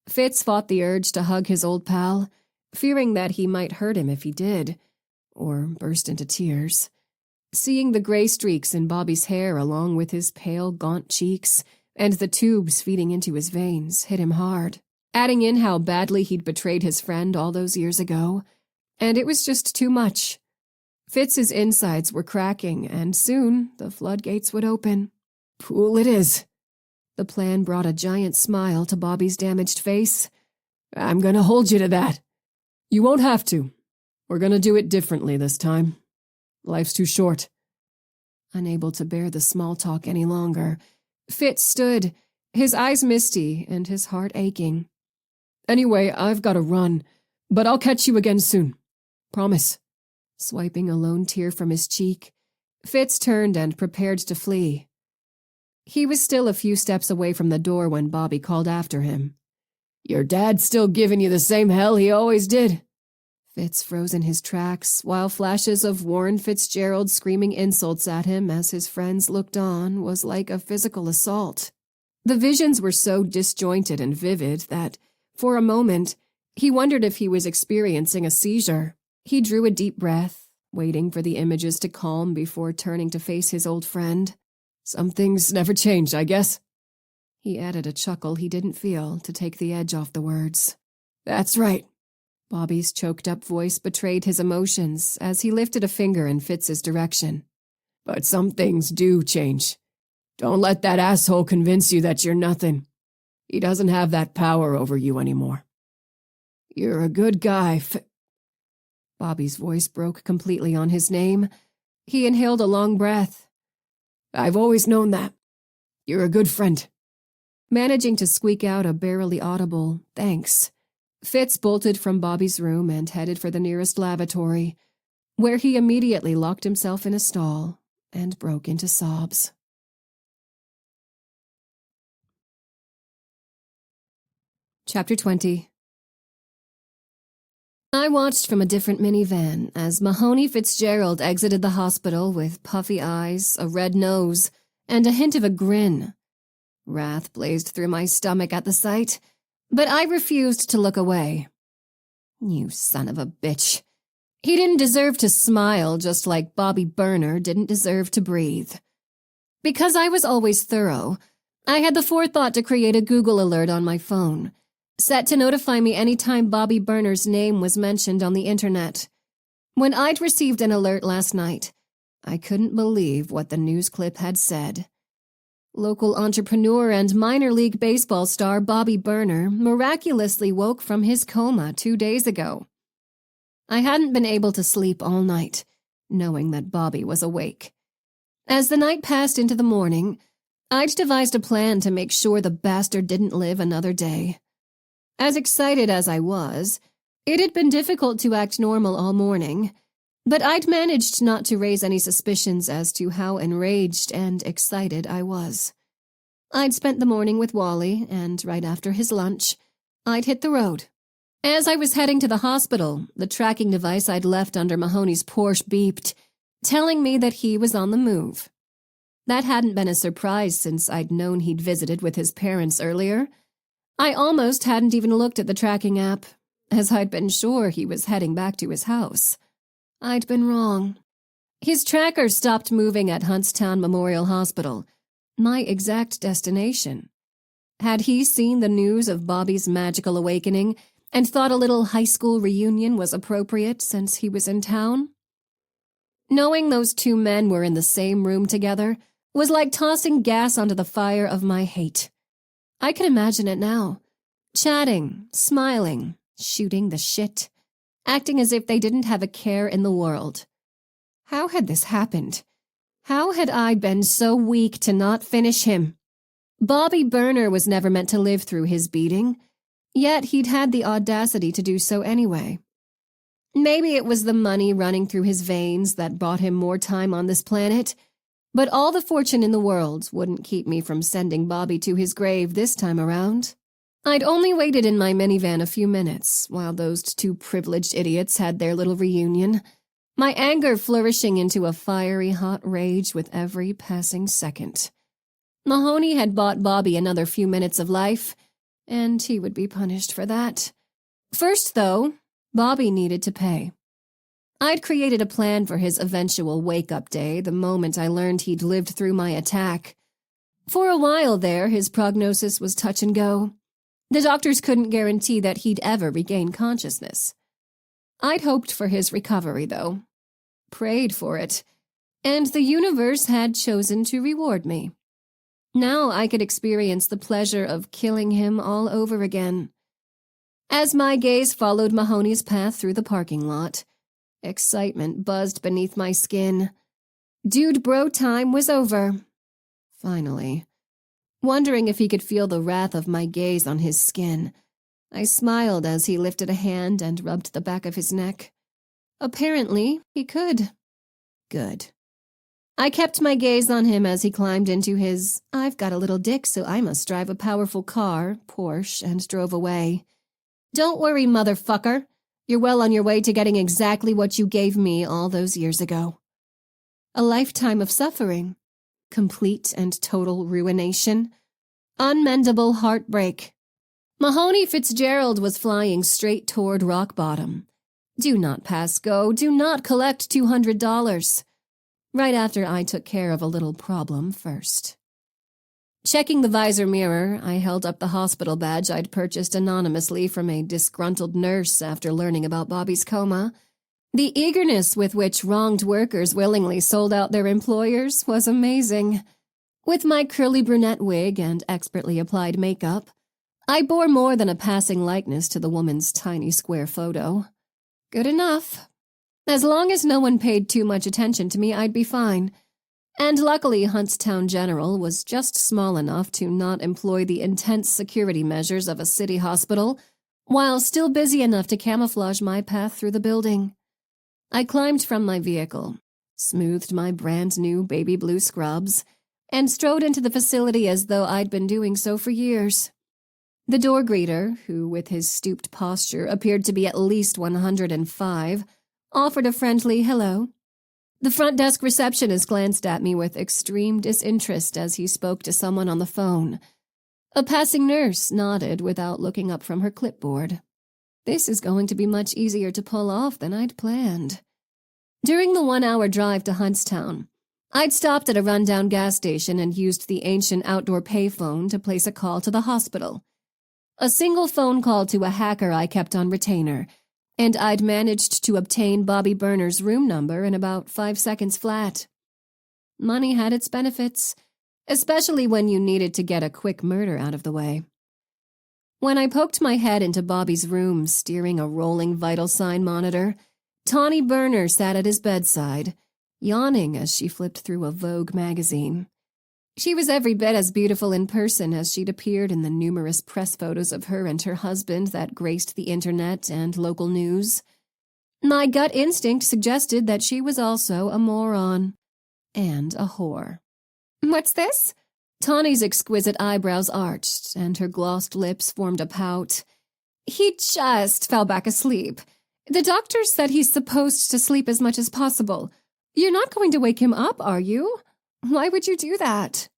Fitz fought the urge to hug his old pal, fearing that he might hurt him if he did, or burst into tears. Seeing the gray streaks in Bobby's hair along with his pale, gaunt cheeks and the tubes feeding into his veins hit him hard. adding in how badly he'd betrayed his friend all those years ago, and it was just too much. Fitz's insides were cracking, and soon the floodgates would open. Pool it is. The plan brought a giant smile to Bobby's damaged face. I'm gonna hold you to that. You won't have to. We're gonna do it differently this time. Life's too short. Unable to bear the small talk any longer, Fitz stood, his eyes misty and his heart aching. Anyway, I've gotta run, but I'll catch you again soon. Promise. Swiping a lone tear from his cheek, Fitz turned and prepared to flee. He was still a few steps away from the door when Bobby called after him. Your dad's still giving you the same hell he always did. Fitz froze in his tracks, while flashes of Warren Fitzgerald screaming insults at him as his friends looked on was like a physical assault. The visions were so disjointed and vivid that, for a moment, he wondered if he was experiencing a seizure. He drew a deep breath, waiting for the images to calm before turning to face his old friend. Some things never change, I guess. He added a chuckle he didn't feel to take the edge off the words. That's right. Bobby's choked-up voice betrayed his emotions as he lifted a finger in Fitz's direction. But some things do change. Don't let that asshole convince you that you're nothing. He doesn't have that power over you anymore. You're a good guy, Bobby's voice broke completely on his name. He inhaled a long breath. I've always known that. You're a good friend. Managing to squeak out a barely audible, thanks, Fitz bolted from Bobby's room and headed for the nearest lavatory, where he immediately locked himself in a stall and broke into sobs. Chapter 20. I watched from a different minivan as Mahoney Fitzgerald exited the hospital with puffy eyes, a red nose, and a hint of a grin. Wrath blazed through my stomach at the sight, but I refused to look away. You son of a bitch. He didn't deserve to smile just like Bobby Burner didn't deserve to breathe. Because I was always thorough, I had the forethought to create a Google alert on my phone, set to notify me anytime Bobby Burner's name was mentioned on the internet. When I'd received an alert last night, I couldn't believe what the news clip had said. Local entrepreneur and minor league baseball star Bobby Burner miraculously woke from his coma 2 days ago. I hadn't been able to sleep all night, knowing that Bobby was awake. As the night passed into the morning, I'd devised a plan to make sure the bastard didn't live another day. As excited as I was, it had been difficult to act normal all morning, but I'd managed not to raise any suspicions as to how enraged and excited I was. I'd spent the morning with Wally, and right after his lunch, I'd hit the road. As I was heading to the hospital, the tracking device I'd left under Mahoney's Porsche beeped, telling me that he was on the move. That hadn't been a surprise since I'd known he'd visited with his parents earlier. I almost hadn't even looked at the tracking app, as I'd been sure he was heading back to his house. I'd been wrong. His tracker stopped moving at Huntstown Memorial Hospital, my exact destination. Had he seen the news of Bobby's magical awakening and thought a little high school reunion was appropriate since he was in town? Knowing those two men were in the same room together was like tossing gas onto the fire of my hate. I could imagine it now. Chatting, smiling, shooting the shit, acting as if they didn't have a care in the world. How had this happened? How had I been so weak to not finish him? Bobby Burner was never meant to live through his beating, yet he'd had the audacity to do so anyway. Maybe it was the money running through his veins that bought him more time on this planet, but all the fortune in the world wouldn't keep me from sending Bobby to his grave this time around. I'd only waited in my minivan a few minutes while those two privileged idiots had their little reunion, my anger flourishing into a fiery hot rage with every passing second. Mahoney had bought Bobby another few minutes of life, and he would be punished for that. First, though, Bobby needed to pay. I'd created a plan for his eventual wake-up day the moment I learned he'd lived through my attack. For a while there, his prognosis was touch and go. The doctors couldn't guarantee that he'd ever regain consciousness. I'd hoped for his recovery, though. Prayed for it. And the universe had chosen to reward me. Now I could experience the pleasure of killing him all over again. As my gaze followed Mahoney's path through the parking lot, excitement buzzed beneath my skin. Dude bro time was over. Finally. Wondering if he could feel the wrath of my gaze on his skin, I smiled as he lifted a hand and rubbed the back of his neck. Apparently, he could. Good. I kept my gaze on him as he climbed into his "I've got a little dick, so I must drive a powerful car," Porsche, and drove away. Don't worry, motherfucker. You're well on your way to getting exactly what you gave me all those years ago. A lifetime of suffering. Complete and total ruination. Unmendable heartbreak. Mahoney Fitzgerald was flying straight toward rock bottom. Do not pass go. Do not collect $200. Right after I took care of a little problem first. Checking the visor mirror, I held up the hospital badge I'd purchased anonymously from a disgruntled nurse after learning about Bobby's coma. The eagerness with which wronged workers willingly sold out their employers was amazing. With my curly brunette wig and expertly applied makeup, I bore more than a passing likeness to the woman's tiny square photo. Good enough. As long as no one paid too much attention to me, I'd be fine. And luckily, Huntstown General was just small enough to not employ the intense security measures of a city hospital, while still busy enough to camouflage my path through the building. I climbed from my vehicle, smoothed my brand-new baby blue scrubs, and strode into the facility as though I'd been doing so for years. The door greeter, who with his stooped posture appeared to be at least 105, offered a friendly hello. The front desk receptionist glanced at me with extreme disinterest as he spoke to someone on the phone. A passing nurse nodded without looking up from her clipboard. This is going to be much easier to pull off than I'd planned. During the 1-hour drive to Huntstown, I'd stopped at a rundown gas station and used the ancient outdoor payphone to place a call to the hospital. A single phone call to a hacker I kept on retainer, and I'd managed to obtain Bobby Berner's room number in about 5 seconds flat. Money had its benefits, especially when you needed to get a quick murder out of the way. When I poked my head into Bobby's room steering a rolling vital sign monitor, Tawny Berner sat at his bedside, yawning as she flipped through a Vogue magazine. She was every bit as beautiful in person as she'd appeared in the numerous press photos of her and her husband that graced the internet and local news. My gut instinct suggested that she was also a moron. And a whore. What's this? Tawny's exquisite eyebrows arched, and her glossed lips formed a pout. He just fell back asleep. The doctor said he's supposed to sleep as much as possible. You're not going to wake him up, are you? Why would you do that?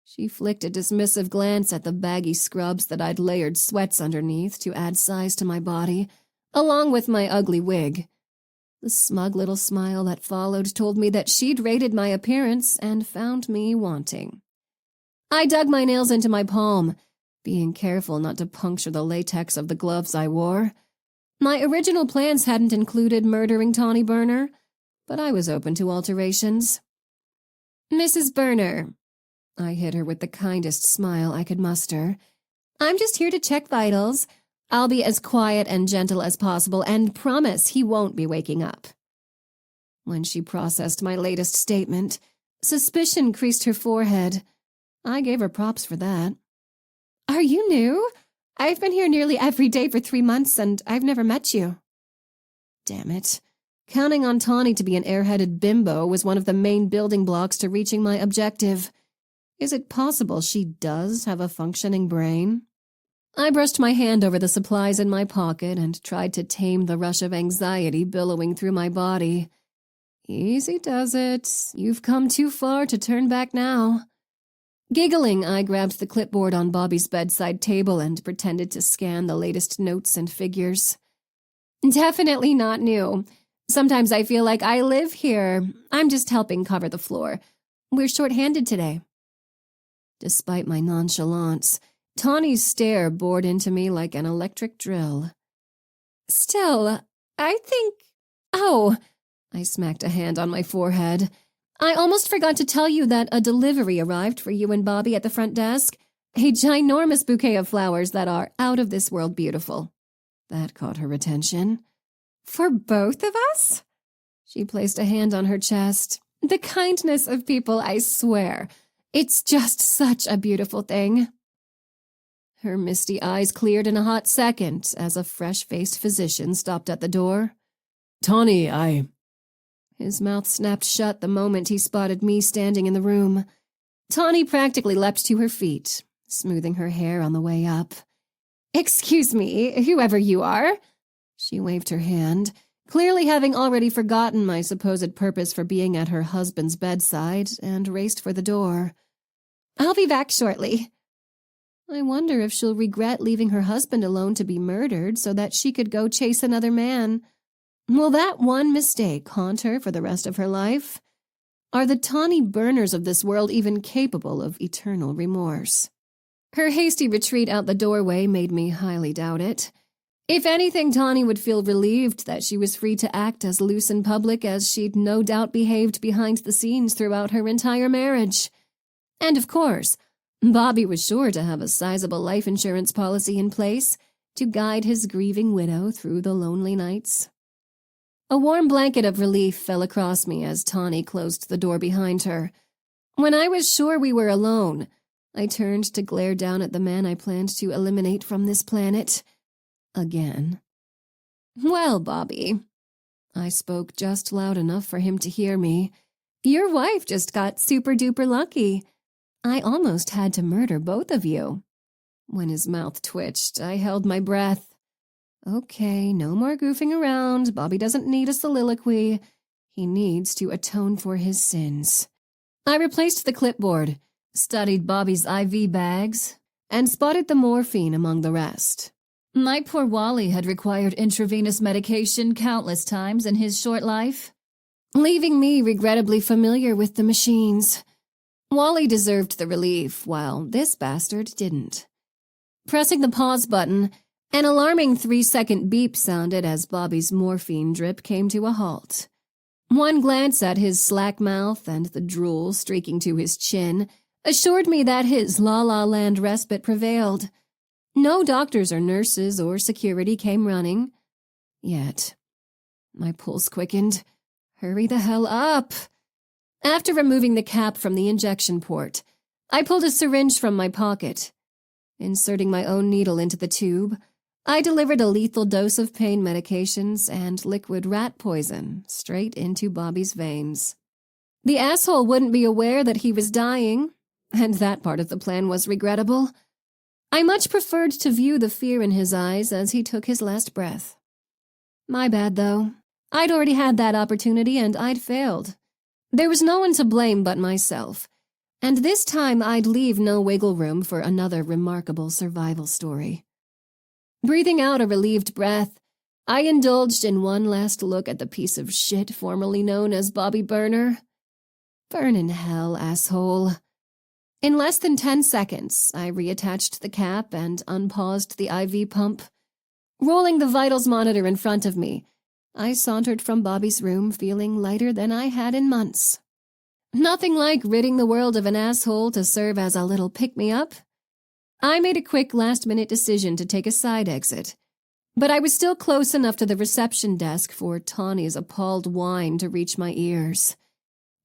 She flicked a dismissive glance at the baggy scrubs that I'd layered sweats underneath to add size to my body, along with my ugly wig. The smug little smile that followed told me that she'd rated my appearance and found me wanting. I dug my nails into my palm, being careful not to puncture the latex of the gloves I wore. My original plans hadn't included murdering Tawny Berner, but I was open to alterations. Mrs. Berner, I hit her with the kindest smile I could muster. I'm just here to check vitals. I'll be as quiet and gentle as possible and promise he won't be waking up. When she processed my latest statement, suspicion creased her forehead. I gave her props for that. Are you new? I've been here nearly every day for 3 months and I've never met you. Damn it. Counting on Tawny to be an airheaded bimbo was one of the main building blocks to reaching my objective. Is it possible she does have a functioning brain? I brushed my hand over the supplies in my pocket and tried to tame the rush of anxiety billowing through my body. Easy does it. You've come too far to turn back now. Giggling, I grabbed the clipboard on Bobby's bedside table and pretended to scan the latest notes and figures. Definitely not new. Sometimes I feel like I live here. I'm just helping cover the floor. We're short-handed today. Despite my nonchalance, Tawny's stare bored into me like an electric drill. Still, I think... Oh, I smacked a hand on my forehead. I almost forgot to tell you that a delivery arrived for you and Bobby at the front desk. A ginormous bouquet of flowers that are out of this world beautiful. That caught her attention. For both of us? She placed a hand on her chest. The kindness of people, I swear. It's just such a beautiful thing. Her misty eyes cleared in a hot second as a fresh-faced physician stopped at the door. Tawny, His mouth snapped shut the moment he spotted me standing in the room. Tawny practically leapt to her feet, smoothing her hair on the way up. Excuse me, whoever you are. She waved her hand, clearly having already forgotten my supposed purpose for being at her husband's bedside, and raced for the door. I'll be back shortly. I wonder if she'll regret leaving her husband alone to be murdered so that she could go chase another man. Will that one mistake haunt her for the rest of her life? Are the tawny burners of this world even capable of eternal remorse? Her hasty retreat out the doorway made me highly doubt it. If anything, Tawny would feel relieved that she was free to act as loose in public as she'd no doubt behaved behind the scenes throughout her entire marriage. And of course, Bobby was sure to have a sizable life insurance policy in place to guide his grieving widow through the lonely nights. A warm blanket of relief fell across me as Tawny closed the door behind her. When I was sure we were alone, I turned to glare down at the man I planned to eliminate from this planet. Again. Well, Bobby, I spoke just loud enough for him to hear me. Your wife just got super-duper lucky. I almost had to murder both of you. When his mouth twitched, I held my breath. Okay, no more goofing around. Bobby doesn't need a soliloquy. He needs to atone for his sins. I replaced the clipboard, studied Bobby's IV bags, and spotted the morphine among the rest. My poor Wally had required intravenous medication countless times in his short life, leaving me regrettably familiar with the machines. Wally deserved the relief, while this bastard didn't. Pressing the pause button, an alarming 3-second beep sounded as Bobby's morphine drip came to a halt. One glance at his slack mouth and the drool streaking to his chin assured me that his la-la land respite prevailed. No doctors or nurses or security came running. Yet, my pulse quickened. Hurry the hell up! After removing the cap from the injection port, I pulled a syringe from my pocket. Inserting my own needle into the tube, I delivered a lethal dose of pain medications and liquid rat poison straight into Bobby's veins. The asshole wouldn't be aware that he was dying, and that part of the plan was regrettable. I much preferred to view the fear in his eyes as he took his last breath. My bad, though. I'd already had that opportunity and I'd failed. There was no one to blame but myself, and this time I'd leave no wiggle room for another remarkable survival story. Breathing out a relieved breath, I indulged in one last look at the piece of shit formerly known as Bobby Burner. Burn in hell, asshole. In less than 10 seconds, I reattached the cap and unpaused the IV pump. Rolling the vitals monitor in front of me, I sauntered from Bobby's room feeling lighter than I had in months. Nothing like ridding the world of an asshole to serve as a little pick-me-up. I made a quick last-minute decision to take a side exit, but I was still close enough to the reception desk for Tawny's appalled whine to reach my ears.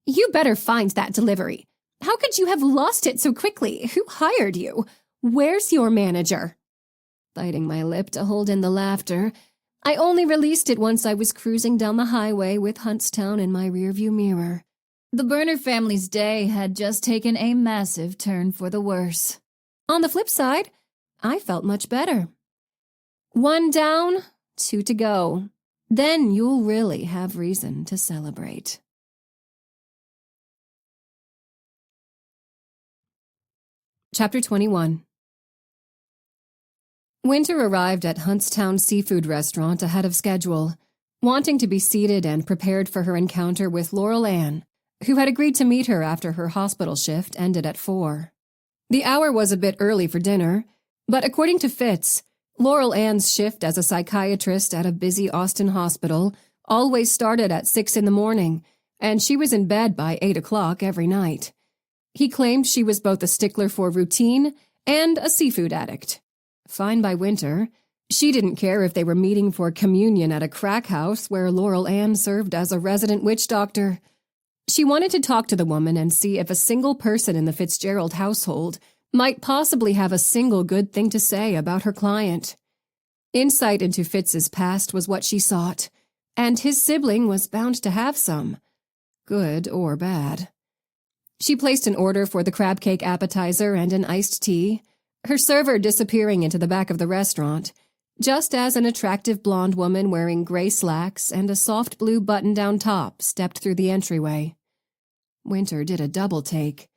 You better find that delivery. How could you have lost it so quickly? Who hired you? Where's your manager? Biting my lip to hold in the laughter, I only released it once I was cruising down the highway with Huntstown in my rearview mirror. The Burner family's day had just taken a massive turn for the worse. On the flip side, I felt much better. 1 down, 2 to go. Then you'll really have reason to celebrate. Chapter 21. Winter arrived at Huntstown Seafood Restaurant ahead of schedule, wanting to be seated and prepared for her encounter with Laurel Ann, who had agreed to meet her after her hospital shift ended at 4. The hour was a bit early for dinner, But according to Fitz, Laurel Ann's shift as a psychiatrist at a busy Austin hospital always started at 6 in the morning, and she was in bed by 8 o'clock every night. He claimed she was both a stickler for routine and a seafood addict. Fine by Winter, she didn't care if they were meeting for communion at a crack house where Laurel Ann served as a resident witch doctor. She wanted to talk to the woman and see if a single person in the Fitzgerald household might possibly have a single good thing to say about her client. Insight into Fitz's past was what she sought, and his sibling was bound to have some, good or bad. She placed an order for the crab cake appetizer and an iced tea, her server disappearing into the back of the restaurant, just as an attractive blonde woman wearing gray slacks and a soft blue button-down top stepped through the entryway. Winter did a double take.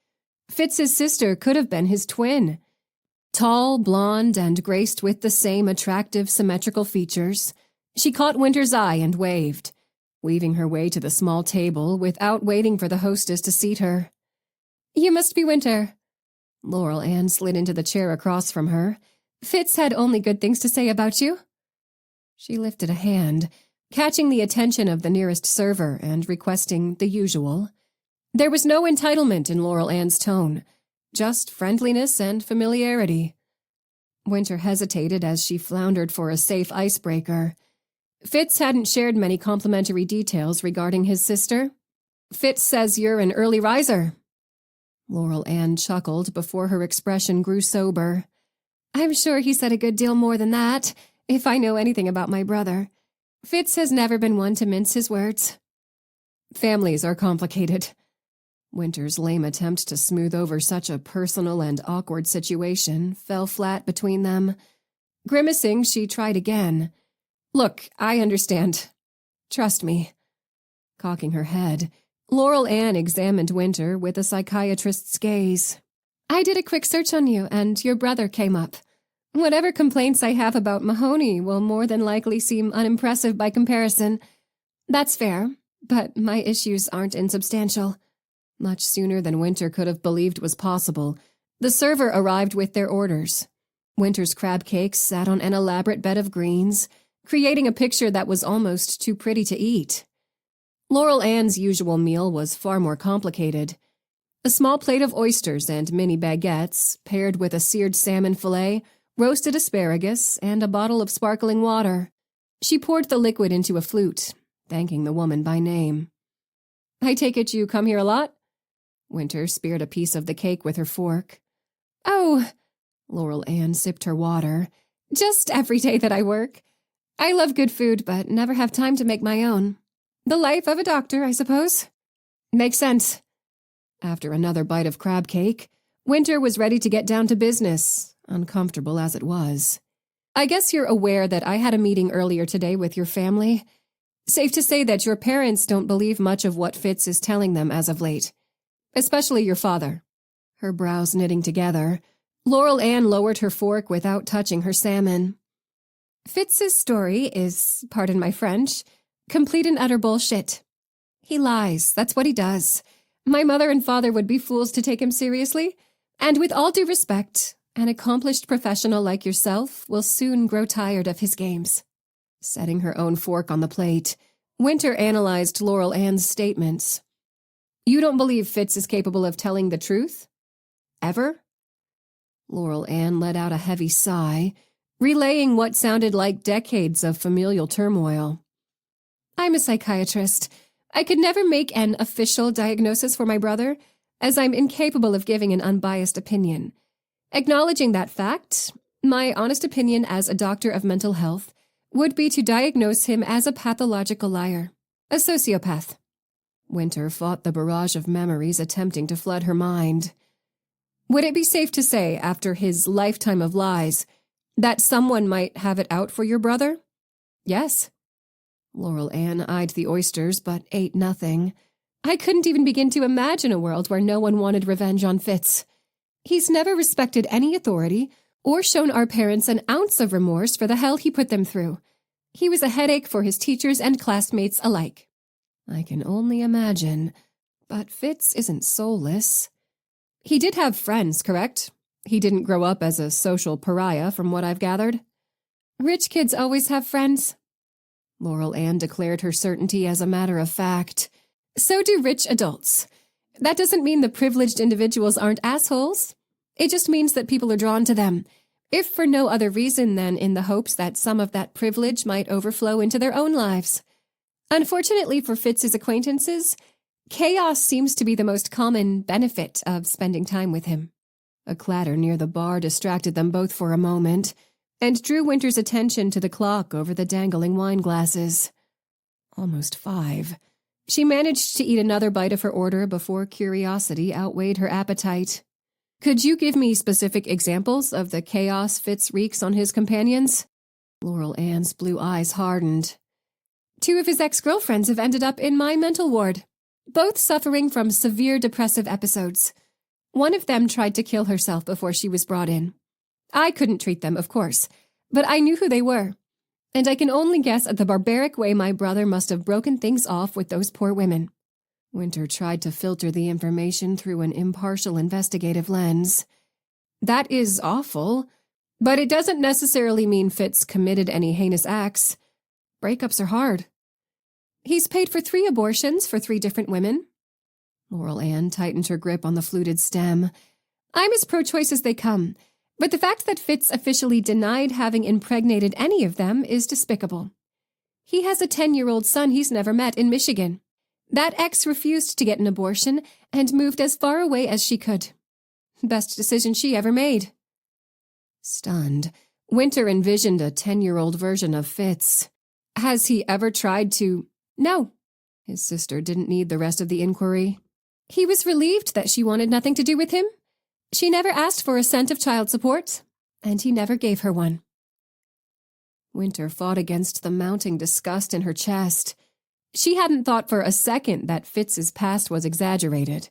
Fitz's sister could have been his twin. Tall, blonde, and graced with the same attractive, symmetrical features, she caught Winter's eye and waved, weaving her way to the small table without waiting for the hostess to seat her. "You must be Winter." Laurel Ann slid into the chair across from her. "Fitz had only good things to say about you." She lifted a hand, catching the attention of the nearest server and requesting the usual. There was no entitlement in Laurel Ann's tone, just friendliness and familiarity. Winter hesitated as she floundered for a safe icebreaker. Fitz hadn't shared many complimentary details regarding his sister. "Fitz says you're an early riser." Laurel Ann chuckled before her expression grew sober. "I'm sure he said a good deal more than that, if I know anything about my brother. Fitz has never been one to mince his words." "Families are complicated." Winter's lame attempt to smooth over such a personal and awkward situation fell flat between them. Grimacing, she tried again. "Look, I understand. Trust me." Cocking her head, Laurel Ann examined Winter with a psychiatrist's gaze. "I did a quick search on you, and your brother came up. Whatever complaints I have about Mahoney will more than likely seem unimpressive by comparison. That's fair, but my issues aren't insubstantial." Much sooner than Winter could have believed was possible, the server arrived with their orders. Winter's crab cakes sat on an elaborate bed of greens, creating a picture that was almost too pretty to eat. Laurel Ann's usual meal was far more complicated. A small plate of oysters and mini baguettes, paired with a seared salmon fillet, roasted asparagus, and a bottle of sparkling water. She poured the liquid into a flute, thanking the woman by name. "I take it you come here a lot?" Winter speared a piece of the cake with her fork. "Oh," Laurel Ann sipped her water, "just every day that I work. I love good food, but never have time to make my own. The life of a doctor, I suppose." "Makes sense." After another bite of crab cake, Winter was ready to get down to business, uncomfortable as it was. "I guess you're aware that I had a meeting earlier today with your family. Safe to say that your parents don't believe much of what Fitz is telling them as of late. Especially your father." Her brows knitting together, Laurel Ann lowered her fork without touching her salmon. "Fitz's story is, pardon my French, complete and utter bullshit. He lies, that's what he does. My mother and father would be fools to take him seriously, and with all due respect, an accomplished professional like yourself will soon grow tired of his games." Setting her own fork on the plate, Winter analyzed Laurel Ann's statements. "You don't believe Fitz is capable of telling the truth? Ever?" Laurel Ann let out a heavy sigh, relaying what sounded like decades of familial turmoil. "I'm a psychiatrist. I could never make an official diagnosis for my brother, as I'm incapable of giving an unbiased opinion. Acknowledging that fact, my honest opinion as a doctor of mental health would be to diagnose him as a pathological liar, a sociopath." Winter fought the barrage of memories attempting to flood her mind. "Would it be safe to say, after his lifetime of lies, that someone might have it out for your brother?" "Yes." Laurel Ann eyed the oysters but ate nothing. "I couldn't even begin to imagine a world where no one wanted revenge on Fitz. He's never respected any authority or shown our parents an ounce of remorse for the hell he put them through. He was a headache for his teachers and classmates alike." "I can only imagine. But Fitz isn't soulless." "He did have friends, correct? He didn't grow up as a social pariah, from what I've gathered. Rich kids always have friends. Laurel Ann declared her certainty as a matter of fact. So do rich adults. That doesn't mean the privileged individuals aren't assholes. It just means that people are drawn to them, if for no other reason than in the hopes that some of that privilege might overflow into their own lives. Unfortunately for Fitz's acquaintances, chaos seems to be the most common benefit of spending time with him. A clatter near the bar distracted them both for a moment, and drew Winter's attention to the clock over the dangling wine glasses. Almost 5. She managed to eat another bite of her order before curiosity outweighed her appetite. Could you give me specific examples of the chaos Fitz wreaks on his companions? Laurel Ann's blue eyes hardened. 2 of his ex-girlfriends have ended up in my mental ward, both suffering from severe depressive episodes. One of them tried to kill herself before she was brought in. I couldn't treat them, of course, but I knew who they were, and I can only guess at the barbaric way my brother must have broken things off with those poor women. Winter tried to filter the information through an impartial investigative lens. That is awful, but it doesn't necessarily mean Fitz committed any heinous acts. Breakups are hard. He's paid for 3 abortions for 3 different women. Laurel Ann tightened her grip on the fluted stem. I'm as pro-choice as they come, but the fact that Fitz officially denied having impregnated any of them is despicable. He has a 10-year-old son he's never met in Michigan. That ex refused to get an abortion and moved as far away as she could. Best decision she ever made. Stunned, Winter envisioned a 10-year-old version of Fitz. Has he ever tried to... No. His sister didn't need the rest of the inquiry. He was relieved that she wanted nothing to do with him. She never asked for a cent of child support, and he never gave her one. Winter fought against the mounting disgust in her chest. She hadn't thought for a second that Fitz's past was exaggerated,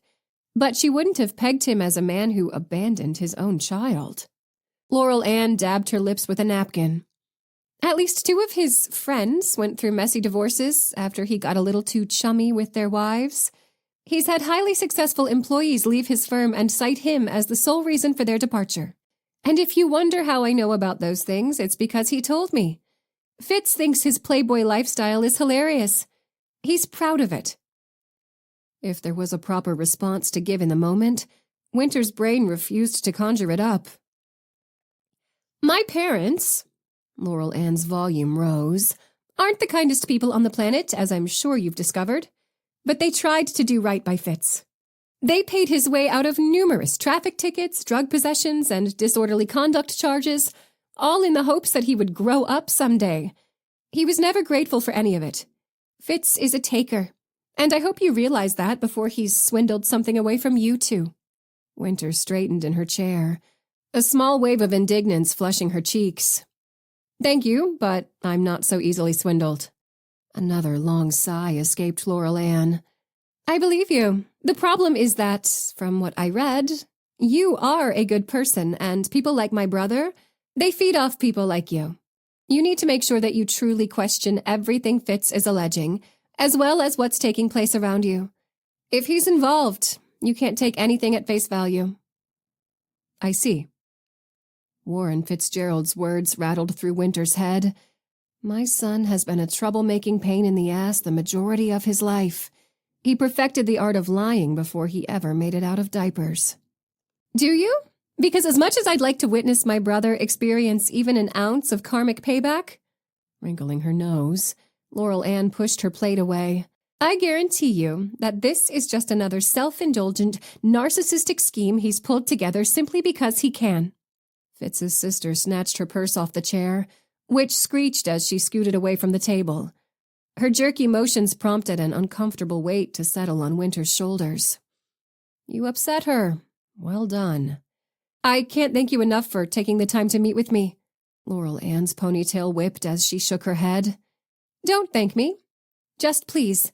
but she wouldn't have pegged him as a man who abandoned his own child. Laurel Ann dabbed her lips with a napkin. At least 2 of his friends went through messy divorces after he got a little too chummy with their wives. He's had highly successful employees leave his firm and cite him as the sole reason for their departure. And if you wonder how I know about those things, it's because he told me. Fitz thinks his playboy lifestyle is hilarious. He's proud of it. If there was a proper response to give in the moment, Winter's brain refused to conjure it up. My parents, Laurel Ann's volume rose, aren't the kindest people on the planet, as I'm sure you've discovered. But they tried to do right by Fitz. They paid his way out of numerous traffic tickets, drug possessions, and disorderly conduct charges, all in the hopes that he would grow up someday. He was never grateful for any of it. Fitz is a taker, and I hope you realize that before he's swindled something away from you, too. Winter straightened in her chair, a small wave of indignance flushing her cheeks. Thank you, but I'm not so easily swindled. Another long sigh escaped Laurel Ann. I believe you. The problem is that, from what I read, you are a good person, and people like my brother, they feed off people like you. You need to make sure that you truly question everything Fitz is alleging, as well as what's taking place around you. If he's involved, you can't take anything at face value. I see. Warren Fitzgerald's words rattled through Winter's head. My son has been a troublemaking pain in the ass the majority of his life. He perfected the art of lying before he ever made it out of diapers. Do you? Because as much as I'd like to witness my brother experience even an ounce of karmic payback, wrinkling her nose, Laurel Ann pushed her plate away. I guarantee you that this is just another self-indulgent, narcissistic scheme he's pulled together simply because he can. Fitz's sister snatched her purse off the chair, which screeched as she scooted away from the table. Her jerky motions prompted an uncomfortable weight to settle on Winter's shoulders. You upset her. Well done. I can't thank you enough for taking the time to meet with me. Laurel Ann's ponytail whipped as she shook her head. Don't thank me. Just please,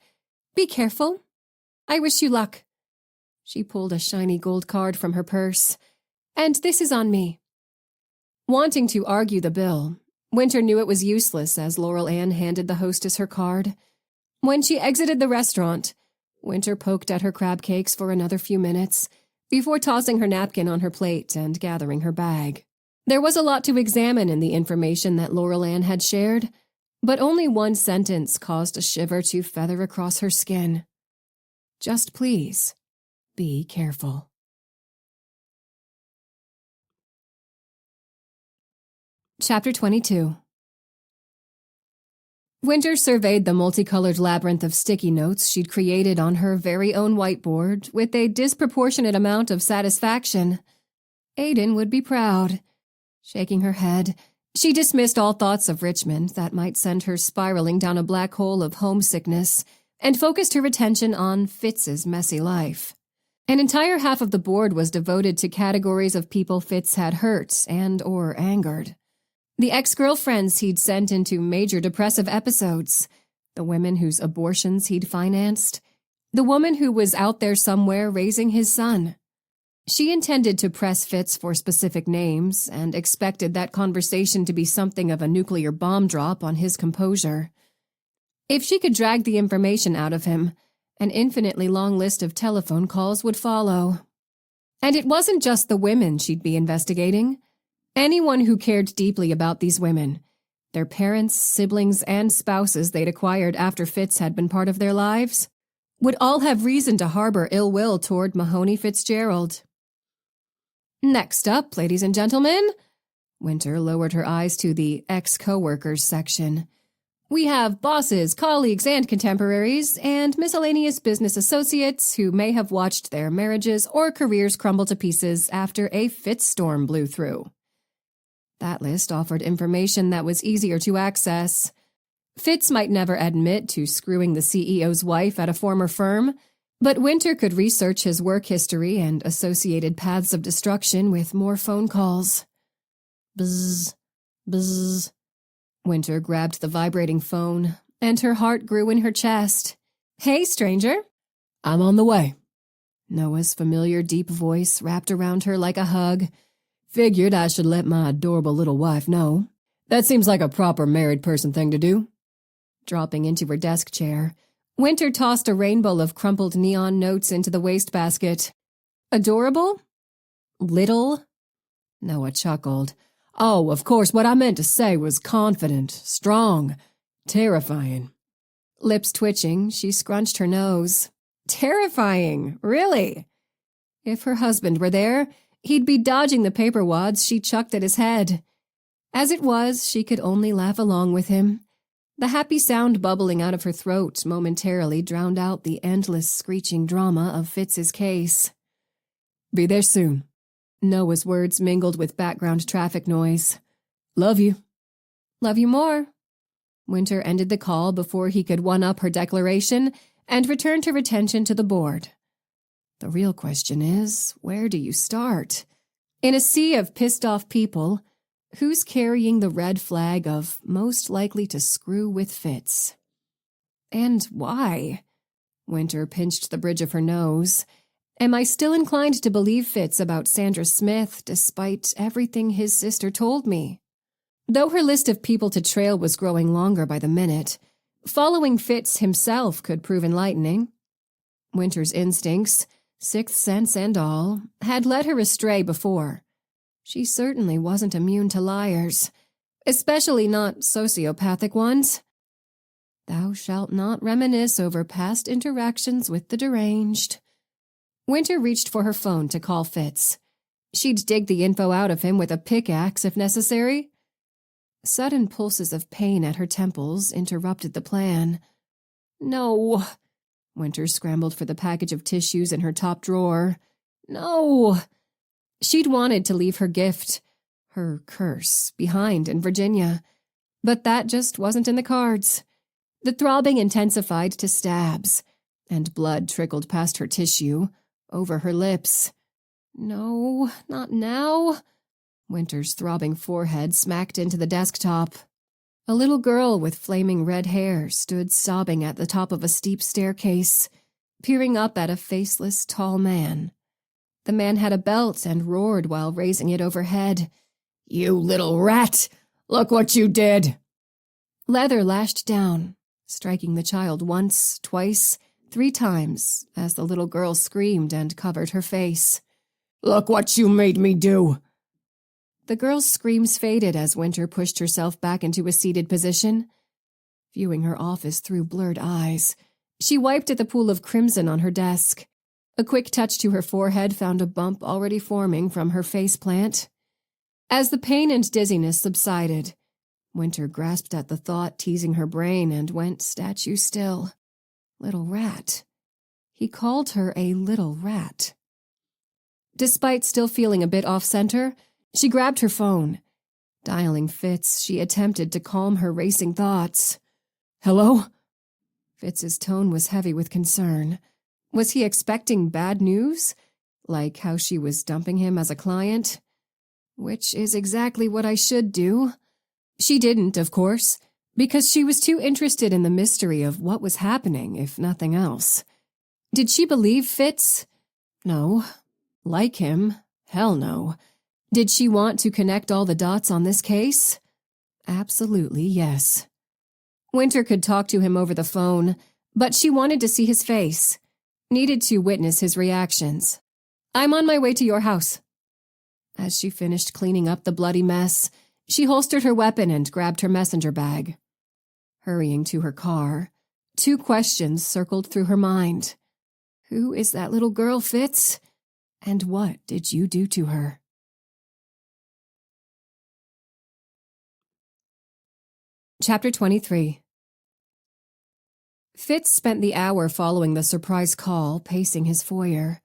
be careful. I wish you luck. She pulled a shiny gold card from her purse. And this is on me. Wanting to argue the bill, Winter knew it was useless as Laurel Ann handed the hostess her card. When she exited the restaurant, Winter poked at her crab cakes for another few minutes, before tossing her napkin on her plate and gathering her bag. There was a lot to examine in the information that Laurel Ann had shared, but only one sentence caused a shiver to feather across her skin. Just please, be careful. Chapter 22. Winter surveyed the multicolored labyrinth of sticky notes she'd created on her very own whiteboard with a disproportionate amount of satisfaction. Aiden would be proud. Shaking her head, she dismissed all thoughts of Richmond that might send her spiraling down a black hole of homesickness and focused her attention on Fitz's messy life. An entire half of the board was devoted to categories of people Fitz had hurt and or angered. The ex-girlfriends he'd sent into major depressive episodes, the women whose abortions he'd financed, the woman who was out there somewhere raising his son. She intended to press Fitz for specific names and expected that conversation to be something of a nuclear bomb drop on his composure. If she could drag the information out of him, an infinitely long list of telephone calls would follow. And it wasn't just the women she'd be investigating. Anyone who cared deeply about these women, their parents, siblings, and spouses they'd acquired after Fitz had been part of their lives, would all have reason to harbor ill will toward Mahoney Fitzgerald. Next up, ladies and gentlemen, Winter lowered her eyes to the ex-coworkers section. We have bosses, colleagues, and contemporaries, and miscellaneous business associates who may have watched their marriages or careers crumble to pieces after a Fitzstorm blew through. That list offered information that was easier to access. Fitz might never admit to screwing the CEO's wife at a former firm, but Winter could research his work history and associated paths of destruction with more phone calls. Buzz, buzz. Winter grabbed the vibrating phone, and her heart grew in her chest. Hey, stranger. I'm on the way. Noah's familiar deep voice wrapped around her like a hug. Figured I should let my adorable little wife know. That seems like a proper married person thing to do. Dropping into her desk chair, Winter tossed a rainbow of crumpled neon notes into the wastebasket. Adorable? Little? Noah chuckled. Oh, of course, what I meant to say was confident, strong, terrifying. Lips twitching, she scrunched her nose. Terrifying, really? If her husband were there, he'd be dodging the paper wads she chucked at his head. As it was, she could only laugh along with him. The happy sound bubbling out of her throat momentarily drowned out the endless screeching drama of Fitz's case. Be there soon. Noah's words mingled with background traffic noise. Love you. Love you more. Winter ended the call before he could one-up her declaration and returned her attention to the board. The real question is, where do you start? In a sea of pissed-off people, who's carrying the red flag of most likely to screw with Fitz? And why? Winter pinched the bridge of her nose. Am I still inclined to believe Fitz about Sandra Smith, despite everything his sister told me? Though her list of people to trail was growing longer by the minute, following Fitz himself could prove enlightening. Winter's instincts, sixth sense and all, had led her astray before. She certainly wasn't immune to liars, especially not sociopathic ones. Thou shalt not reminisce over past interactions with the deranged. Winter reached for her phone to call Fitz. She'd dig the info out of him with a pickaxe if necessary. Sudden pulses of pain at her temples interrupted the plan. No. Winter scrambled for the package of tissues in her top drawer. No. She'd wanted to leave her gift, her curse, behind in Virginia. But that just wasn't in the cards. The throbbing intensified to stabs, and blood trickled past her tissue, over her lips. No, not now. Winter's throbbing forehead smacked into the desktop. A little girl with flaming red hair stood sobbing at the top of a steep staircase, peering up at a faceless, tall man. The man had a belt and roared while raising it overhead. You little rat! Look what you did! Leather lashed down, striking the child once, twice, 3 times as the little girl screamed and covered her face. Look what you made me do. The girl's screams faded as Winter pushed herself back into a seated position. Viewing her office through blurred eyes, she wiped at the pool of crimson on her desk. A quick touch to her forehead found a bump already forming from her faceplant. As the pain and dizziness subsided, Winter grasped at the thought teasing her brain and went statue still. Little rat. He called her a little rat. Despite still feeling a bit off-center, she grabbed her phone. Dialing Fitz, she attempted to calm her racing thoughts. Hello? Fitz's tone was heavy with concern. Was he expecting bad news? Like how she was dumping him as a client? Which is exactly what I should do. She didn't, of course, because she was too interested in the mystery of what was happening, if nothing else. Did she believe Fitz? No. Like him? Hell no. Did she want to connect all the dots on this case? Absolutely yes. Winter could talk to him over the phone, but she wanted to see his face, needed to witness his reactions. I'm on my way to your house. As she finished cleaning up the bloody mess, she holstered her weapon and grabbed her messenger bag. Hurrying to her car, 2 questions circled through her mind. Who is that little girl, Fitz? And what did you do to her? Chapter 23. Fitz spent the hour following the surprise call, pacing his foyer.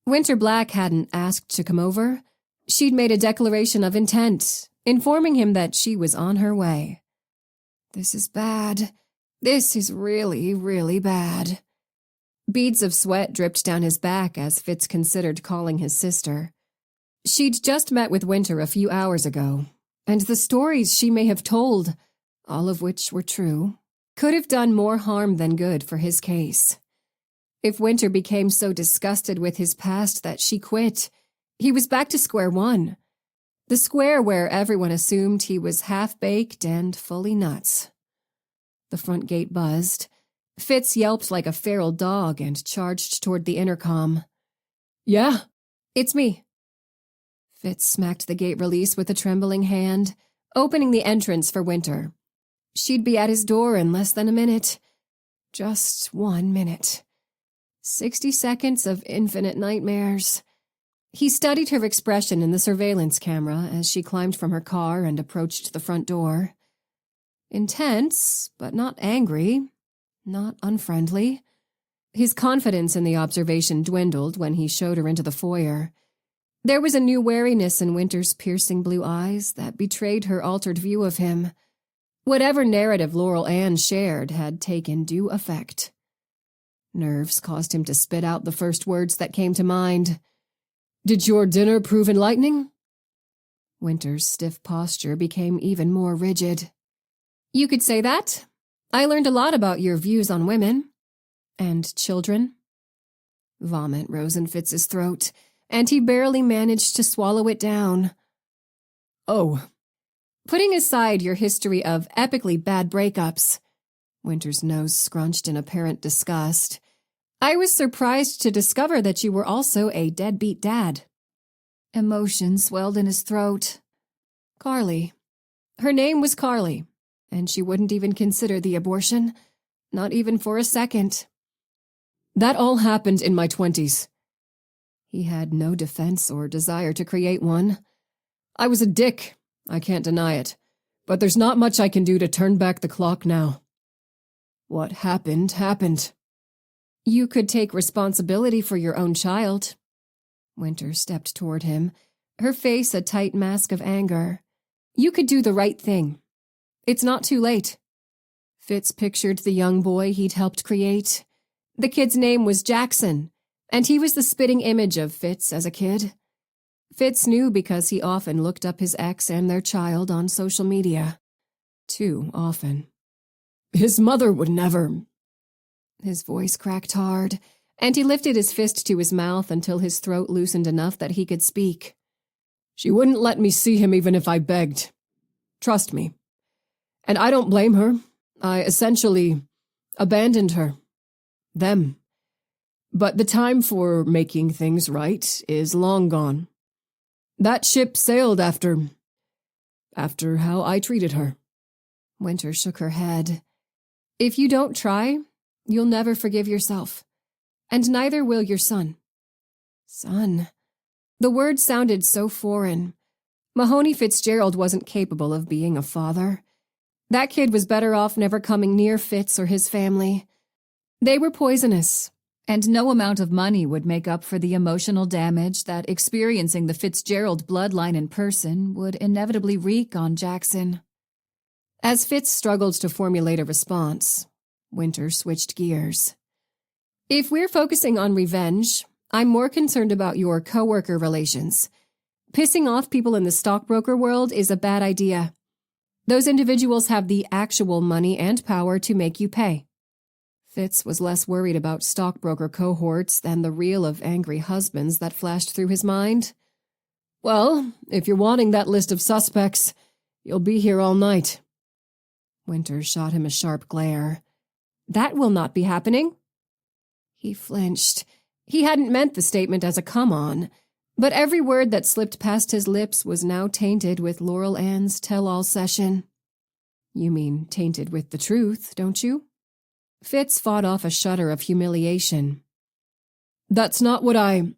Winter Black hadn't asked to come over. She'd made a declaration of intent, informing him that she was on her way. This is bad. This is really, really bad. Beads of sweat dripped down his back as Fitz considered calling his sister. She'd just met with Winter a few hours ago, and the stories she may have told, all of which were true, could have done more harm than good for his case. If Winter became so disgusted with his past that she quit, he was back to square one. The square where everyone assumed he was half-baked and fully nuts. The front gate buzzed. Fitz yelped like a feral dog and charged toward the intercom. Yeah? It's me. Fitz smacked the gate release with a trembling hand, opening the entrance for Winter. She'd be at his door in less than a minute. Just 1 minute. 60 seconds of infinite nightmares. He studied her expression in the surveillance camera as she climbed from her car and approached the front door. Intense, but not angry, not unfriendly. His confidence in the observation dwindled when he showed her into the foyer. There was a new wariness in Winter's piercing blue eyes that betrayed her altered view of him. Whatever narrative Laurel Ann shared had taken due effect. Nerves caused him to spit out the first words that came to mind. Did your dinner prove enlightening? Winter's stiff posture became even more rigid. You could say that. I learned a lot about your views on women. And children. Vomit rose in Fitz's throat, and he barely managed to swallow it down. Oh. Putting aside your history of epically bad breakups, Winter's nose scrunched in apparent disgust, I was surprised to discover that you were also a deadbeat dad. Emotion swelled in his throat. Carly. Her name was Carly, and she wouldn't even consider the abortion, not even for a second. That all happened in my 20s. He had no defense or desire to create one. I was a dick, I can't deny it, but there's not much I can do to turn back the clock now. What happened, happened. You could take responsibility for your own child. Winter stepped toward him, her face a tight mask of anger. You could do the right thing. It's not too late. Fitz pictured the young boy he'd helped create. The kid's name was Jackson, and he was the spitting image of Fitz as a kid. Fitz knew because he often looked up his ex and their child on social media. Too often. His mother would never. His voice cracked hard, and he lifted his fist to his mouth until his throat loosened enough that he could speak. She wouldn't let me see him even if I begged. Trust me. And I don't blame her. I essentially abandoned her. Them. But the time for making things right is long gone. That ship sailed after how I treated her." Winter shook her head. "If you don't try, you'll never forgive yourself. And neither will your son." Son. The word sounded so foreign. Mahoney Fitzgerald wasn't capable of being a father. That kid was better off never coming near Fitz or his family. They were poisonous. And no amount of money would make up for the emotional damage that experiencing the Fitzgerald bloodline in person would inevitably wreak on Jackson. As Fitz struggled to formulate a response, Winter switched gears. "If we're focusing on revenge, I'm more concerned about your coworker relations. Pissing off people in the stockbroker world is a bad idea. Those individuals have the actual money and power to make you pay." Fitz was less worried about stockbroker cohorts than the reel of angry husbands that flashed through his mind. "Well, if you're wanting that list of suspects, you'll be here all night." Winter shot him a sharp glare. "That will not be happening." He flinched. He hadn't meant the statement as a come-on, but every word that slipped past his lips was now tainted with Laurel Ann's tell-all session. "You mean tainted with the truth, don't you?" Fitz fought off a shudder of humiliation. "That's not what I—"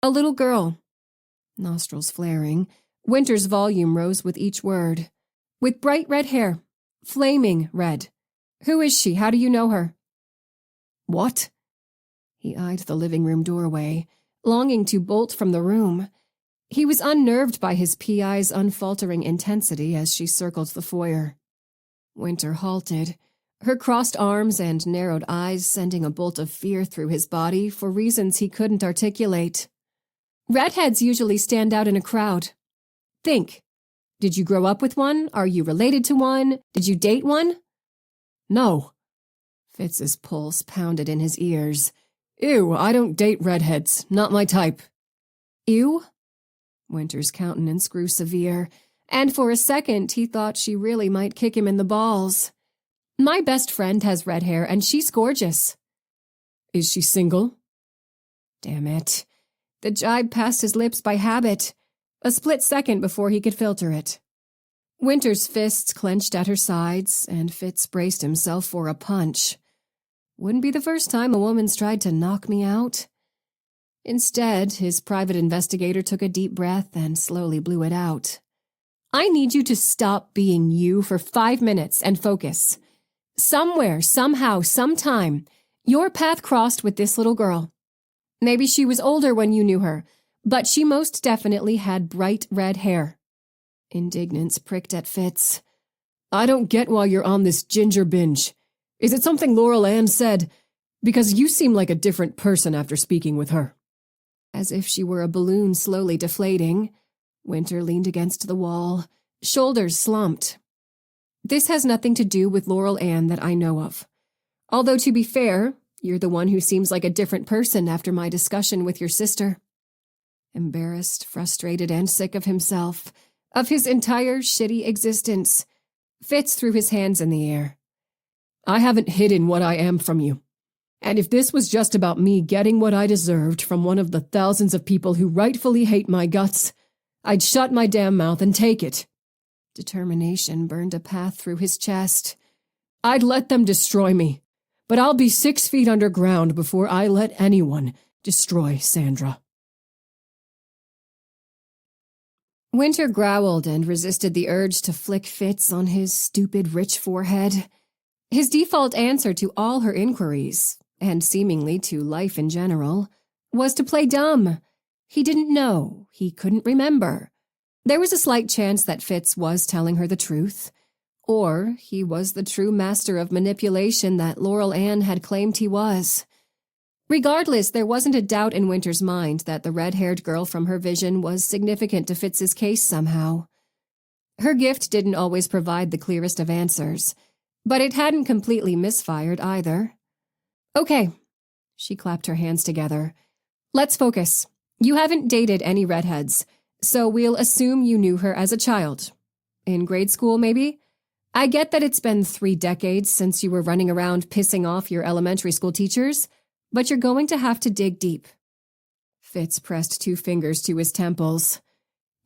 "A little girl." Nostrils flaring, Winter's volume rose with each word. "With bright red hair. Flaming red. Who is she? How do you know her?" "What?" He eyed the living room doorway, longing to bolt from the room. He was unnerved by his PI's unfaltering intensity as she circled the foyer. Winter halted, her crossed arms and narrowed eyes sending a bolt of fear through his body for reasons he couldn't articulate. "Redheads usually stand out in a crowd. Think. Did you grow up with one? Are you related to one? Did you date one?" "No." Fitz's pulse pounded in his ears. "Ew, I don't date redheads. Not my type." "Ew?" Winter's countenance grew severe, and for a second he thought she really might kick him in the balls. "My best friend has red hair, and she's gorgeous." "Is she single?" Damn it. The jibe passed his lips by habit, a split second before he could filter it. Winter's fists clenched at her sides, and Fitz braced himself for a punch. Wouldn't be the first time a woman's tried to knock me out. Instead, his private investigator took a deep breath and slowly blew it out. "I need you to stop being you for 5 minutes and focus. Somewhere, somehow, sometime, your path crossed with this little girl. Maybe she was older when you knew her, but she most definitely had bright red hair." Indignance pricked at Fitz. "I don't get why you're on this ginger binge. Is it something Laurel Ann said? Because you seem like a different person after speaking with her." As if she were a balloon slowly deflating, Winter leaned against the wall, shoulders slumped. "This has nothing to do with Laurel Ann that I know of. Although, to be fair, you're the one who seems like a different person after my discussion with your sister." Embarrassed, frustrated, and sick of himself, of his entire shitty existence, Fitz threw his hands in the air. "I haven't hidden what I am from you. And if this was just about me getting what I deserved from one of the thousands of people who rightfully hate my guts, I'd shut my damn mouth and take it." Determination burned a path through his chest. "I'd let them destroy me, but I'll be 6 feet underground before I let anyone destroy Sandra." Winter growled and resisted the urge to flick Fitz on his stupid rich forehead. His default answer to all her inquiries, and seemingly to life in general, was to play dumb. He didn't know. He couldn't remember. There was a slight chance that Fitz was telling her the truth, or he was the true master of manipulation that Laurel Ann had claimed he was. Regardless, there wasn't a doubt in Winter's mind that the red-haired girl from her vision was significant to Fitz's case somehow. Her gift didn't always provide the clearest of answers, but it hadn't completely misfired either. "Okay," she clapped her hands together. "Let's focus. You haven't dated any redheads, so we'll assume you knew her as a child. In grade school, maybe? I get that it's been 3 decades since you were running around pissing off your elementary school teachers, but you're going to have to dig deep. Fitz pressed 2 fingers to his temples.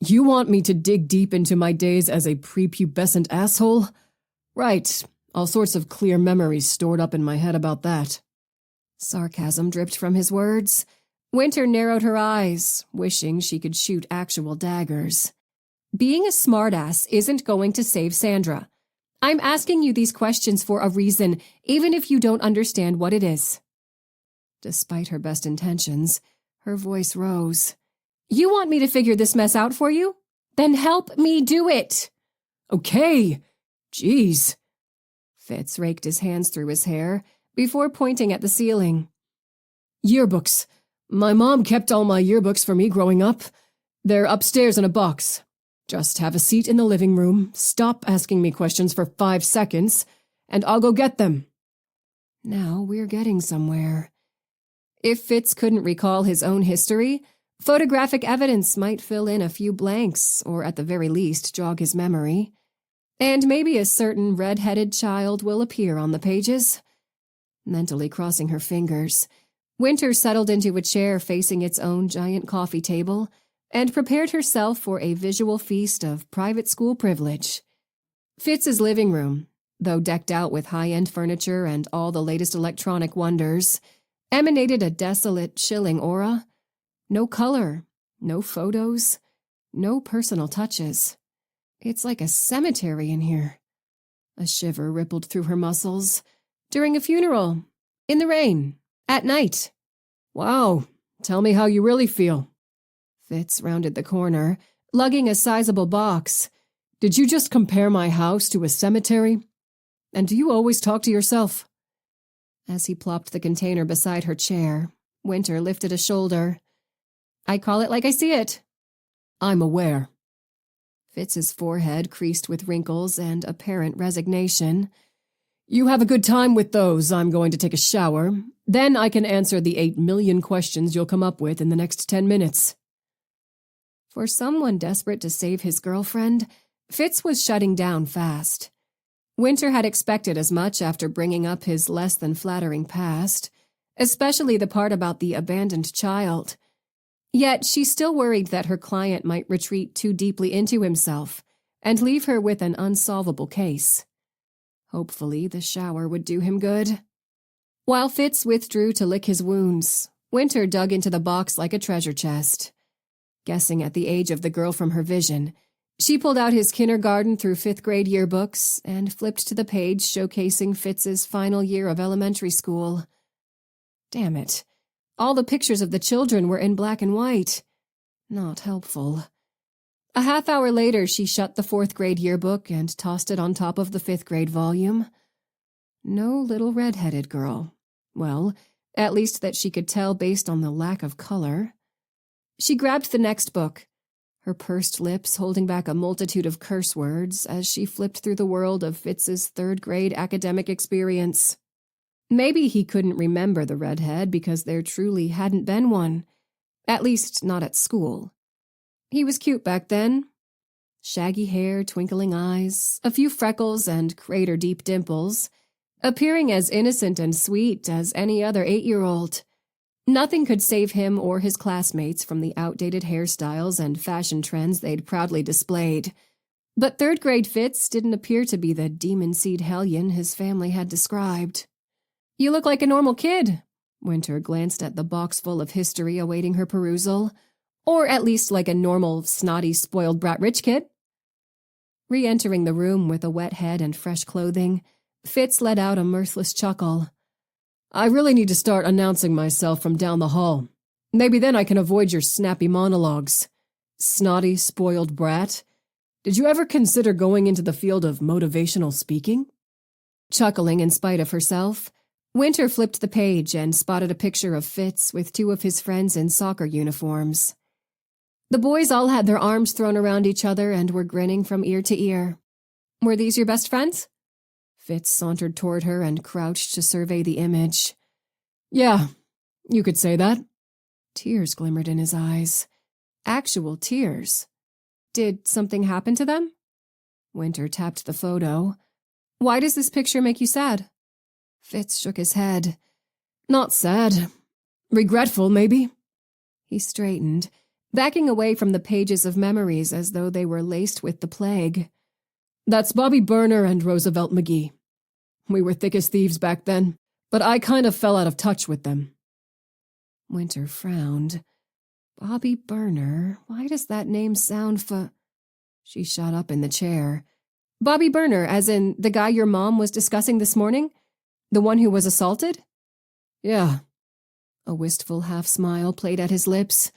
You want me to dig deep into my days as a prepubescent asshole? Right, all sorts of clear memories stored up in my head about that. Sarcasm dripped from his words. Winter narrowed her eyes, wishing she could shoot actual daggers. Being a smartass isn't going to save Sandra. I'm asking you these questions for a reason, even if you don't understand what it is. Despite her best intentions, her voice rose. You want me to figure this mess out for you? Then help me do it. Okay. Jeez. Fitz raked his hands through his hair before pointing at the ceiling. Yearbooks. My mom kept all my yearbooks for me growing up. They're upstairs in a box. Just have a seat in the living room, stop asking me questions for 5 seconds, and I'll go get them. Now we're getting somewhere. If Fitz couldn't recall his own history, photographic evidence might fill in a few blanks, or at the very least jog his memory. And maybe a certain red-headed child will appear on the pages. Mentally crossing her fingers, Winter settled into a chair facing its own giant coffee table and prepared herself for a visual feast of private school privilege. Fitz's living room, though decked out with high-end furniture and all the latest electronic wonders, emanated a desolate, chilling aura. No color, no photos, no personal touches. It's like a cemetery in here. A shiver rippled through her muscles. During a funeral, in the rain, at night. Wow, tell me how you really feel. Fitz rounded the corner, lugging a sizable box. Did you just compare my house to a cemetery? And do you always talk to yourself? As he plopped the container beside her chair, Winter lifted a shoulder. I call it like I see it. I'm aware. Fitz's forehead creased with wrinkles and apparent resignation. You have a good time with those. I'm going to take a shower. Then I can answer the 8 million questions you'll come up with in the next 10 minutes. For someone desperate to save his girlfriend, Fitz was shutting down fast. Winter had expected as much after bringing up his less-than-flattering past, especially the part about the abandoned child. Yet she still worried that her client might retreat too deeply into himself and leave her with an unsolvable case. Hopefully the shower would do him good. While Fitz withdrew to lick his wounds, Winter dug into the box like a treasure chest. Guessing at the age of the girl from her vision, she pulled out his kindergarten through 5th grade yearbooks and flipped to the page showcasing Fitz's final year of elementary school. Damn it. All the pictures of the children were in black and white. Not helpful. A half hour later, she shut the 4th grade yearbook and tossed it on top of the 5th grade volume. No little red-headed girl. Well, at least that she could tell based on the lack of color. She grabbed the next book, her pursed lips holding back a multitude of curse words as she flipped through the world of Fitz's 3rd grade academic experience. Maybe he couldn't remember the redhead because there truly hadn't been one, at least not at school. He was cute back then. Shaggy hair, twinkling eyes, a few freckles and crater-deep dimples, appearing as innocent and sweet as any other 8-year-old. Nothing could save him or his classmates from the outdated hairstyles and fashion trends they'd proudly displayed. But 3rd grade Fitz didn't appear to be the demon seed hellion his family had described. You look like a normal kid. Winter glanced at the box full of history awaiting her perusal. Or at least like a normal, snotty, spoiled brat rich kid. Re-entering the room with a wet head and fresh clothing, Fitz let out a mirthless chuckle. I really need to start announcing myself from down the hall. Maybe then I can avoid your snappy monologues. Snotty, spoiled brat. Did you ever consider going into the field of motivational speaking? Chuckling in spite of herself, Winter flipped the page and spotted a picture of Fitz with 2 of his friends in soccer uniforms. The boys all had their arms thrown around each other and were grinning from ear to ear. Were these your best friends? Fitz sauntered toward her and crouched to survey the image. Yeah, you could say that. Tears glimmered in his eyes. Actual tears. Did something happen to them? Winter tapped the photo. Why does this picture make you sad? Fitz shook his head. Not sad. Regretful, maybe? He straightened, backing away from the pages of memories as though they were laced with the plague. That's Bobby Burner and Roosevelt McGee. We were thick as thieves back then, but I kind of fell out of touch with them. Winter frowned. Bobby Burner, why does that name sound She shot up in the chair. Bobby Burner, as in the guy your mom was discussing this morning? The one who was assaulted? Yeah. A wistful half-smile played at his lips.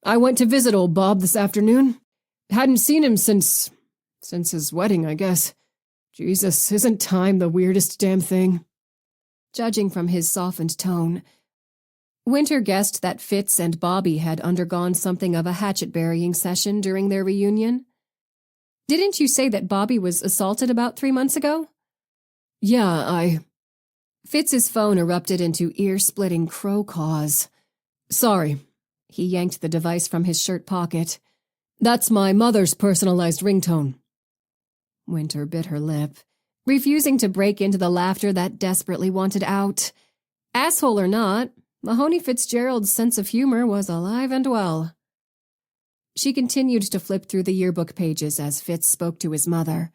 I went to visit old Bob this afternoon. Hadn't seen him since his wedding, I guess. Jesus, isn't time the weirdest damn thing? Judging from his softened tone, Winter guessed that Fitz and Bobby had undergone something of a hatchet-burying session during their reunion. Didn't you say that Bobby was assaulted about 3 months ago? Yeah, Fitz's phone erupted into ear-splitting crow caws. Sorry. He yanked the device from his shirt pocket. That's my mother's personalized ringtone. Winter bit her lip, refusing to break into the laughter that desperately wanted out. Asshole or not, Mahoney Fitzgerald's sense of humor was alive and well. She continued to flip through the yearbook pages as Fitz spoke to his mother,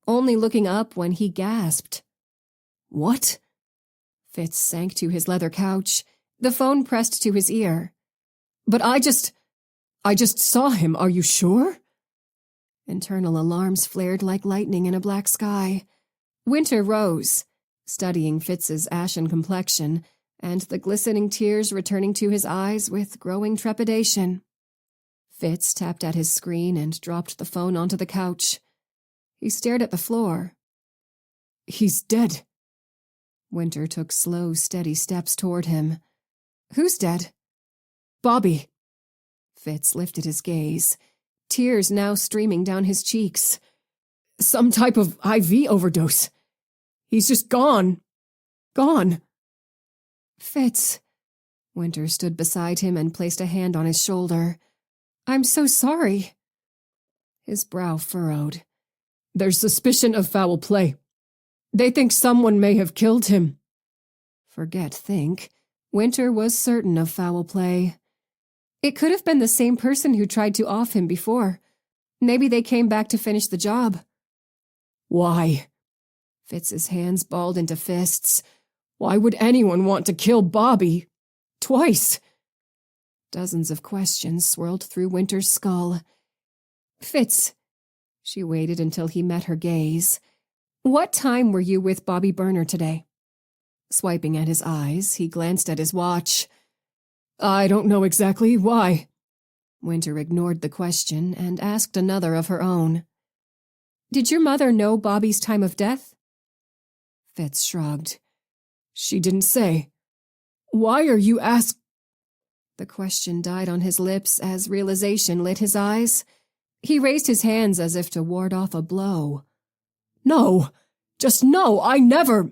only looking up when he gasped. What? Fitz sank to his leather couch, the phone pressed to his ear. But I just saw him, are you sure? Internal alarms flared like lightning in a black sky. Winter rose, studying Fitz's ashen complexion, and the glistening tears returning to his eyes with growing trepidation. Fitz tapped at his screen and dropped the phone onto the couch. He stared at the floor. He's dead. Winter took slow, steady steps toward him. Who's dead? Bobby. Fitz lifted his gaze, tears now streaming down his cheeks. Some type of IV overdose. He's just gone. Gone. Fitz. Winter stood beside him and placed a hand on his shoulder. I'm so sorry. His brow furrowed. There's suspicion of foul play. They think someone may have killed him. Forget think. Winter was certain of foul play. It could have been the same person who tried to off him before. Maybe they came back to finish the job. Why? Fitz's hands balled into fists. Why would anyone want to kill Bobby? Twice. Dozens of questions swirled through Winter's skull. Fitz. She waited until he met her gaze. What time were you with Bobby Burner today? Swiping at his eyes, he glanced at his watch. I don't know exactly. Why? Winter ignored the question and asked another of her own. Did your mother know Bobby's time of death? Fitz shrugged. She didn't say. Why are you ask? The question died on his lips as realization lit his eyes. He raised his hands as if to ward off a blow. No. Just no, I never.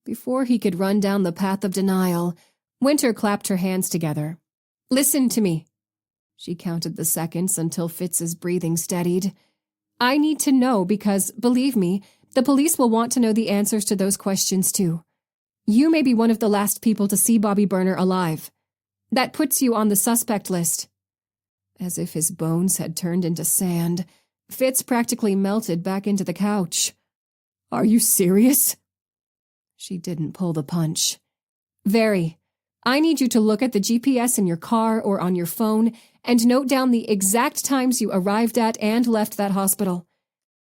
Before he could run down the path of denial, Winter clapped her hands together. Listen to me. She counted the seconds until Fitz's breathing steadied. I need to know because, believe me, the police will want to know the answers to those questions too. You may be one of the last people to see Bobby Burner alive. That puts you on the suspect list. As if his bones had turned into sand, Fitz practically melted back into the couch. Are you serious? She didn't pull the punch. Very. I need you to look at the GPS in your car or on your phone and note down the exact times you arrived at and left that hospital.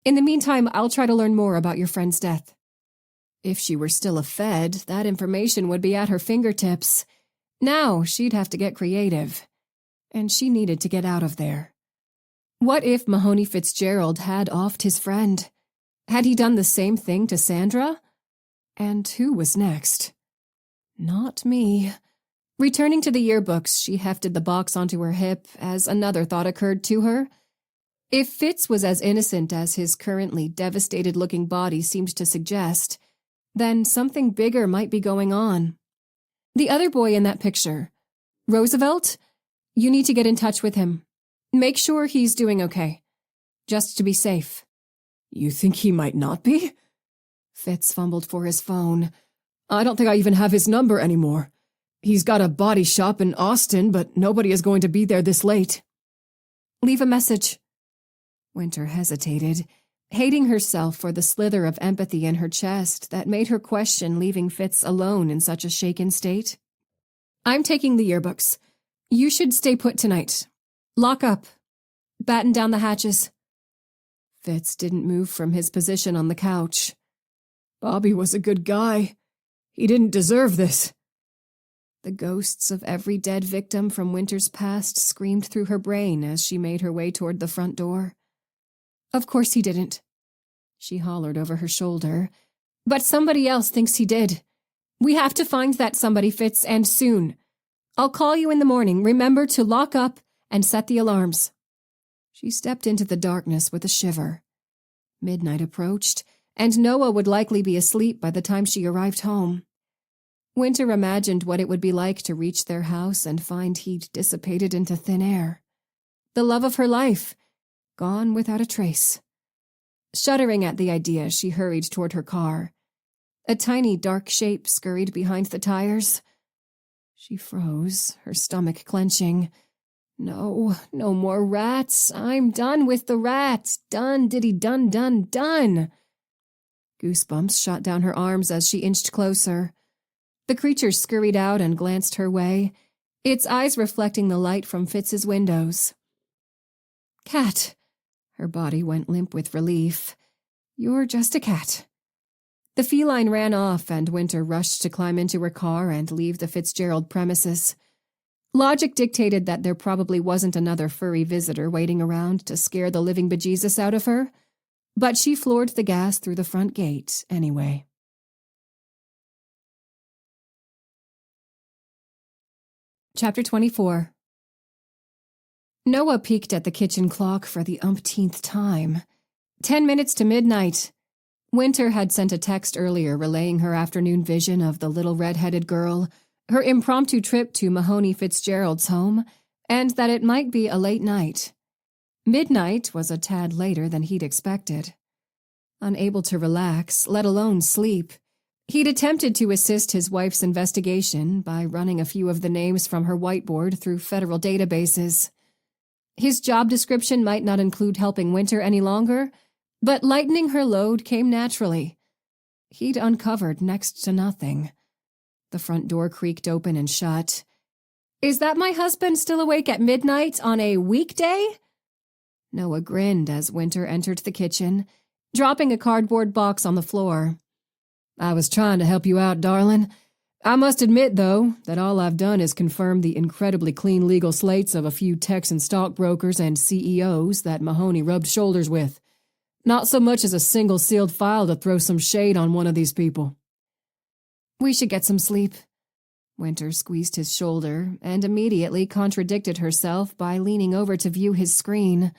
In the meantime, I'll try to learn more about your friend's death. If she were still a Fed, that information would be at her fingertips. Now she'd have to get creative. And she needed to get out of there. What if Mahoney Fitzgerald had offed his friend? Had he done the same thing to Sandra? And who was next? Not me. Returning to the yearbooks, she hefted the box onto her hip as another thought occurred to her. If Fitz was as innocent as his currently devastated-looking body seemed to suggest, then something bigger might be going on. The other boy in that picture, Roosevelt, you need to get in touch with him. Make sure he's doing okay. Just to be safe. You think he might not be? Fitz fumbled for his phone. I don't think I even have his number anymore. He's got a body shop in Austin, but nobody is going to be there this late. Leave a message. Winter hesitated, hating herself for the slither of empathy in her chest that made her question leaving Fitz alone in such a shaken state. I'm taking the yearbooks. You should stay put tonight. Lock up. Batten down the hatches. Fitz didn't move from his position on the couch. Bobby was a good guy. He didn't deserve this. The ghosts of every dead victim from Winter's past screamed through her brain as she made her way toward the front door. Of course he didn't, she hollered over her shoulder. But somebody else thinks he did. We have to find that somebody, Fitz, and soon. I'll call you in the morning. Remember to lock up and set the alarms. She stepped into the darkness with a shiver. Midnight approached, and Noah would likely be asleep by the time she arrived home. Winter imagined what it would be like to reach their house and find he'd dissipated into thin air. The love of her life, gone without a trace. Shuddering at the idea, she hurried toward her car. A tiny dark shape scurried behind the tires. She froze, her stomach clenching. No more rats. I'm done with the rats. Done, diddy, done. Goosebumps shot down her arms as she inched closer. The creature scurried out and glanced her way, its eyes reflecting the light from Fitz's windows. Cat. Her body went limp with relief. You're just a cat. The feline ran off, and Winter rushed to climb into her car and leave the Fitzgerald premises. Logic dictated that there probably wasn't another furry visitor waiting around to scare the living bejesus out of her, but she floored the gas through the front gate anyway. Chapter 24. Noah peeked at the kitchen clock for the umpteenth time. 10 minutes to midnight. Winter had sent a text earlier relaying her afternoon vision of the little red-headed girl, her impromptu trip to Mahoney Fitzgerald's home, and that it might be a late night. Midnight was a tad later than he'd expected. Unable to relax, let alone sleep, he'd attempted to assist his wife's investigation by running a few of the names from her whiteboard through federal databases. His job description might not include helping Winter any longer, but lightening her load came naturally. He'd uncovered next to nothing. The front door creaked open and shut. Is that my husband still awake at midnight on a weekday? Noah grinned as Winter entered the kitchen, dropping a cardboard box on the floor. I was trying to help you out, darling. I must admit, though, that all I've done is confirm the incredibly clean legal slates of a few Texan stockbrokers and CEOs that Mahoney rubbed shoulders with. Not so much as a single sealed file to throw some shade on one of these people. We should get some sleep. Winter squeezed his shoulder and immediately contradicted herself by leaning over to view his screen.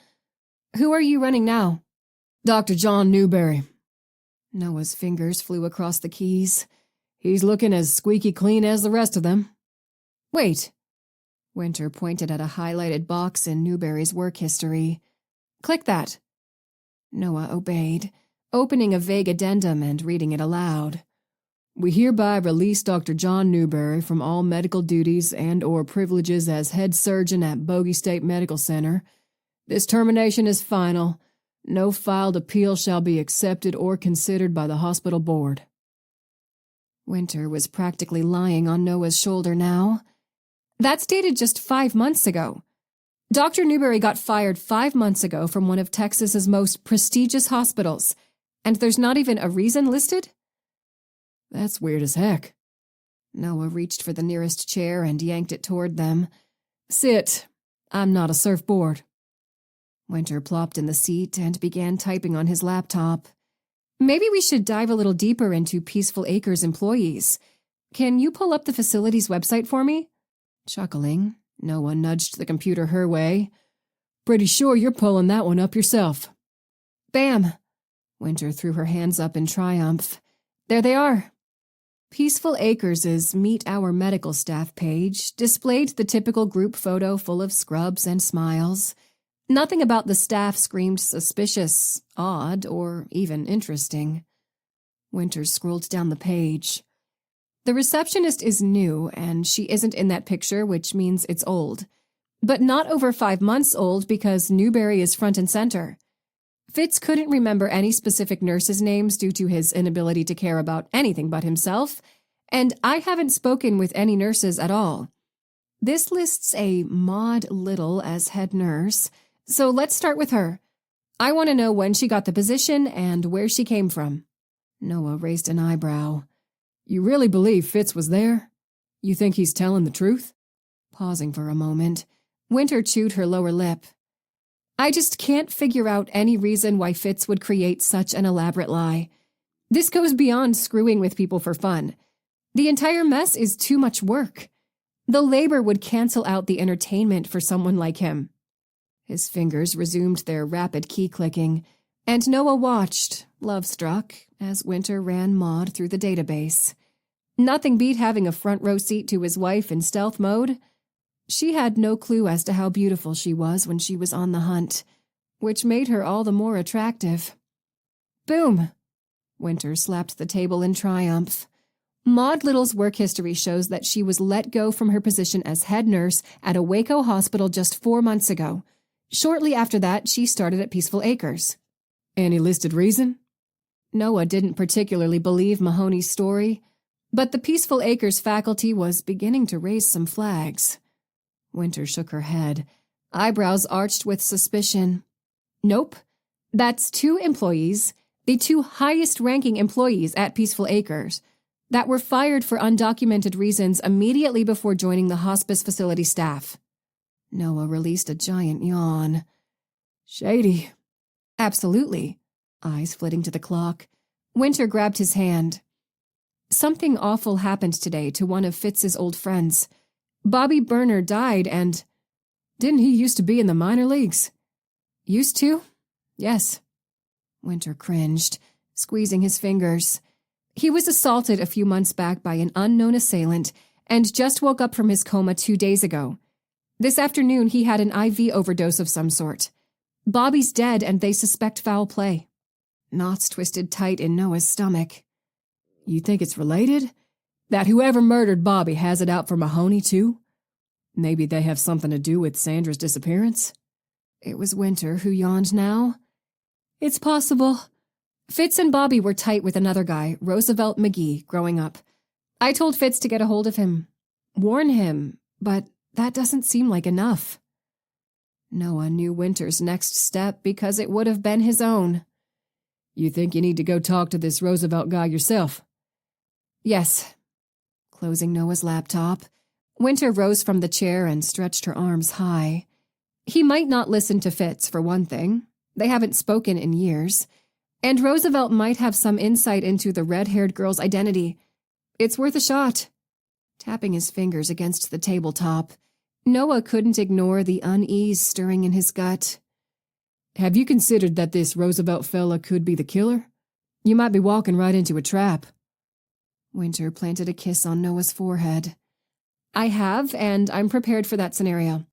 Who are you running now? Dr. John Newberry. Noah's fingers flew across the keys. He's looking as squeaky clean as the rest of them. Wait. Winter pointed at a highlighted box in Newberry's work history. Click that. Noah obeyed, opening a vague addendum and reading it aloud. We hereby release Dr. John Newberry from all medical duties and/or privileges as head surgeon at Bogey State Medical Center. This termination is final. No filed appeal shall be accepted or considered by the hospital board. Winter was practically lying on Noah's shoulder now. That's dated just 5 months ago. Dr. Newberry got fired 5 months ago from one of Texas's most prestigious hospitals, and there's not even a reason listed? That's weird as heck. Noah reached for the nearest chair and yanked it toward them. Sit. I'm not a surfboard. Winter plopped in the seat and began typing on his laptop. Maybe we should dive a little deeper into Peaceful Acres employees. Can you pull up the facility's website for me? Chuckling, Noah nudged the computer her way. Pretty sure you're pulling that one up yourself. Bam! Winter threw her hands up in triumph. There they are. Peaceful Acres' Meet Our Medical Staff page displayed the typical group photo full of scrubs and smiles. Nothing about the staff screamed suspicious, odd, or even interesting. Winter scrolled down the page. The receptionist is new, and she isn't in that picture, which means it's old. But not over 5 months old because Newberry is front and center. Fitz couldn't remember any specific nurses' names due to his inability to care about anything but himself, and I haven't spoken with any nurses at all. This lists a Maud Little as head nurse, so let's start with her. I want to know when she got the position and where she came from. Noah raised an eyebrow. You really believe Fitz was there? You think he's telling the truth? Pausing for a moment, Winter chewed her lower lip. I just can't figure out any reason why Fitz would create such an elaborate lie. This goes beyond screwing with people for fun. The entire mess is too much work. The labor would cancel out the entertainment for someone like him. His fingers resumed their rapid key-clicking, and Noah watched, love-struck, as Winter ran Maud through the database. Nothing beat having a front-row seat to his wife in stealth mode. She had no clue as to how beautiful she was when she was on the hunt, which made her all the more attractive. Boom! Winter slapped the table in triumph. Maud Little's work history shows that she was let go from her position as head nurse at a Waco hospital just 4 months ago. Shortly after that, she started at Peaceful Acres. Any listed reason? Noah didn't particularly believe Mahoney's story, but the Peaceful Acres faculty was beginning to raise some flags. Winter shook her head, eyebrows arched with suspicion. Nope. That's 2 employees, the 2 highest-ranking employees at Peaceful Acres, that were fired for undocumented reasons immediately before joining the hospice facility staff. Noah released a giant yawn. Shady. Absolutely. Eyes flitting to the clock. Winter grabbed his hand. Something awful happened today to one of Fitz's old friends. Bobby Burner died and... Didn't he used to be in the minor leagues? Used to? Yes. Winter cringed, squeezing his fingers. He was assaulted a few months back by an unknown assailant and just woke up from his coma 2 days ago. This afternoon he had an IV overdose of some sort. Bobby's dead and they suspect foul play. Knots twisted tight in Noah's stomach. You think it's related? That whoever murdered Bobby has it out for Mahoney, too? Maybe they have something to do with Sandra's disappearance? It was Winter who yawned now. It's possible. Fitz and Bobby were tight with another guy, Roosevelt McGee, growing up. I told Fitz to get a hold of him. Warn him, but that doesn't seem like enough. Noah knew Winter's next step because it would have been his own. You think you need to go talk to this Roosevelt guy yourself? Yes. Closing Noah's laptop, Winter rose from the chair and stretched her arms high. He might not listen to Fitz, for one thing. They haven't spoken in years. And Roosevelt might have some insight into the red-haired girl's identity. It's worth a shot. Tapping his fingers against the tabletop, Noah couldn't ignore the unease stirring in his gut. Have you considered that this Roosevelt fella could be the killer? You might be walking right into a trap. Winter planted a kiss on Noah's forehead. I have, and I'm prepared for that scenario.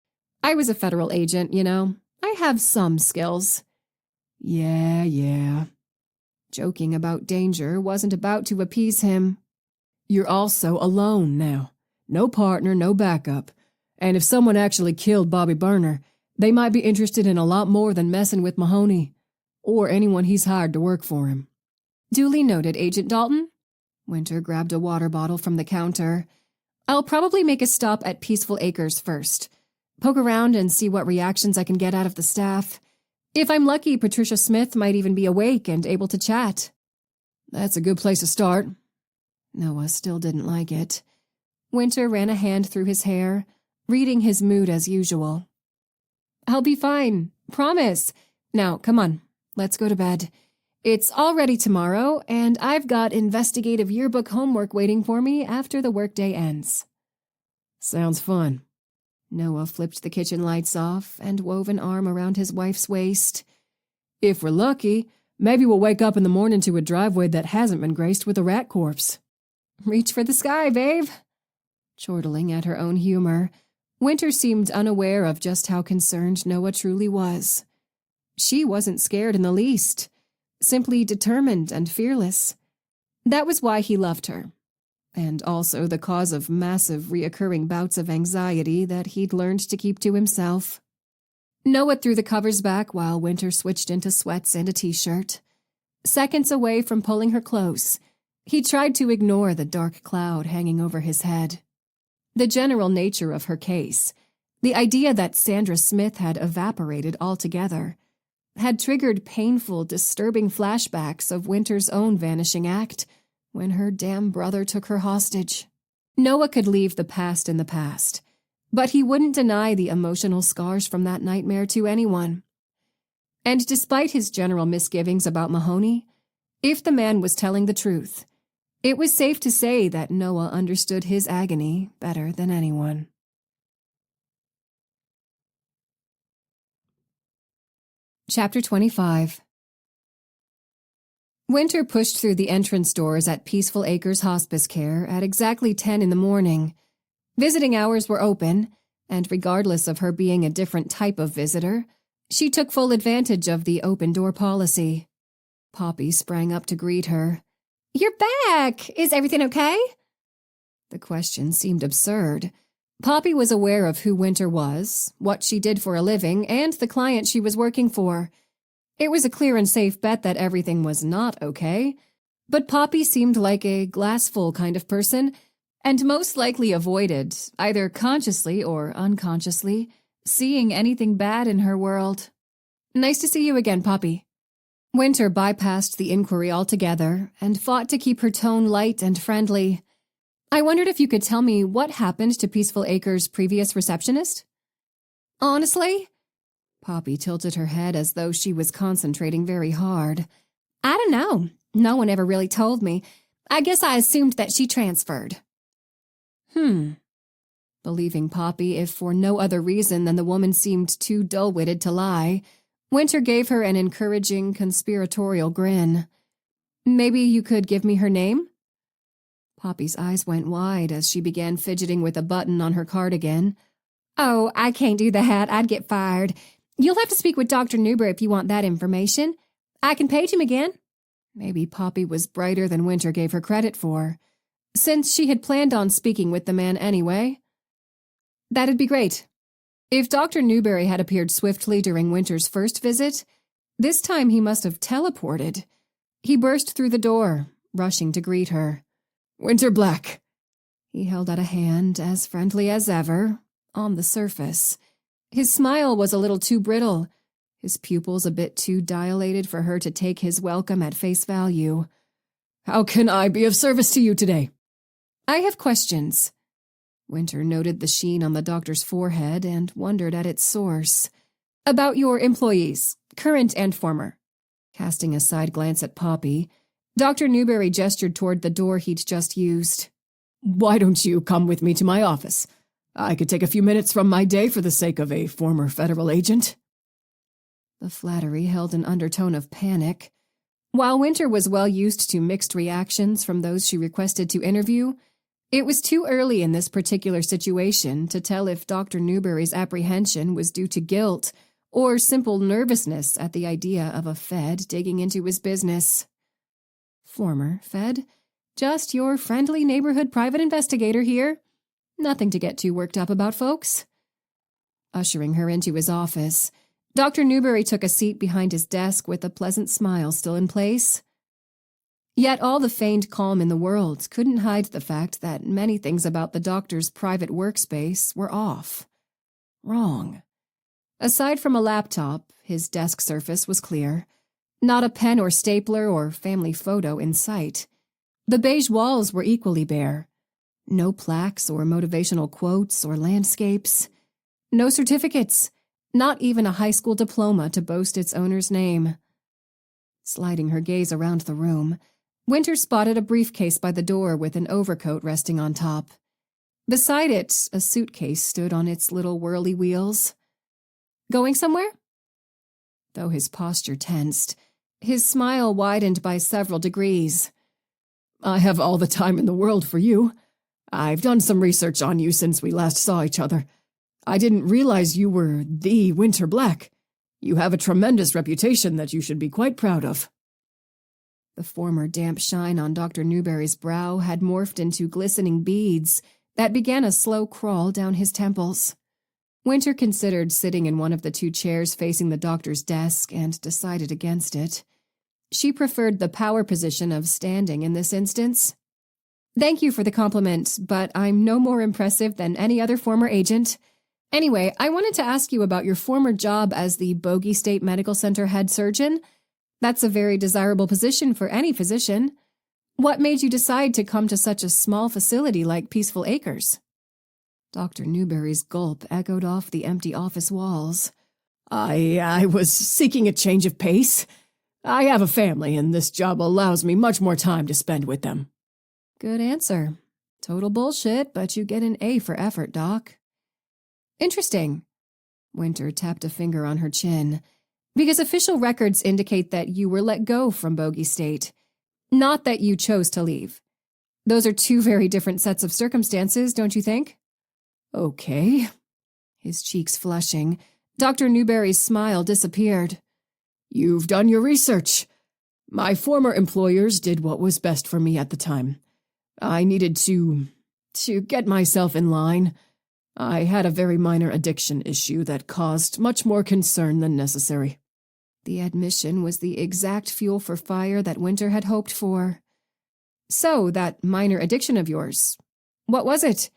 I was a federal agent, you know. I have some skills. Yeah. Joking about danger wasn't about to appease him. You're also alone now. No partner, no backup. And if someone actually killed Bobby Burner, they might be interested in a lot more than messing with Mahoney, or anyone he's hired to work for him. Duly noted, Agent Dalton. Winter grabbed a water bottle from the counter. I'll probably make a stop at Peaceful Acres first. Poke around and see what reactions I can get out of the staff. If I'm lucky, Patricia Smith might even be awake and able to chat. That's a good place to start. Noah still didn't like it. Winter ran a hand through his hair, reading his mood as usual. I'll be fine. Promise. Now, come on. Let's go to bed. It's already tomorrow, and I've got investigative yearbook homework waiting for me after the workday ends. Sounds fun. Noah flipped the kitchen lights off and wove an arm around his wife's waist. If we're lucky, maybe we'll wake up in the morning to a driveway that hasn't been graced with a rat corpse. Reach for the sky, babe. Chortling at her own humor, Winter seemed unaware of just how concerned Noah truly was. She wasn't scared in the least, simply determined and fearless. That was why he loved her. and also the cause of massive reoccurring bouts of anxiety that he'd learned to keep to himself. Noah threw the covers back while Winter switched into sweats and a t-shirt. Seconds away from pulling her close, he tried to ignore the dark cloud hanging over his head. The general nature of her case, the idea that Sandra Smith had evaporated altogether, had triggered painful, disturbing flashbacks of Winter's own vanishing act when her damn brother took her hostage. Noah could leave the past in the past, but he wouldn't deny the emotional scars from that nightmare to anyone. And despite his general misgivings about Mahoney, if the man was telling the truth, it was safe to say that Noah understood his agony better than anyone. Chapter 25. Winter pushed through the entrance doors at Peaceful Acres Hospice Care at exactly 10 in the morning. Visiting hours were open, and regardless of her being a different type of visitor, she took full advantage of the open-door policy. Poppy sprang up to greet her. "You're back! Is everything okay?" The question seemed absurd. Poppy was aware of who Winter was, what she did for a living, and the client she was working for. It was a clear and safe bet that everything was not okay, but Poppy seemed like a glass-full kind of person, and most likely avoided, either consciously or unconsciously, seeing anything bad in her world. "Nice to see you again, Poppy." Winter bypassed the inquiry altogether and fought to keep her tone light and friendly. "I wondered if you could tell me what happened to Peaceful Acres' previous receptionist?" "Honestly?" Poppy tilted her head as though she was concentrating very hard. "I don't know. No one ever really told me. I guess I assumed that she transferred." Believing Poppy, if for no other reason than the woman seemed too dull-witted to lie, Winter gave her an encouraging, conspiratorial grin. "Maybe you could give me her name?" Poppy's eyes went wide as she began fidgeting with a button on her cardigan. "Oh, I can't do that. I'd get fired. You'll have to speak with Dr. Newberry if you want that information. I can page him again." Maybe Poppy was brighter than Winter gave her credit for, since she had planned on speaking with the man anyway. "That'd be great." If Dr. Newberry had appeared swiftly during Winter's first visit, this time he must have teleported. He burst through the door, rushing to greet her. "Winter Black." He held out a hand, as friendly as ever, on the surface. His smile was a little too brittle, his pupils a bit too dilated for her to take his welcome at face value. "How can I be of service to you today?" "I have questions." Winter noted the sheen on the doctor's forehead and wondered at its source. "About your employees, current and former." Casting a side glance at Poppy, Dr. Newberry gestured toward the door he'd just used. "Why don't you come with me to my office? I could take a few minutes from my day for the sake of a former federal agent." The flattery held an undertone of panic. While Winter was well used to mixed reactions from those she requested to interview, it was too early in this particular situation to tell if Dr. Newberry's apprehension was due to guilt or simple nervousness at the idea of a Fed digging into his business. "Former Fed? Just your friendly neighborhood private investigator here. Nothing to get too worked up about, folks." Ushering her into his office, Dr. Newberry took a seat behind his desk with a pleasant smile still in place. Yet all the feigned calm in the world couldn't hide the fact that many things about the doctor's private workspace were off. Wrong. Aside from a laptop, his desk surface was clear. Not a pen or stapler or family photo in sight. The beige walls were equally bare. No plaques or motivational quotes or landscapes. No certificates. Not even a high school diploma to boast its owner's name. Sliding her gaze around the room, Winter spotted a briefcase by the door with an overcoat resting on top. Beside it, a suitcase stood on its little whirly wheels. "Going somewhere?" Though his posture tensed, his smile widened by several degrees. "I have all the time in the world for you. I've done some research on you since we last saw each other. I didn't realize you were the Winter Black. You have a tremendous reputation that you should be quite proud of." The former damp shine on Dr. Newberry's brow had morphed into glistening beads that began a slow crawl down his temples. Winter considered sitting in one of the 2 chairs facing the doctor's desk and decided against it. She preferred the power position of standing in this instance. "Thank you for the compliment, but I'm no more impressive than any other former agent. Anyway, I wanted to ask you about your former job as the Bogey State Medical Center head surgeon. That's a very desirable position for any physician. What made you decide to come to such a small facility like Peaceful Acres?" Dr. Newberry's gulp echoed off the empty office walls. I was seeking a change of pace. I have a family, and this job allows me much more time to spend with them. Good answer. Total bullshit, but you get an A for effort, Doc. Interesting. Winter tapped a finger on her chin. Because official records indicate that you were let go from Bogey State, not that you chose to leave. Those are 2 very different sets of circumstances, don't you think? Okay. His cheeks flushing, Dr. Newberry's smile disappeared. You've done your research. My former employers did what was best for me at the time. I needed to get myself in line. I had a very minor addiction issue that caused much more concern than necessary. The admission was the exact fuel for fire that Winter had hoped for. So, that minor addiction of yours, what was it?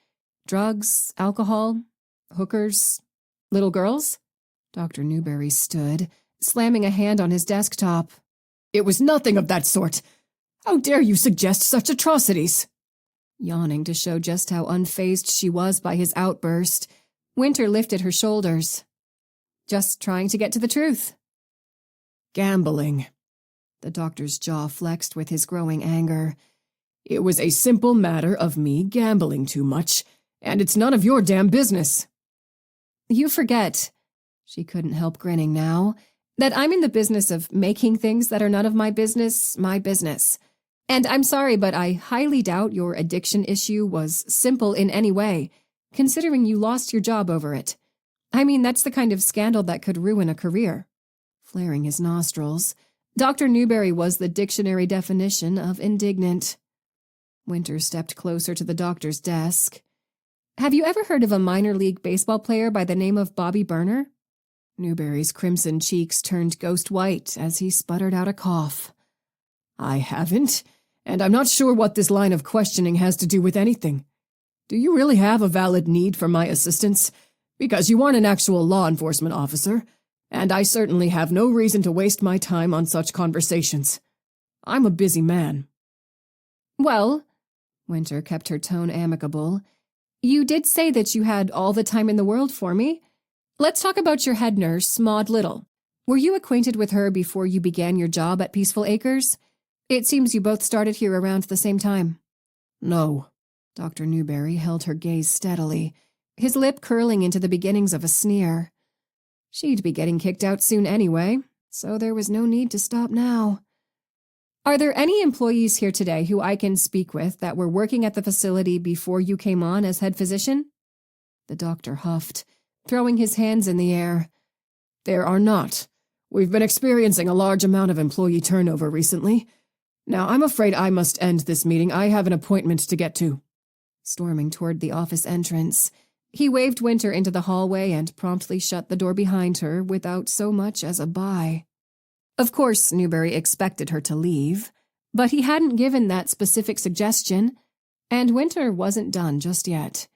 Drugs, alcohol, hookers, little girls? Dr. Newberry stood, slamming a hand on his desktop. It was nothing of that sort. How dare you suggest such atrocities? Yawning to show just how unfazed she was by his outburst, Winter lifted her shoulders. Just trying to get to the truth. Gambling. The doctor's jaw flexed with his growing anger. It was a simple matter of me gambling too much, and it's none of your damn business. You forget, she couldn't help grinning now, that I'm in the business of making things that are none of my business. And I'm sorry, but I highly doubt your addiction issue was simple in any way, considering you lost your job over it. I mean, that's the kind of scandal that could ruin a career. Flaring his nostrils, Dr. Newberry was the dictionary definition of indignant. Winter stepped closer to the doctor's desk. Have you ever heard of a minor league baseball player by the name of Bobby Burner? Newberry's crimson cheeks turned ghost white as he sputtered out a cough. I haven't, and I'm not sure what this line of questioning has to do with anything. Do you really have a valid need for my assistance? Because you aren't an actual law enforcement officer, and I certainly have no reason to waste my time on such conversations. I'm a busy man. Well, Winter kept her tone amicable, you did say that you had all the time in the world for me. Let's talk about your head nurse, Maud Little. Were you acquainted with her before you began your job at Peaceful Acres? It seems you both started here around the same time. No. Dr. Newberry held her gaze steadily, his lip curling into the beginnings of a sneer. She'd be getting kicked out soon anyway, so there was no need to stop now. Are there any employees here today who I can speak with that were working at the facility before you came on as head physician? The doctor huffed, throwing his hands in the air. There are not. We've been experiencing a large amount of employee turnover recently. Now, I'm afraid I must end this meeting. I have an appointment to get to. Storming toward the office entrance, he waved Winter into the hallway and promptly shut the door behind her without so much as a bye. Of course, Newberry expected her to leave, but he hadn't given that specific suggestion, and Winter wasn't done just yet.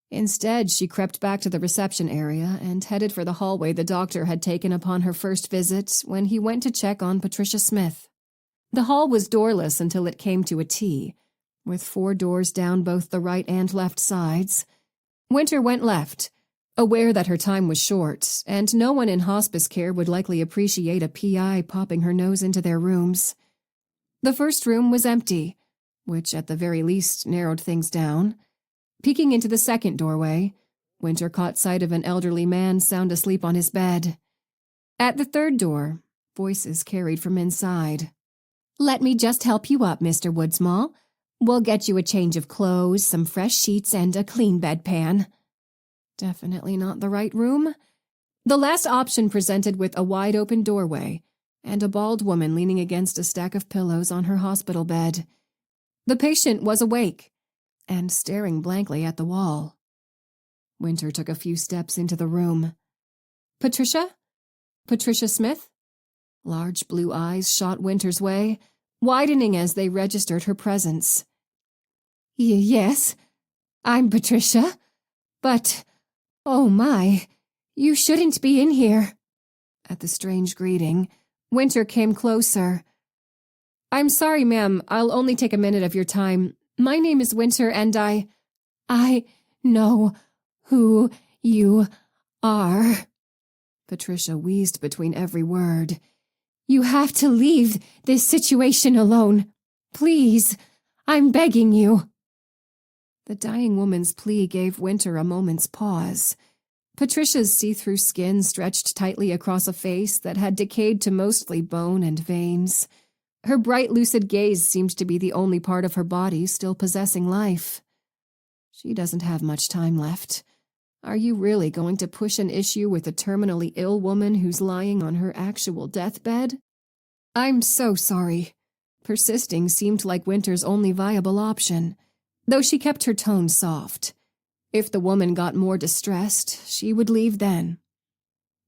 Instead, she crept back to the reception area and headed for the hallway the doctor had taken upon her first visit when he went to check on Patricia Smith. The hall was doorless until it came to a T, with 4 doors down both the right and left sides. Winter went left, aware that her time was short, and no one in hospice care would likely appreciate a PI popping her nose into their rooms. The first room was empty, which at the very least narrowed things down. Peeking into the second doorway, Winter caught sight of an elderly man sound asleep on his bed. At the third door, voices carried from inside. "Let me just help you up, Mr. Woodsmall. We'll get you a change of clothes, some fresh sheets, and a clean bedpan." Definitely not the right room. The last option presented with a wide-open doorway, and a bald woman leaning against a stack of pillows on her hospital bed. The patient was awake and staring blankly at the wall. Winter took a few steps into the room. "Patricia? Patricia Smith?" Large blue eyes shot Winter's way, widening as they registered her presence. Yes, I'm Patricia. But, oh my, you shouldn't be in here." At the strange greeting, Winter came closer. "I'm sorry, ma'am. I'll only take a minute of your time. My name is Winter, and I know who you are." Patricia wheezed between every word. "You have to leave this situation alone. Please, I'm begging you." The dying woman's plea gave Winter a moment's pause. Patricia's see-through skin stretched tightly across a face that had decayed to mostly bone and veins. Her bright, lucid gaze seemed to be the only part of her body still possessing life. "She doesn't have much time left. Are you really going to push an issue with a terminally ill woman who's lying on her actual deathbed?" "I'm so sorry." Persisting seemed like Winter's only viable option, though she kept her tone soft. If the woman got more distressed, she would leave then.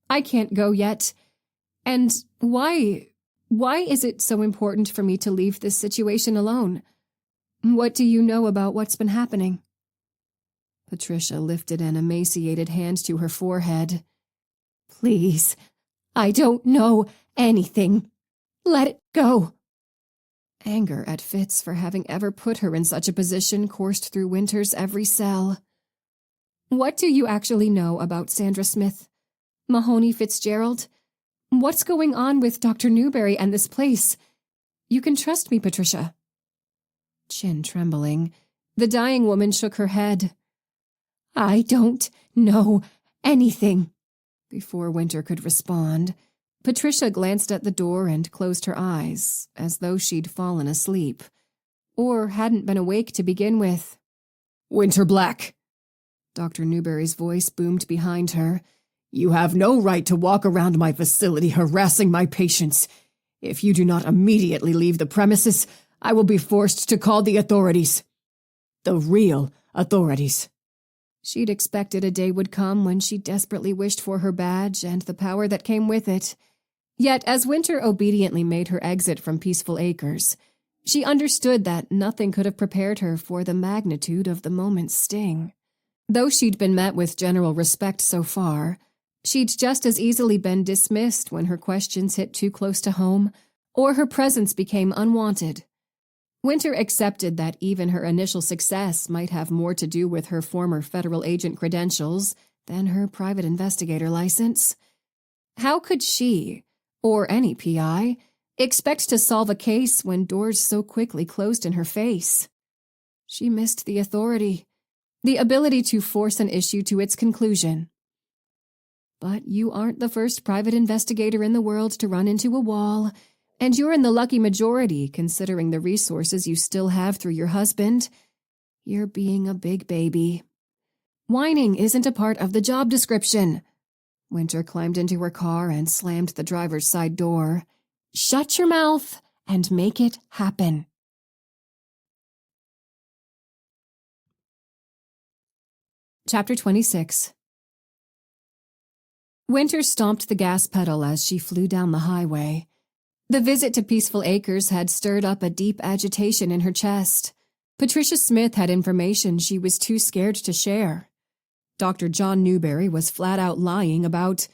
"I can't go yet. And why is it so important for me to leave this situation alone? What do you know about what's been happening?" Patricia lifted an emaciated hand to her forehead. "Please, I don't know anything. Let it go." Anger at Fitz for having ever put her in such a position coursed through Winter's every cell. "What do you actually know about Sandra Smith? Mahoney Fitzgerald? What's going on with Dr. Newberry and this place? You can trust me, Patricia." Chin trembling, the dying woman shook her head. "I don't know anything." Before Winter could respond, Patricia glanced at the door and closed her eyes, as though she'd fallen asleep, or hadn't been awake to begin with. "Winter Black," Dr. Newberry's voice boomed behind her. "You have no right to walk around my facility harassing my patients. If you do not immediately leave the premises, I will be forced to call the authorities. The real authorities." She'd expected a day would come when she desperately wished for her badge and the power that came with it. Yet, as Winter obediently made her exit from Peaceful Acres, she understood that nothing could have prepared her for the magnitude of the moment's sting. Though she'd been met with general respect so far, she'd just as easily been dismissed when her questions hit too close to home, or her presence became unwanted. Winter accepted that even her initial success might have more to do with her former federal agent credentials than her private investigator license. How could she, or any PI, expect to solve a case when doors so quickly closed in her face? She missed the authority, the ability to force an issue to its conclusion. But you aren't the first private investigator in the world to run into a wall, and you're in the lucky majority considering the resources you still have through your husband. You're being a big baby. Whining isn't a part of the job description. Winter climbed into her car and slammed the driver's side door. Shut your mouth and make it happen. Chapter 26. Winter stomped the gas pedal as she flew down the highway. The visit to Peaceful Acres had stirred up a deep agitation in her chest. Patricia Smith had information she was too scared to share. Dr. John Newberry was flat out lying about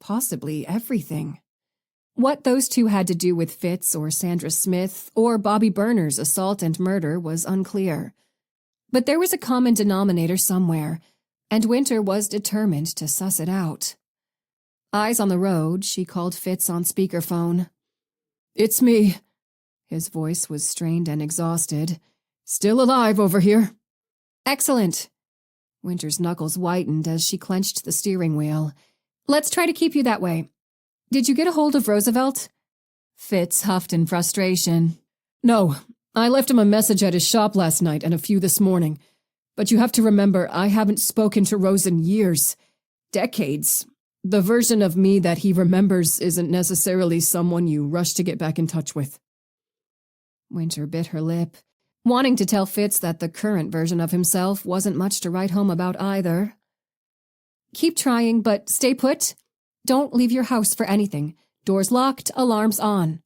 possibly everything. What those two had to do with Fitz or Sandra Smith or Bobby Berner's assault and murder was unclear. But there was a common denominator somewhere, and Winter was determined to suss it out. Eyes on the road, she called Fitz on speakerphone. "It's me." His voice was strained and exhausted. "Still alive over here." "Excellent." Winter's knuckles whitened as she clenched the steering wheel. "Let's try to keep you that way. Did you get a hold of Roosevelt?" Fitz huffed in frustration. "No, I left him a message at his shop last night and a few this morning. But you have to remember, I haven't spoken to Rose in years. Decades. The version of me that he remembers isn't necessarily someone you rush to get back in touch with. Winter bit her lip, wanting to tell Fitz that the current version of himself wasn't much to write home about either. Keep trying, but stay put. Don't leave your house for anything. Doors locked, alarms on.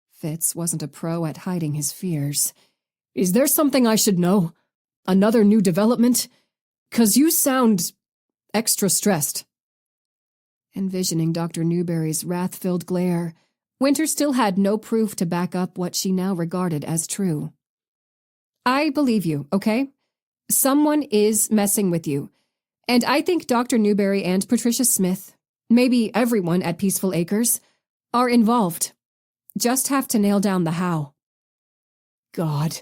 Fitz wasn't a pro at hiding his fears. Is there something I should know? Another new development? 'Cause you sound extra stressed. Envisioning Dr. Newberry's wrath-filled glare, Winter still had no proof to back up what she now regarded as true. I believe you, okay? Someone is messing with you. And I think Dr. Newberry and Patricia Smith, maybe everyone at Peaceful Acres, are involved. Just have to nail down the how. God.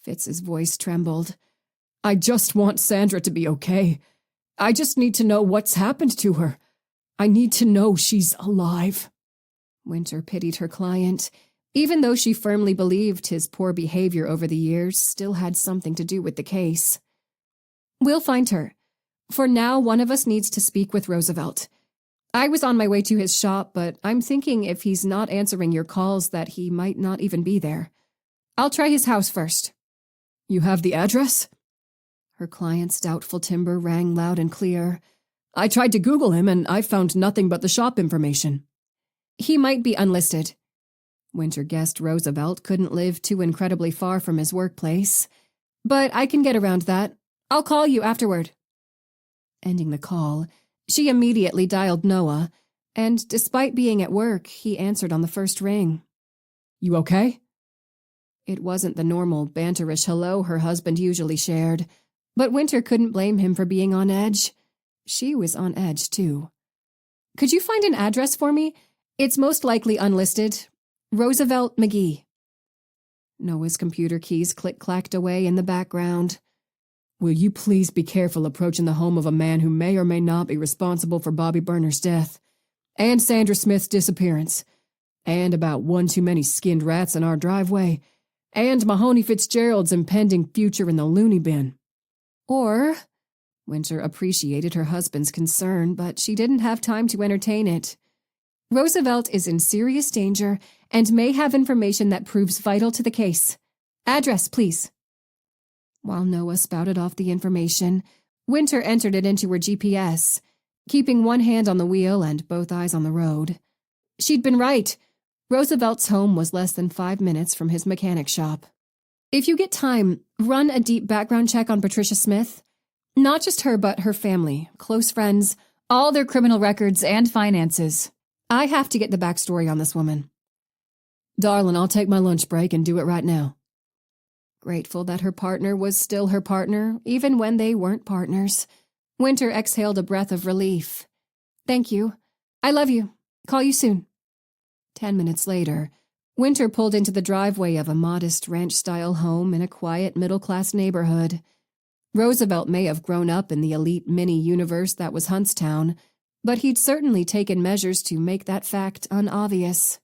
Fitz's voice trembled. I just want Sandra to be okay. I just need to know what's happened to her. I need to know she's alive. Winter pitied her client, even though she firmly believed his poor behavior over the years still had something to do with the case. We'll find her. For now, one of us needs to speak with Roosevelt. I was on my way to his shop, but I'm thinking if he's not answering your calls that he might not even be there. I'll try his house first. You have the address? Her client's doubtful timbre rang loud and clear. I tried to Google him and I found nothing but the shop information. He might be unlisted. Winter guessed Roosevelt couldn't live too incredibly far from his workplace. But I can get around that. I'll call you afterward. Ending the call, she immediately dialed Noah, and despite being at work, he answered on the first ring. You okay? It wasn't the normal, banterish hello her husband usually shared, but Winter couldn't blame him for being on edge. She was on edge, too. Could you find an address for me? It's most likely unlisted. Roosevelt McGee. Noah's computer keys click-clacked away in the background. Will you please be careful approaching the home of a man who may or may not be responsible for Bobby Berner's death, and Sandra Smith's disappearance, and about one too many skinned rats in our driveway, and Mahoney Fitzgerald's impending future in the loony bin. Or, Winter appreciated her husband's concern, but she didn't have time to entertain it. Roosevelt is in serious danger and may have information that proves vital to the case. Address, please. While Noah spouted off the information, Winter entered it into her GPS, keeping one hand on the wheel and both eyes on the road. She'd been right. Roosevelt's home was less than 5 minutes from his mechanic shop. If you get time, run a deep background check on Patricia Smith. Not just her, but her family, close friends, All their criminal records and finances. I have to get the backstory on this woman. Darling, I'll take my lunch break and do it right now. Grateful that her partner was still her partner, even when they weren't partners, Winter exhaled a breath of relief. Thank you. I love you. Call you soon. 10 minutes later, Winter pulled into the driveway of a modest ranch-style home in a quiet middle-class neighborhood. Roosevelt may have grown up in the elite mini-universe that was Huntstown, but he'd certainly taken measures to make that fact unobvious.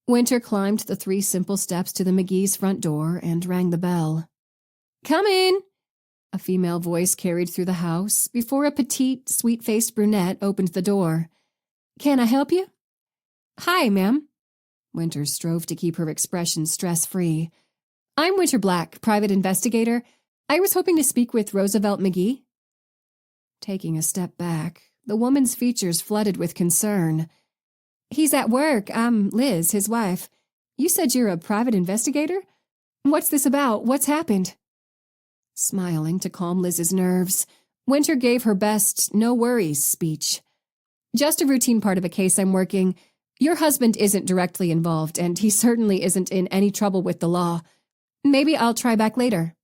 Winter climbed the 3 simple steps to the McGee's front door and rang the bell. "Come in," a female voice carried through the house before a petite, sweet-faced brunette opened the door. "Can I help you?" "Hi, ma'am." Winter strove to keep her expression stress-free. "I'm Winter Black, private investigator. I was hoping to speak with Roosevelt McGee." Taking a step back, the woman's features flooded with concern. "He's at work. I'm Liz, his wife. You said you're a private investigator? What's this about? What's happened?" Smiling to calm Liz's nerves, Winter gave her best no worries speech. "Just a routine part of a case I'm working. Your husband isn't directly involved, and he certainly isn't in any trouble with the law. Maybe I'll try back later."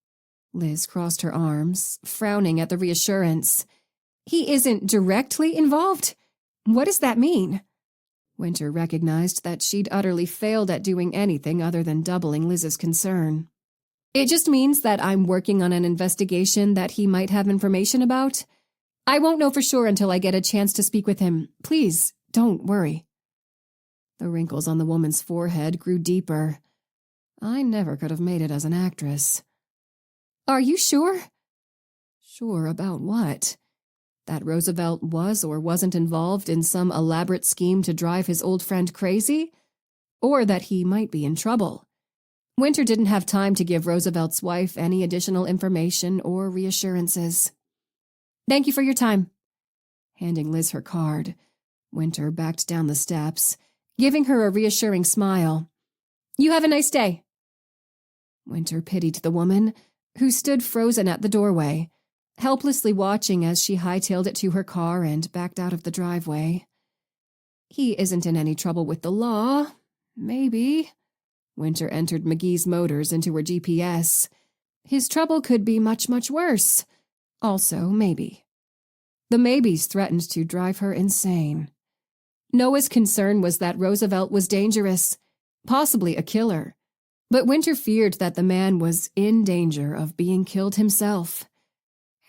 Liz crossed her arms, frowning at the reassurance. "He isn't directly involved? What does that mean?" Winter recognized that she'd utterly failed at doing anything other than doubling Liz's concern. "It just means that I'm working on an investigation that he might have information about. I won't know for sure until I get a chance to speak with him. Please, don't worry." The wrinkles on the woman's forehead grew deeper. I never could have made it as an actress. "Are you sure?" "Sure about what?" That Roosevelt was or wasn't involved in some elaborate scheme to drive his old friend crazy? Or that he might be in trouble? Winter didn't have time to give Roosevelt's wife any additional information or reassurances. "Thank you for your time." Handing Liz her card, Winter backed down the steps, giving her a reassuring smile. "You have a nice day." Winter pitied the woman, who stood frozen at the doorway, helplessly watching as she hightailed it to her car and backed out of the driveway. He isn't in any trouble with the law. Maybe. Winter entered McGee's Motors into her GPS. His trouble could be much, much worse. Also, maybe. The maybes threatened to drive her insane. Noah's concern was that Roosevelt was dangerous, possibly a killer, but Winter feared that the man was in danger of being killed himself.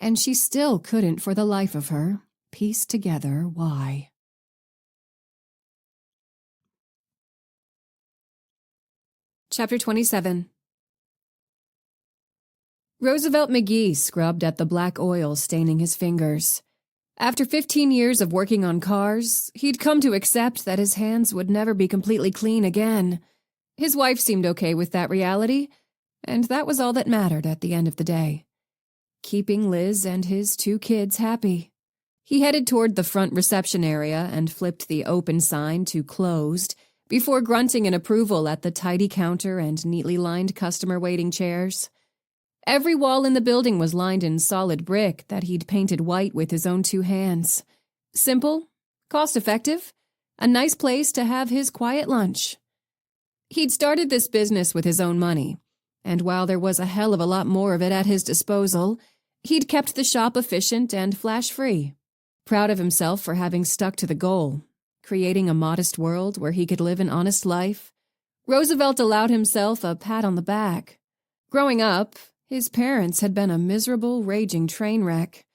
And she still couldn't, for the life of her, piece together why. Chapter 27. Roosevelt McGee scrubbed at the black oil staining his fingers. After 15 years of working on cars, he'd come to accept that his hands would never be completely clean again. His wife seemed okay with that reality, and that was all that mattered at the end of the day. Keeping Liz and his 2 kids happy. He headed toward the front reception area and flipped the open sign to closed before grunting in approval at the tidy counter and neatly lined customer waiting chairs. Every wall in the building was lined in solid brick that he'd painted white with his own 2 hands. Simple, cost-effective, a nice place to have his quiet lunch. He'd started this business with his own money, and while there was a hell of a lot more of it at his disposal, he'd kept the shop efficient and flash-free. Proud of himself for having stuck to the goal, creating a modest world where he could live an honest life, Roosevelt allowed himself a pat on the back. Growing up, his parents had been a miserable, raging train wreck.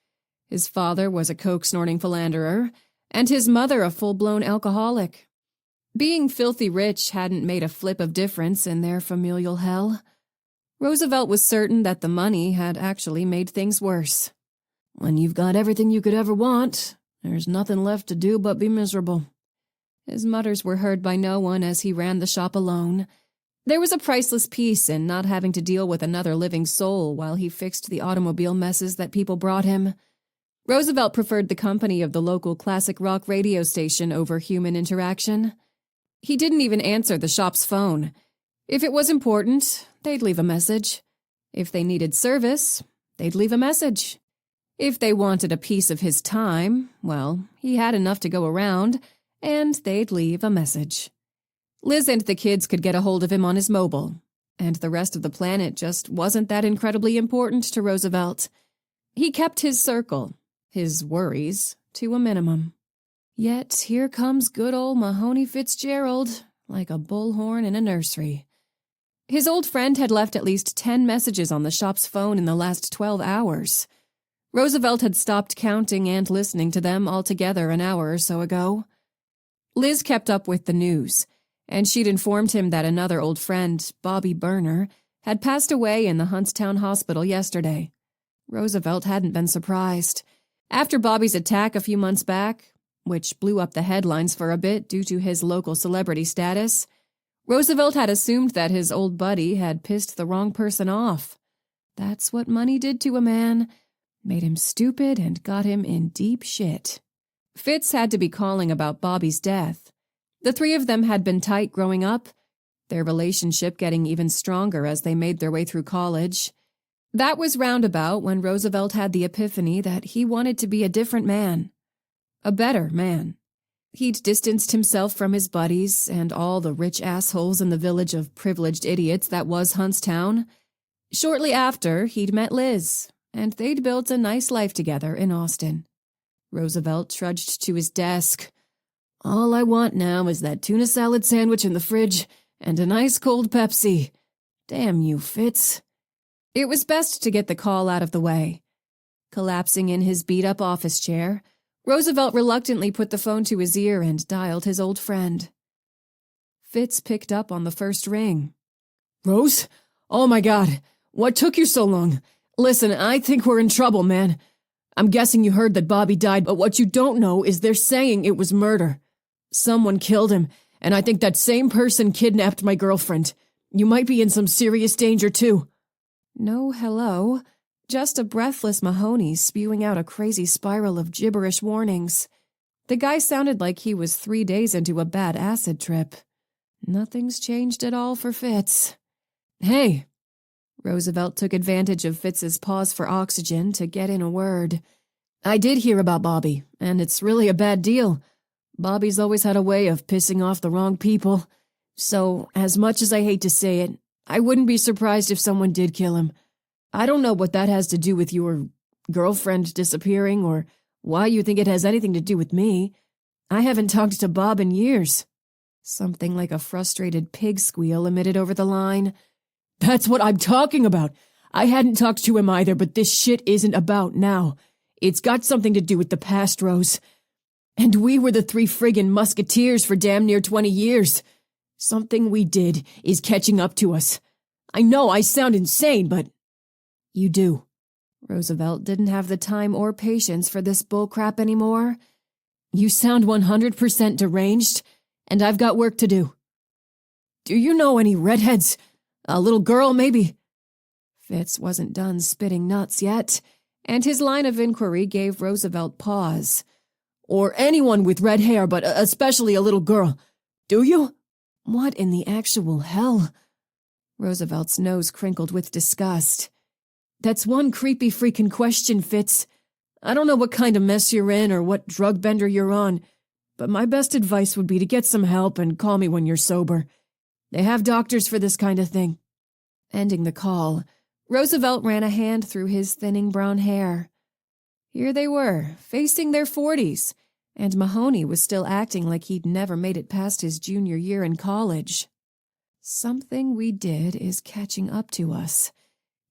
His father was a coke-snorting philanderer, and his mother a full-blown alcoholic. Being filthy rich hadn't made a flip of difference in their familial hell. Roosevelt was certain that the money had actually made things worse. When you've got everything you could ever want, there's nothing left to do but be miserable. His mutters were heard by no one as he ran the shop alone. There was a priceless peace in not having to deal with another living soul while he fixed the automobile messes that people brought him. Roosevelt preferred the company of the local classic rock radio station over human interaction. He didn't even answer the shop's phone. If it was important, they'd leave a message. If they needed service, they'd leave a message. If they wanted a piece of his time, well, he had enough to go around, and they'd leave a message. Liz and the kids could get a hold of him on his mobile, and the rest of the planet just wasn't that incredibly important to Roosevelt. He kept his circle, his worries, to a minimum. Yet here comes good old Mahoney Fitzgerald, like a bullhorn in a nursery. His old friend had left at least 10 messages on the shop's phone in the last 12 hours. Roosevelt had stopped counting and listening to them altogether an hour or so ago. Liz kept up with the news, and she'd informed him that another old friend, Bobby Burner, had passed away in the Huntstown Hospital yesterday. Roosevelt hadn't been surprised. After Bobby's attack a few months back, which blew up the headlines for a bit due to his local celebrity status, Roosevelt had assumed that his old buddy had pissed the wrong person off. That's what money did to a man. Made him stupid and got him in deep shit. Fitz had to be calling about Bobby's death. The 3 of them had been tight growing up, their relationship getting even stronger as they made their way through college. That was roundabout when Roosevelt had the epiphany that he wanted to be a different man. A better man. He'd distanced himself from his buddies and all the rich assholes in the village of privileged idiots that was Huntstown. Shortly after, he'd met Liz, and they'd built a nice life together in Austin. Roosevelt trudged to his desk. All I want now is that tuna salad sandwich in the fridge and an ice-cold Pepsi. Damn you, Fitz. It was best to get the call out of the way. Collapsing in his beat-up office chair, Roosevelt reluctantly put the phone to his ear and dialed his old friend. Fitz picked up on the first ring. Rose? Oh my God, what took you so long? Listen, I think we're in trouble, man. I'm guessing you heard that Bobby died, but what you don't know is they're saying it was murder. Someone killed him, and I think that same person kidnapped my girlfriend. You might be in some serious danger, too." No hello, just a breathless Mahoney spewing out a crazy spiral of gibberish warnings. The guy sounded like he was 3 days into a bad acid trip. Nothing's changed at all for Fitz. "Hey." Roosevelt took advantage of Fitz's pause for oxygen to get in a word. "I did hear about Bobby, and it's really a bad deal. Bobby's always had a way of pissing off the wrong people. So, as much as I hate to say it, I wouldn't be surprised if someone did kill him. I don't know what that has to do with your girlfriend disappearing or why you think it has anything to do with me. I haven't talked to Bob in years." Something like a frustrated pig squeal emitted over the line. "That's what I'm talking about. I hadn't talked to him either, but this shit isn't about now. It's got something to do with the past, Rose. And we were the 3 friggin' musketeers for damn near 20 years. Something we did is catching up to us. I know I sound insane, but you do." Roosevelt didn't have the time or patience for this bullcrap anymore. "You sound 100% deranged, and I've got work to do. Do you know any redheads? A little girl, maybe?" Fitz wasn't done spitting nuts yet, and his line of inquiry gave Roosevelt pause. "Or anyone with red hair, but especially a little girl. Do you?" What in the actual hell? Roosevelt's nose crinkled with disgust. "That's one creepy freaking question, Fitz. I don't know what kind of mess you're in or what drug bender you're on, but my best advice would be to get some help and call me when you're sober. They have doctors for this kind of thing." Ending the call, Roosevelt ran a hand through his thinning brown hair. Here they were, facing their 40s, and Mahoney was still acting like he'd never made it past his junior year in college. Something we did is catching up to us.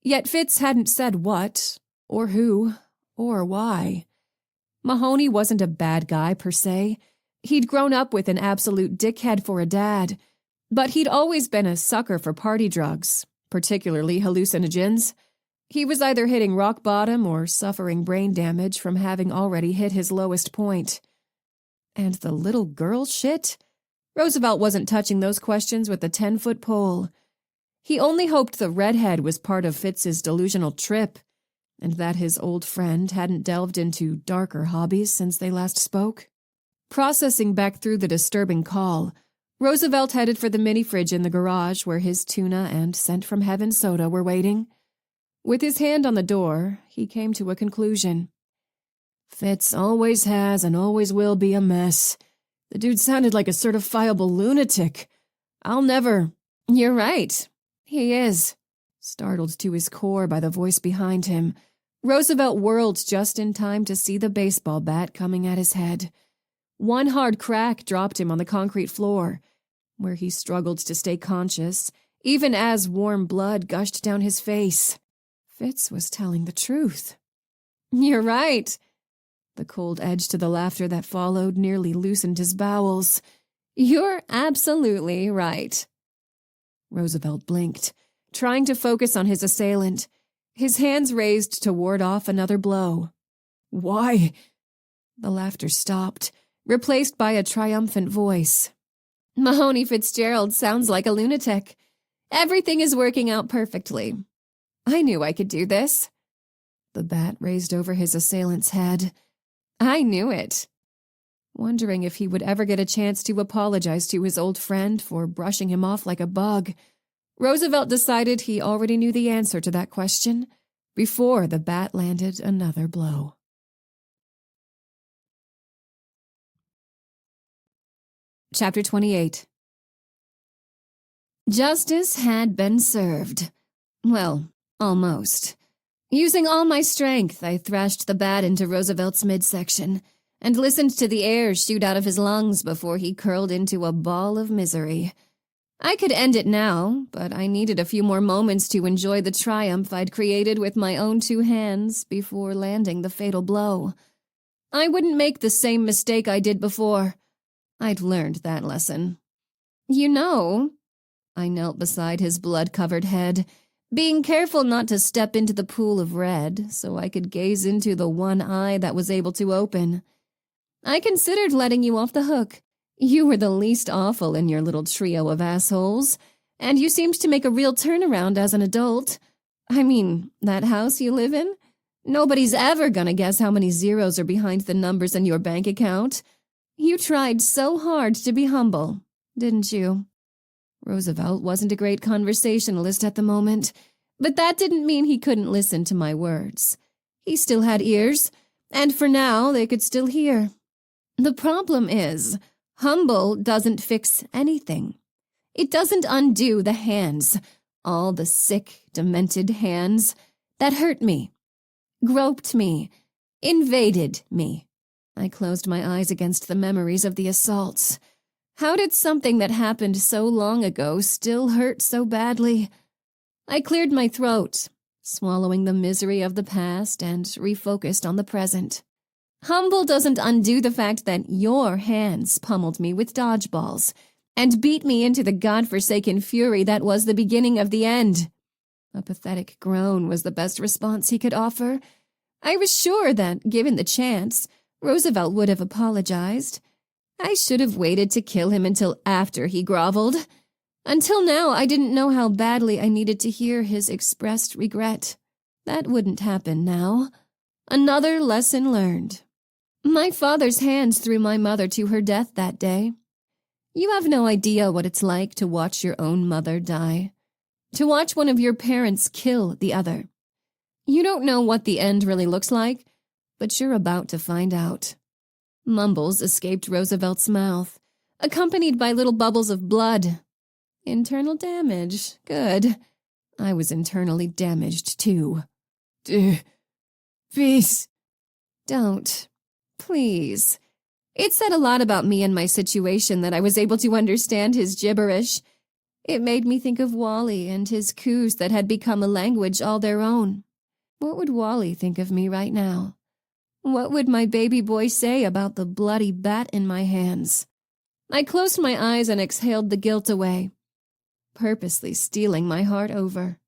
Yet Fitz hadn't said what, or who, or why. Mahoney wasn't a bad guy, per se. He'd grown up with an absolute dickhead for a dad, but he'd always been a sucker for party drugs, particularly hallucinogens. He was either hitting rock bottom or suffering brain damage from having already hit his lowest point. And the little girl shit? Roosevelt wasn't touching those questions with a 10-foot pole. He only hoped the redhead was part of Fitz's delusional trip, and that his old friend hadn't delved into darker hobbies since they last spoke. Processing back through the disturbing call, Roosevelt headed for the mini-fridge in the garage where his tuna and sent-from-heaven soda were waiting. With his hand on the door, he came to a conclusion. "Fitz always has and always will be a mess. The dude sounded like a certifiable lunatic. I'll never—" "You're right. He is." Startled to his core by the voice behind him, Roosevelt whirled just in time to see the baseball bat coming at his head. One hard crack dropped him on the concrete floor, where he struggled to stay conscious, even as warm blood gushed down his face. Fitz was telling the truth. "You're right." The cold edge to the laughter that followed nearly loosened his bowels. "You're absolutely right." Roosevelt blinked, trying to focus on his assailant, his hands raised to ward off another blow. "Why?" The laughter stopped, replaced by a triumphant voice. "Mahoney Fitzgerald sounds like a lunatic. Everything is working out perfectly. I knew I could do this." The bat raised over his assailant's head. "I knew it." Wondering if he would ever get a chance to apologize to his old friend for brushing him off like a bug, Roosevelt decided he already knew the answer to that question before the bat landed another blow. Chapter 28. Justice had been served. Well, almost. Using all my strength, I thrashed the bat into Roosevelt's midsection and listened to the air shoot out of his lungs before he curled into a ball of misery. I could end it now, but I needed a few more moments to enjoy the triumph I'd created with my own 2 hands before landing the fatal blow. I wouldn't make the same mistake I did before. I'd learned that lesson. "You know," I knelt beside his blood-covered head, being careful not to step into the pool of red so I could gaze into the one eye that was able to open. I considered letting you off the hook. You were the least awful in your little trio of assholes, and you seemed to make a real turnaround as an adult. I mean, that house you live in? Nobody's ever gonna guess how many zeros are behind the numbers in your bank account. You tried so hard to be humble, didn't you? Roosevelt wasn't a great conversationalist at the moment, but that didn't mean he couldn't listen to my words. He still had ears, and for now they could still hear. The problem is, humble doesn't fix anything. It doesn't undo the hands, all the sick, demented hands that hurt me, groped me, invaded me. I closed my eyes against the memories of the assaults. How did something that happened so long ago still hurt so badly? I cleared my throat, swallowing the misery of the past and refocused on the present. Humble doesn't undo the fact that your hands pummeled me with dodgeballs and beat me into the godforsaken fury that was the beginning of the end. A pathetic groan was the best response he could offer. I was sure that, given the chance, Roosevelt would have apologized. I should have waited to kill him until after he groveled. Until now, I didn't know how badly I needed to hear his expressed regret. That wouldn't happen now. Another lesson learned. My father's hands threw my mother to her death that day. You have no idea what it's like to watch your own mother die. To watch one of your parents kill the other. You don't know what the end really looks like, but you're about to find out. Mumbles escaped Roosevelt's mouth, accompanied by little bubbles of blood. Internal damage. Good. I was internally damaged, too. Peace. Don't. Please. It said a lot about me and my situation that I was able to understand his gibberish. It made me think of Wally and his coups that had become a language all their own. What would Wally think of me right now? What would my baby boy say about the bloody bat in my hands? I closed my eyes and exhaled the guilt away, purposely stealing my heart over.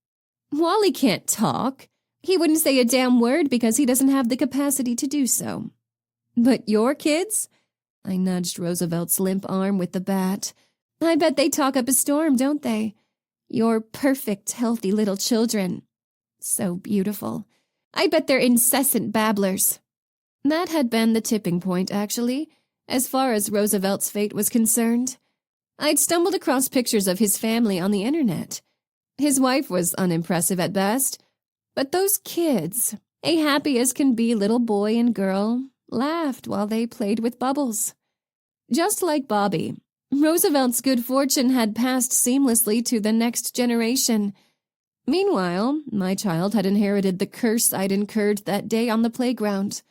Wally can't talk. He wouldn't say a damn word because he doesn't have the capacity to do so. But your kids? I nudged Roosevelt's limp arm with the bat. I bet they talk up a storm, don't they? Your perfect, healthy little children. So beautiful. I bet they're incessant babblers. That had been the tipping point, actually, as far as Roosevelt's fate was concerned. I'd stumbled across pictures of his family on the internet. His wife was unimpressive at best, but those kids, a happy as can be little boy and girl, laughed while they played with bubbles. Just like Bobby, Roosevelt's good fortune had passed seamlessly to the next generation. Meanwhile, my child had inherited the curse I'd incurred that day on the playground.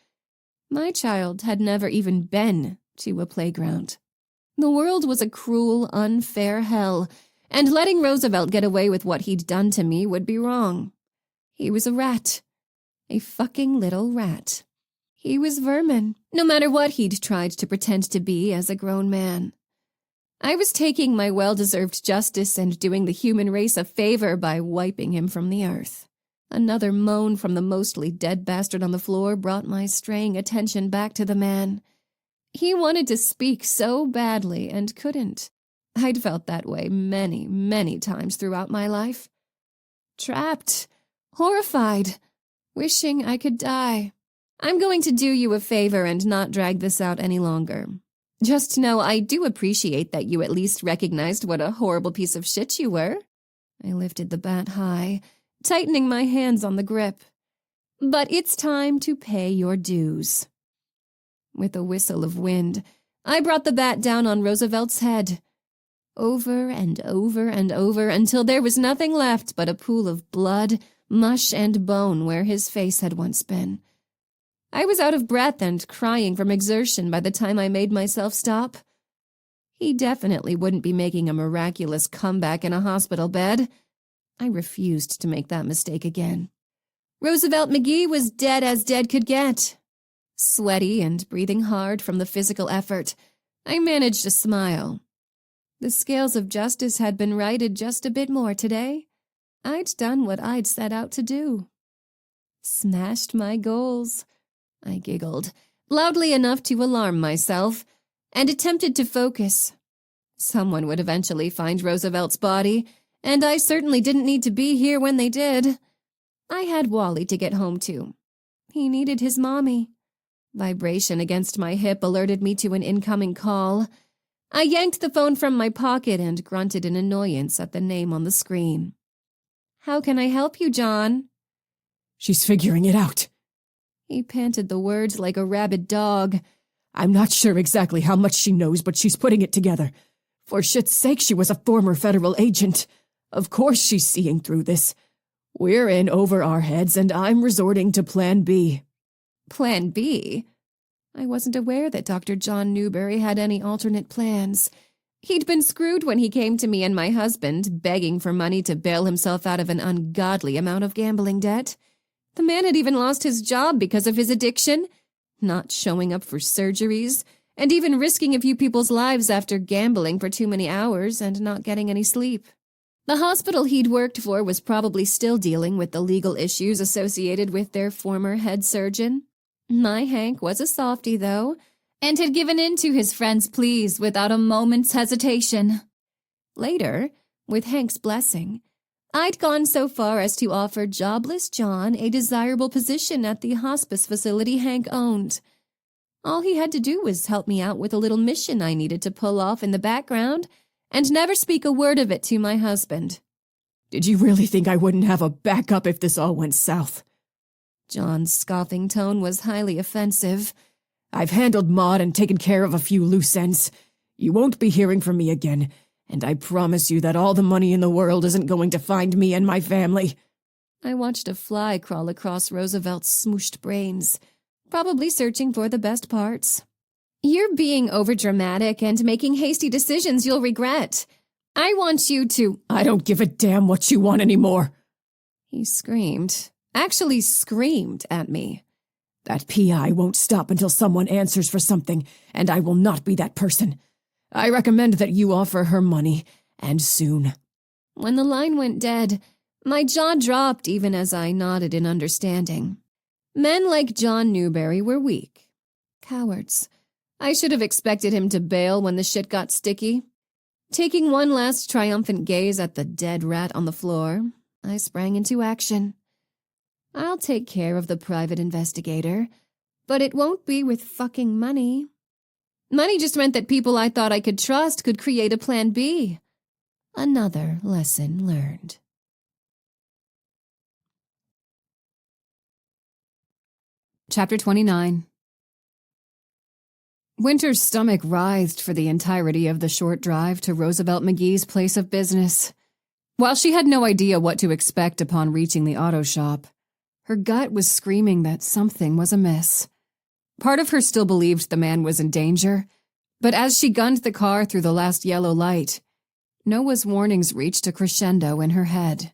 My child had never even been to a playground. The world was a cruel, unfair hell, and letting Roosevelt get away with what he'd done to me would be wrong. He was a rat. A fucking little rat. He was vermin, no matter what he'd tried to pretend to be as a grown man. I was taking my well-deserved justice and doing the human race a favor by wiping him from the earth. Another moan from the mostly dead bastard on the floor brought my straying attention back to the man. He wanted to speak so badly and couldn't. I'd felt that way many, many times throughout my life. Trapped, horrified, wishing I could die. I'm going to do you a favor and not drag this out any longer. Just know I do appreciate that you at least recognized what a horrible piece of shit you were. I lifted the bat high, tightening my hands on the grip. But it's time to pay your dues. With a whistle of wind, I brought the bat down on Roosevelt's head. Over and over and over until there was nothing left but a pool of blood, mush, and bone where his face had once been. I was out of breath and crying from exertion by the time I made myself stop. He definitely wouldn't be making a miraculous comeback in a hospital bed. I refused to make that mistake again. Roosevelt McGee was dead as dead could get. Sweaty and breathing hard from the physical effort, I managed a smile. The scales of justice had been righted just a bit more today. I'd done what I'd set out to do. Smashed my goals. I giggled, loudly enough to alarm myself, and attempted to focus. Someone would eventually find Roosevelt's body, and I certainly didn't need to be here when they did. I had Wally to get home to. He needed his mommy. Vibration against my hip alerted me to an incoming call. I yanked the phone from my pocket and grunted in annoyance at the name on the screen. "How can I help you, John?" She's figuring it out. He panted the words like a rabid dog. I'm not sure exactly how much she knows, but she's putting it together. For shit's sake, she was a former federal agent. Of course she's seeing through this. We're in over our heads, and I'm resorting to Plan B. Plan B? I wasn't aware that Dr. John Newberry had any alternate plans. He'd been screwed when he came to me and my husband, begging for money to bail himself out of an ungodly amount of gambling debt. The man had even lost his job because of his addiction, not showing up for surgeries, and even risking a few people's lives after gambling for too many hours and not getting any sleep. The hospital he'd worked for was probably still dealing with the legal issues associated with their former head surgeon. My Hank was a softy, though, and had given in to his friend's pleas without a moment's hesitation. Later, with Hank's blessing, I'd gone so far as to offer jobless John a desirable position at the hospice facility Hank owned. All he had to do was help me out with a little mission I needed to pull off in the background, and never speak a word of it to my husband. Did you really think I wouldn't have a backup if this all went south? John's scoffing tone was highly offensive. I've handled Maud and taken care of a few loose ends. You won't be hearing from me again, and I promise you that all the money in the world isn't going to find me and my family. I watched a fly crawl across Roosevelt's smooshed brains, probably searching for the best parts. "You're being overdramatic and making hasty decisions you'll regret. I want you to—" I don't give a damn what you want anymore. He screamed, actually screamed at me. That PI won't stop until someone answers for something, and I will not be that person. I recommend that you offer her money, and soon. When the line went dead, my jaw dropped even as I nodded in understanding. Men like John Newberry were weak. Cowards. I should have expected him to bail when the shit got sticky. Taking one last triumphant gaze at the dead rat on the floor, I sprang into action. I'll take care of the private investigator, but it won't be with fucking money. Money just meant that people I thought I could trust could create a plan B. Another lesson learned. Chapter 29. Winter's stomach writhed for the entirety of the short drive to Roosevelt McGee's place of business. While she had no idea what to expect upon reaching the auto shop, her gut was screaming that something was amiss. Part of her still believed the man was in danger, but as she gunned the car through the last yellow light, Noah's warnings reached a crescendo in her head.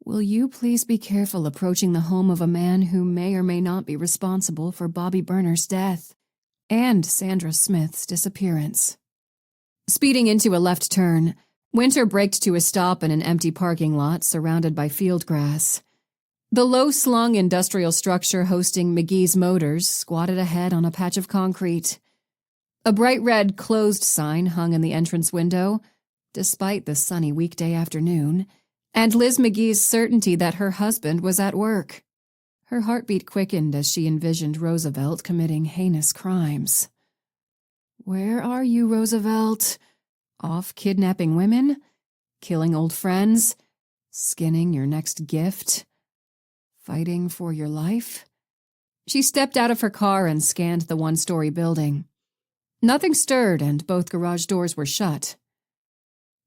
Will you please be careful approaching the home of a man who may or may not be responsible for Bobby Burner's death and Sandra Smith's disappearance? Speeding into a left turn, Winter braked to a stop in an empty parking lot surrounded by field grass. The low-slung industrial structure hosting McGee's Motors squatted ahead on a patch of concrete. A bright red closed sign hung in the entrance window, despite the sunny weekday afternoon, and Liz McGee's certainty that her husband was at work. Her heartbeat quickened as she envisioned Roosevelt committing heinous crimes. Where are you, Roosevelt? Off kidnapping women? Killing old friends? Skinning your next gift? Fighting for your life? She stepped out of her car and scanned the one-story building. Nothing stirred, and both garage doors were shut.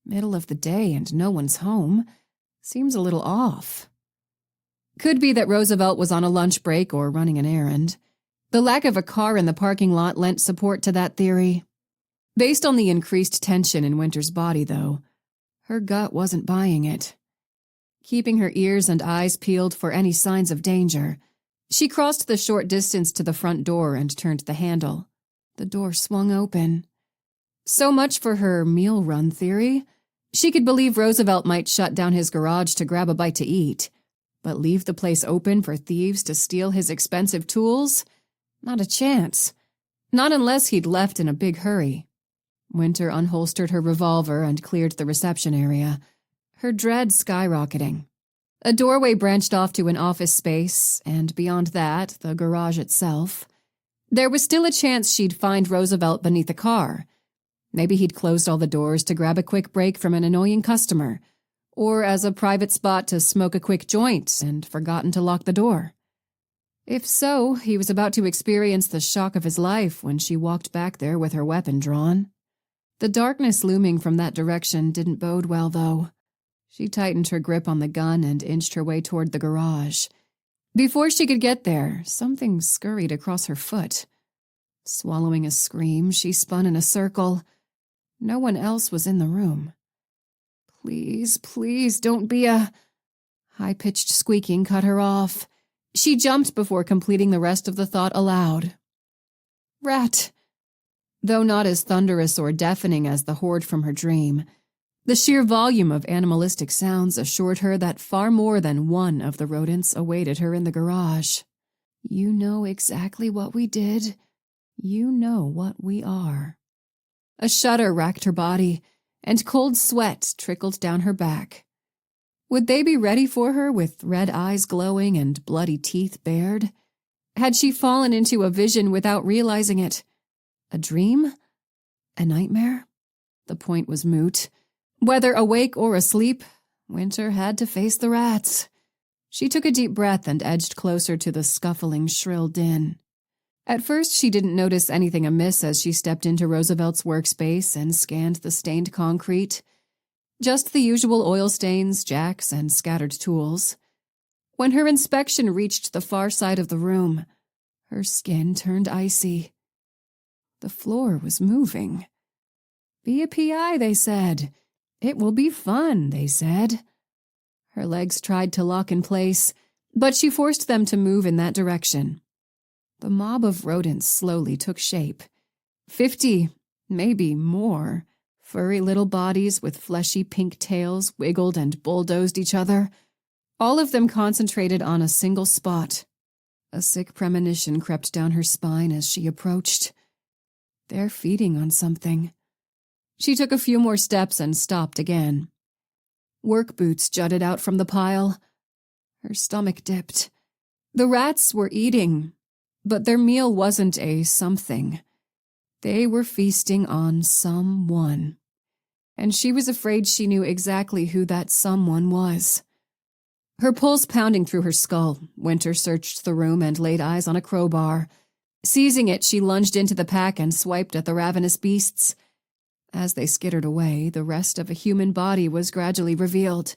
Middle of the day and no one's home. Seems a little off. Could be that Roosevelt was on a lunch break or running an errand. The lack of a car in the parking lot lent support to that theory. Based on the increased tension in Winter's body, though, her gut wasn't buying it. Keeping her ears and eyes peeled for any signs of danger, she crossed the short distance to the front door and turned the handle. The door swung open. So much for her meal run theory. She could believe Roosevelt might shut down his garage to grab a bite to eat, but leave the place open for thieves to steal his expensive tools? Not a chance. Not unless he'd left in a big hurry. Winter unholstered her revolver and cleared the reception area, her dread skyrocketing. A doorway branched off to an office space, and beyond that, the garage itself. There was still a chance she'd find Roosevelt beneath a car. Maybe he'd closed all the doors to grab a quick break from an annoying customer, or as a private spot to smoke a quick joint and forgotten to lock the door. If so, he was about to experience the shock of his life when she walked back there with her weapon drawn. The darkness looming from that direction didn't bode well, though. She tightened her grip on the gun and inched her way toward the garage. Before she could get there, something scurried across her foot. Swallowing a scream, she spun in a circle. No one else was in the room. Please, please, don't be a... High-pitched squeaking cut her off. She jumped before completing the rest of the thought aloud. Rat! Though not as thunderous or deafening as the horde from her dream, the sheer volume of animalistic sounds assured her that far more than one of the rodents awaited her in the garage. You know exactly what we did. You know what we are. A shudder racked her body, and cold sweat trickled down her back. Would they be ready for her with red eyes glowing and bloody teeth bared? Had she fallen into a vision without realizing it? A dream? A nightmare? The point was moot. Whether awake or asleep, Winter had to face the rats. She took a deep breath and edged closer to the scuffling, shrill din. At first, she didn't notice anything amiss as she stepped into Roosevelt's workspace and scanned the stained concrete. Just the usual oil stains, jacks, and scattered tools. When her inspection reached the far side of the room, her skin turned icy. The floor was moving. Be a PI, they said. It will be fun, they said. Her legs tried to lock in place, but she forced them to move in that direction. The mob of rodents slowly took shape. 50, maybe more, furry little bodies with fleshy pink tails wiggled and bulldozed each other, all of them concentrated on a single spot. A sick premonition crept down her spine as she approached. They're feeding on something. She took a few more steps and stopped again. Work boots jutted out from the pile. Her stomach dipped. The rats were eating, but their meal wasn't a something. They were feasting on someone. And she was afraid she knew exactly who that someone was. Her pulse pounding through her skull, Winter searched the room and laid eyes on a crowbar. Seizing it, she lunged into the pack and swiped at the ravenous beasts. As they skittered away, the rest of a human body was gradually revealed.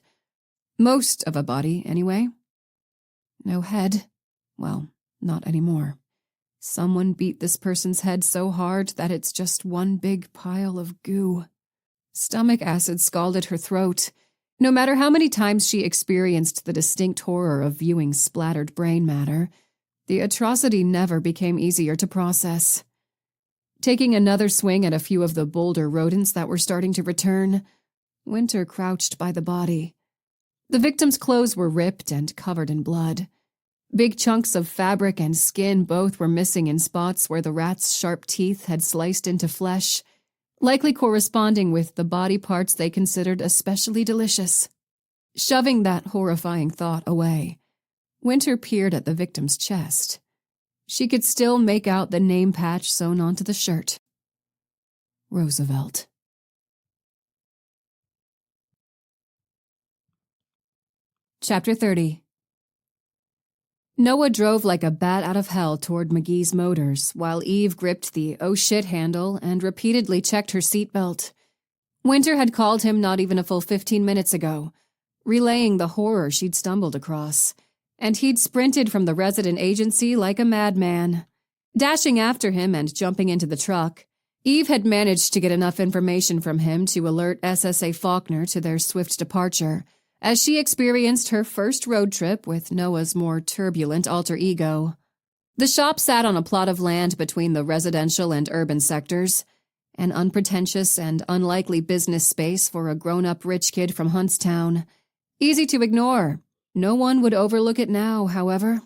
Most of a body, anyway. No head. Well, not anymore. Someone beat this person's head so hard that it's just one big pile of goo. Stomach acid scalded her throat. No matter how many times she experienced the distinct horror of viewing splattered brain matter, the atrocity never became easier to process. Taking another swing at a few of the bolder rodents that were starting to return, Winter crouched by the body. The victim's clothes were ripped and covered in blood. Big chunks of fabric and skin both were missing in spots where the rat's sharp teeth had sliced into flesh, likely corresponding with the body parts they considered especially delicious. Shoving that horrifying thought away, Winter peered at the victim's chest. She could still make out the name patch sewn onto the shirt. Roosevelt. Chapter 30. Noah drove like a bat out of hell toward McGee's Motors, while Eve gripped the oh shit handle and repeatedly checked her seatbelt. Winter had called him not even a full 15 minutes ago, relaying the horror she'd stumbled across, and he'd sprinted from the resident agency like a madman. Dashing after him and jumping into the truck, Eve had managed to get enough information from him to alert SSA Faulkner to their swift departure, as she experienced her first road trip with Noah's more turbulent alter ego. The shop sat on a plot of land between the residential and urban sectors. an unpretentious and unlikely business space for a grown-up rich kid from Huntstown. Easy to ignore. No one would overlook it now, however.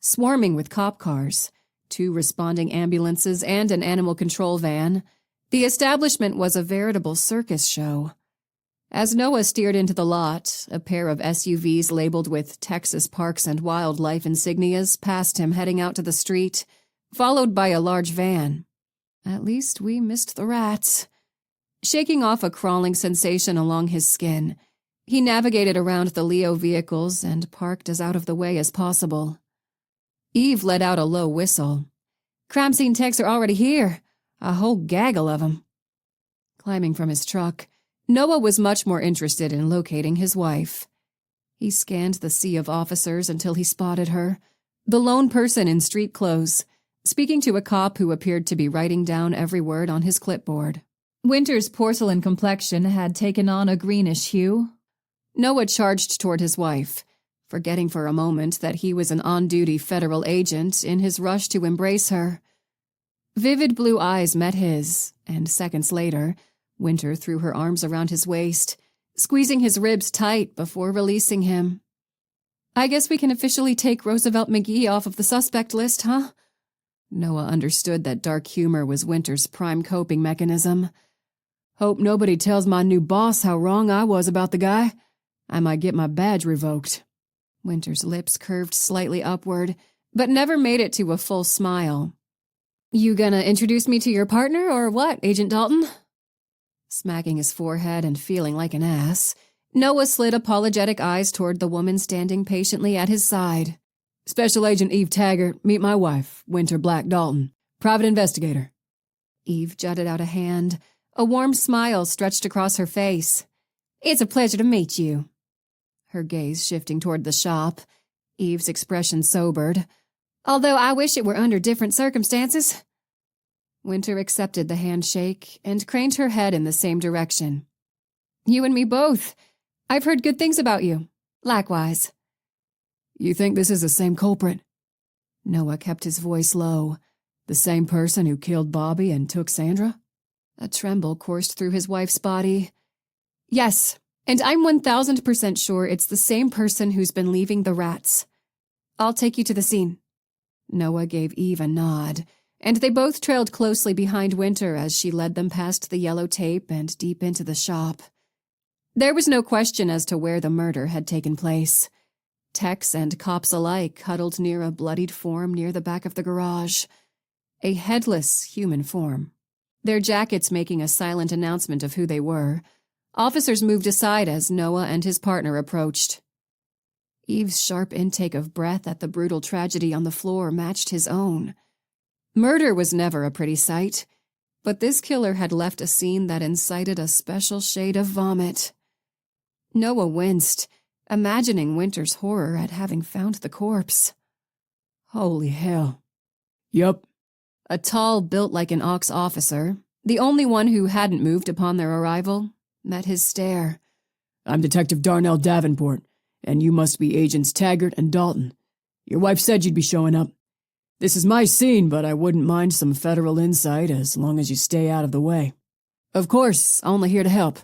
Swarming with cop cars, 2 responding ambulances, and an animal control van, the establishment was a veritable circus show. As Noah steered into the lot, a pair of SUVs labeled with Texas Parks and Wildlife insignias passed him heading out to the street, followed by a large van. At least we missed the rats. Shaking off a crawling sensation along his skin, he navigated around the Leo vehicles and parked as out of the way as possible. Eve let out a low whistle. "Crime scene techs are already here. A whole gaggle of them." Climbing from his truck, Noah was much more interested in locating his wife. He scanned the sea of officers until he spotted her, the lone person in street clothes, speaking to a cop who appeared to be writing down every word on his clipboard. Winter's porcelain complexion had taken on a greenish hue. Noah charged toward his wife, forgetting for a moment that he was an on-duty federal agent in his rush to embrace her. Vivid blue eyes met his, and seconds later, Winter threw her arms around his waist, squeezing his ribs tight before releasing him. "I guess we can officially take Roosevelt McGee off of the suspect list, huh?" Noah understood that dark humor was Winter's prime coping mechanism. "Hope nobody tells my new boss how wrong I was about the guy. I might get my badge revoked." Winter's lips curved slightly upward, but never made it to a full smile. "You gonna introduce me to your partner, or what, Agent Dalton?" Smacking his forehead and feeling like an ass, Noah slid apologetic eyes toward the woman standing patiently at his side. "Special Agent Eve Taggart, meet my wife, Winter Black Dalton, private investigator." Eve jutted out a hand. A warm smile stretched across her face. "It's a pleasure to meet you." Her gaze shifting toward the shop, Eve's expression sobered. "Although I wish it were under different circumstances." Winter accepted the handshake and craned her head in the same direction. "You and me both. I've heard good things about you. Likewise." "You think this is the same culprit?" Noah kept his voice low. "The same person who killed Bobby and took Sandra?" A tremble coursed through his wife's body. "Yes, and I'm 1000% sure it's the same person who's been leaving the rats. I'll take you to the scene." Noah gave Eve a nod, and they both trailed closely behind Winter as she led them past the yellow tape and deep into the shop. There was no question as to where the murder had taken place. Techs and cops alike huddled near a bloodied form near the back of the garage. A headless human form. Their jackets making a silent announcement of who they were. Officers moved aside as Noah and his partner approached. Eve's sharp intake of breath at the brutal tragedy on the floor matched his own. Murder was never a pretty sight, but this killer had left a scene that incited a special shade of vomit. Noah winced, imagining Winter's horror at having found the corpse. "Holy hell." "Yup." A tall, built-like-an-ox officer, the only one who hadn't moved upon their arrival, met his stare. "I'm Detective Darnell Davenport, and you must be Agents Taggart and Dalton. Your wife said you'd be showing up. This is my scene, but I wouldn't mind some federal insight as long as you stay out of the way." "Of course, only here to help."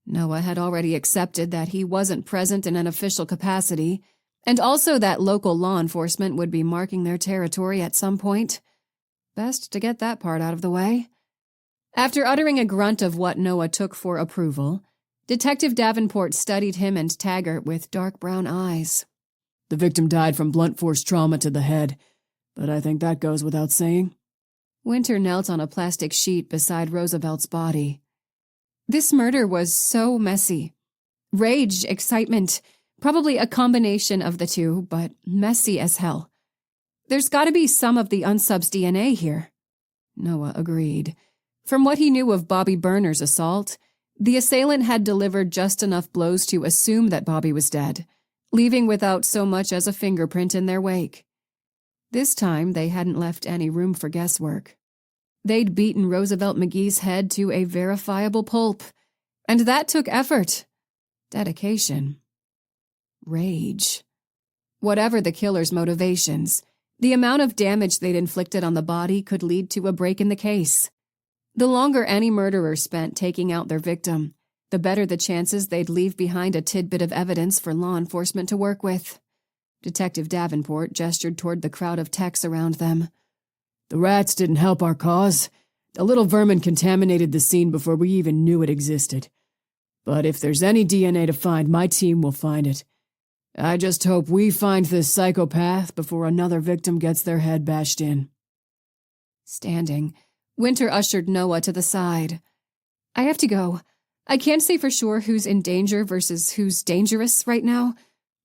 Noah had already accepted that he wasn't present in an official capacity, and also that local law enforcement would be marking their territory at some point. Best to get that part out of the way. After uttering a grunt of what Noah took for approval, Detective Davenport studied him and Taggart with dark brown eyes. "The victim died from blunt force trauma to the head, but I think that goes without saying." Winter knelt on a plastic sheet beside Roosevelt's body. This murder was so messy. Rage, excitement, probably a combination of the two, but messy as hell. There's gotta be some of the unsub's DNA here. Noah agreed. From what he knew of Bobby Berner's assault, the assailant had delivered just enough blows to assume that Bobby was dead, leaving without so much as a fingerprint in their wake. This time, they hadn't left any room for guesswork. They'd beaten Roosevelt McGee's head to a verifiable pulp, and that took effort, dedication, rage. Whatever the killer's motivations, the amount of damage they'd inflicted on the body could lead to a break in the case. The longer any murderer spent taking out their victim, the better the chances they'd leave behind a tidbit of evidence for law enforcement to work with. Detective Davenport gestured toward the crowd of techs around them. The rats didn't help our cause. The little vermin contaminated the scene before we even knew it existed. But if there's any DNA to find, my team will find it. I just hope we find this psychopath before another victim gets their head bashed in. Standing, Winter ushered Noah to the side. I have to go. I can't say for sure who's in danger versus who's dangerous right now,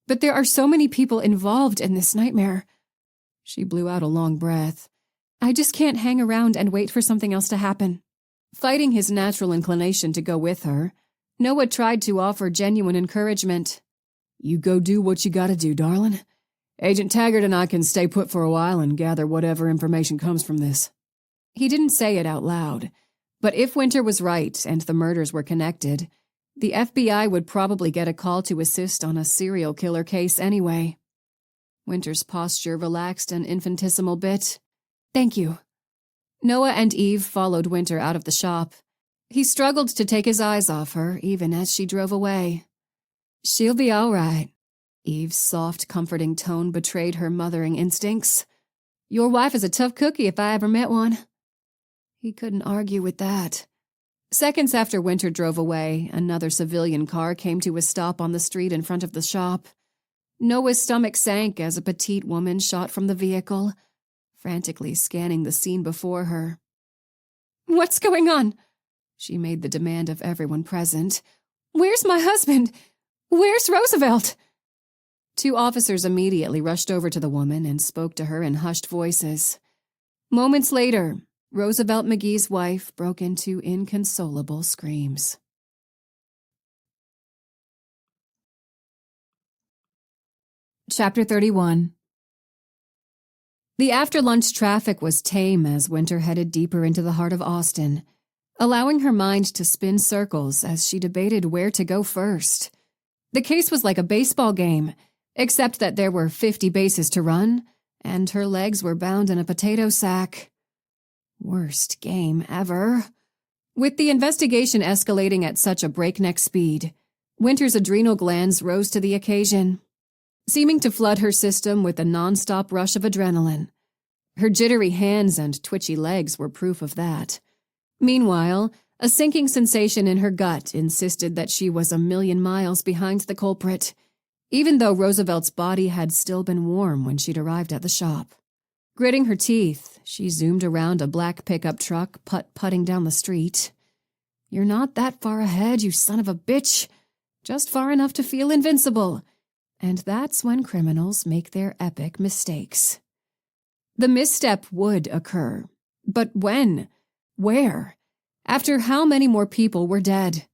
but there are so many people involved in this nightmare. She blew out a long breath. I just can't hang around and wait for something else to happen. Fighting his natural inclination to go with her, Noah tried to offer genuine encouragement. You go do what you gotta do, darling. Agent Taggart and I can stay put for a while and gather whatever information comes from this. He didn't say it out loud, but if Winter was right and the murders were connected, the FBI would probably get a call to assist on a serial killer case anyway. Winter's posture relaxed an infinitesimal bit. Thank you. Noah and Eve followed Winter out of the shop. He struggled to take his eyes off her, even as she drove away. She'll be all right. Eve's soft, comforting tone betrayed her mothering instincts. Your wife is a tough cookie if I ever met one. He couldn't argue with that. Seconds after Winter drove away, another civilian car came to a stop on the street in front of the shop. Noah's stomach sank as a petite woman shot from the vehicle, frantically scanning the scene before her. What's going on? She made the demand of everyone present. Where's my husband? Where's Roosevelt? Two officers immediately rushed over to the woman and spoke to her in hushed voices. Moments later, Roosevelt McGee's wife broke into inconsolable screams. Chapter 31. The after-lunch traffic was tame as Winter headed deeper into the heart of Austin, allowing her mind to spin circles as she debated where to go first. The case was like a baseball game, except that there were 50 bases to run, and her legs were bound in a potato sack. Worst game ever. With the investigation escalating at such a breakneck speed, Winter's adrenal glands rose to the occasion, seeming to flood her system with a nonstop rush of adrenaline. Her jittery hands and twitchy legs were proof of that. Meanwhile, a sinking sensation in her gut insisted that she was a million miles behind the culprit, even though Roosevelt's body had still been warm when she'd arrived at the shop. Gritting her teeth, she zoomed around a black pickup truck putt-putting down the street. You're not that far ahead, you son of a bitch. Just far enough to feel invincible. And that's when criminals make their epic mistakes. The misstep would occur. But when? Where? After how many more people were dead?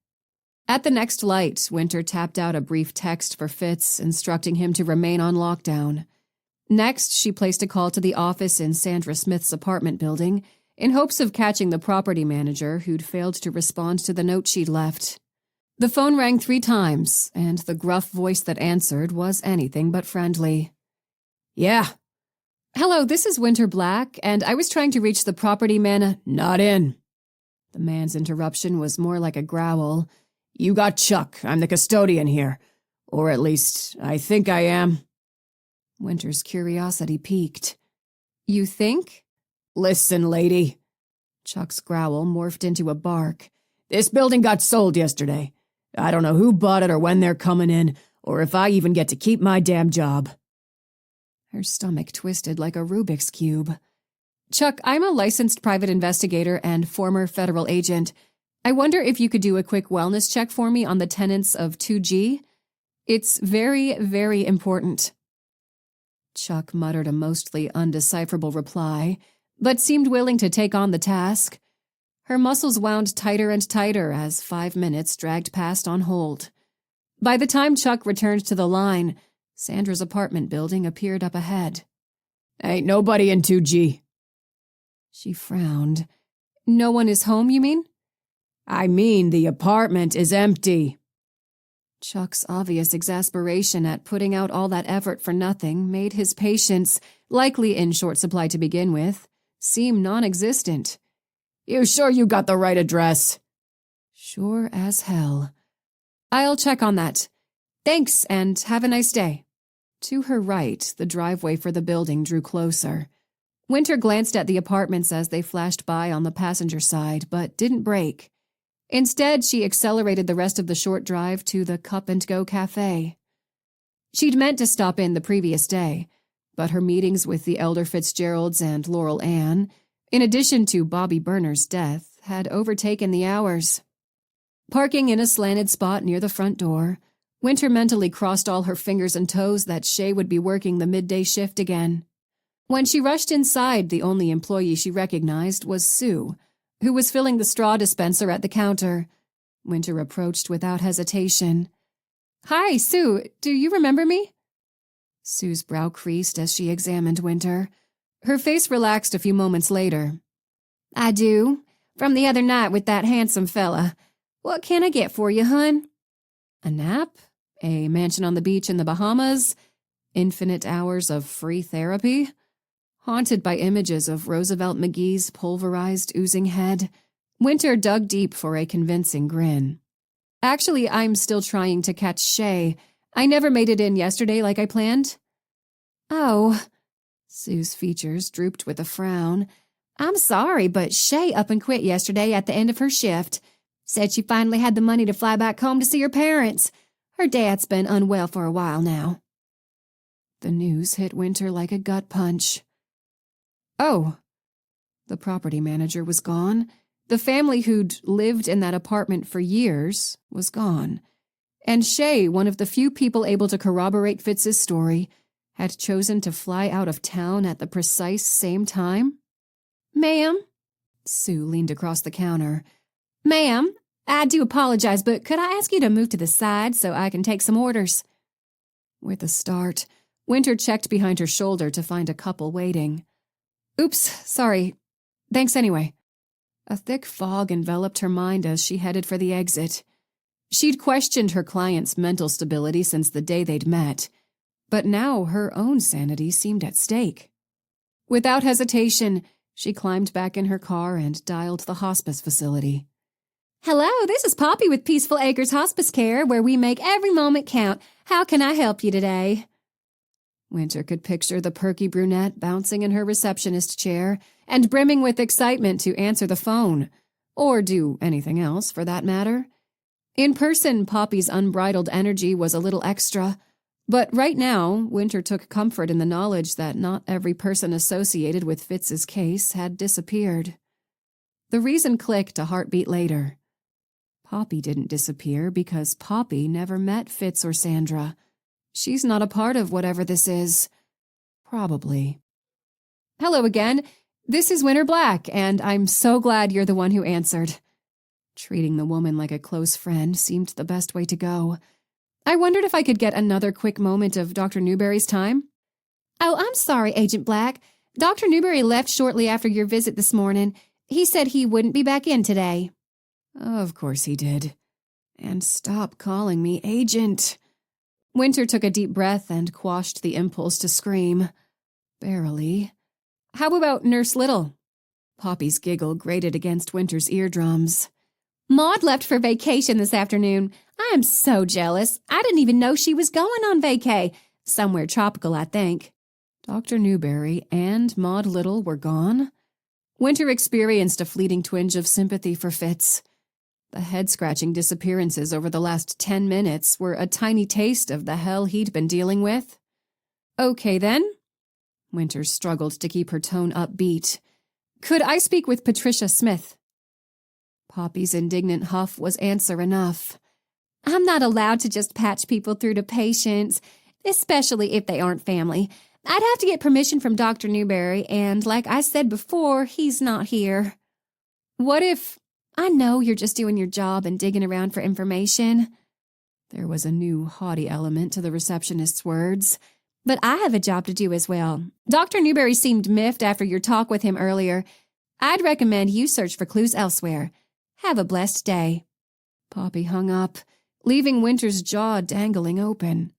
At the next light, Winter tapped out a brief text for Fitz, instructing him to remain on lockdown. Next, she placed a call to the office in Sandra Smith's apartment building in hopes of catching the property manager who'd failed to respond to the note she'd left. The phone rang 3 times, and the gruff voice that answered was anything but friendly. Yeah. Hello, this is Winter Black, and I was trying to reach the property Not in. The man's interruption was more like a growl. You got Chuck. I'm the custodian here. Or at least, I think I am. Winter's curiosity piqued. You think? Listen, lady. Chuck's growl morphed into a bark. This building got sold yesterday. I don't know who bought it or when they're coming in, or if I even get to keep my damn job. Her stomach twisted like a Rubik's Cube. Chuck, I'm a licensed private investigator and former federal agent. I wonder if you could do a quick wellness check for me on the tenants of 2G? It's very, very important. Chuck muttered a mostly undecipherable reply, but seemed willing to take on the task. Her muscles wound tighter and tighter as 5 minutes dragged past on hold. By the time Chuck returned to the line, Sandra's apartment building appeared up ahead. Ain't nobody in 2G. She frowned. No one is home, you mean? I mean, the apartment is empty. Chuck's obvious exasperation at putting out all that effort for nothing made his patience, likely in short supply to begin with, seem non-existent. You sure you got the right address? Sure as hell. I'll check on that. Thanks, and have a nice day. To her right, the driveway for the building drew closer. Winter glanced at the apartments as they flashed by on the passenger side, but didn't brake. Instead, she accelerated the rest of the short drive to the Cup and Go Cafe. She'd meant to stop in the previous day, but her meetings with the elder Fitzgeralds and Laurel Ann, in addition to Bobby Burner's death, had overtaken the hours. Parking in a slanted spot near the front door, Winter mentally crossed all her fingers and toes that Shay would be working the midday shift again. When she rushed inside, the only employee she recognized was Sue, who was filling the straw dispenser at the counter. Winter approached without hesitation. "Hi, Sue. Do you remember me?" Sue's brow creased as she examined Winter. Her face relaxed a few moments later. "I do. From the other night with that handsome fella. What can I get for you, hun?" A nap? A mansion on the beach in the Bahamas? Infinite hours of free therapy? Haunted by images of Roosevelt McGee's pulverized, oozing head, Winter dug deep for a convincing grin. "Actually, I'm still trying to catch Shay. I never made it in yesterday like I planned." "Oh." Sue's features drooped with a frown. "I'm sorry, but Shay up and quit yesterday at the end of her shift. Said she finally had the money to fly back home to see her parents. Her dad's been unwell for a while now." The news hit Winter like a gut punch. Oh. The property manager was gone. The family who'd lived in that apartment for years was gone. And Shay, one of the few people able to corroborate Fitz's story, had chosen to fly out of town at the precise same time? "Ma'am?" Sue leaned across the counter. "Ma'am, I do apologize, but could I ask you to move to the side so I can take some orders?" With a start, Winter checked behind her shoulder to find a couple waiting. "Oops, sorry. Thanks anyway." A thick fog enveloped her mind as she headed for the exit. She'd questioned her client's mental stability since the day they'd met, but now her own sanity seemed at stake. Without hesitation, she climbed back in her car and dialed the hospice facility. "Hello, this is Poppy with Peaceful Acres Hospice Care, where we make every moment count. How can I help you today?" Winter could picture the perky brunette bouncing in her receptionist chair and brimming with excitement to answer the phone, or do anything else for that matter. In person, Poppy's unbridled energy was a little extra, but right now, Winter took comfort in the knowledge that not every person associated with Fitz's case had disappeared. The reason clicked a heartbeat later. Poppy didn't disappear because Poppy never met Fitz or Sandra. She's not a part of whatever this is. Probably. "Hello again. This is Winter Black, and I'm so glad you're the one who answered." Treating the woman like a close friend seemed the best way to go. "I wondered if I could get another quick moment of Dr. Newberry's time." "Oh, I'm sorry, Agent Black. Dr. Newberry left shortly after your visit this morning. He said he wouldn't be back in today." Of course he did. And stop calling me Agent. Winter took a deep breath and quashed the impulse to scream. Barely. "How about Nurse Little?" Poppy's giggle grated against Winter's eardrums. "Maud left for vacation this afternoon. I am so jealous. I didn't even know she was going on vacay. Somewhere tropical, I think." Dr. Newberry and Maud Little were gone? Winter experienced a fleeting twinge of sympathy for Fitz. The head-scratching disappearances over the last 10 minutes were a tiny taste of the hell he'd been dealing with. "Okay, then." Winter struggled to keep her tone upbeat. "Could I speak with Patricia Smith?" Poppy's indignant huff was answer enough. "I'm not allowed to just patch people through to patients, especially if they aren't family. I'd have to get permission from Dr. Newberry, and like I said before, he's not here." "What if—" "I know you're just doing your job and digging around for information." There was a new haughty element to the receptionist's words. "But I have a job to do as well. Dr. Newberry seemed miffed after your talk with him earlier. I'd recommend you search for clues elsewhere. Have a blessed day." Poppy hung up, leaving Winter's jaw dangling open.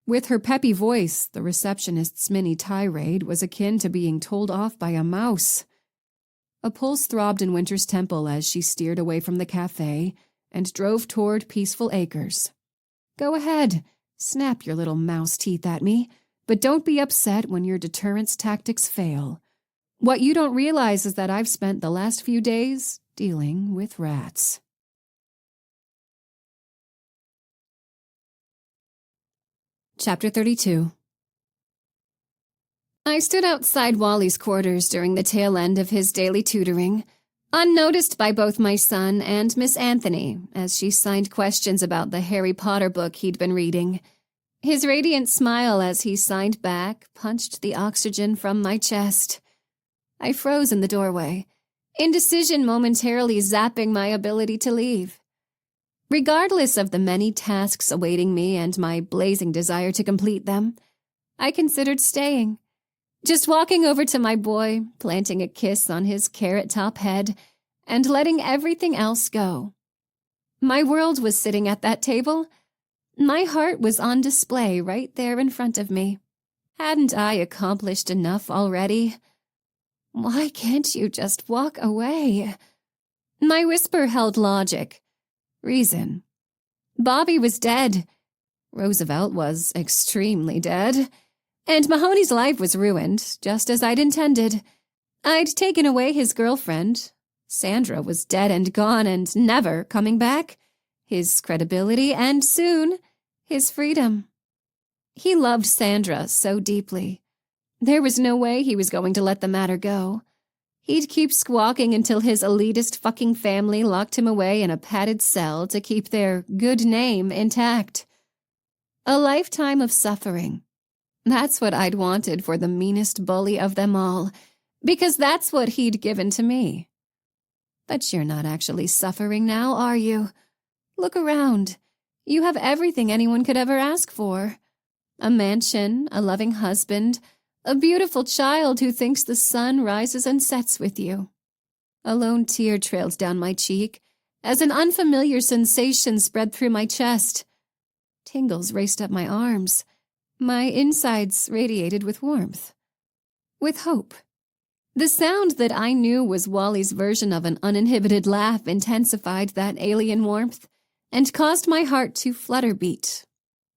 With her peppy voice, the receptionist's mini tirade was akin to being told off by a mouse. A pulse throbbed in Winter's temple as she steered away from the cafe and drove toward Peaceful Acres. Go ahead, snap your little mouse teeth at me, but don't be upset when your deterrence tactics fail. What you don't realize is that I've spent the last few days dealing with rats. Chapter 32. I stood outside Wally's quarters during the tail end of his daily tutoring, unnoticed by both my son and Miss Anthony as she signed questions about the Harry Potter book he'd been reading. His radiant smile as he signed back punched the oxygen from my chest. I froze in the doorway, indecision momentarily zapping my ability to leave. Regardless of the many tasks awaiting me and my blazing desire to complete them, I considered staying. Just walking over to my boy, planting a kiss on his carrot-top head, and letting everything else go. My world was sitting at that table. My heart was on display right there in front of me. Hadn't I accomplished enough already? Why can't you just walk away? My whisper held logic. Reason. Bobby was dead. Roosevelt was extremely dead. And Mahoney's life was ruined, just as I'd intended. I'd taken away his girlfriend. Sandra was dead and gone and never coming back. His credibility and soon, his freedom. He loved Sandra so deeply. There was no way he was going to let the matter go. He'd keep squawking until his elitist fucking family locked him away in a padded cell to keep their good name intact. A lifetime of suffering. That's what I'd wanted for the meanest bully of them all, because that's what he'd given to me. But you're not actually suffering now, are you? Look around. You have everything anyone could ever ask for. A mansion, a loving husband, a beautiful child who thinks the sun rises and sets with you. A lone tear trailed down my cheek as an unfamiliar sensation spread through my chest. Tingles raced up my arms. My insides radiated with warmth. With hope. The sound that I knew was Wally's version of an uninhibited laugh intensified that alien warmth and caused my heart to flutter beat.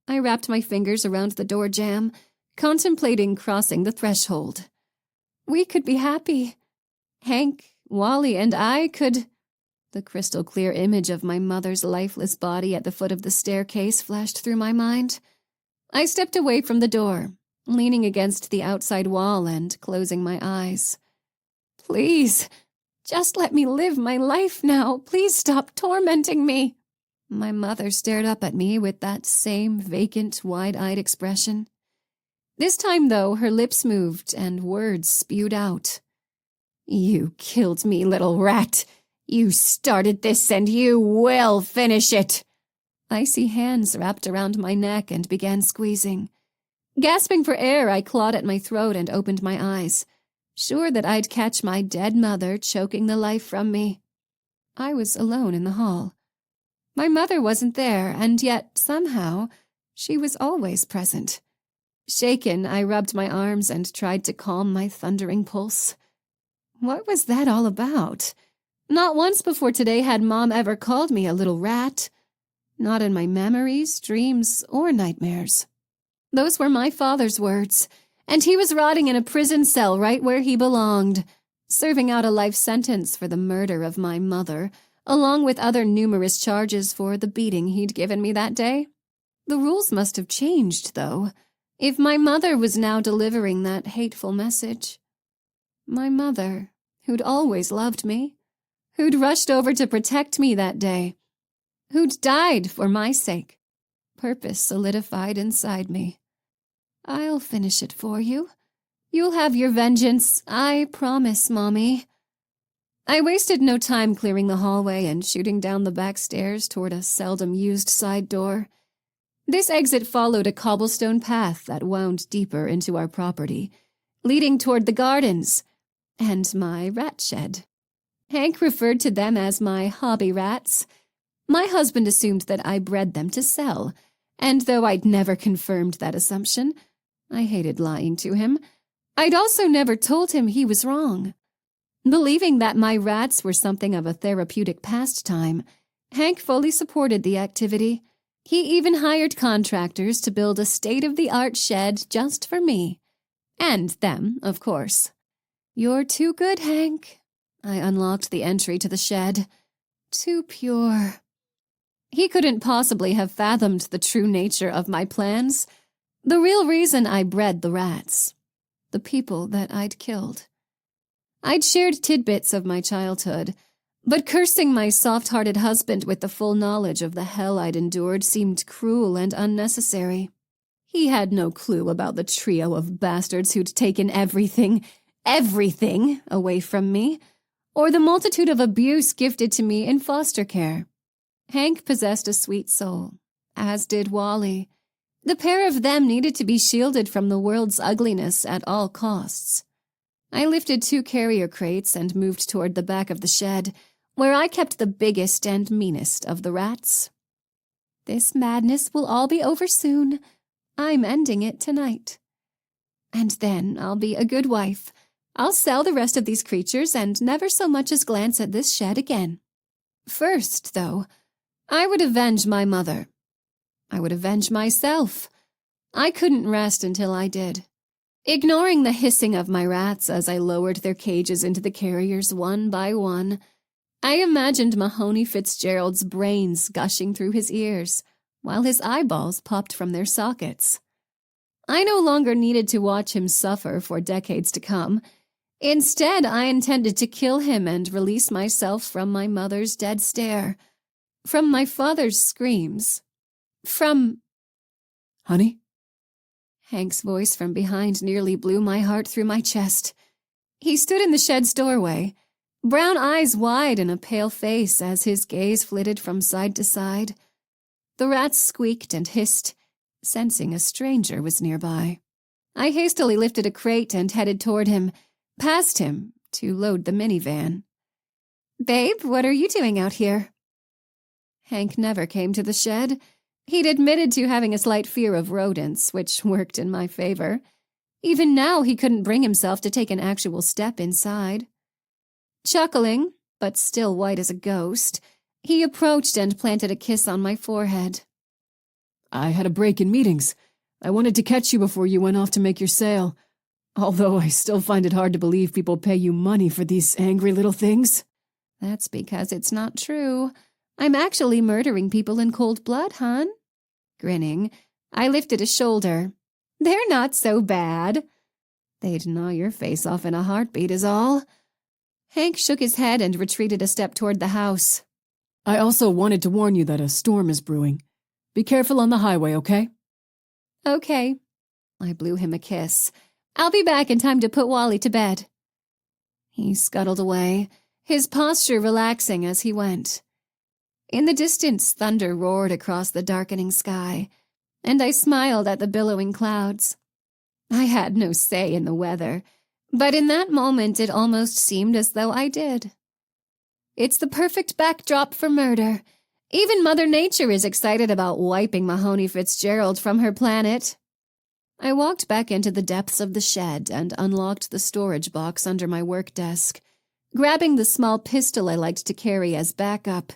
I wrapped my fingers around the door jamb, contemplating crossing the threshold. We could be happy. Hank, Wally, and I could... The crystal-clear image of my mother's lifeless body at the foot of the staircase flashed through my mind. I stepped away from the door, leaning against the outside wall and closing my eyes. Please, just let me live my life now. Please stop tormenting me. My mother stared up at me with that same vacant, wide-eyed expression. This time, though, her lips moved and words spewed out. You killed me, little rat. You started this and you will finish it. Icy hands wrapped around my neck and began squeezing. Gasping for air, I clawed at my throat and opened my eyes, sure that I'd catch my dead mother choking the life from me. I was alone in the hall. My mother wasn't there, and yet, somehow, she was always present. Shaken, I rubbed my arms and tried to calm my thundering pulse. What was that all about? Not once before today had Mom ever called me a little rat. Not in my memories, dreams, or nightmares. Those were my father's words, and he was rotting in a prison cell right where he belonged, serving out a life sentence for the murder of my mother, along with other numerous charges for the beating he'd given me that day. The rules must have changed, though, if my mother was now delivering that hateful message. My mother, who'd always loved me, who'd rushed over to protect me that day, who'd died for my sake. Purpose solidified inside me. I'll finish it for you. You'll have your vengeance, I promise, Mommy. I wasted no time clearing the hallway and shooting down the back stairs toward a seldom-used side door. This exit followed a cobblestone path that wound deeper into our property, leading toward the gardens and my rat shed. Hank referred to them as my hobby rats. My husband assumed that I bred them to sell, and though I'd never confirmed that assumption, I hated lying to him. I'd also never told him he was wrong. Believing that my rats were something of a therapeutic pastime, Hank fully supported the activity. He even hired contractors to build a state-of-the-art shed just for me. And them, of course. You're too good, Hank. I unlocked the entry to the shed. Too pure. He couldn't possibly have fathomed the true nature of my plans. The real reason I bred the rats. The people that I'd killed. I'd shared tidbits of my childhood, but cursing my soft-hearted husband with the full knowledge of the hell I'd endured seemed cruel and unnecessary. He had no clue about the trio of bastards who'd taken everything away from me, or the multitude of abuse gifted to me in foster care. Hank possessed a sweet soul, as did Wally. The pair of them needed to be shielded from the world's ugliness at all costs. I lifted 2 carrier crates and moved toward the back of the shed, where I kept the biggest and meanest of the rats. This madness will all be over soon. I'm ending it tonight. And then I'll be a good wife. I'll sell the rest of these creatures and never so much as glance at this shed again. First, though, I would avenge my mother. I would avenge myself. I couldn't rest until I did. Ignoring the hissing of my rats as I lowered their cages into the carriers one by one, I imagined Mahoney Fitzgerald's brains gushing through his ears, while his eyeballs popped from their sockets. I no longer needed to watch him suffer for decades to come. Instead, I intended to kill him and release myself from my mother's dead stare, from my father's screams, from... Honey? Hank's voice from behind nearly blew my heart through my chest. He stood in the shed's doorway, brown eyes wide and a pale face as his gaze flitted from side to side. The rats squeaked and hissed, sensing a stranger was nearby. I hastily lifted a crate and headed toward him, past him, to load the minivan. "Babe, what are you doing out here?" Hank never came to the shed. He'd admitted to having a slight fear of rodents, which worked in my favor. Even now, he couldn't bring himself to take an actual step inside. Chuckling, but still white as a ghost, he approached and planted a kiss on my forehead. I had a break in meetings. I wanted to catch you before you went off to make your sale. Although I still find it hard to believe people pay you money for these angry little things. That's because it's not true. I'm actually murdering people in cold blood, hon. Grinning, I lifted a shoulder. They're not so bad. They'd gnaw your face off in a heartbeat is all. Hank shook his head and retreated a step toward the house. I also wanted to warn you that a storm is brewing. Be careful on the highway, okay? Okay. I blew him a kiss. I'll be back in time to put Wally to bed. He scuttled away, his posture relaxing as he went. In the distance, thunder roared across the darkening sky, and I smiled at the billowing clouds. I had no say in the weather, but in that moment it almost seemed as though I did. It's the perfect backdrop for murder. Even Mother Nature is excited about wiping Mahoney Fitzgerald from her planet. I walked back into the depths of the shed and unlocked the storage box under my work desk, grabbing the small pistol I liked to carry as backup,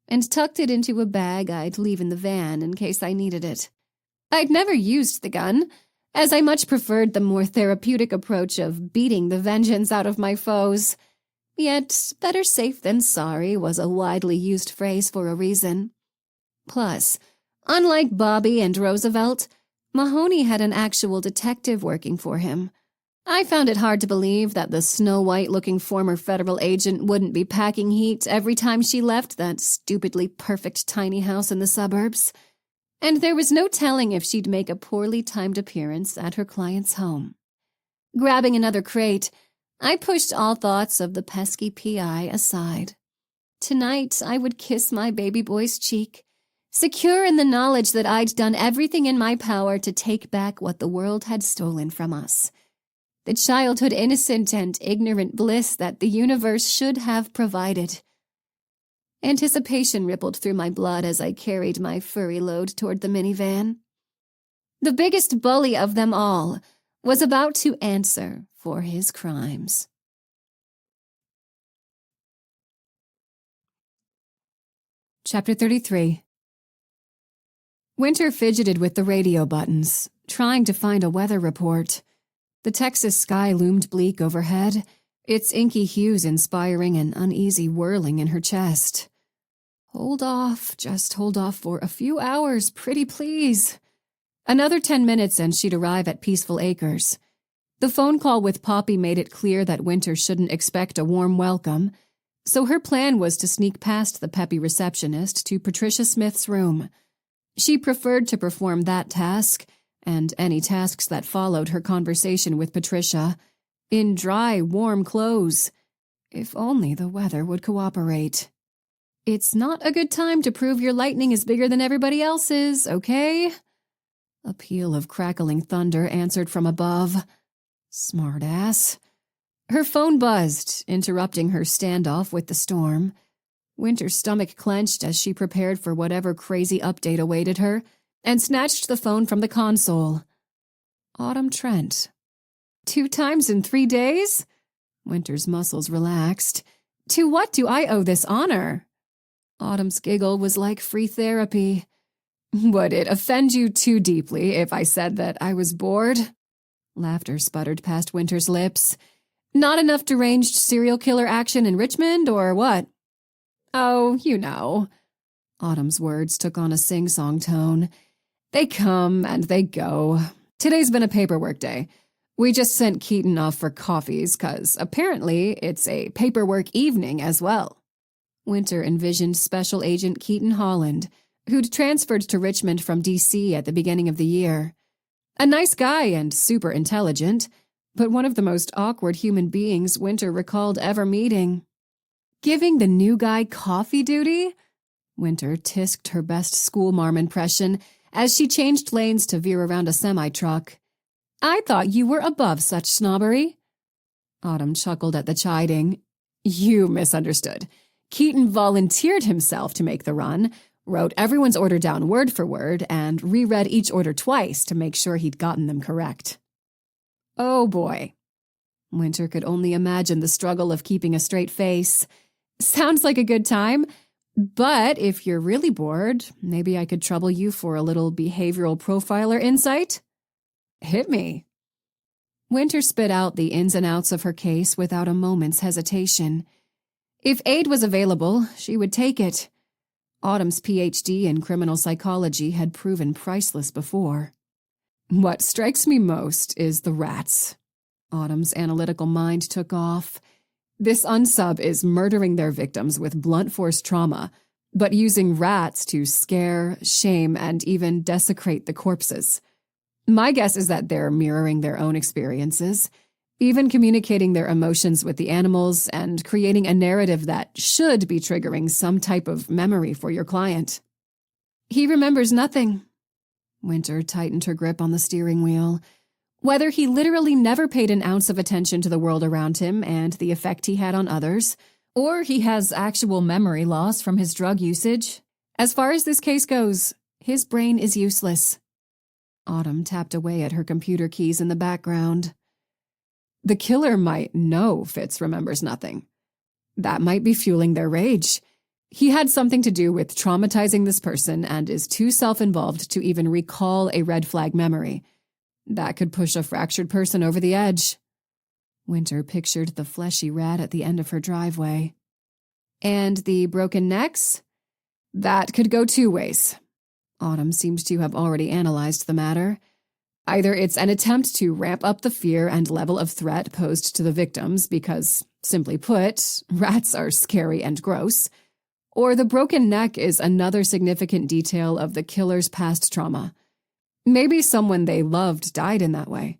and tucked it into a bag I'd leave in the van in case I needed it. I'd never used the gun, as I much preferred the more therapeutic approach of beating the vengeance out of my foes. Yet, better safe than sorry was a widely used phrase for a reason. Plus, unlike Bobby and Roosevelt, Mahoney had an actual detective working for him. I found it hard to believe that the snow-white-looking former federal agent wouldn't be packing heat every time she left that stupidly perfect tiny house in the suburbs. And there was no telling if she'd make a poorly timed appearance at her client's home. Grabbing another crate, I pushed all thoughts of the pesky PI aside. Tonight, I would kiss my baby boy's cheek, secure in the knowledge that I'd done everything in my power to take back what the world had stolen from us. The childhood innocent and ignorant bliss that the universe should have provided. Anticipation rippled through my blood as I carried my furry load toward the minivan. The biggest bully of them all was about to answer for his crimes. Chapter 33. Winter fidgeted with the radio buttons, trying to find a weather report. The Texas sky loomed bleak overhead, its inky hues inspiring an uneasy whirling in her chest. Hold off, just hold off for a few hours, pretty please. Another 10 minutes and she'd arrive at Peaceful Acres. The phone call with Poppy made it clear that Winter shouldn't expect a warm welcome, so her plan was to sneak past the peppy receptionist to Patricia Smith's room. She preferred to perform that task, and any tasks that followed her conversation with Patricia, in dry, warm clothes. If only the weather would cooperate. It's not a good time to prove your lightning is bigger than everybody else's, okay? A peal of crackling thunder answered from above. Smartass. Her phone buzzed, interrupting her standoff with the storm. Winter's stomach clenched as she prepared for whatever crazy update awaited her, and snatched the phone from the console. Autumn Trent. 2 times in 3 days? Winter's muscles relaxed. To what do I owe this honor? Autumn's giggle was like free therapy. Would it offend you too deeply if I said that I was bored? Laughter sputtered past Winter's lips. Not enough deranged serial killer action in Richmond, or what? Oh, you know. Autumn's words took on a sing-song tone. They come and they go. Today's been a paperwork day. We just sent Keaton off for coffees, 'cause apparently it's a paperwork evening as well. Winter envisioned Special Agent Keaton Holland, who'd transferred to Richmond from D.C. at the beginning of the year. A nice guy and super intelligent, but one of the most awkward human beings Winter recalled ever meeting. Giving the new guy coffee duty? Winter tisked her best schoolmarm impression as she changed lanes to veer around a semi-truck. I thought you were above such snobbery. Autumn chuckled at the chiding. You misunderstood. Keaton volunteered himself to make the run, wrote everyone's order down word for word, and reread each order twice to make sure he'd gotten them correct. Oh boy. Winter could only imagine the struggle of keeping a straight face. Sounds like a good time, but if you're really bored, maybe I could trouble you for a little behavioral profiler insight? Hit me. Winter spit out the ins and outs of her case without a moment's hesitation. If aid was available, she would take it. Autumn's PhD in criminal psychology had proven priceless before. What strikes me most is the rats. Autumn's analytical mind took off. This unsub is murdering their victims with blunt force trauma, but using rats to scare, shame, and even desecrate the corpses. My guess is that they're mirroring their own experiences, even communicating their emotions with the animals and creating a narrative that should be triggering some type of memory for your client. He remembers nothing. Winter tightened her grip on the steering wheel. Whether he literally never paid an ounce of attention to the world around him and the effect he had on others, or he has actual memory loss from his drug usage, as far as this case goes, his brain is useless. Autumn tapped away at her computer keys in the background. The killer might know Fitz remembers nothing. That might be fueling their rage. He had something to do with traumatizing this person and is too self-involved to even recall a red flag memory. That could push a fractured person over the edge. Winter pictured the fleshy rat at the end of her driveway. And the broken necks? That could go 2 ways. Autumn seemed to have already analyzed the matter. Either it's an attempt to ramp up the fear and level of threat posed to the victims because, simply put, rats are scary and gross, or the broken neck is another significant detail of the killer's past trauma. Maybe someone they loved died in that way.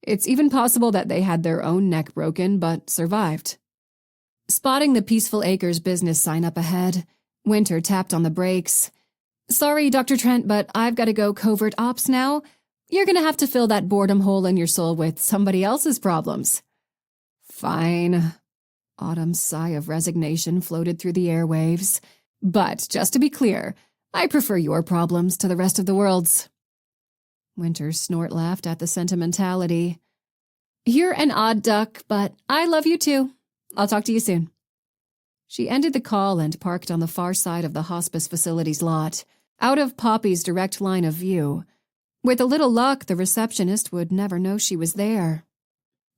It's even possible that they had their own neck broken but survived. Spotting the Peaceful Acres business sign up ahead, Winter tapped on the brakes. Sorry, Dr. Trent, but I've got to go covert ops now. You're going to have to fill that boredom hole in your soul with somebody else's problems. Fine. Autumn's sigh of resignation floated through the airwaves. But just to be clear, I prefer your problems to the rest of the world's. Winter snort laughed at the sentimentality. You're an odd duck, but I love you too. I'll talk to you soon. She ended the call and parked on the far side of the hospice facility's lot, out of Poppy's direct line of view. With a little luck, the receptionist would never know she was there.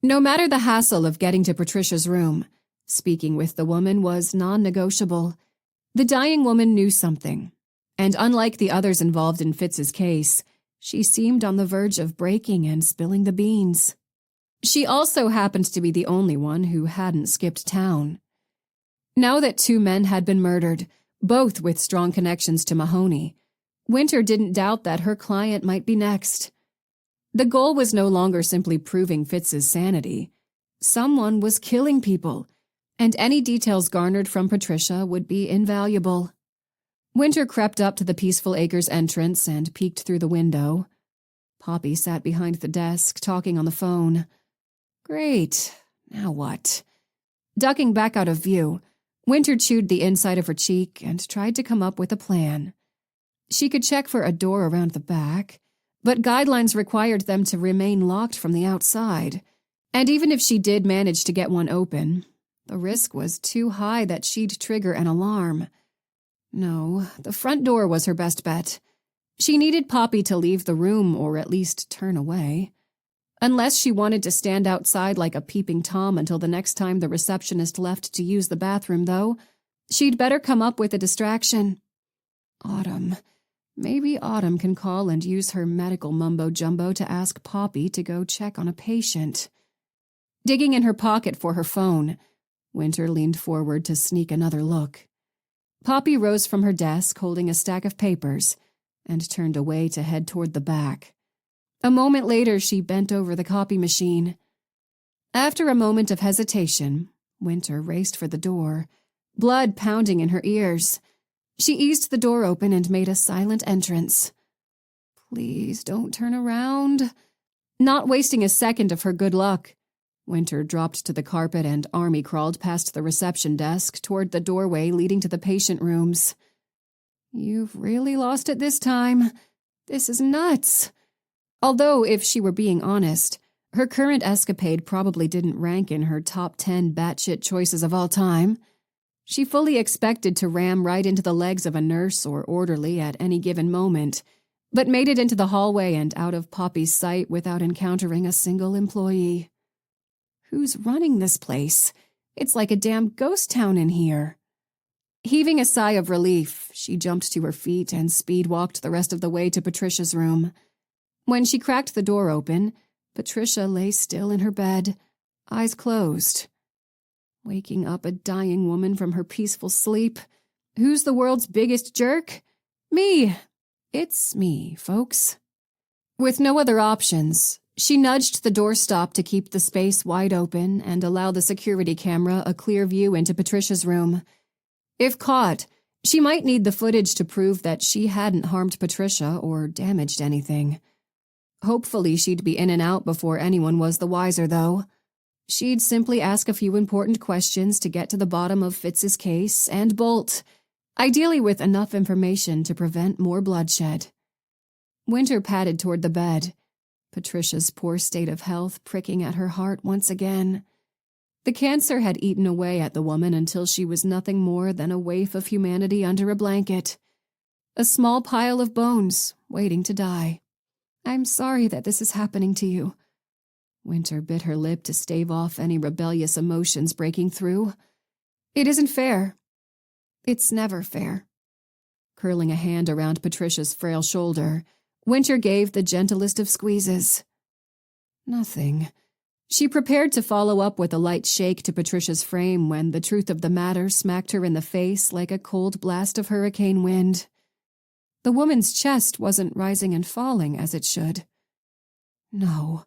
No matter the hassle of getting to Patricia's room, speaking with the woman was non-negotiable. The dying woman knew something, and unlike the others involved in Fitz's case, she seemed on the verge of breaking and spilling the beans. She also happened to be the only one who hadn't skipped town. Now that 2 men had been murdered, both with strong connections to Mahoney, Winter didn't doubt that her client might be next. The goal was no longer simply proving Fitz's sanity. Someone was killing people, and any details garnered from Patricia would be invaluable. Winter crept up to the Peaceful Acres entrance and peeked through the window. Poppy sat behind the desk, talking on the phone. Great. Now what? Ducking back out of view, Winter chewed the inside of her cheek and tried to come up with a plan. She could check for a door around the back, but guidelines required them to remain locked from the outside, and even if she did manage to get one open, the risk was too high that she'd trigger an alarm. No, the front door was her best bet. She needed Poppy to leave the room or at least turn away. Unless she wanted to stand outside like a peeping Tom until the next time the receptionist left to use the bathroom, though, she'd better come up with a distraction. Autumn. Maybe Autumn can call and use her medical mumbo-jumbo to ask Poppy to go check on a patient. Digging in her pocket for her phone, Winter leaned forward to sneak another look. Poppy rose from her desk holding a stack of papers and turned away to head toward the back. A moment later, she bent over the copy machine. After a moment of hesitation, Winter raced for the door, blood pounding in her ears. She eased the door open and made a silent entrance. Please don't turn around. Not wasting a second of her good luck, Winter dropped to the carpet and army-crawled past the reception desk toward the doorway leading to the patient rooms. You've really lost it this time. This is nuts. Although, if she were being honest, her current escapade probably didn't rank in her top 10 batshit choices of all time. She fully expected to ram right into the legs of a nurse or orderly at any given moment, but made it into the hallway and out of Poppy's sight without encountering a single employee. Who's running this place? It's like a damn ghost town in here. Heaving a sigh of relief, she jumped to her feet and speed-walked the rest of the way to Patricia's room. When she cracked the door open, Patricia lay still in her bed, eyes closed. Waking up a dying woman from her peaceful sleep. Who's the world's biggest jerk? Me. It's me, folks. With no other options, she nudged the doorstop to keep the space wide open and allow the security camera a clear view into Patricia's room. If caught, she might need the footage to prove that she hadn't harmed Patricia or damaged anything. Hopefully she'd be in and out before anyone was the wiser, though. She'd simply ask a few important questions to get to the bottom of Fitz's case and bolt, ideally with enough information to prevent more bloodshed. Winter padded toward the bed, Patricia's poor state of health pricking at her heart once again. The cancer had eaten away at the woman until she was nothing more than a waif of humanity under a blanket. A small pile of bones, waiting to die. I'm sorry that this is happening to you. Winter bit her lip to stave off any rebellious emotions breaking through. It isn't fair. It's never fair. Curling a hand around Patricia's frail shoulder, Winter gave the gentlest of squeezes. Nothing. She prepared to follow up with a light shake to Patricia's frame when the truth of the matter smacked her in the face like a cold blast of hurricane wind. The woman's chest wasn't rising and falling as it should. No.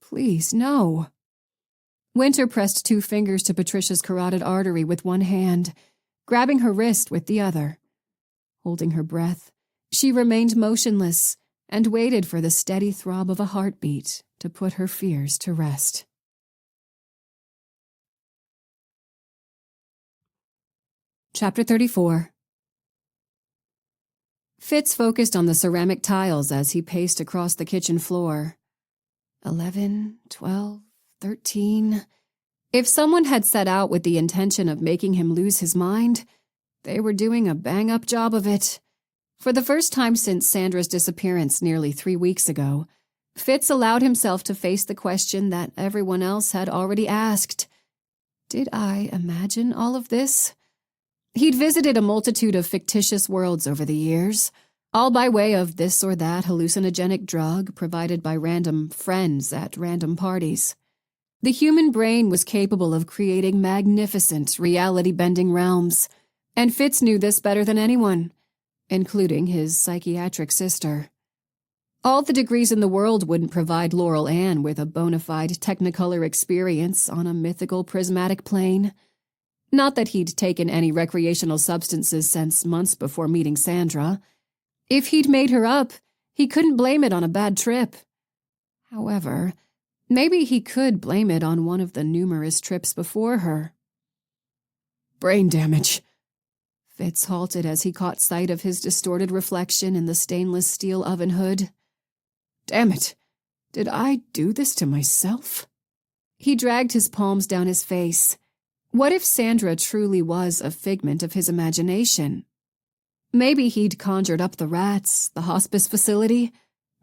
Please, no. Winter pressed 2 fingers to Patricia's carotid artery with one hand, grabbing her wrist with the other. Holding her breath, she remained motionless and waited for the steady throb of a heartbeat to put her fears to rest. Chapter 34. Fitz focused on the ceramic tiles as he paced across the kitchen floor. 11, 12, 13. If someone had set out with the intention of making him lose his mind, they were doing a bang-up job of it. For the first time since Sandra's disappearance nearly 3 weeks ago, Fitz allowed himself to face the question that everyone else had already asked. Did I imagine all of this? He'd visited a multitude of fictitious worlds over the years, all by way of this or that hallucinogenic drug provided by random friends at random parties. The human brain was capable of creating magnificent, reality-bending realms, and Fitz knew this better than anyone, including his psychiatric sister. All the degrees in the world wouldn't provide Laurel Ann with a bona fide Technicolor experience on a mythical prismatic plane. Not that he'd taken any recreational substances since months before meeting Sandra. If he'd made her up, he couldn't blame it on a bad trip. However, maybe he could blame it on one of the numerous trips before her. Brain damage. Fitz halted as he caught sight of his distorted reflection in the stainless steel oven hood. Damn it. Did I do this to myself? He dragged his palms down his face. What if Sandra truly was a figment of his imagination? Maybe he'd conjured up the rats, the hospice facility.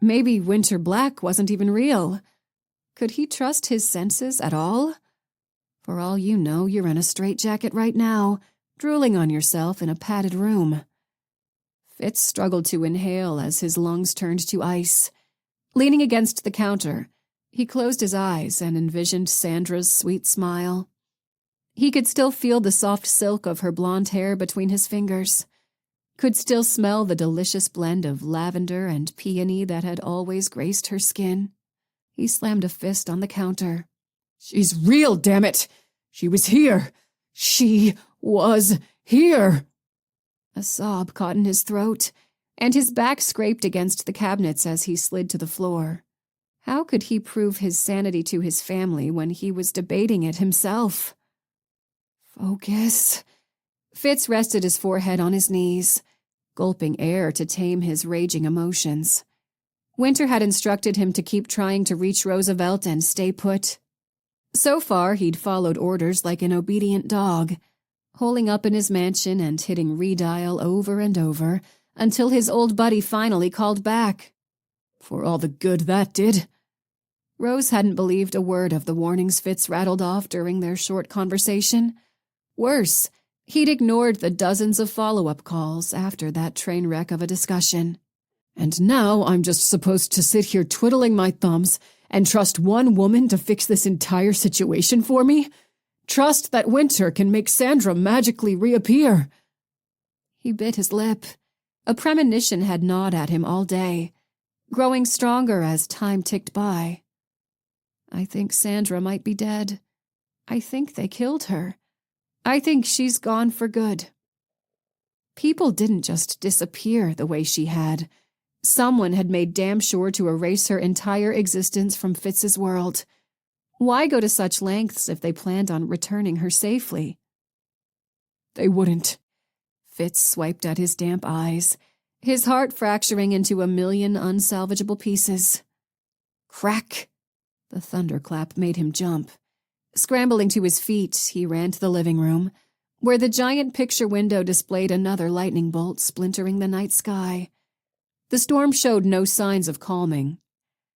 Maybe Winter Black wasn't even real. Could he trust his senses at all? For all you know, you're in a straitjacket right now, drooling on yourself in a padded room. Fitz struggled to inhale as his lungs turned to ice. Leaning against the counter, he closed his eyes and envisioned Sandra's sweet smile. He could still feel the soft silk of her blonde hair between his fingers, could still smell the delicious blend of lavender and peony that had always graced her skin. He slammed a fist on the counter. She's real, damn it! She was here! She was here! A sob caught in his throat, and his back scraped against the cabinets as he slid to the floor. How could he prove his sanity to his family when he was debating it himself? Focus. Fitz rested his forehead on his knees, gulping air to tame his raging emotions. Winter had instructed him to keep trying to reach Roosevelt and stay put. So far, he'd followed orders like an obedient dog, holing up in his mansion and hitting redial over and over until his old buddy finally called back. For all the good that did. Rose hadn't believed a word of the warnings Fitz rattled off during their short conversation. Worse, he'd ignored the dozens of follow-up calls after that train wreck of a discussion. And now I'm just supposed to sit here twiddling my thumbs and trust one woman to fix this entire situation for me? Trust that Winter can make Sandra magically reappear. He bit his lip. A premonition had gnawed at him all day, growing stronger as time ticked by. I think Sandra might be dead. I think they killed her. I think she's gone for good. People didn't just disappear the way she had. Someone had made damn sure to erase her entire existence from Fitz's world. Why go to such lengths if they planned on returning her safely? They wouldn't. Fitz swiped at his damp eyes, his heart fracturing into a million unsalvageable pieces. Crack! The thunderclap made him jump. Scrambling to his feet, he ran to the living room, where the giant picture window displayed another lightning bolt splintering the night sky. The storm showed no signs of calming.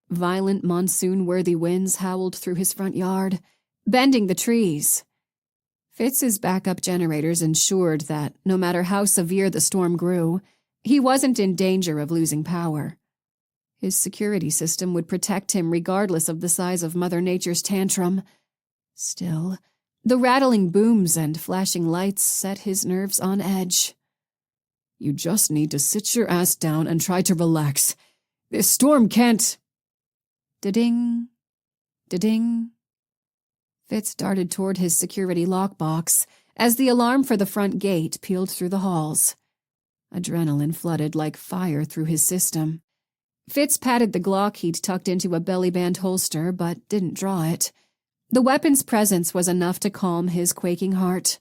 Violent monsoon-worthy winds howled through his front yard, bending the trees. Fitz's backup generators ensured that, no matter how severe the storm grew, he wasn't in danger of losing power. His security system would protect him regardless of the size of Mother Nature's tantrum. Still, the rattling booms and flashing lights set his nerves on edge. You just need to sit your ass down and try to relax. This storm can't... Da-ding. Da-ding. Fitz darted toward his security lockbox as the alarm for the front gate pealed through the halls. Adrenaline flooded like fire through his system. Fitz patted the Glock he'd tucked into a belly-band holster, but didn't draw it. The weapon's presence was enough to calm his quaking heart.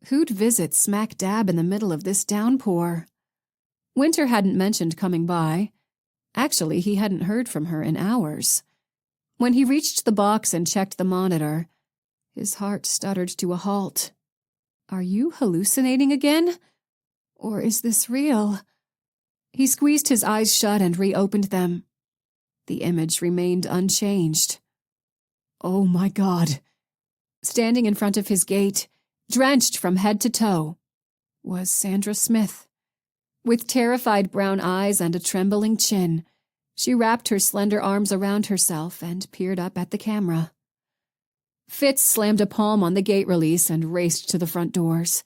Who'd visit smack dab in the middle of this downpour? Winter hadn't mentioned coming by. Actually, he hadn't heard from her in hours. When he reached the box and checked the monitor, His heart stuttered to a halt. Are you hallucinating again? Or is this real? He squeezed his eyes shut and reopened them. The image remained unchanged. Oh my God. Standing in front of his gate, drenched from head to toe, was Sandra Smith. With terrified brown eyes and a trembling chin, she wrapped her slender arms around herself and peered up at the camera. Fitz slammed a palm on the gate release and raced to the front doors,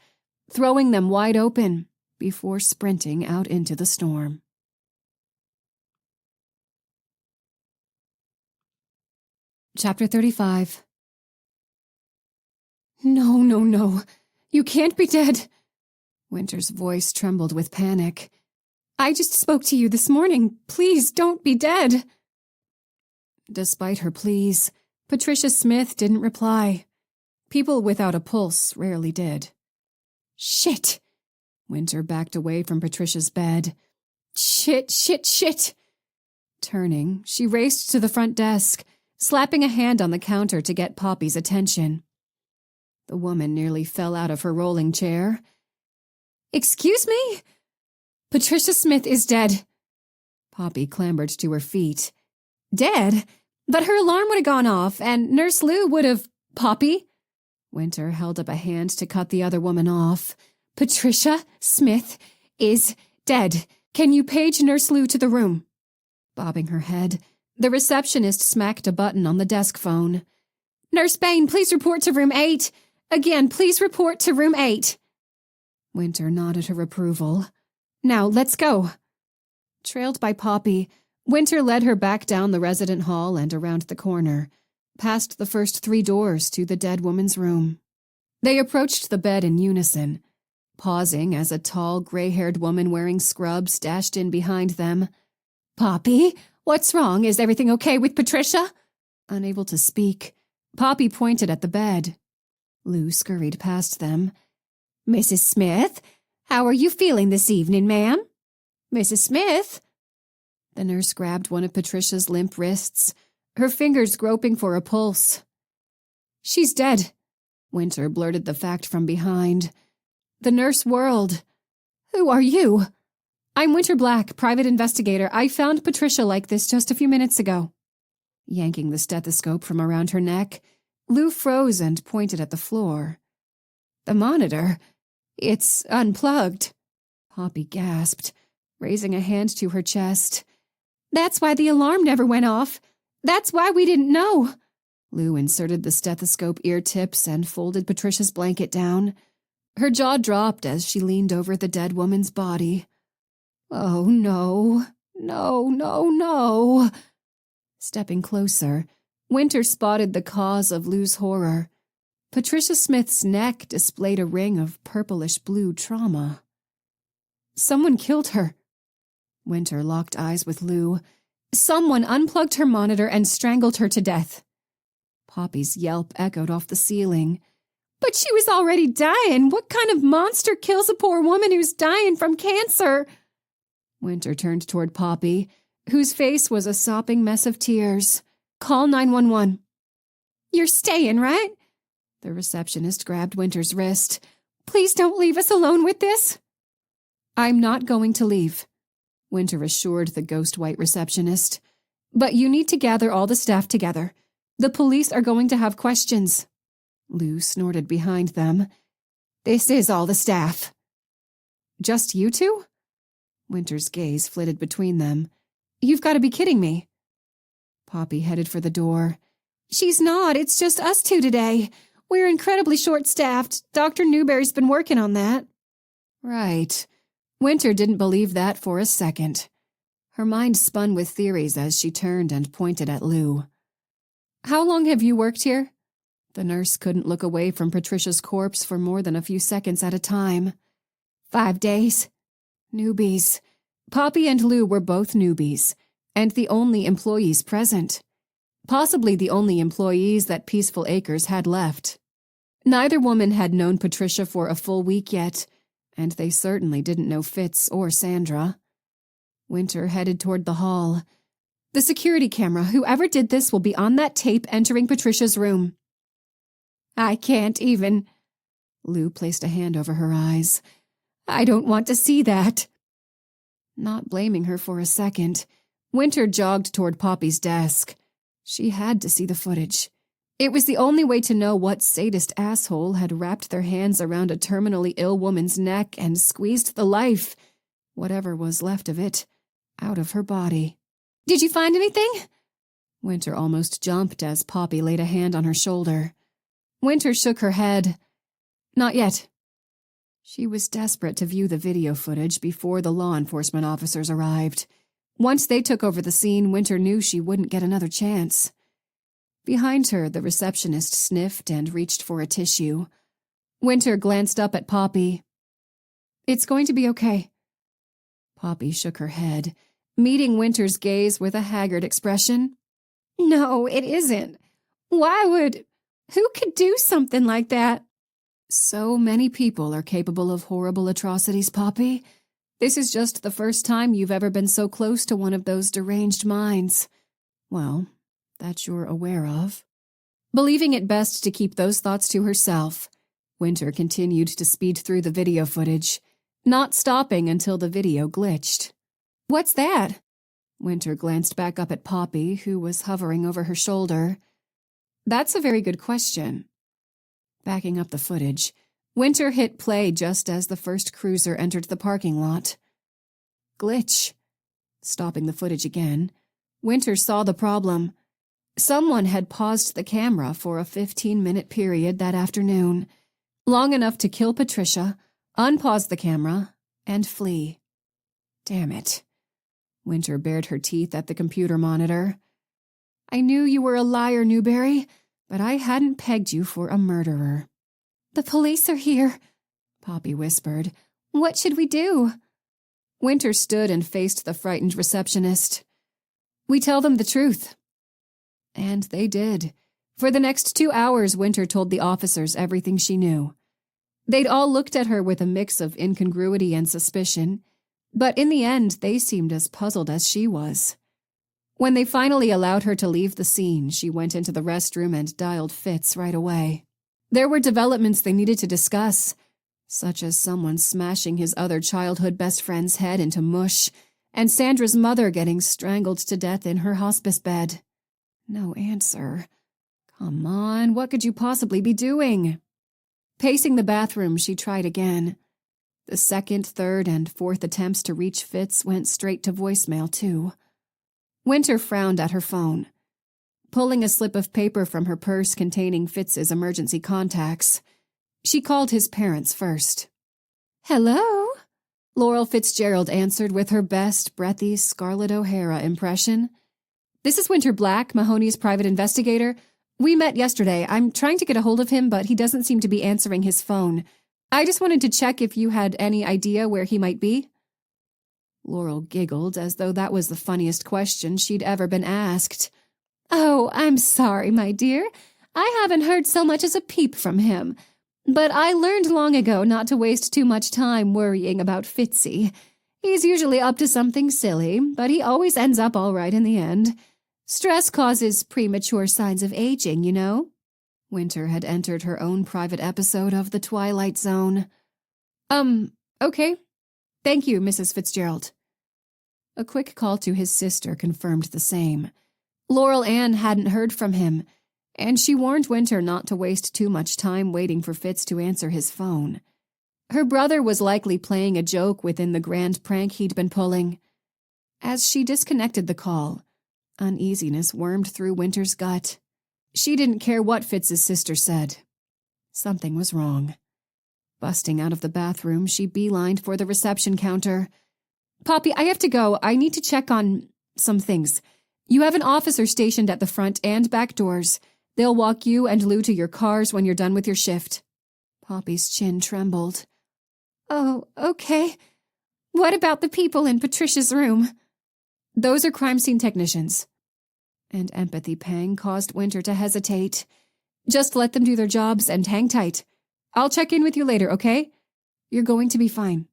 throwing them wide open before sprinting out into the storm. Chapter 35. No, no, no. You can't be dead. Winter's voice trembled with panic. I just spoke to you this morning. Please don't be dead. Despite her pleas, Patricia Smith didn't reply. People without a pulse rarely did. Shit! Winter backed away from Patricia's bed. Shit, shit, shit! Turning, she raced to the front desk, slapping a hand on the counter to get Poppy's attention. The woman nearly fell out of her rolling chair. Excuse me? Patricia Smith is dead. Poppy clambered to her feet. Dead? But her alarm would have gone off, and Nurse Lou would have... Poppy? Winter held up a hand to cut the other woman off. Patricia Smith is dead. Can you page Nurse Lou to the room? Bobbing her head, the receptionist smacked a button on the desk phone. Nurse Bain, please report to room 8. Again, please report to room 8. Winter nodded her approval. Now, let's go. Trailed by Poppy, Winter led her back down the resident hall and around the corner, past the first 3 doors to the dead woman's room. They approached the bed in unison, pausing as a tall, gray-haired woman wearing scrubs dashed in behind them. Poppy, what's wrong? Is everything okay with Patricia? Unable to speak, Poppy pointed at the bed. Lou scurried past them. Mrs. Smith, how are you feeling this evening, ma'am? Mrs. Smith? The nurse grabbed one of Patricia's limp wrists, her fingers groping for a pulse. She's dead. Winter blurted the fact from behind. The nurse whirled. Who are you? I'm Winter Black, private investigator. I found Patricia like this just a few minutes ago. Yanking the stethoscope from around her neck, Lou froze and pointed at the floor. The monitor? It's unplugged. Poppy gasped, raising a hand to her chest. That's why the alarm never went off. That's why we didn't know. Lou inserted the stethoscope ear tips and folded Patricia's blanket down. Her jaw dropped as she leaned over the dead woman's body. Oh, no. No, no, no. Stepping closer, Winter spotted the cause of Lou's horror. Patricia Smith's neck displayed a ring of purplish-blue trauma. Someone killed her. Winter locked eyes with Lou. Someone unplugged her monitor and strangled her to death. Poppy's yelp echoed off the ceiling. But she was already dying. What kind of monster kills a poor woman who's dying from cancer? Winter turned toward Poppy, whose face was a sopping mess of tears. Call 911. You're staying, right? The receptionist grabbed Winter's wrist. Please don't leave us alone with this. I'm not going to leave, Winter assured the ghost-white receptionist. But you need to gather all the staff together. The police are going to have questions. Lou snorted behind them. This is all the staff. Just you two? Winter's gaze flitted between them. You've got to be kidding me. Poppy headed for the door. She's not. It's just us two today. We're incredibly short-staffed. Dr. Newberry's been working on that. Right. Winter didn't believe that for a second. Her mind spun with theories as she turned and pointed at Lou. How long have you worked here? The nurse couldn't look away from Patricia's corpse for more than a few seconds at a time. 5 days. Newbies. Poppy and Lou were both newbies, and the only employees present. Possibly the only employees that Peaceful Acres had left. Neither woman had known Patricia for a full week yet, and they certainly didn't know Fitz or Sandra. Winter headed toward the hall. The security camera, whoever did this will be on that tape entering Patricia's room. I can't even. Lou placed a hand over her eyes. I don't want to see that. Not blaming her for a second, Winter jogged toward Poppy's desk. She had to see the footage. It was the only way to know what sadist asshole had wrapped their hands around a terminally ill woman's neck and squeezed the life, whatever was left of it, out of her body. Did you find anything? Winter almost jumped as Poppy laid a hand on her shoulder. Winter shook her head. Not yet. She was desperate to view the video footage before the law enforcement officers arrived. Once they took over the scene, Winter knew she wouldn't get another chance. Behind her, the receptionist sniffed and reached for a tissue. Winter glanced up at Poppy. It's going to be okay. Poppy shook her head, meeting Winter's gaze with a haggard expression. No, it isn't. Who could do something like that? So many people are capable of horrible atrocities, Poppy. This is just the first time you've ever been so close to one of those deranged minds. Well, that you're aware of. Believing it best to keep those thoughts to herself, Winter continued to speed through the video footage, not stopping until the video glitched. What's that? Winter glanced back up at Poppy, who was hovering over her shoulder. That's a very good question. Backing up the footage, Winter hit play just as the first cruiser entered the parking lot. Glitch. Stopping the footage again, Winter saw the problem. Someone had paused the camera for a 15-minute period that afternoon, long enough to kill Patricia, unpause the camera, and flee. Damn it. Winter bared her teeth at the computer monitor. I knew you were a liar, Newberry, but I hadn't pegged you for a murderer. The police are here, Poppy whispered. What should we do? Winter stood and faced the frightened receptionist. We tell them the truth. And they did. For the next 2 hours, Winter told the officers everything she knew. They'd all looked at her with a mix of incongruity and suspicion, but in the end, they seemed as puzzled as she was. When they finally allowed her to leave the scene, she went into the restroom and dialed Fitz right away. There were developments they needed to discuss, such as someone smashing his other childhood best friend's head into mush, and Sandra's mother getting strangled to death in her hospice bed. No answer. Come on, what could you possibly be doing? Pacing the bathroom, she tried again. The second, third, and fourth attempts to reach Fitz went straight to voicemail, too. Winter frowned at her phone. Pulling a slip of paper from her purse containing Fitz's emergency contacts, she called his parents first. Hello? Laurel Fitzgerald answered with her best, breathy Scarlett O'Hara impression. This is Winter Black, Mahoney's private investigator. We met yesterday. I'm trying to get a hold of him, but he doesn't seem to be answering his phone. I just wanted to check if you had any idea where he might be. Laurel giggled as though that was the funniest question she'd ever been asked. Oh, I'm sorry, my dear. I haven't heard so much as a peep from him. But I learned long ago not to waste too much time worrying about Fitzy. He's usually up to something silly, but he always ends up all right in the end. Stress causes premature signs of aging, you know. Winter had entered her own private episode of The Twilight Zone. Okay. Thank you, Mrs. Fitzgerald. A quick call to his sister confirmed the same. Laurel Ann hadn't heard from him, and she warned Winter not to waste too much time waiting for Fitz to answer his phone. Her brother was likely playing a joke within the grand prank he'd been pulling. As she disconnected the call, uneasiness wormed through Winter's gut. She didn't care what Fitz's sister said. Something was wrong. Busting out of the bathroom, she beelined for the reception counter. Poppy, I have to go. I need to check on some things. You have an officer stationed at the front and back doors. They'll walk you and Lou to your cars when you're done with your shift. Poppy's chin trembled. Oh, okay. What about the people in Patricia's room? Those are crime scene technicians. An empathy pang caused Winter to hesitate. Just let them do their jobs and hang tight. I'll check in with you later, okay? You're going to be fine.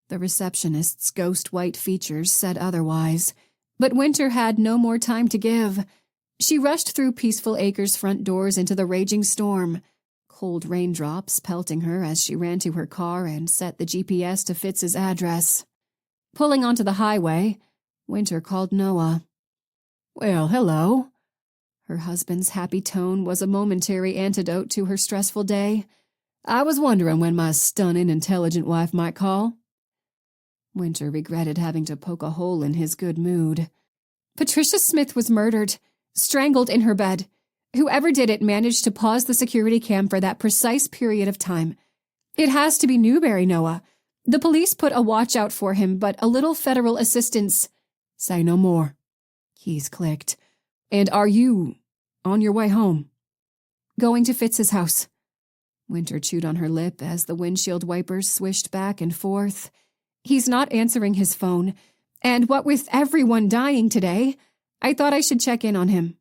The receptionist's ghost-white features said otherwise, but Winter had no more time to give. She rushed through Peaceful Acres' front doors into the raging storm, cold raindrops pelting her as she ran to her car and set the GPS to Fitz's address. Pulling onto the highway, Winter called Noah. Well, hello. Her husband's happy tone was a momentary antidote to her stressful day. I was wondering when my stunning, intelligent wife might call. Winter regretted having to poke a hole in his good mood. Patricia Smith was murdered, strangled in her bed. Whoever did it managed to pause the security cam for that precise period of time. It has to be Newberry, Noah. The police put a watch out for him, but a little federal assistance. Say no more. Keys clicked. And are you on your way home? Going to Fitz's house. Winter chewed on her lip as the windshield wipers swished back and forth. He's not answering his phone, and what with everyone dying today, I thought I should check in on him.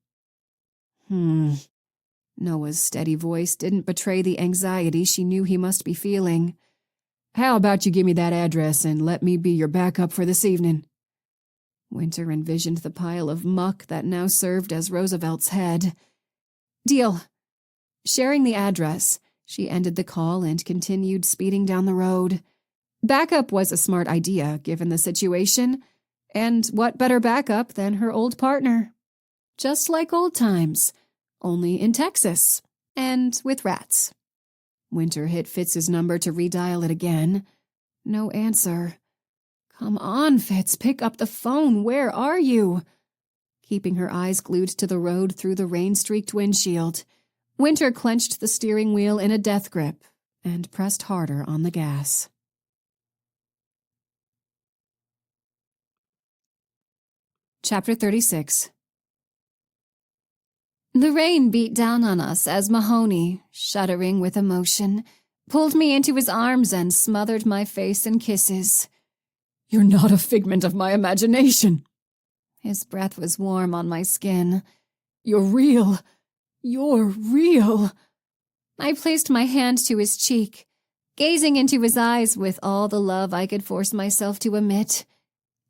Noah's steady voice didn't betray the anxiety she knew he must be feeling. How about you give me that address and let me be your backup for this evening? Winter envisioned the pile of muck that now served as Roosevelt's head. Deal. Sharing the address, she ended the call and continued speeding down the road. Backup was a smart idea, given the situation, and what better backup than her old partner? Just like old times, only in Texas, and with rats. Winter hit Fitz's number to redial it again. No answer. Come on, Fitz, pick up the phone. Where are you? Keeping her eyes glued to the road through the rain-streaked windshield, Winter clenched the steering wheel in a death grip and pressed harder on the gas. Chapter 36. The rain beat down on us as Mahoney, shuddering with emotion, pulled me into his arms and smothered my face in kisses. You're not a figment of my imagination. His breath was warm on my skin. You're real. You're real. I placed my hand to his cheek, gazing into his eyes with all the love I could force myself to emit.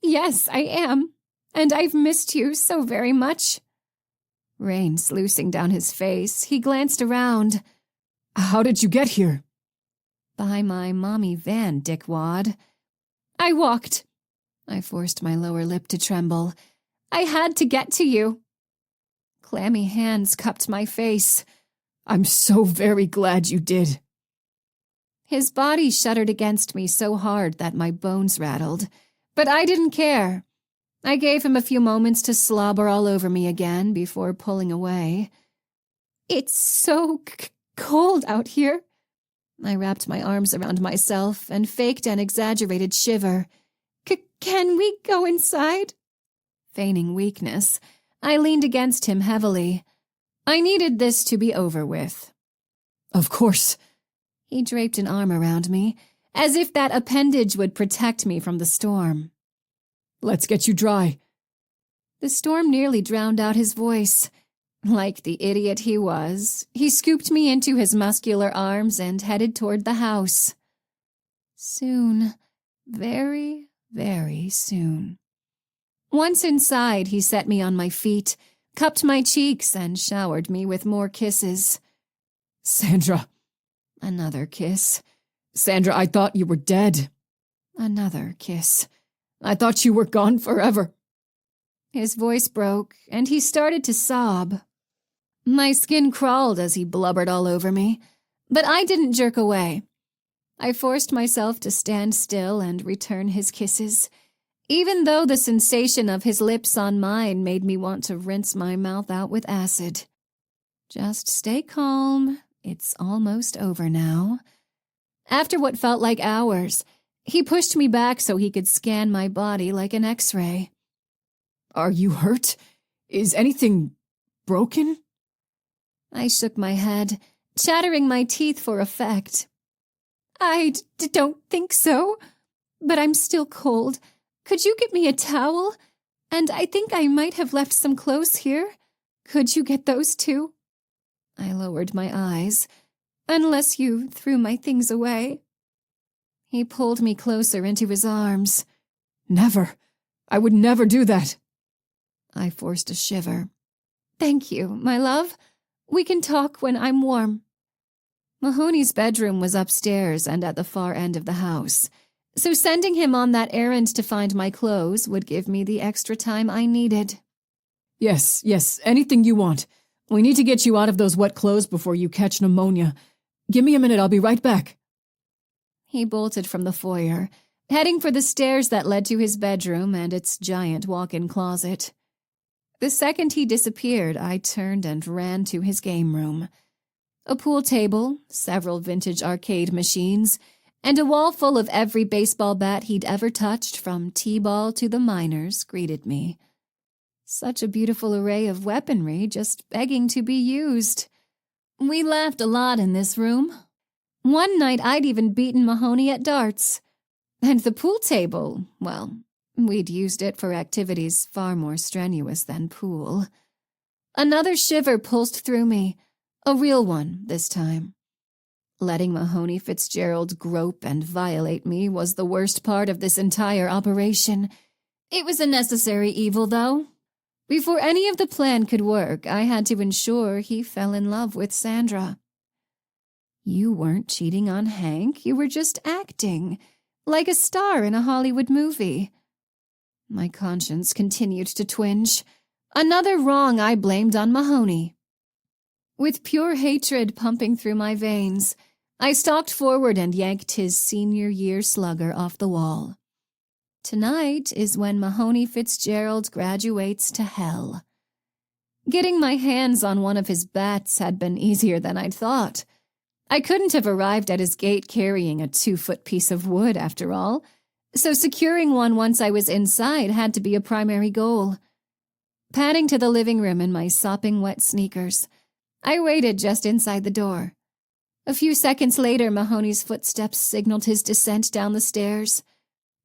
Yes, I am, and I've missed you so very much. Rain sluicing down his face, he glanced around. How did you get here? By my mommy van, dickwad. I walked. I forced my lower lip to tremble. I had to get to you. Clammy hands cupped my face. I'm so very glad you did. His body shuddered against me so hard that my bones rattled. But I didn't care. I gave him a few moments to slobber all over me again before pulling away. It's so cold out here. I wrapped my arms around myself and faked an exaggerated shiver. Can we go inside? Feigning weakness, I leaned against him heavily. I needed this to be over with. Of course. He draped an arm around me, as if that appendage would protect me from the storm. Let's get you dry. The storm nearly drowned out his voice. Like the idiot he was, he scooped me into his muscular arms and headed toward the house. Soon, very, very soon. Once inside, he set me on my feet, cupped my cheeks, and showered me with more kisses. Sandra. Another kiss. Sandra, I thought you were dead. Another kiss. I thought you were gone forever. His voice broke, and he started to sob. My skin crawled as he blubbered all over me, but I didn't jerk away. I forced myself to stand still and return his kisses, even though the sensation of his lips on mine made me want to rinse my mouth out with acid. Just stay calm. It's almost over now. After what felt like hours, he pushed me back so he could scan my body like an X-ray. Are you hurt? Is anything broken? I shook my head, chattering my teeth for effect. I don't think so, but I'm still cold. Could you get me a towel? And I think I might have left some clothes here. Could you get those too? I lowered my eyes. Unless you threw my things away. He pulled me closer into his arms. Never. I would never do that. I forced a shiver. Thank you, my love. We can talk when I'm warm. Mahoney's bedroom was upstairs and at the far end of the house, so sending him on that errand to find my clothes would give me the extra time I needed. Yes, anything you want. We need to get you out of those wet clothes before you catch pneumonia. Give me a minute, I'll be right back. He bolted from the foyer, heading for the stairs that led to his bedroom and its giant walk-in closet. The second he disappeared, I turned and ran to his game room. A pool table, several vintage arcade machines, and a wall full of every baseball bat he'd ever touched, from T-ball to the minors, greeted me. Such a beautiful array of weaponry, just begging to be used. We laughed a lot in this room. One night I'd even beaten Mahoney at darts. And the pool table, well, we'd used it for activities far more strenuous than pool. Another shiver pulsed through me, a real one this time. Letting Mahoney Fitzgerald grope and violate me was the worst part of this entire operation. It was a necessary evil, though. Before any of the plan could work, I had to ensure he fell in love with Sandra. You weren't cheating on Hank, you were just acting, like a star in a Hollywood movie. My conscience continued to twinge. Another wrong I blamed on Mahoney. With pure hatred pumping through my veins, I stalked forward and yanked his senior year slugger off the wall. Tonight is when Mahoney Fitzgerald graduates to hell. Getting my hands on one of his bats had been easier than I'd thought. I couldn't have arrived at his gate carrying a 2-foot piece of wood, after all, so securing one once I was inside had to be a primary goal. Padding to the living room in my sopping wet sneakers, I waited just inside the door. A few seconds later, Mahoney's footsteps signaled his descent down the stairs.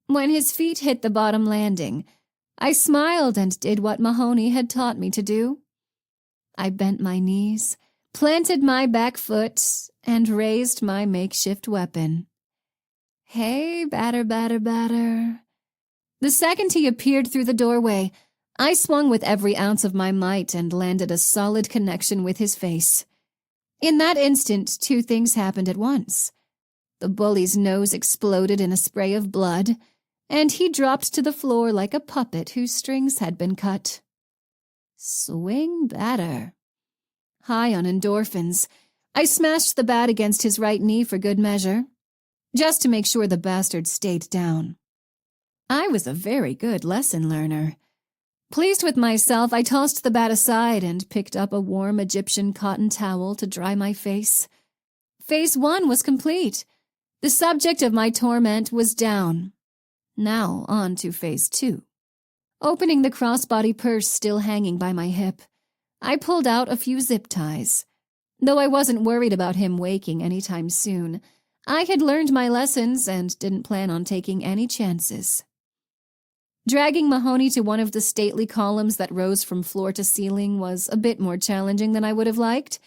When his feet hit the bottom landing, I smiled and did what Mahoney had taught me to do. I bent my knees, planted my back foot, and raised my makeshift weapon. Hey, batter, batter, batter. The second he appeared through the doorway, I swung with every ounce of my might and landed a solid connection with his face. In that instant, two things happened at once. The bully's nose exploded in a spray of blood, and he dropped to the floor like a puppet whose strings had been cut. Swing batter. High on endorphins, I smashed the bat against his right knee for good measure, just to make sure the bastard stayed down. I was a very good lesson learner. Pleased with myself, I tossed the bat aside and picked up a warm Egyptian cotton towel to dry my face. Phase 1 was complete. The subject of my torment was down. Now on to Phase 2. Opening the crossbody purse still hanging by my hip, I pulled out a few zip ties. Though I wasn't worried about him waking anytime soon, I had learned my lessons and didn't plan on taking any chances. Dragging Mahoney to one of the stately columns that rose from floor to ceiling was a bit more challenging than I would have liked,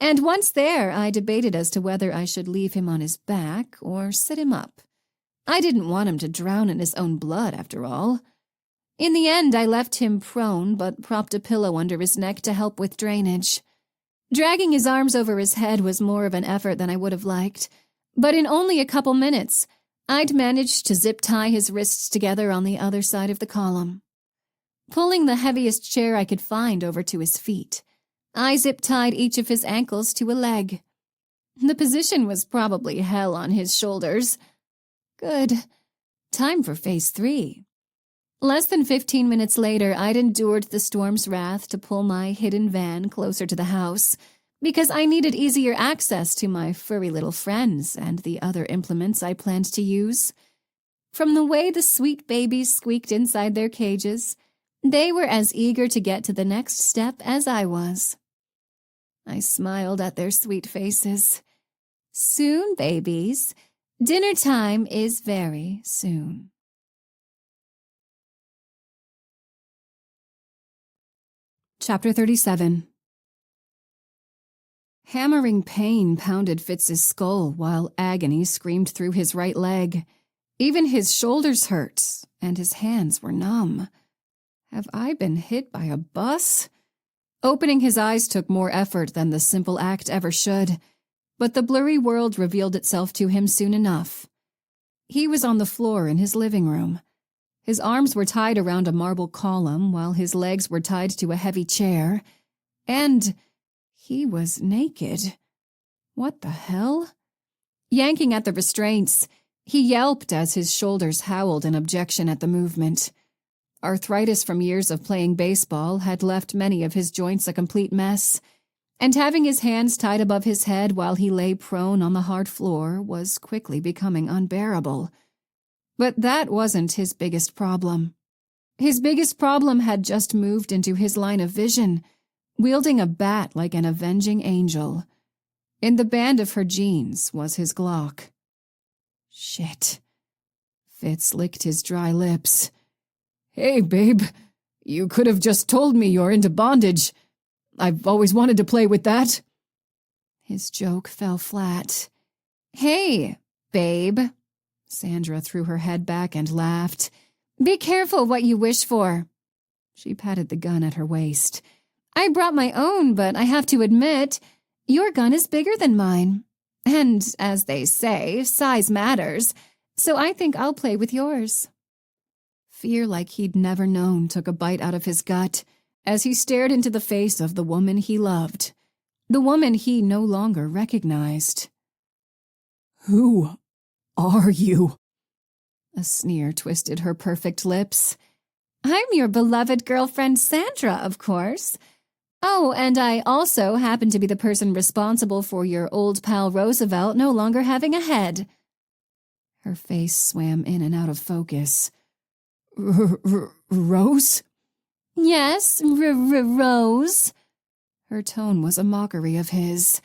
and once there I debated as to whether I should leave him on his back or sit him up. I didn't want him to drown in his own blood, after all. In the end, I left him prone, but propped a pillow under his neck to help with drainage. Dragging his arms over his head was more of an effort than I would have liked, but in only a couple minutes, I'd managed to zip-tie his wrists together on the other side of the column. Pulling the heaviest chair I could find over to his feet, I zip-tied each of his ankles to a leg. The position was probably hell on his shoulders. Good. Time for Phase 3. Less than 15 minutes later, I'd endured the storm's wrath to pull my hidden van closer to the house, because I needed easier access to my furry little friends and the other implements I planned to use. From the way the sweet babies squeaked inside their cages, they were as eager to get to the next step as I was. I smiled at their sweet faces. Soon, babies. Dinner time is very soon. Chapter 37. Hammering pain pounded Fitz's skull while agony screamed through his right leg. Even his shoulders hurt, and his hands were numb. Have I been hit by a bus? Opening his eyes took more effort than the simple act ever should. but the blurry world revealed itself to him soon enough. He was on the floor in his living room. His arms were tied around a marble column while his legs were tied to a heavy chair, and he was naked. What the hell? Yanking at the restraints, he yelped as his shoulders howled in objection at the movement. Arthritis from years of playing baseball had left many of his joints a complete mess, and having his hands tied above his head while he lay prone on the hard floor was quickly becoming unbearable. But that wasn't his biggest problem. His biggest problem had just moved into his line of vision, wielding a bat like an avenging angel. In the band of her jeans was his Glock. Shit. Fitz licked his dry lips. Hey, babe, you could have just told me you're into bondage. I've always wanted to play with that. His joke fell flat. Hey, babe. Sandra threw her head back and laughed. Be careful what you wish for. She patted the gun at her waist. I brought my own, but I have to admit, your gun is bigger than mine. And, as they say, size matters, so I think I'll play with yours. Fear like he'd never known took a bite out of his gut as he stared into the face of the woman he loved, the woman he no longer recognized. Who are you? A sneer twisted her perfect lips. I'm your beloved girlfriend Sandra, of course. Oh, and I also happen to be the person responsible for your old pal Roosevelt no longer having a head. Her face swam in and out of focus. Rose? Yes, Rose. Her tone was a mockery of his.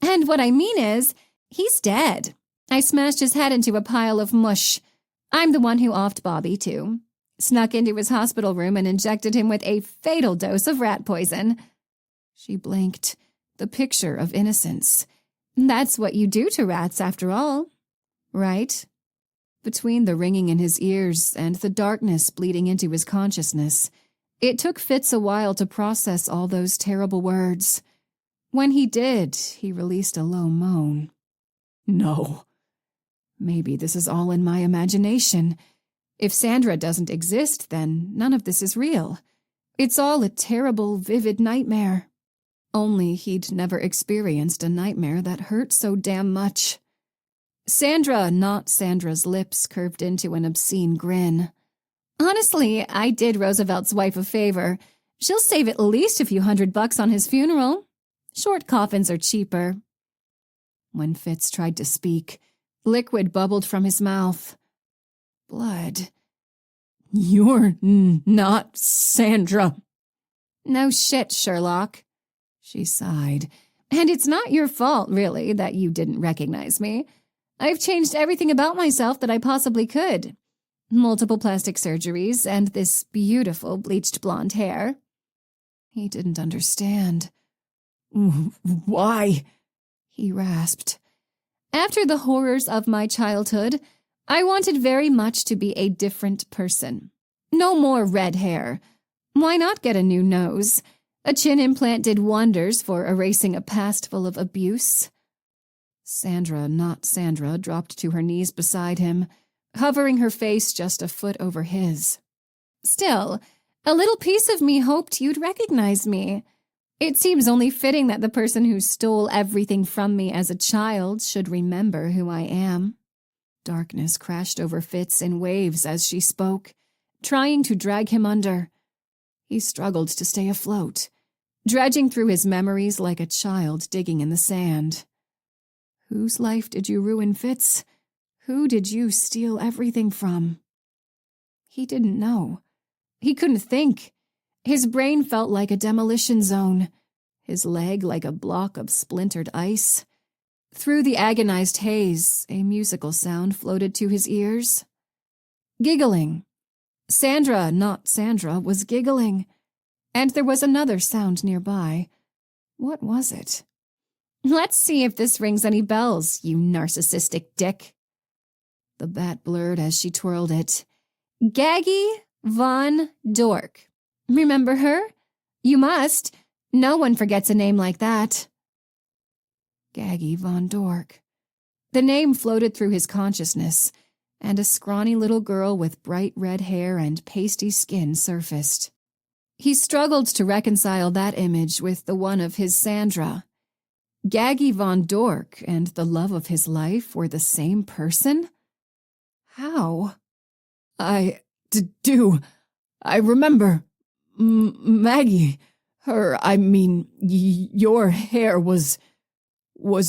And what I mean is, he's dead. I smashed his head into a pile of mush. I'm the one who offed Bobby, too. Snuck into his hospital room and injected him with a fatal dose of rat poison. She blinked, the picture of innocence. That's what you do to rats, after all. Right? Between the ringing in his ears and the darkness bleeding into his consciousness, it took Fitz a while to process all those terrible words. When he did, he released a low moan. No. Maybe this is all in my imagination. If Sandra doesn't exist, then none of this is real. It's all a terrible, vivid nightmare. Only he'd never experienced a nightmare that hurt so damn much. Sandra, not Sandra's lips, curved into an obscene grin. Honestly, I did Roosevelt's wife a favor. She'll save at least a few $100 on his funeral. Short coffins are cheaper. When Fitz tried to speak, liquid bubbled from his mouth. Blood. You're not Sandra. No shit, Sherlock. She sighed. And it's not your fault, really, that you didn't recognize me. I've changed everything about myself that I possibly could. Multiple plastic surgeries and this beautiful bleached blonde hair. He didn't understand. Why? He rasped. After the horrors of my childhood, I wanted very much to be a different person. No more red hair. Why not get a new nose? A chin implant did wonders for erasing a past full of abuse. Sandra, not Sandra, dropped to her knees beside him, hovering her face just a foot over his. Still, a little piece of me hoped you'd recognize me. It seems only fitting that the person who stole everything from me as a child should remember who I am. Darkness crashed over Fitz in waves as she spoke, trying to drag him under. He struggled to stay afloat, dredging through his memories like a child digging in the sand. Whose life did you ruin, Fitz? Who did you steal everything from? He didn't know. He couldn't think. His brain felt like a demolition zone, his leg like a block of splintered ice. Through the agonized haze, a musical sound floated to his ears. Giggling. Sandra, not Sandra, was giggling. And there was another sound nearby. What was it? Let's see if this rings any bells, you narcissistic dick. The bat blurred as she twirled it. Gaggy Von Dork. Remember her? You must. No one forgets a name like that. Gaggy Von Dork. The name floated through his consciousness, and a scrawny little girl with bright red hair and pasty skin surfaced. He struggled to reconcile that image with the one of his Sandra. Gaggy Von Dork and the love of his life were the same person? How? I remember. Maggie, your hair was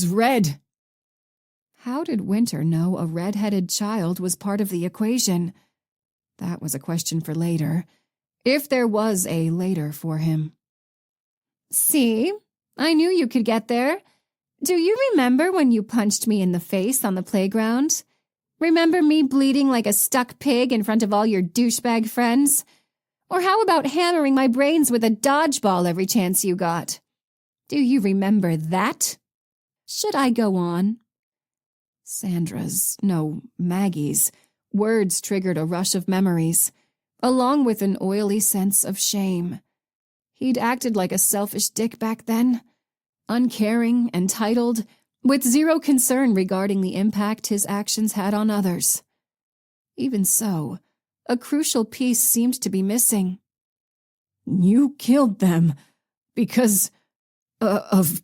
red. How did Winter know a red-headed child was part of the equation? That was a question for later, if there was a later for him. See? I knew you could get there. Do you remember when you punched me in the face on the playground? Remember me bleeding like a stuck pig in front of all your douchebag friends? Or how about hammering my brains with a dodgeball every chance you got? Do you remember that? Should I go on? Maggie's, words triggered a rush of memories, along with an oily sense of shame. He'd acted like a selfish dick back then, uncaring, entitled, with zero concern regarding the impact his actions had on others. Even so, a crucial piece seemed to be missing. You killed them because of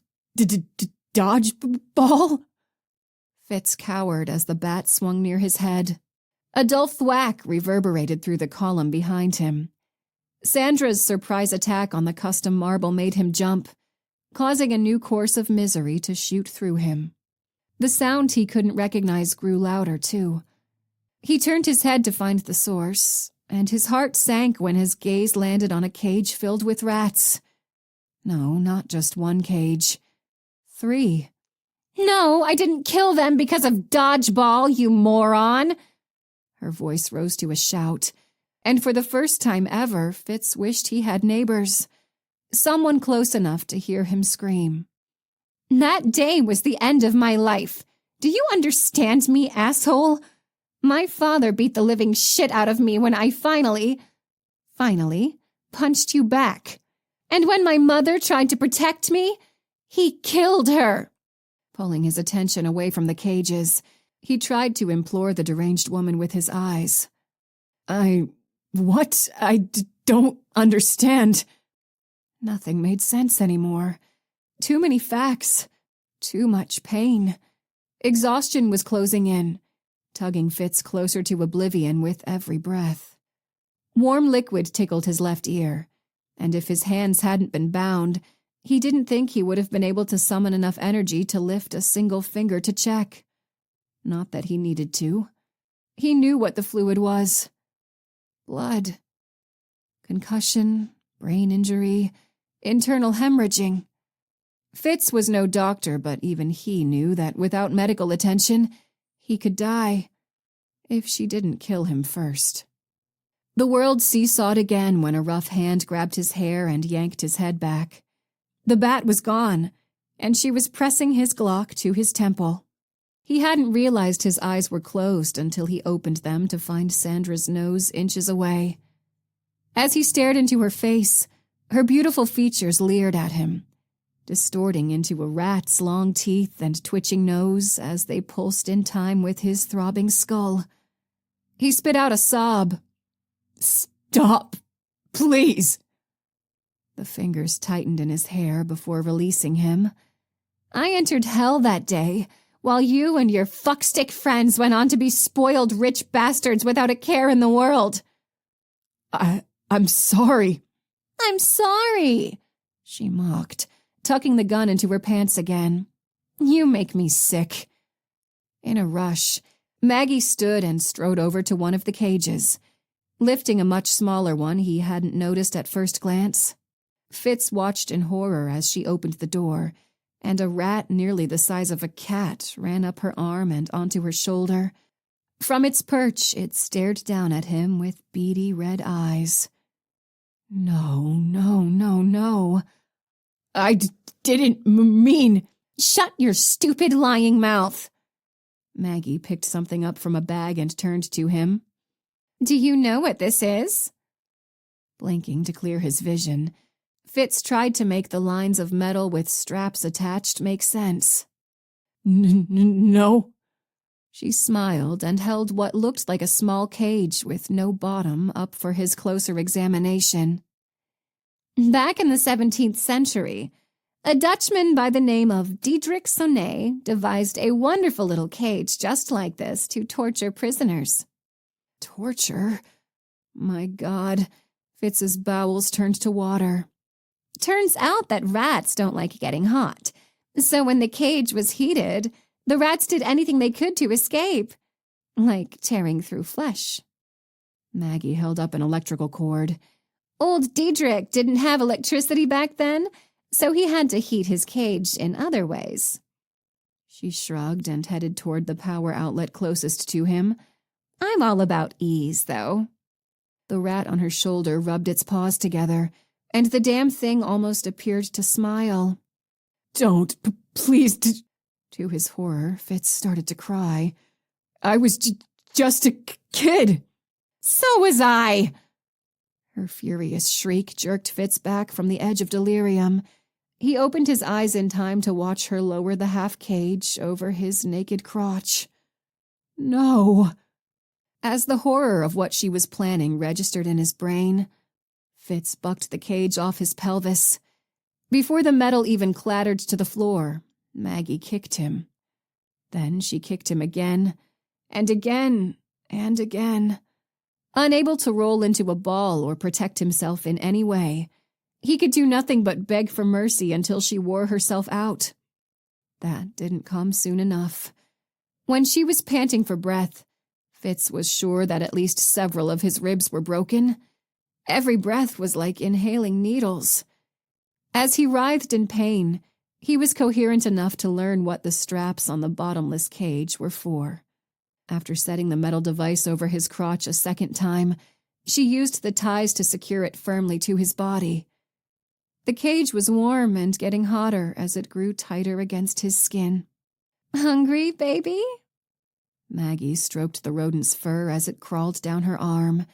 dodgeball? Fitz cowered as the bat swung near his head. A dull thwack reverberated through the column behind him. Sandra's surprise attack on the custom marble made him jump, causing a new course of misery to shoot through him. The sound he couldn't recognize grew louder, too. He turned his head to find the source, and his heart sank when his gaze landed on a cage filled with rats. No, not just one cage. 3. No, I didn't kill them because of dodgeball, you moron! Her voice rose to a shout, and for the first time ever, Fitz wished he had neighbors. Someone close enough to hear him scream. That day was the end of my life. Do you understand me, asshole? My father beat the living shit out of me when I finally, punched you back. And when my mother tried to protect me, he killed her. Pulling his attention away from the cages, he tried to implore the deranged woman with his eyes. I don't understand. Nothing made sense anymore. Too many facts. Too much pain. Exhaustion was closing in, tugging Fitz closer to oblivion with every breath. Warm liquid tickled his left ear, and if his hands hadn't been bound, he didn't think he would have been able to summon enough energy to lift a single finger to check. Not that he needed to. He knew what the fluid was. Blood. Concussion, brain injury, internal hemorrhaging. Fitz was no doctor, but even he knew that without medical attention, he could die, if she didn't kill him first. The world seesawed again when a rough hand grabbed his hair and yanked his head back. The bat was gone, and she was pressing his Glock to his temple. He hadn't realized his eyes were closed until he opened them to find Sandra's nose inches away. As he stared into her face, her beautiful features leered at him, distorting into a rat's long teeth and twitching nose as they pulsed in time with his throbbing skull. He spit out a sob. Stop, please. The fingers tightened in his hair before releasing him. I entered hell that day, while you and your fuckstick friends went on to be spoiled rich bastards without a care in the world. I'm sorry. I'm sorry, she mocked, tucking the gun into her pants again. You make me sick. In a rush, Maggie stood and strode over to one of the cages, lifting a much smaller one he hadn't noticed at first glance. Fitz watched in horror as she opened the door, and a rat nearly the size of a cat ran up her arm and onto her shoulder. From its perch, it stared down at him with beady red eyes. No. I didn't mean... Shut your stupid lying mouth. Maggie picked something up from a bag and turned to him. Do you know what this is? Blinking to clear his vision, Fitz tried to make the lines of metal with straps attached make sense. No. She smiled and held what looked like a small cage with no bottom up for his closer examination. Back in the 17th century, a Dutchman by the name of Diedrich Sonnet devised a wonderful little cage just like this to torture prisoners. Torture? My God, Fitz's bowels turned to water. Turns out that rats don't like getting hot, so when the cage was heated, the rats did anything they could to escape, like tearing through flesh. Maggie held up an electrical cord. Old Diedrich didn't have electricity back then, so he had to heat his cage in other ways. She shrugged and headed toward the power outlet closest to him. I'm all about ease, though. The rat on her shoulder rubbed its paws together, and the damn thing almost appeared to smile. Don't, please. To his horror, Fitz started to cry. I was just a kid. So was I! Her furious shriek jerked Fitz back from the edge of delirium. He opened his eyes in time to watch her lower the half-cage over his naked crotch. No. As the horror of what she was planning registered in his brain, Fitz bucked the cage off his pelvis. Before the metal even clattered to the floor, Maggie kicked him. Then she kicked him again, and again, and again. Unable to roll into a ball or protect himself in any way, he could do nothing but beg for mercy until she wore herself out. That didn't come soon enough. When she was panting for breath, Fitz was sure that at least several of his ribs were broken. Every breath was like inhaling needles. As he writhed in pain, he was coherent enough to learn what the straps on the bottomless cage were for. After setting the metal device over his crotch a second time, she used the ties to secure it firmly to his body. The cage was warm and getting hotter as it grew tighter against his skin. Hungry, baby? Maggie stroked the rodent's fur as it crawled down her arm.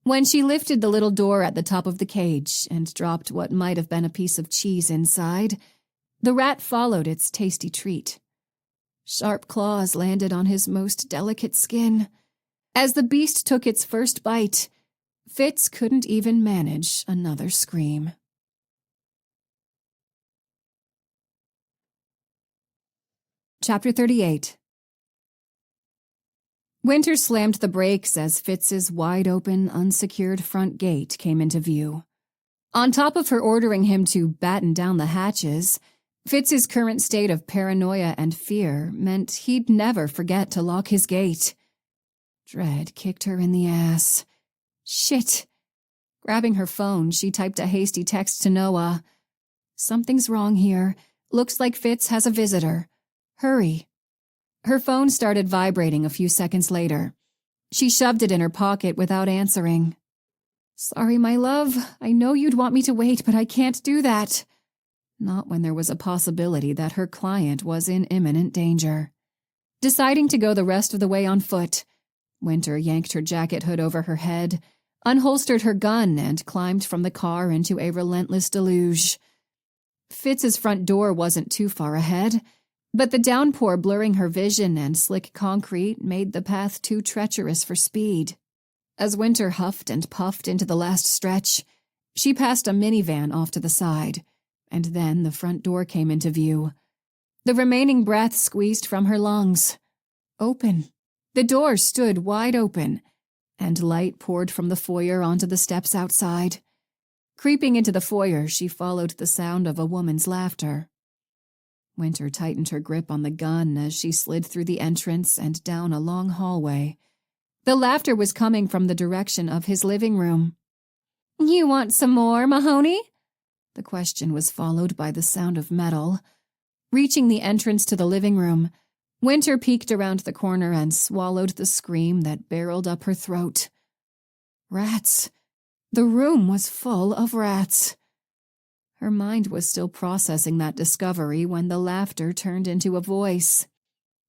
When she lifted the little door at the top of the cage and dropped what might have been a piece of cheese inside, the rat followed its tasty treat. Sharp claws landed on his most delicate skin. As the beast took its first bite, Fitz couldn't even manage another scream. Chapter 38. Winter slammed the brakes as Fitz's wide-open, unsecured front gate came into view. On top of her ordering him to batten down the hatches, Fitz's current state of paranoia and fear meant he'd never forget to lock his gate. Dread kicked her in the ass. Shit. Grabbing her phone, she typed a hasty text to Noah. Something's wrong here. Looks like Fitz has a visitor. Hurry. Her phone started vibrating a few seconds later. She shoved it in her pocket without answering. Sorry, my love. I know you'd want me to wait, but I can't do that. Not when there was a possibility that her client was in imminent danger. Deciding to go the rest of the way on foot, Winter yanked her jacket hood over her head, unholstered her gun, and climbed from the car into a relentless deluge. Fitz's front door wasn't too far ahead, but the downpour blurring her vision and slick concrete made the path too treacherous for speed. As Winter huffed and puffed into the last stretch, she passed a minivan off to the side, and then the front door came into view. The remaining breath squeezed from her lungs. Open. The door stood wide open, and light poured from the foyer onto the steps outside. Creeping into the foyer, she followed the sound of a woman's laughter. Winter tightened her grip on the gun as she slid through the entrance and down a long hallway. The laughter was coming from the direction of his living room. You want some more, Mahoney? The question was followed by the sound of metal. Reaching the entrance to the living room, Winter peeked around the corner and swallowed the scream that barreled up her throat. Rats. The room was full of rats. Her mind was still processing that discovery when the laughter turned into a voice.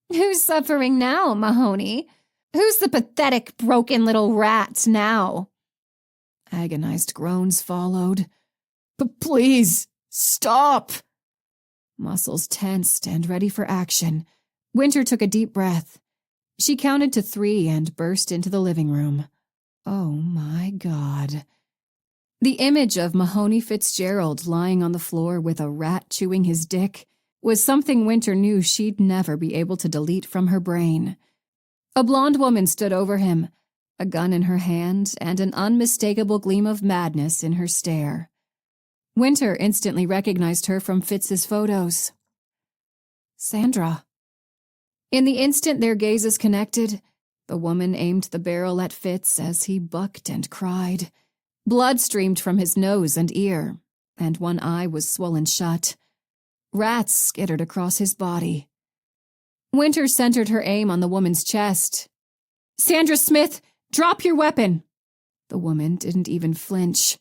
Who's suffering now, Mahoney? Who's the pathetic, broken little rat now? Agonized groans followed. Please, stop! Muscles tensed and ready for action, Winter took a deep breath. She counted to 3 and burst into the living room. Oh my God. The image of Mahoney Fitzgerald lying on the floor with a rat chewing his dick was something Winter knew she'd never be able to delete from her brain. A blonde woman stood over him, a gun in her hand and an unmistakable gleam of madness in her stare. Winter instantly recognized her from Fitz's photos. Sandra. In the instant their gazes connected, the woman aimed the barrel at Fitz as he bucked and cried. Blood streamed from his nose and ear, and one eye was swollen shut. Rats skittered across his body. Winter centered her aim on the woman's chest. "Sandra Smith, drop your weapon!" The woman didn't even flinch.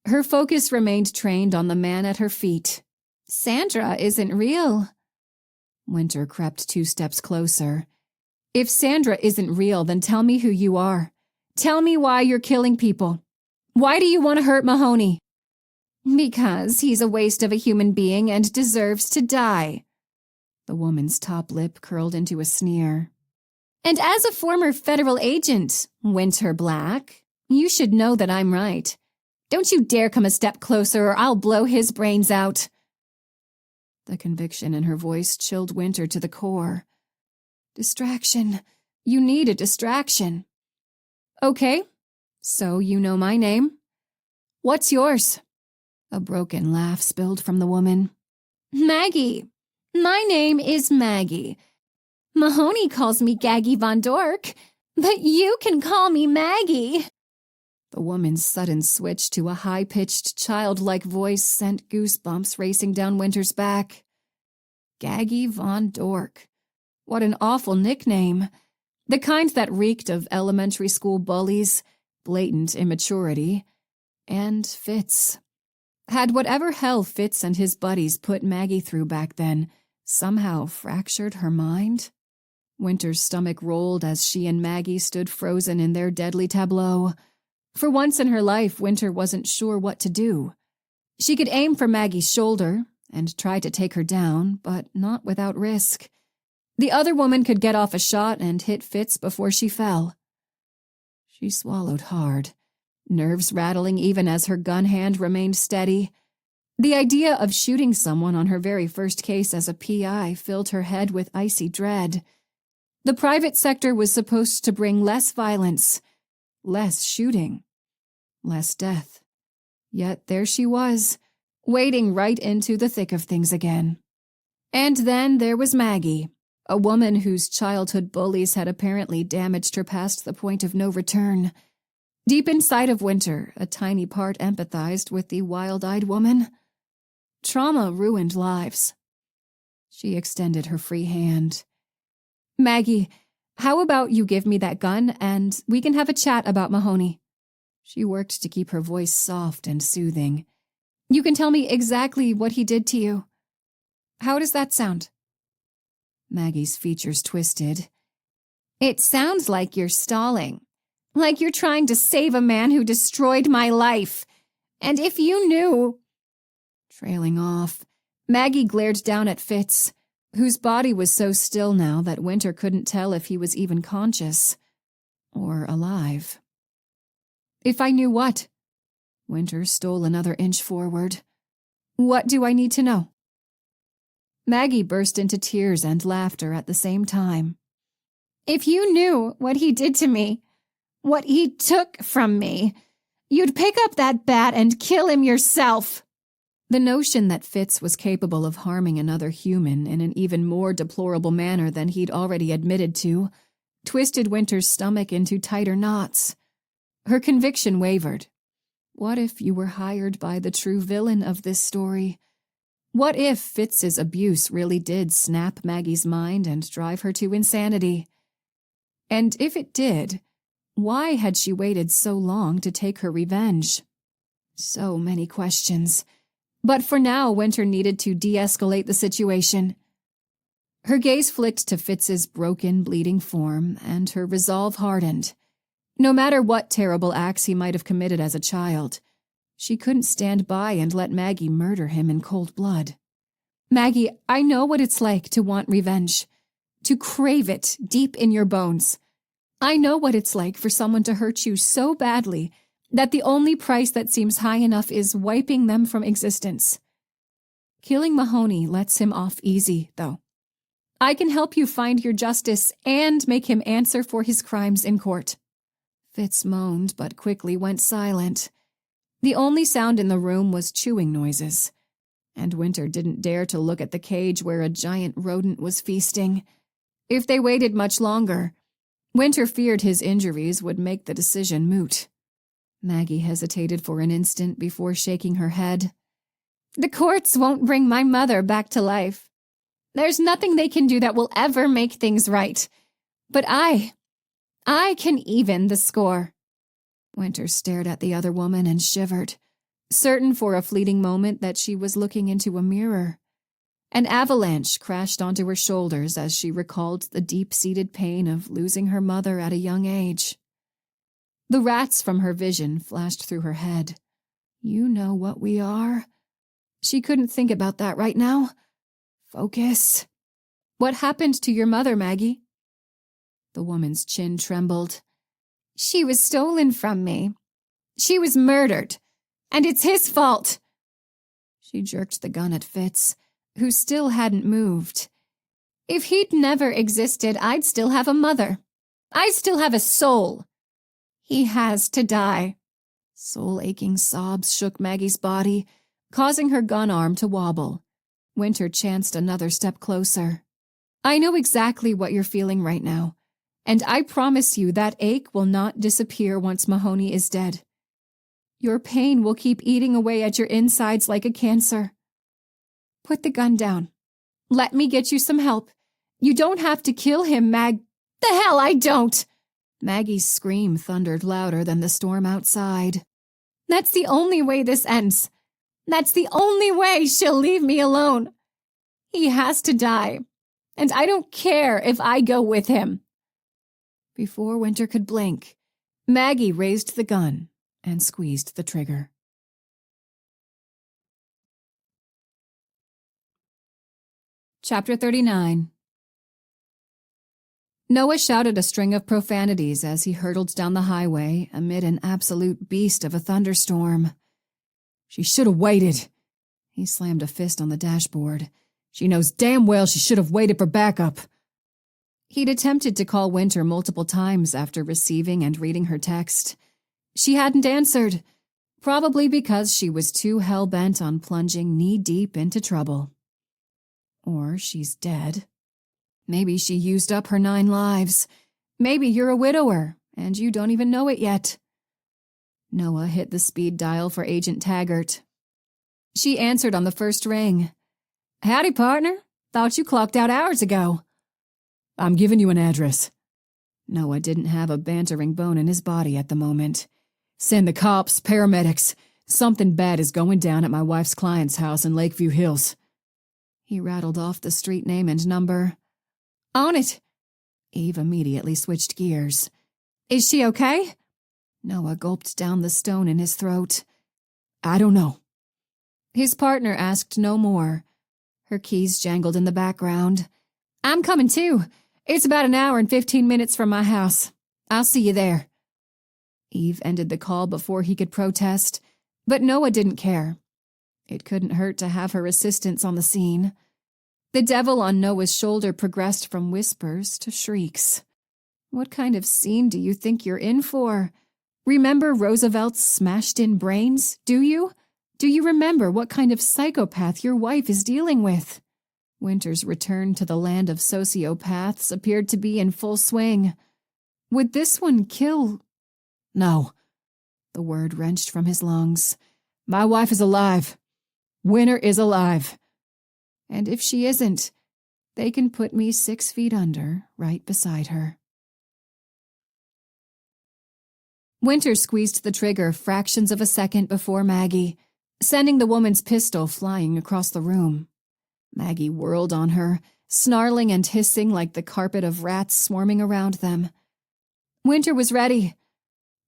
Her focus remained trained on the man at her feet. "Sandra isn't real." Winter crept 2 steps closer. "If Sandra isn't real, then tell me who you are. Tell me why you're killing people. Why do you want to hurt Mahoney?" "Because he's a waste of a human being and deserves to die." The woman's top lip curled into a sneer. "And as a former federal agent, Winter Black, you should know that I'm right. Don't you dare come a step closer or I'll blow his brains out." The conviction in her voice chilled Winter to the core. Distraction. You need a distraction. "Okay, so you know my name. What's yours?" A broken laugh spilled from the woman. "Maggie. My name is Maggie. Mahoney calls me Gaggy Von Dork, but you can call me Maggie." The woman's sudden switch to a high-pitched, childlike voice sent goosebumps racing down Winter's back. Gaggy Von Dork. What an awful nickname. The kind that reeked of elementary school bullies, blatant immaturity, and Fitz. Had whatever hell Fitz and his buddies put Maggie through back then somehow fractured her mind? Winter's stomach rolled as she and Maggie stood frozen in their deadly tableau. For once in her life, Winter wasn't sure what to do. She could aim for Maggie's shoulder and try to take her down, but not without risk. The other woman could get off a shot and hit Fitz before she fell. She swallowed hard, nerves rattling even as her gun hand remained steady. The idea of shooting someone on her very first case as a PI filled her head with icy dread. The private sector was supposed to bring less violence, less shooting, less death. Yet there she was, wading right into the thick of things again. And then there was Maggie, a woman whose childhood bullies had apparently damaged her past the point of no return. Deep inside of Winter, a tiny part empathized with the wild-eyed woman. Trauma ruined lives. She extended her free hand. "Maggie, how about you give me that gun and we can have a chat about Mahoney?" She worked to keep her voice soft and soothing. "You can tell me exactly what he did to you. How does that sound?" Maggie's features twisted. "It sounds like you're stalling. Like you're trying to save a man who destroyed my life. And if you knew—" Trailing off, Maggie glared down at Fitz, whose body was so still now that Winter couldn't tell if he was even conscious or alive. "If I knew what?" Winter stole another inch forward. "What do I need to know?" Maggie burst into tears and laughter at the same time. "If you knew what he did to me, what he took from me, you'd pick up that bat and kill him yourself." The notion that Fitz was capable of harming another human in an even more deplorable manner than he'd already admitted to twisted Winter's stomach into tighter knots. Her conviction wavered. What if you were hired by the true villain of this story? What if Fitz's abuse really did snap Maggie's mind and drive her to insanity? And if it did, why had she waited so long to take her revenge? So many questions. But for now, Winter needed to de-escalate the situation. Her gaze flicked to Fitz's broken, bleeding form, and her resolve hardened. No matter what terrible acts he might have committed as a child, she couldn't stand by and let Maggie murder him in cold blood. "Maggie, I know what it's like to want revenge. to crave it deep in your bones. I know what it's like for someone to hurt you so badly that the only price that seems high enough is wiping them from existence. Killing Mahoney lets him off easy, though. I can help you find your justice and make him answer for his crimes in court." Fitz moaned, but quickly went silent. The only sound in the room was chewing noises, and Winter didn't dare to look at the cage where a giant rodent was feasting. If they waited much longer, Winter feared his injuries would make the decision moot. Maggie hesitated for an instant before shaking her head. "The courts won't bring my mother back to life. There's nothing they can do that will ever make things right. But I can even the score." Winter stared at the other woman and shivered, certain for a fleeting moment that she was looking into a mirror. An avalanche crashed onto her shoulders as she recalled the deep-seated pain of losing her mother at a young age. The rats from her vision flashed through her head. "You know what we are." She couldn't think about that right now. Focus. "What happened to your mother, Maggie?" The woman's chin trembled. "She was stolen from me. She was murdered. And it's his fault." She jerked the gun at Fitz, who still hadn't moved. "If he'd never existed, I'd still have a mother. I'd still have a soul. He has to die." Soul-aching sobs shook Maggie's body, causing her gun arm to wobble. Winter chanced another step closer. "I know exactly what you're feeling right now, and I promise you that ache will not disappear once Mahoney is dead. Your pain will keep eating away at your insides like a cancer. Put the gun down. Let me get you some help. You don't have to kill him, The hell I don't!" Maggie's scream thundered louder than the storm outside. "That's the only way this ends. That's the only way she'll leave me alone. He has to die, and I don't care if I go with him." Before Winter could blink, Maggie raised the gun and squeezed the trigger. Chapter 39. Noah shouted a string of profanities as he hurtled down the highway amid an absolute beast of a thunderstorm. "She should have waited." He slammed a fist on the dashboard. "She knows damn well she should have waited for backup." He'd attempted to call Winter multiple times after receiving and reading her text. She hadn't answered, probably because she was too hell-bent on plunging knee-deep into trouble. Or she's dead. Maybe she used up her 9 lives. Maybe you're a widower, and you don't even know it yet. Noah hit the speed dial for Agent Taggart. She answered on the first ring. "Howdy, partner. Thought you clocked out hours ago." "I'm giving you an address." Noah didn't have a bantering bone in his body at the moment. "Send the cops, paramedics. Something bad is going down at my wife's client's house in Lakeview Hills." He rattled off the street name and number. "On it." Eve immediately switched gears. "Is she okay?" Noah gulped down the stone in his throat. "I don't know." His partner asked no more. Her keys jangled in the background. "I'm coming too. It's about an hour and 15 minutes from my house. I'll see you there." Eve ended the call before he could protest, but Noah didn't care. It couldn't hurt to have her assistance on the scene. The devil on Noah's shoulder progressed from whispers to shrieks. "What kind of scene do you think you're in for? Remember Roosevelt's smashed-in brains, do you? Do you remember what kind of psychopath your wife is dealing with?" Winter's return to the land of sociopaths appeared to be in full swing. Would this one kill? "No." The word wrenched from his lungs. "My wife is alive. Winter is alive. And if she isn't, they can put me 6 feet under, right beside her." Winter squeezed the trigger fractions of a second before Maggie, sending the woman's pistol flying across the room. Maggie whirled on her, snarling and hissing like the carpet of rats swarming around them. Winter was ready.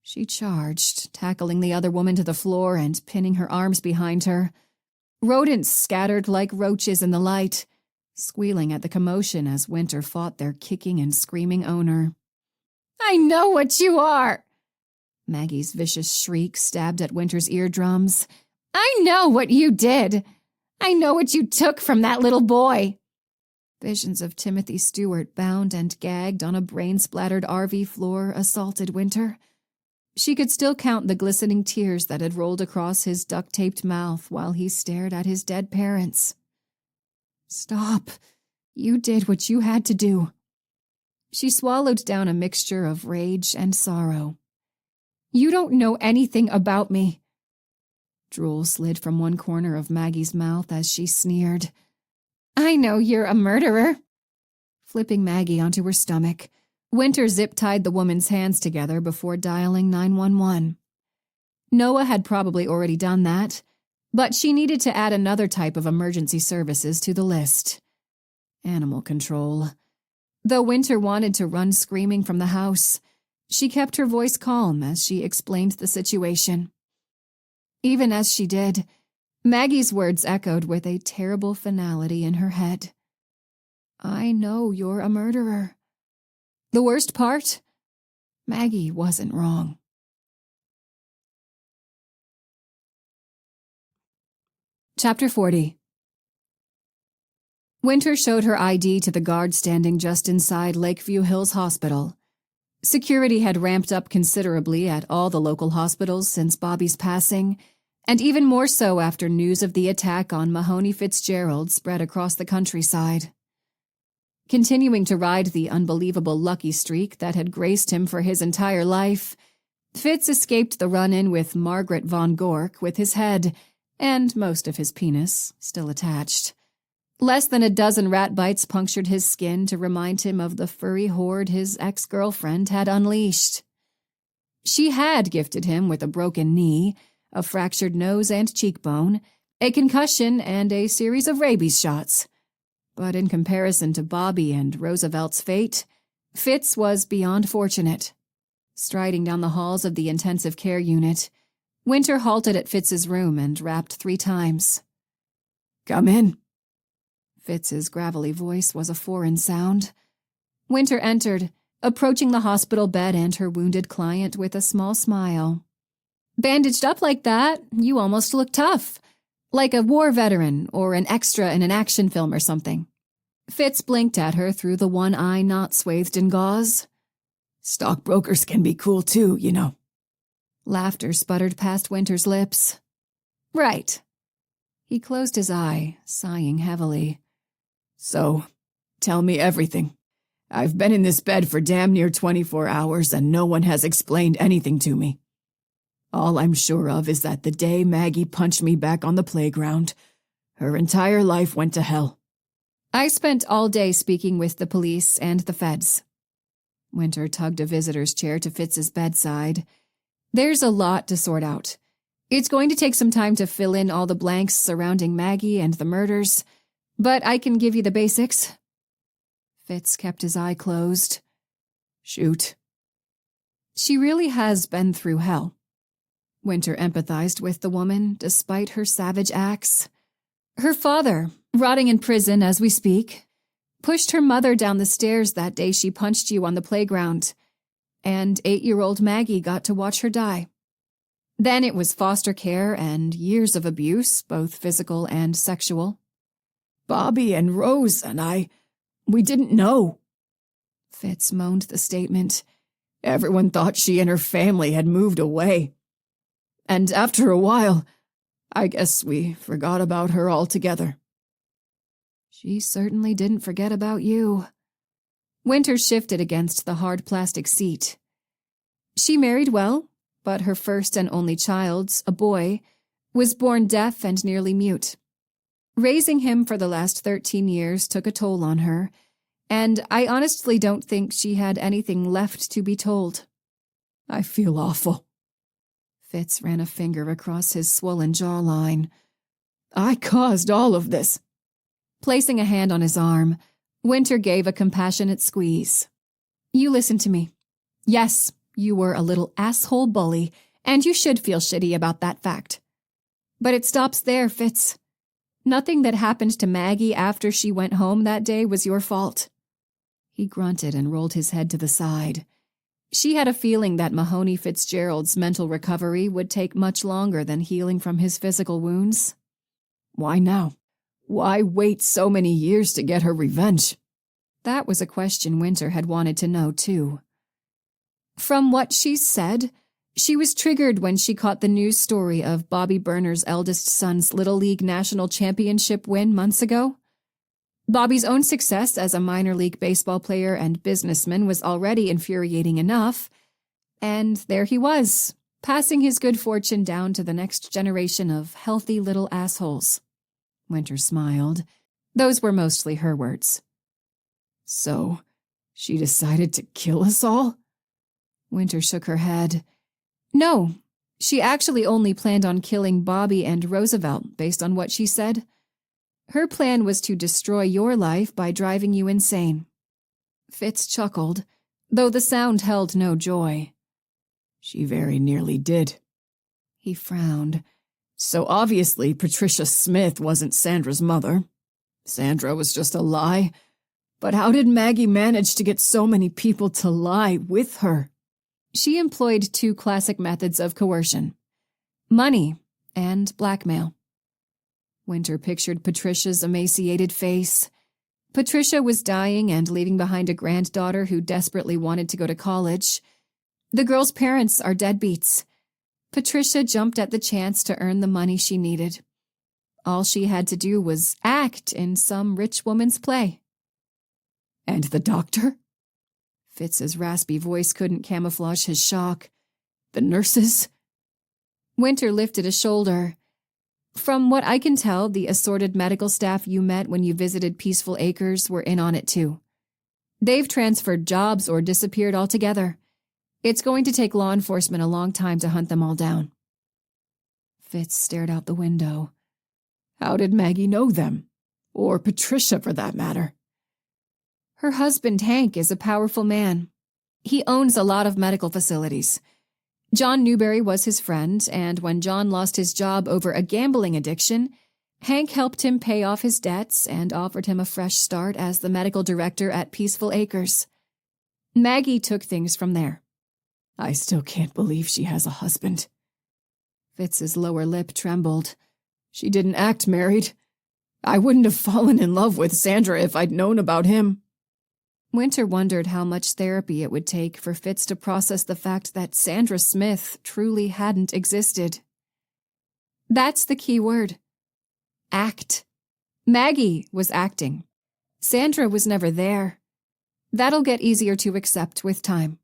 She charged, tackling the other woman to the floor and pinning her arms behind her. Rodents scattered like roaches in the light. squealing at the commotion as Winter fought their kicking and screaming owner. I know what you are! Maggie's vicious shriek stabbed at Winter's eardrums. I know what you did! I know what you took from that little boy! Visions of Timothy Stewart bound and gagged on a brain-splattered RV floor assaulted Winter. She could still count the glistening tears that had rolled across his duct-taped mouth while he stared at his dead parents. Stop. You did what you had to do. She swallowed down a mixture of rage and sorrow. You don't know anything about me. Drool slid from one corner of Maggie's mouth as she sneered. I know you're a murderer. Flipping Maggie onto her stomach, Winter zip-tied the woman's hands together before dialing 911. Noah had probably already done that, but she needed to add another type of emergency services to the list. Animal control. Though Winter wanted to run screaming from the house, she kept her voice calm as she explained the situation. Even as she did, Maggie's words echoed with a terrible finality in her head. I know you're a murderer. The worst part? Maggie wasn't wrong. Chapter 40. Winter showed her ID to the guard standing just inside Lakeview Hills Hospital. Security had ramped up considerably at all the local hospitals since Bobby's passing, and even more so after news of the attack on Mahoney Fitzgerald spread across the countryside. Continuing to ride the unbelievable lucky streak that had graced him for his entire life, Fitz escaped the run-in with Margaret von Gork with his head, and most of his penis, still attached. Less than a dozen rat bites punctured his skin to remind him of the furry horde his ex-girlfriend had unleashed. She had gifted him with a broken knee, a fractured nose and cheekbone, a concussion, and a series of rabies shots. But in comparison to Bobby and Roosevelt's fate, Fitz was beyond fortunate. Striding down the halls of the intensive care unit, Winter halted at Fitz's room and rapped 3 times. Come in. Fitz's gravelly voice was a foreign sound. Winter entered, approaching the hospital bed and her wounded client with a small smile. Bandaged up like that, you almost look tough. Like a war veteran or an extra in an action film or something. Fitz blinked at her through the one eye not swathed in gauze. Stockbrokers can be cool too, you know. Laughter sputtered past Winter's lips. Right. He closed his eye, sighing heavily. So, tell me everything. I've been in this bed for damn near 24 hours and no one has explained anything to me. All I'm sure of is that the day Maggie punched me back on the playground, her entire life went to hell. I spent all day speaking with the police and the feds. Winter tugged a visitor's chair to Fitz's bedside. There's a lot to sort out. It's going to take some time to fill in all the blanks surrounding Maggie and the murders, but I can give you the basics. Fitz kept his eye closed. Shoot. She really has been through hell. Winter empathized with the woman, despite her savage acts. Her father, rotting in prison as we speak, pushed her mother down the stairs that day she punched you on the playground, and 8-year-old Maggie got to watch her die. Then it was foster care and years of abuse, both physical and sexual. Bobby and Rose and we didn't know. Fitz moaned the statement. Everyone thought she and her family had moved away. And after a while, I guess we forgot about her altogether. She certainly didn't forget about you. Winter shifted against the hard plastic seat. She married well, but her first and only child, a boy, was born deaf and nearly mute. Raising him for the last 13 years took a toll on her, and I honestly don't think she had anything left to be told. I feel awful. Fitz ran a finger across his swollen jawline. I caused all of this. Placing a hand on his arm, Winter gave a compassionate squeeze. You listen to me. Yes, you were a little asshole bully, and you should feel shitty about that fact. But it stops there, Fitz. Nothing that happened to Maggie after she went home that day was your fault." He grunted and rolled his head to the side. She had a feeling that Mahoney Fitzgerald's mental recovery would take much longer than healing from his physical wounds. Why now? Why wait so many years to get her revenge? That was a question Winter had wanted to know, too. From what she said, she was triggered when she caught the news story of Bobby Burner's eldest son's Little League National Championship win months ago. Bobby's own success as a minor league baseball player and businessman was already infuriating enough, and there he was, passing his good fortune down to the next generation of healthy little assholes. Winter smiled. Those were mostly her words. So, she decided to kill us all? Winter shook her head. No, she actually only planned on killing Bobby and Roosevelt, based on what she said. Her plan was to destroy your life by driving you insane. Fitz chuckled, though the sound held no joy. She very nearly did. He frowned. So obviously Patricia Smith wasn't Sandra's mother. Sandra was just a lie. But how did Maggie manage to get so many people to lie with her? She employed two classic methods of coercion: money and blackmail. Winter pictured Patricia's emaciated face. Patricia was dying and leaving behind a granddaughter who desperately wanted to go to college. The girl's parents are deadbeats. Patricia jumped at the chance to earn the money she needed. All she had to do was act in some rich woman's play. And the doctor? Fitz's raspy voice couldn't camouflage his shock. The nurses? Winter lifted a shoulder. From what I can tell, the assorted medical staff you met when you visited Peaceful Acres were in on it too. They've transferred jobs or disappeared altogether. It's going to take law enforcement a long time to hunt them all down. Fitz stared out the window. How did Maggie know them? Or Patricia, for that matter? Her husband, Hank, is a powerful man. He owns a lot of medical facilities. John Newberry was his friend, and when John lost his job over a gambling addiction, Hank helped him pay off his debts and offered him a fresh start as the medical director at Peaceful Acres. Maggie took things from there. I still can't believe she has a husband. Fitz's lower lip trembled. She didn't act married. I wouldn't have fallen in love with Sandra if I'd known about him. Winter wondered how much therapy it would take for Fitz to process the fact that Sandra Smith truly hadn't existed. That's the key word. Act. Maggie was acting. Sandra was never there. That'll get easier to accept with time.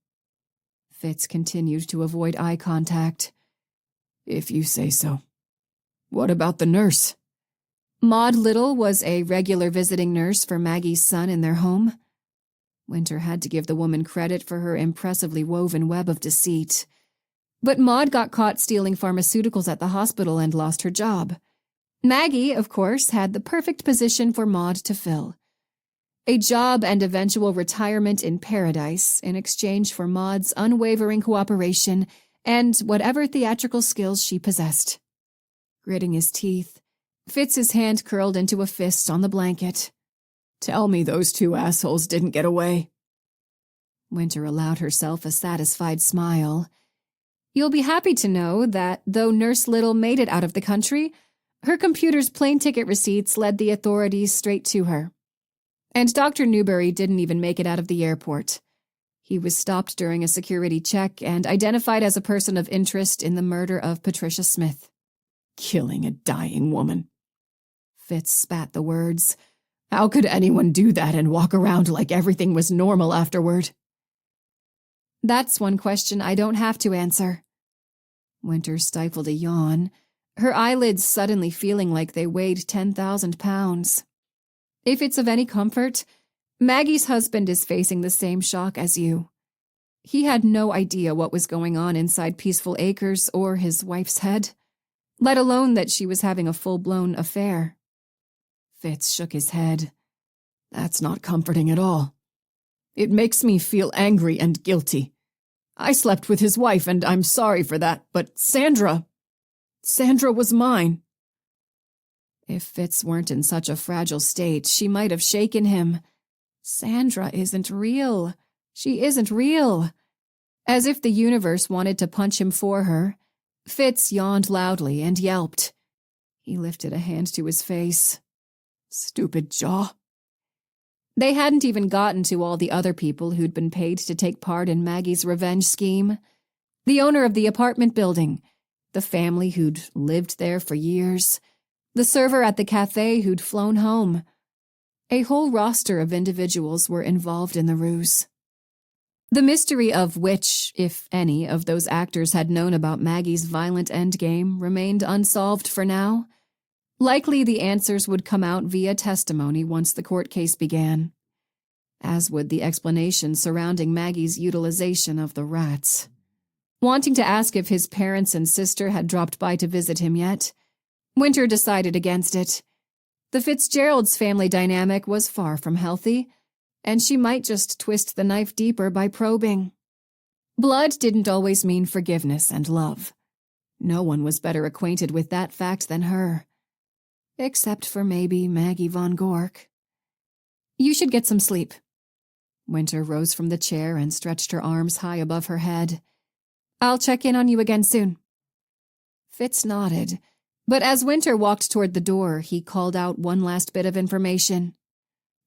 Fitz continued to avoid eye contact. If you say so. What about the nurse? Maud Little was a regular visiting nurse for Maggie's son in their home. Winter had to give the woman credit for her impressively woven web of deceit. But Maud got caught stealing pharmaceuticals at the hospital and lost her job. Maggie, of course, had the perfect position for Maud to fill. A job and eventual retirement in paradise in exchange for Maud's unwavering cooperation and whatever theatrical skills she possessed. Gritting his teeth, Fitz's hand curled into a fist on the blanket. Tell me those two assholes didn't get away. Winter allowed herself a satisfied smile. You'll be happy to know that though Nurse Little made it out of the country, her computer's plane ticket receipts led the authorities straight to her. And Dr. Newberry didn't even make it out of the airport. He was stopped during a security check and identified as a person of interest in the murder of Patricia Smith. Killing a dying woman. Fitz spat the words. How could anyone do that and walk around like everything was normal afterward? That's one question I don't have to answer. Winter stifled a yawn, her eyelids suddenly feeling like they weighed 10,000 pounds. If it's of any comfort, Maggie's husband is facing the same shock as you. He had no idea what was going on inside Peaceful Acres or his wife's head, let alone that she was having a full-blown affair. Fitz shook his head. That's not comforting at all. It makes me feel angry and guilty. I slept with his wife and I'm sorry for that, but Sandra was mine. If Fitz weren't in such a fragile state, she might have shaken him. Sandra isn't real. She isn't real. As if the universe wanted to punch him for her, Fitz yawned loudly and yelped. He lifted a hand to his face. Stupid jaw. They hadn't even gotten to all the other people who'd been paid to take part in Maggie's revenge scheme. The owner of the apartment building, the family who'd lived there for years, the server at the cafe who'd flown home. A whole roster of individuals were involved in the ruse. The mystery of which, if any, of those actors had known about Maggie's violent endgame remained unsolved for now. Likely the answers would come out via testimony once the court case began, as would the explanation surrounding Maggie's utilization of the rats. Wanting to ask if his parents and sister had dropped by to visit him yet, Winter decided against it. The Fitzgeralds' family dynamic was far from healthy, and she might just twist the knife deeper by probing. Blood didn't always mean forgiveness and love. No one was better acquainted with that fact than her. Except for maybe Maggie von Gork. You should get some sleep. Winter rose from the chair and stretched her arms high above her head. I'll check in on you again soon. Fitz nodded, but as Winter walked toward the door, he called out one last bit of information.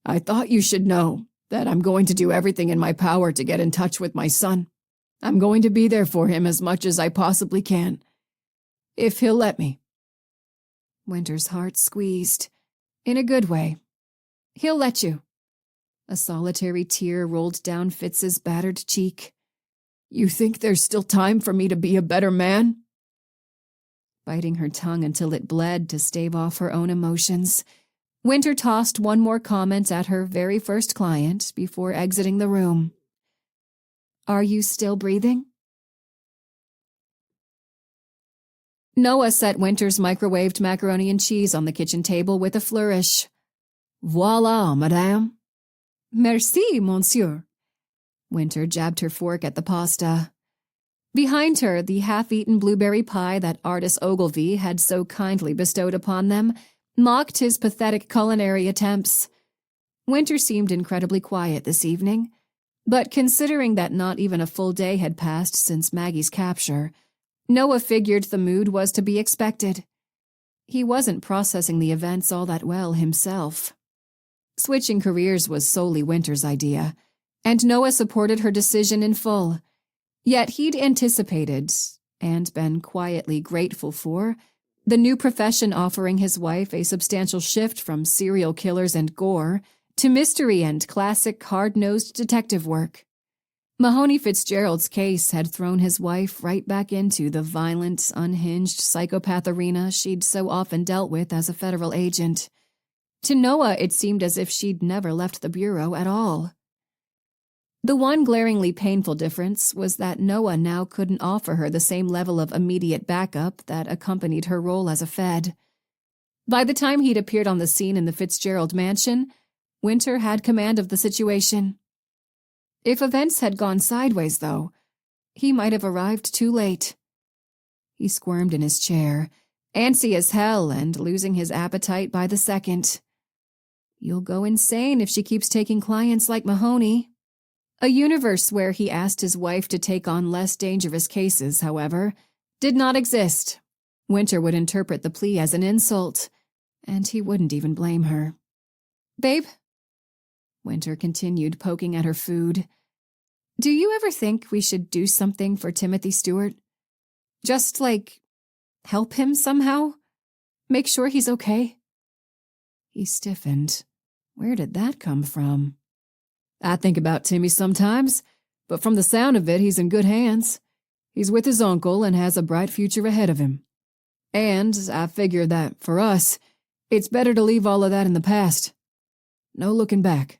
I thought you should know that I'm going to do everything in my power to get in touch with my son. I'm going to be there for him as much as I possibly can, if he'll let me. Winter's heart squeezed, in a good way. He'll let you. A solitary tear rolled down Fitz's battered cheek. You think there's still time for me to be a better man? Biting her tongue until it bled to stave off her own emotions, Winter tossed one more comment at her very first client before exiting the room. Are you still breathing? Noah set Winter's microwaved macaroni and cheese on the kitchen table with a flourish. Voila, madame. Merci, monsieur. Winter jabbed her fork at the pasta. Behind her, the half-eaten blueberry pie that Artis Ogilvy had so kindly bestowed upon them mocked his pathetic culinary attempts. Winter seemed incredibly quiet this evening, but considering that not even a full day had passed since Maggie's capture, Noah figured the mood was to be expected. He wasn't processing the events all that well himself. Switching careers was solely Winter's idea, and Noah supported her decision in full. Yet he'd anticipated, and been quietly grateful for, the new profession offering his wife a substantial shift from serial killers and gore to mystery and classic hard-nosed detective work. Mahoney Fitzgerald's case had thrown his wife right back into the violent, unhinged psychopath arena she'd so often dealt with as a federal agent. To Noah, it seemed as if she'd never left the bureau at all. The one glaringly painful difference was that Noah now couldn't offer her the same level of immediate backup that accompanied her role as a Fed. By the time he'd appeared on the scene in the Fitzgerald mansion, Winter had command of the situation. If events had gone sideways, though, he might have arrived too late. He squirmed in his chair, antsy as hell and losing his appetite by the second. You'll go insane if she keeps taking clients like Mahoney. A universe where he asked his wife to take on less dangerous cases, however, did not exist. Winter would interpret the plea as an insult, and he wouldn't even blame her. Babe? Winter continued poking at her food. Do you ever think we should do something for Timothy Stewart? Just, help him somehow? Make sure he's okay? He stiffened. Where did that come from? I think about Timmy sometimes, but from the sound of it, he's in good hands. He's with his uncle and has a bright future ahead of him. And I figure that, for us, it's better to leave all of that in the past. No looking back.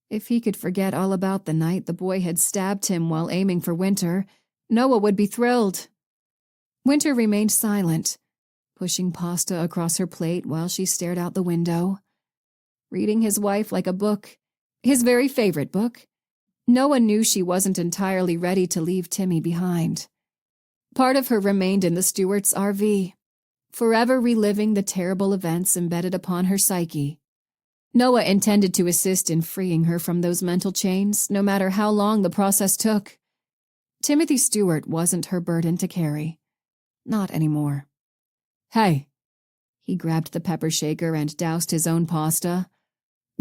If he could forget all about the night the boy had stabbed him while aiming for Winter, Noah would be thrilled. Winter remained silent, pushing pasta across her plate while she stared out the window. Reading his wife like a book, his very favorite book, Noah knew she wasn't entirely ready to leave Timmy behind. Part of her remained in the Stewarts' RV. forever reliving the terrible events embedded upon her psyche. Noah intended to assist in freeing her from those mental chains, no matter how long the process took. Timothy Stewart wasn't her burden to carry. Not anymore. Hey. He grabbed the pepper shaker and doused his own pasta.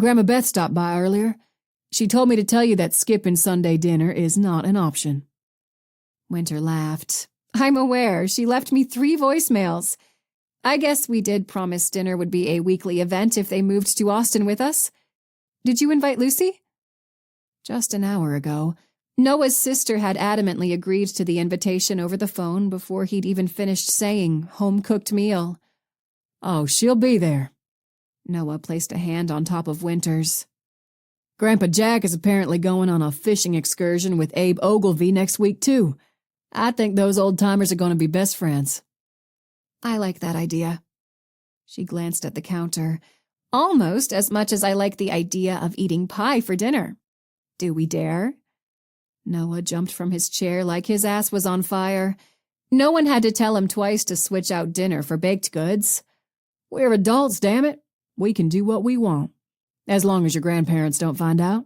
Grandma Beth stopped by earlier. She told me to tell you that skipping Sunday dinner is not an option. Winter laughed. I'm aware. She left me 3 voicemails. I guess we did promise dinner would be a weekly event if they moved to Austin with us. Did you invite Lucy? Just an hour ago, Noah's sister had adamantly agreed to the invitation over the phone before he'd even finished saying home-cooked meal. Oh, she'll be there. Noah placed a hand on top of Winter's. Grandpa Jack is apparently going on a fishing excursion with Abe Ogilvy next week, too. I think those old-timers are going to be best friends. I like that idea. She glanced at the counter. Almost as much as I like the idea of eating pie for dinner. Do we dare? Noah jumped from his chair like his ass was on fire. No one had to tell him twice to switch out dinner for baked goods. We're adults, damn it. We can do what we want. As long as your grandparents don't find out.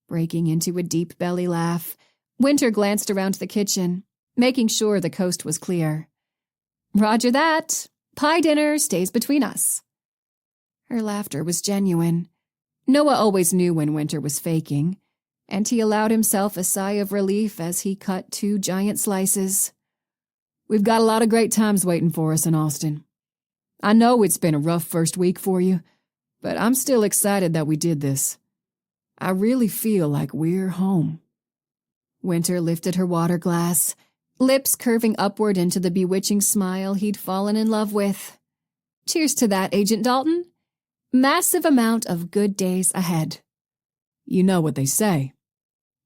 Breaking into a deep belly laugh, Winter glanced around the kitchen, making sure the coast was clear. Roger that. Pie dinner stays between us. Her laughter was genuine. Noah always knew when Winter was faking, and he allowed himself a sigh of relief as he cut 2 giant slices. We've got a lot of great times waiting for us in Austin. I know it's been a rough first week for you, but I'm still excited that we did this. I really feel like we're home. Winter lifted her water glass, lips curving upward into the bewitching smile he'd fallen in love with. Cheers to that, Agent Dalton. Massive amount of good days ahead. You know what they say.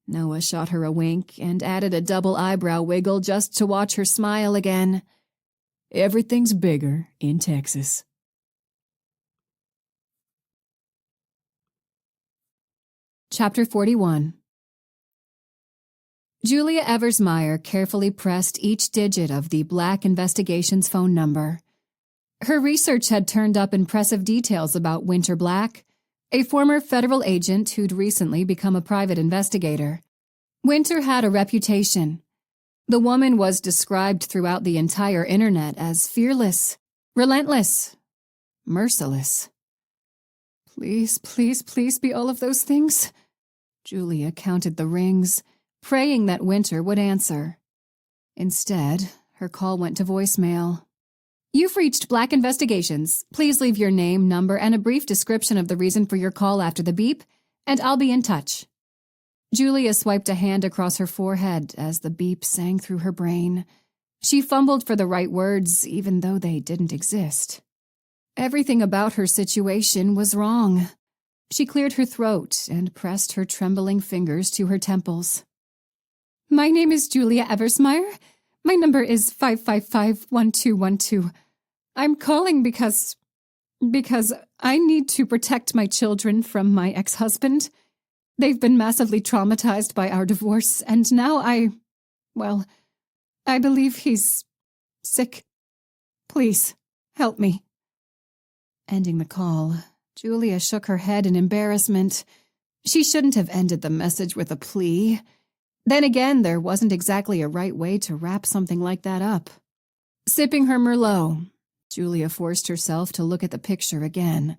Noah shot her a wink and added a double eyebrow wiggle just to watch her smile again. Everything's bigger in Texas. Chapter 41. Julia Eversmeyer carefully pressed each digit of the Black Investigations phone number. Her research had turned up impressive details about Winter Black, a former federal agent who'd recently become a private investigator. Winter had a reputation. The woman was described throughout the entire internet as fearless, relentless, merciless. Please, please, please be all of those things. Julia counted the rings, praying that Winter would answer. Instead, her call went to voicemail. You've reached Black Investigations. Please leave your name, number, and a brief description of the reason for your call after the beep, and I'll be in touch. Julia swiped a hand across her forehead as the beep sang through her brain. She fumbled for the right words, even though they didn't exist. Everything about her situation was wrong. She cleared her throat and pressed her trembling fingers to her temples. My name is Julia Eversmeyer. My number is 555-1212. I'm calling because I need to protect my children from my ex-husband. They've been massively traumatized by our divorce, and now I believe he's sick. Please, help me. Ending the call, Julia shook her head in embarrassment. She shouldn't have ended the message with a plea. Then again, there wasn't exactly a right way to wrap something like that up. Sipping her Merlot, Julia forced herself to look at the picture again.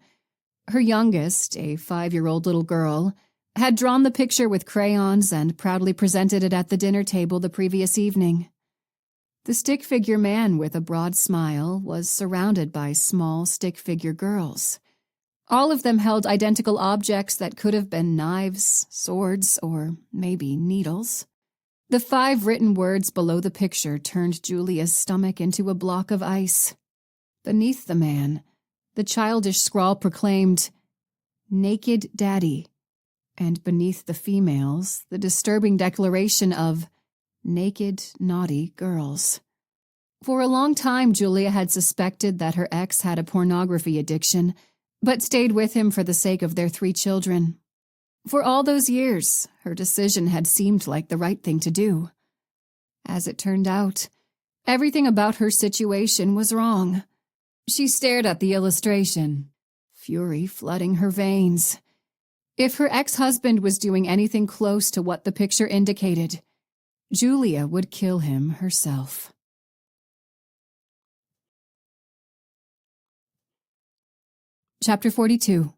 Her youngest, a 5-year-old little girl, had drawn the picture with crayons and proudly presented it at the dinner table the previous evening. The stick-figure man with a broad smile was surrounded by small stick-figure girls. All of them held identical objects that could have been knives, swords, or maybe needles. The 5 written words below the picture turned Julia's stomach into a block of ice. Beneath the man, the childish scrawl proclaimed, "Naked Daddy," and beneath the females, the disturbing declaration of "Naked, Naughty Girls." For a long time, Julia had suspected that her ex had a pornography addiction, but stayed with him for the sake of their 3 children. For all those years, her decision had seemed like the right thing to do. As it turned out, everything about her situation was wrong. She stared at the illustration, fury flooding her veins. If her ex-husband was doing anything close to what the picture indicated, Julia would kill him herself. Chapter 42.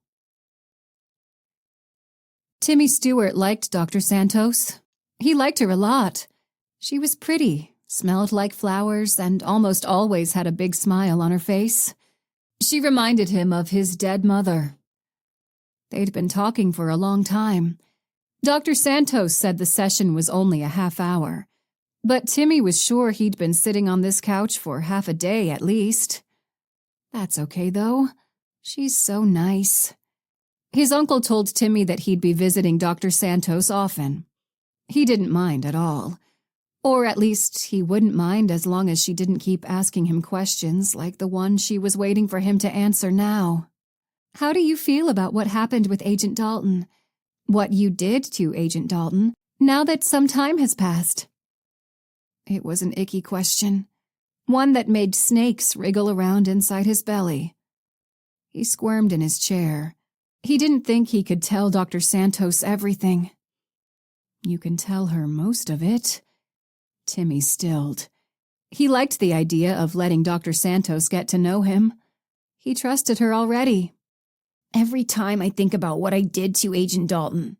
Timmy Stewart liked Dr. Santos. He liked her a lot. She was pretty, smelled like flowers, and almost always had a big smile on her face. She reminded him of his dead mother. They'd been talking for a long time. Dr. Santos said the session was only a half hour, but Timmy was sure he'd been sitting on this couch for half a day at least. That's okay, though. She's so nice. His uncle told Timmy that he'd be visiting Dr. Santos often. He didn't mind at all. Or at least he wouldn't mind as long as she didn't keep asking him questions like the one she was waiting for him to answer now. How do you feel about what happened with Agent Dalton? What you did to Agent Dalton, now that some time has passed? It was an icky question, one that made snakes wriggle around inside his belly. He squirmed in his chair. He didn't think he could tell Dr. Santos everything. You can tell her most of it. Timmy stilled. He liked the idea of letting Dr. Santos get to know him. He trusted her already. Every time I think about what I did to Agent Dalton,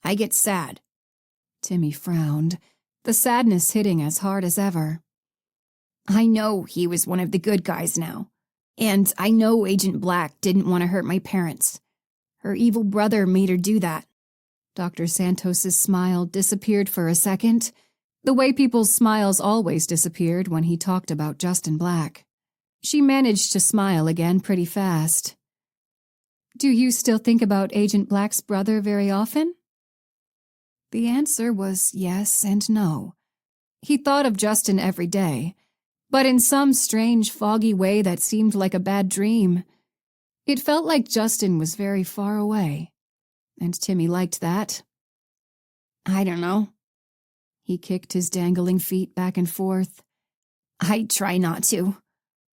I get sad. Timmy frowned, the sadness hitting as hard as ever. I know he was one of the good guys now, and I know Agent Black didn't want to hurt my parents. Her evil brother made her do that. Dr. Santos's smile disappeared for a second, the way people's smiles always disappeared when he talked about Justin Black. She managed to smile again pretty fast. Do you still think about Agent Black's brother very often? The answer was yes and no. He thought of Justin every day, but in some strange, foggy way that seemed like a bad dream. It felt like Justin was very far away, and Timmy liked that. I don't know. He kicked his dangling feet back and forth. I try not to.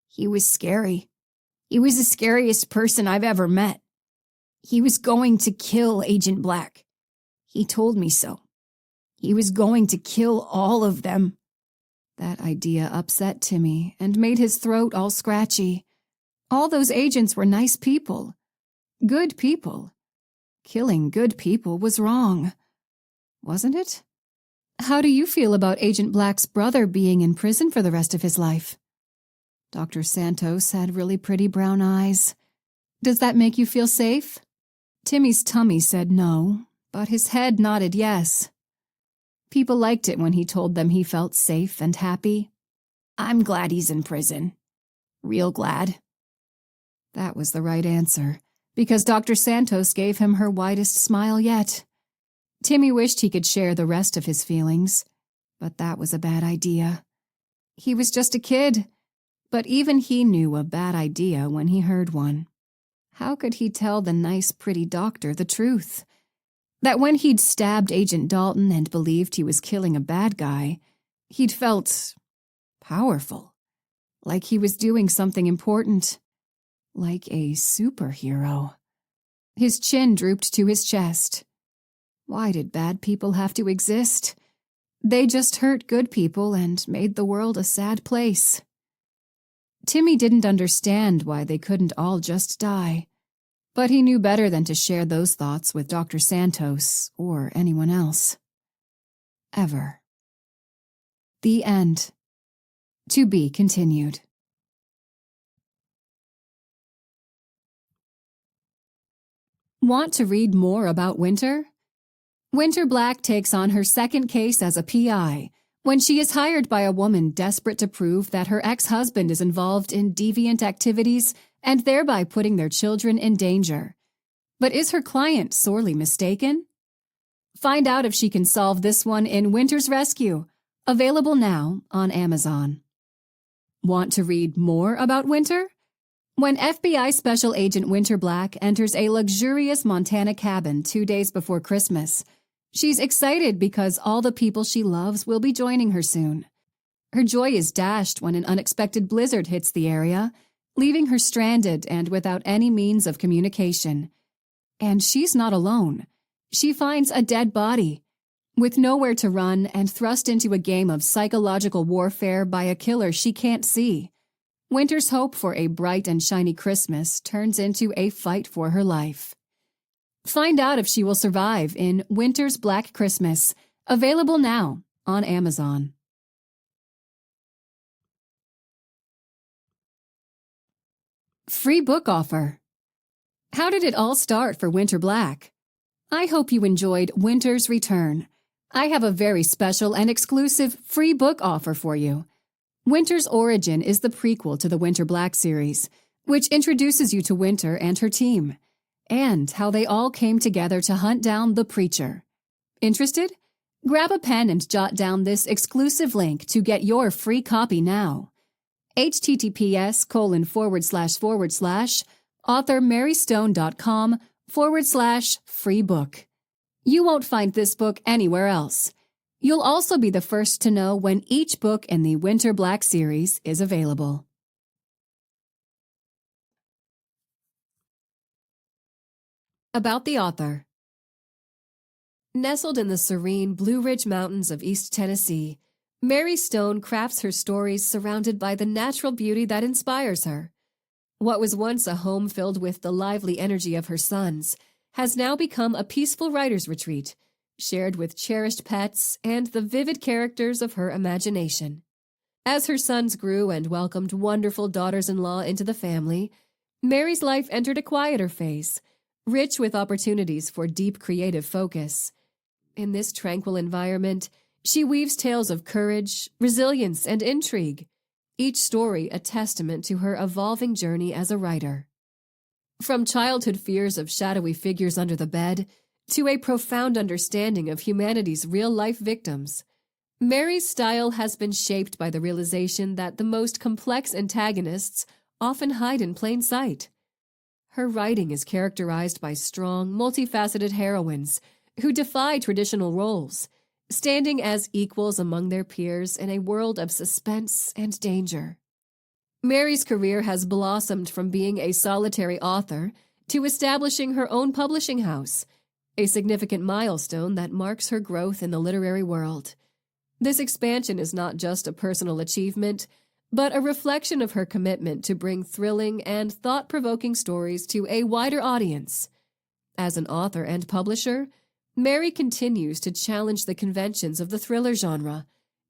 He was scary. He was the scariest person I've ever met. He was going to kill Agent Black. He told me so. He was going to kill all of them. That idea upset Timmy and made his throat all scratchy. All those agents were nice people. Good people. Killing good people was wrong. Wasn't it? How do you feel about Agent Black's brother being in prison for the rest of his life? Dr. Santos had really pretty brown eyes. Does that make you feel safe? Timmy's tummy said no, but his head nodded yes. People liked it when he told them he felt safe and happy. I'm glad he's in prison. Real glad. That was the right answer, because Dr. Santos gave him her widest smile yet. Timmy wished he could share the rest of his feelings, but that was a bad idea. He was just a kid, but even he knew a bad idea when he heard one. How could he tell the nice, pretty doctor the truth? That when he'd stabbed Agent Dalton and believed he was killing a bad guy, he'd felt powerful, like he was doing something important, like a superhero. His chin drooped to his chest. Why did bad people have to exist? They just hurt good people and made the world a sad place. Timmy didn't understand why they couldn't all just die, but he knew better than to share those thoughts with Dr. Santos or anyone else. Ever. The end. To be continued. Want to read more about Winter? Winter Black takes on her second case as a PI when she is hired by a woman desperate to prove that her ex-husband is involved in deviant activities and thereby putting their children in danger. But is her client sorely mistaken? Find out if she can solve this one in Winter's Rescue, available now on Amazon. Want to read more about Winter? When FBI Special Agent Winter Black enters a luxurious Montana cabin 2 days before Christmas, she's excited because all the people she loves will be joining her soon. Her joy is dashed when an unexpected blizzard hits the area, leaving her stranded and without any means of communication. And she's not alone. She finds a dead body, with nowhere to run and thrust into a game of psychological warfare by a killer she can't see. Winter's hope for a bright and shiny Christmas turns into a fight for her life. Find out if she will survive in Winter's Black Christmas, available now on Amazon. Free book offer. How did it all start for Winter Black? I hope you enjoyed Winter's Return. I have a very special and exclusive free book offer for you. Winter's Origin is the prequel to the Winter Black series, which introduces you to Winter and her team, and how they all came together to hunt down the Preacher. Interested? Grab a pen and jot down this exclusive link to get your free copy now. https://authormarystone.com/free book. You won't find this book anywhere else. You'll also be the first to know when each book in the Winter Black series is available. About the author. Nestled in the serene Blue Ridge Mountains of East Tennessee, Mary Stone crafts her stories surrounded by the natural beauty that inspires her. What was once a home filled with the lively energy of her sons has now become a peaceful writer's retreat, shared with cherished pets and the vivid characters of her imagination. As her sons grew and welcomed wonderful daughters-in-law into the family, Mary's life entered a quieter phase, rich with opportunities for deep creative focus. In this tranquil environment, she weaves tales of courage, resilience, and intrigue, each story a testament to her evolving journey as a writer. From childhood fears of shadowy figures under the bed to a profound understanding of humanity's real-life victims, Mary's style has been shaped by the realization that the most complex antagonists often hide in plain sight. Her writing is characterized by strong, multifaceted heroines who defy traditional roles, standing as equals among their peers in a world of suspense and danger. Mary's career has blossomed from being a solitary author to establishing her own publishing house, a significant milestone that marks her growth in the literary world. This expansion is not just a personal achievement, but a reflection of her commitment to bring thrilling and thought-provoking stories to a wider audience. As an author and publisher, Mary continues to challenge the conventions of the thriller genre,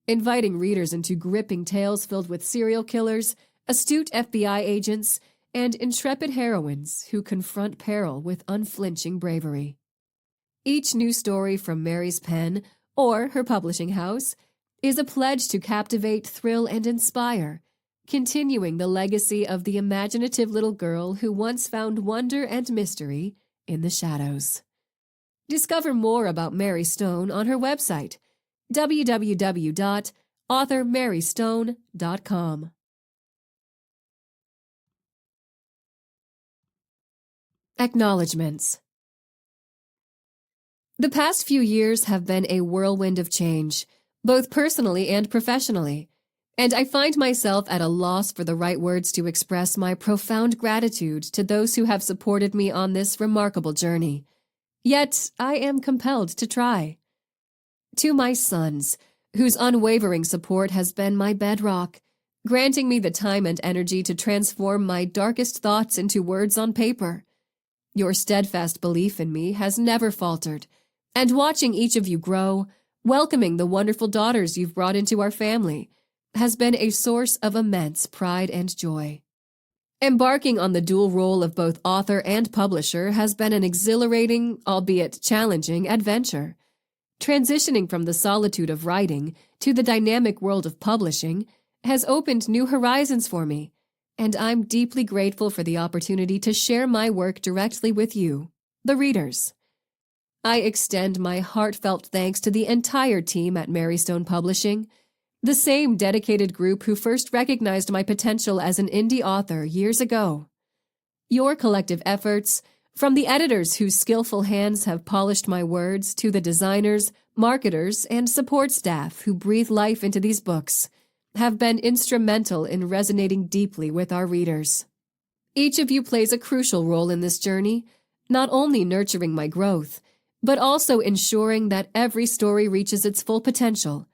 inviting readers into gripping tales filled with serial killers, astute FBI agents, and intrepid heroines who confront peril with unflinching bravery. Each new story from Mary's pen, or her publishing house, is a pledge to captivate, thrill, and inspire, continuing the legacy of the imaginative little girl who once found wonder and mystery in the shadows. Discover more about Mary Stone on her website, www.authormarystone.com. Acknowledgements. The past few years have been a whirlwind of change, both personally and professionally, and I find myself at a loss for the right words to express my profound gratitude to those who have supported me on this remarkable journey. Yet I am compelled to try. To my sons, whose unwavering support has been my bedrock, granting me the time and energy to transform my darkest thoughts into words on paper. Your steadfast belief in me has never faltered, and watching each of you grow, welcoming the wonderful daughters you've brought into our family, has been a source of immense pride and joy. Embarking on the dual role of both author and publisher has been an exhilarating, albeit challenging, adventure. Transitioning from the solitude of writing to the dynamic world of publishing has opened new horizons for me, and I'm deeply grateful for the opportunity to share my work directly with you, the readers. I extend my heartfelt thanks to the entire team at Mary Stone Publishing, the same dedicated group who first recognized my potential as an indie author years ago. Your collective efforts, from the editors whose skillful hands have polished my words to the designers, marketers, and support staff who breathe life into these books, have been instrumental in resonating deeply with our readers. Each of you plays a crucial role in this journey, not only nurturing my growth, but also ensuring that every story reaches its full potential.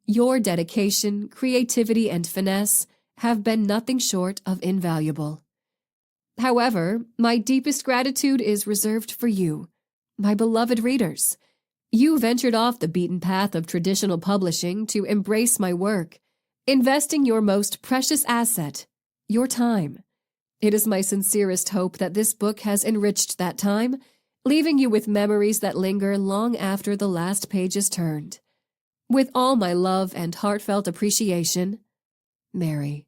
Your dedication, creativity, and finesse have been nothing short of invaluable. However, my deepest gratitude is reserved for you, my beloved readers. You ventured off the beaten path of traditional publishing to embrace my work, investing your most precious asset, your time. It is my sincerest hope that this book has enriched that time, leaving you with memories that linger long after the last page is turned. With all my love and heartfelt appreciation, Mary.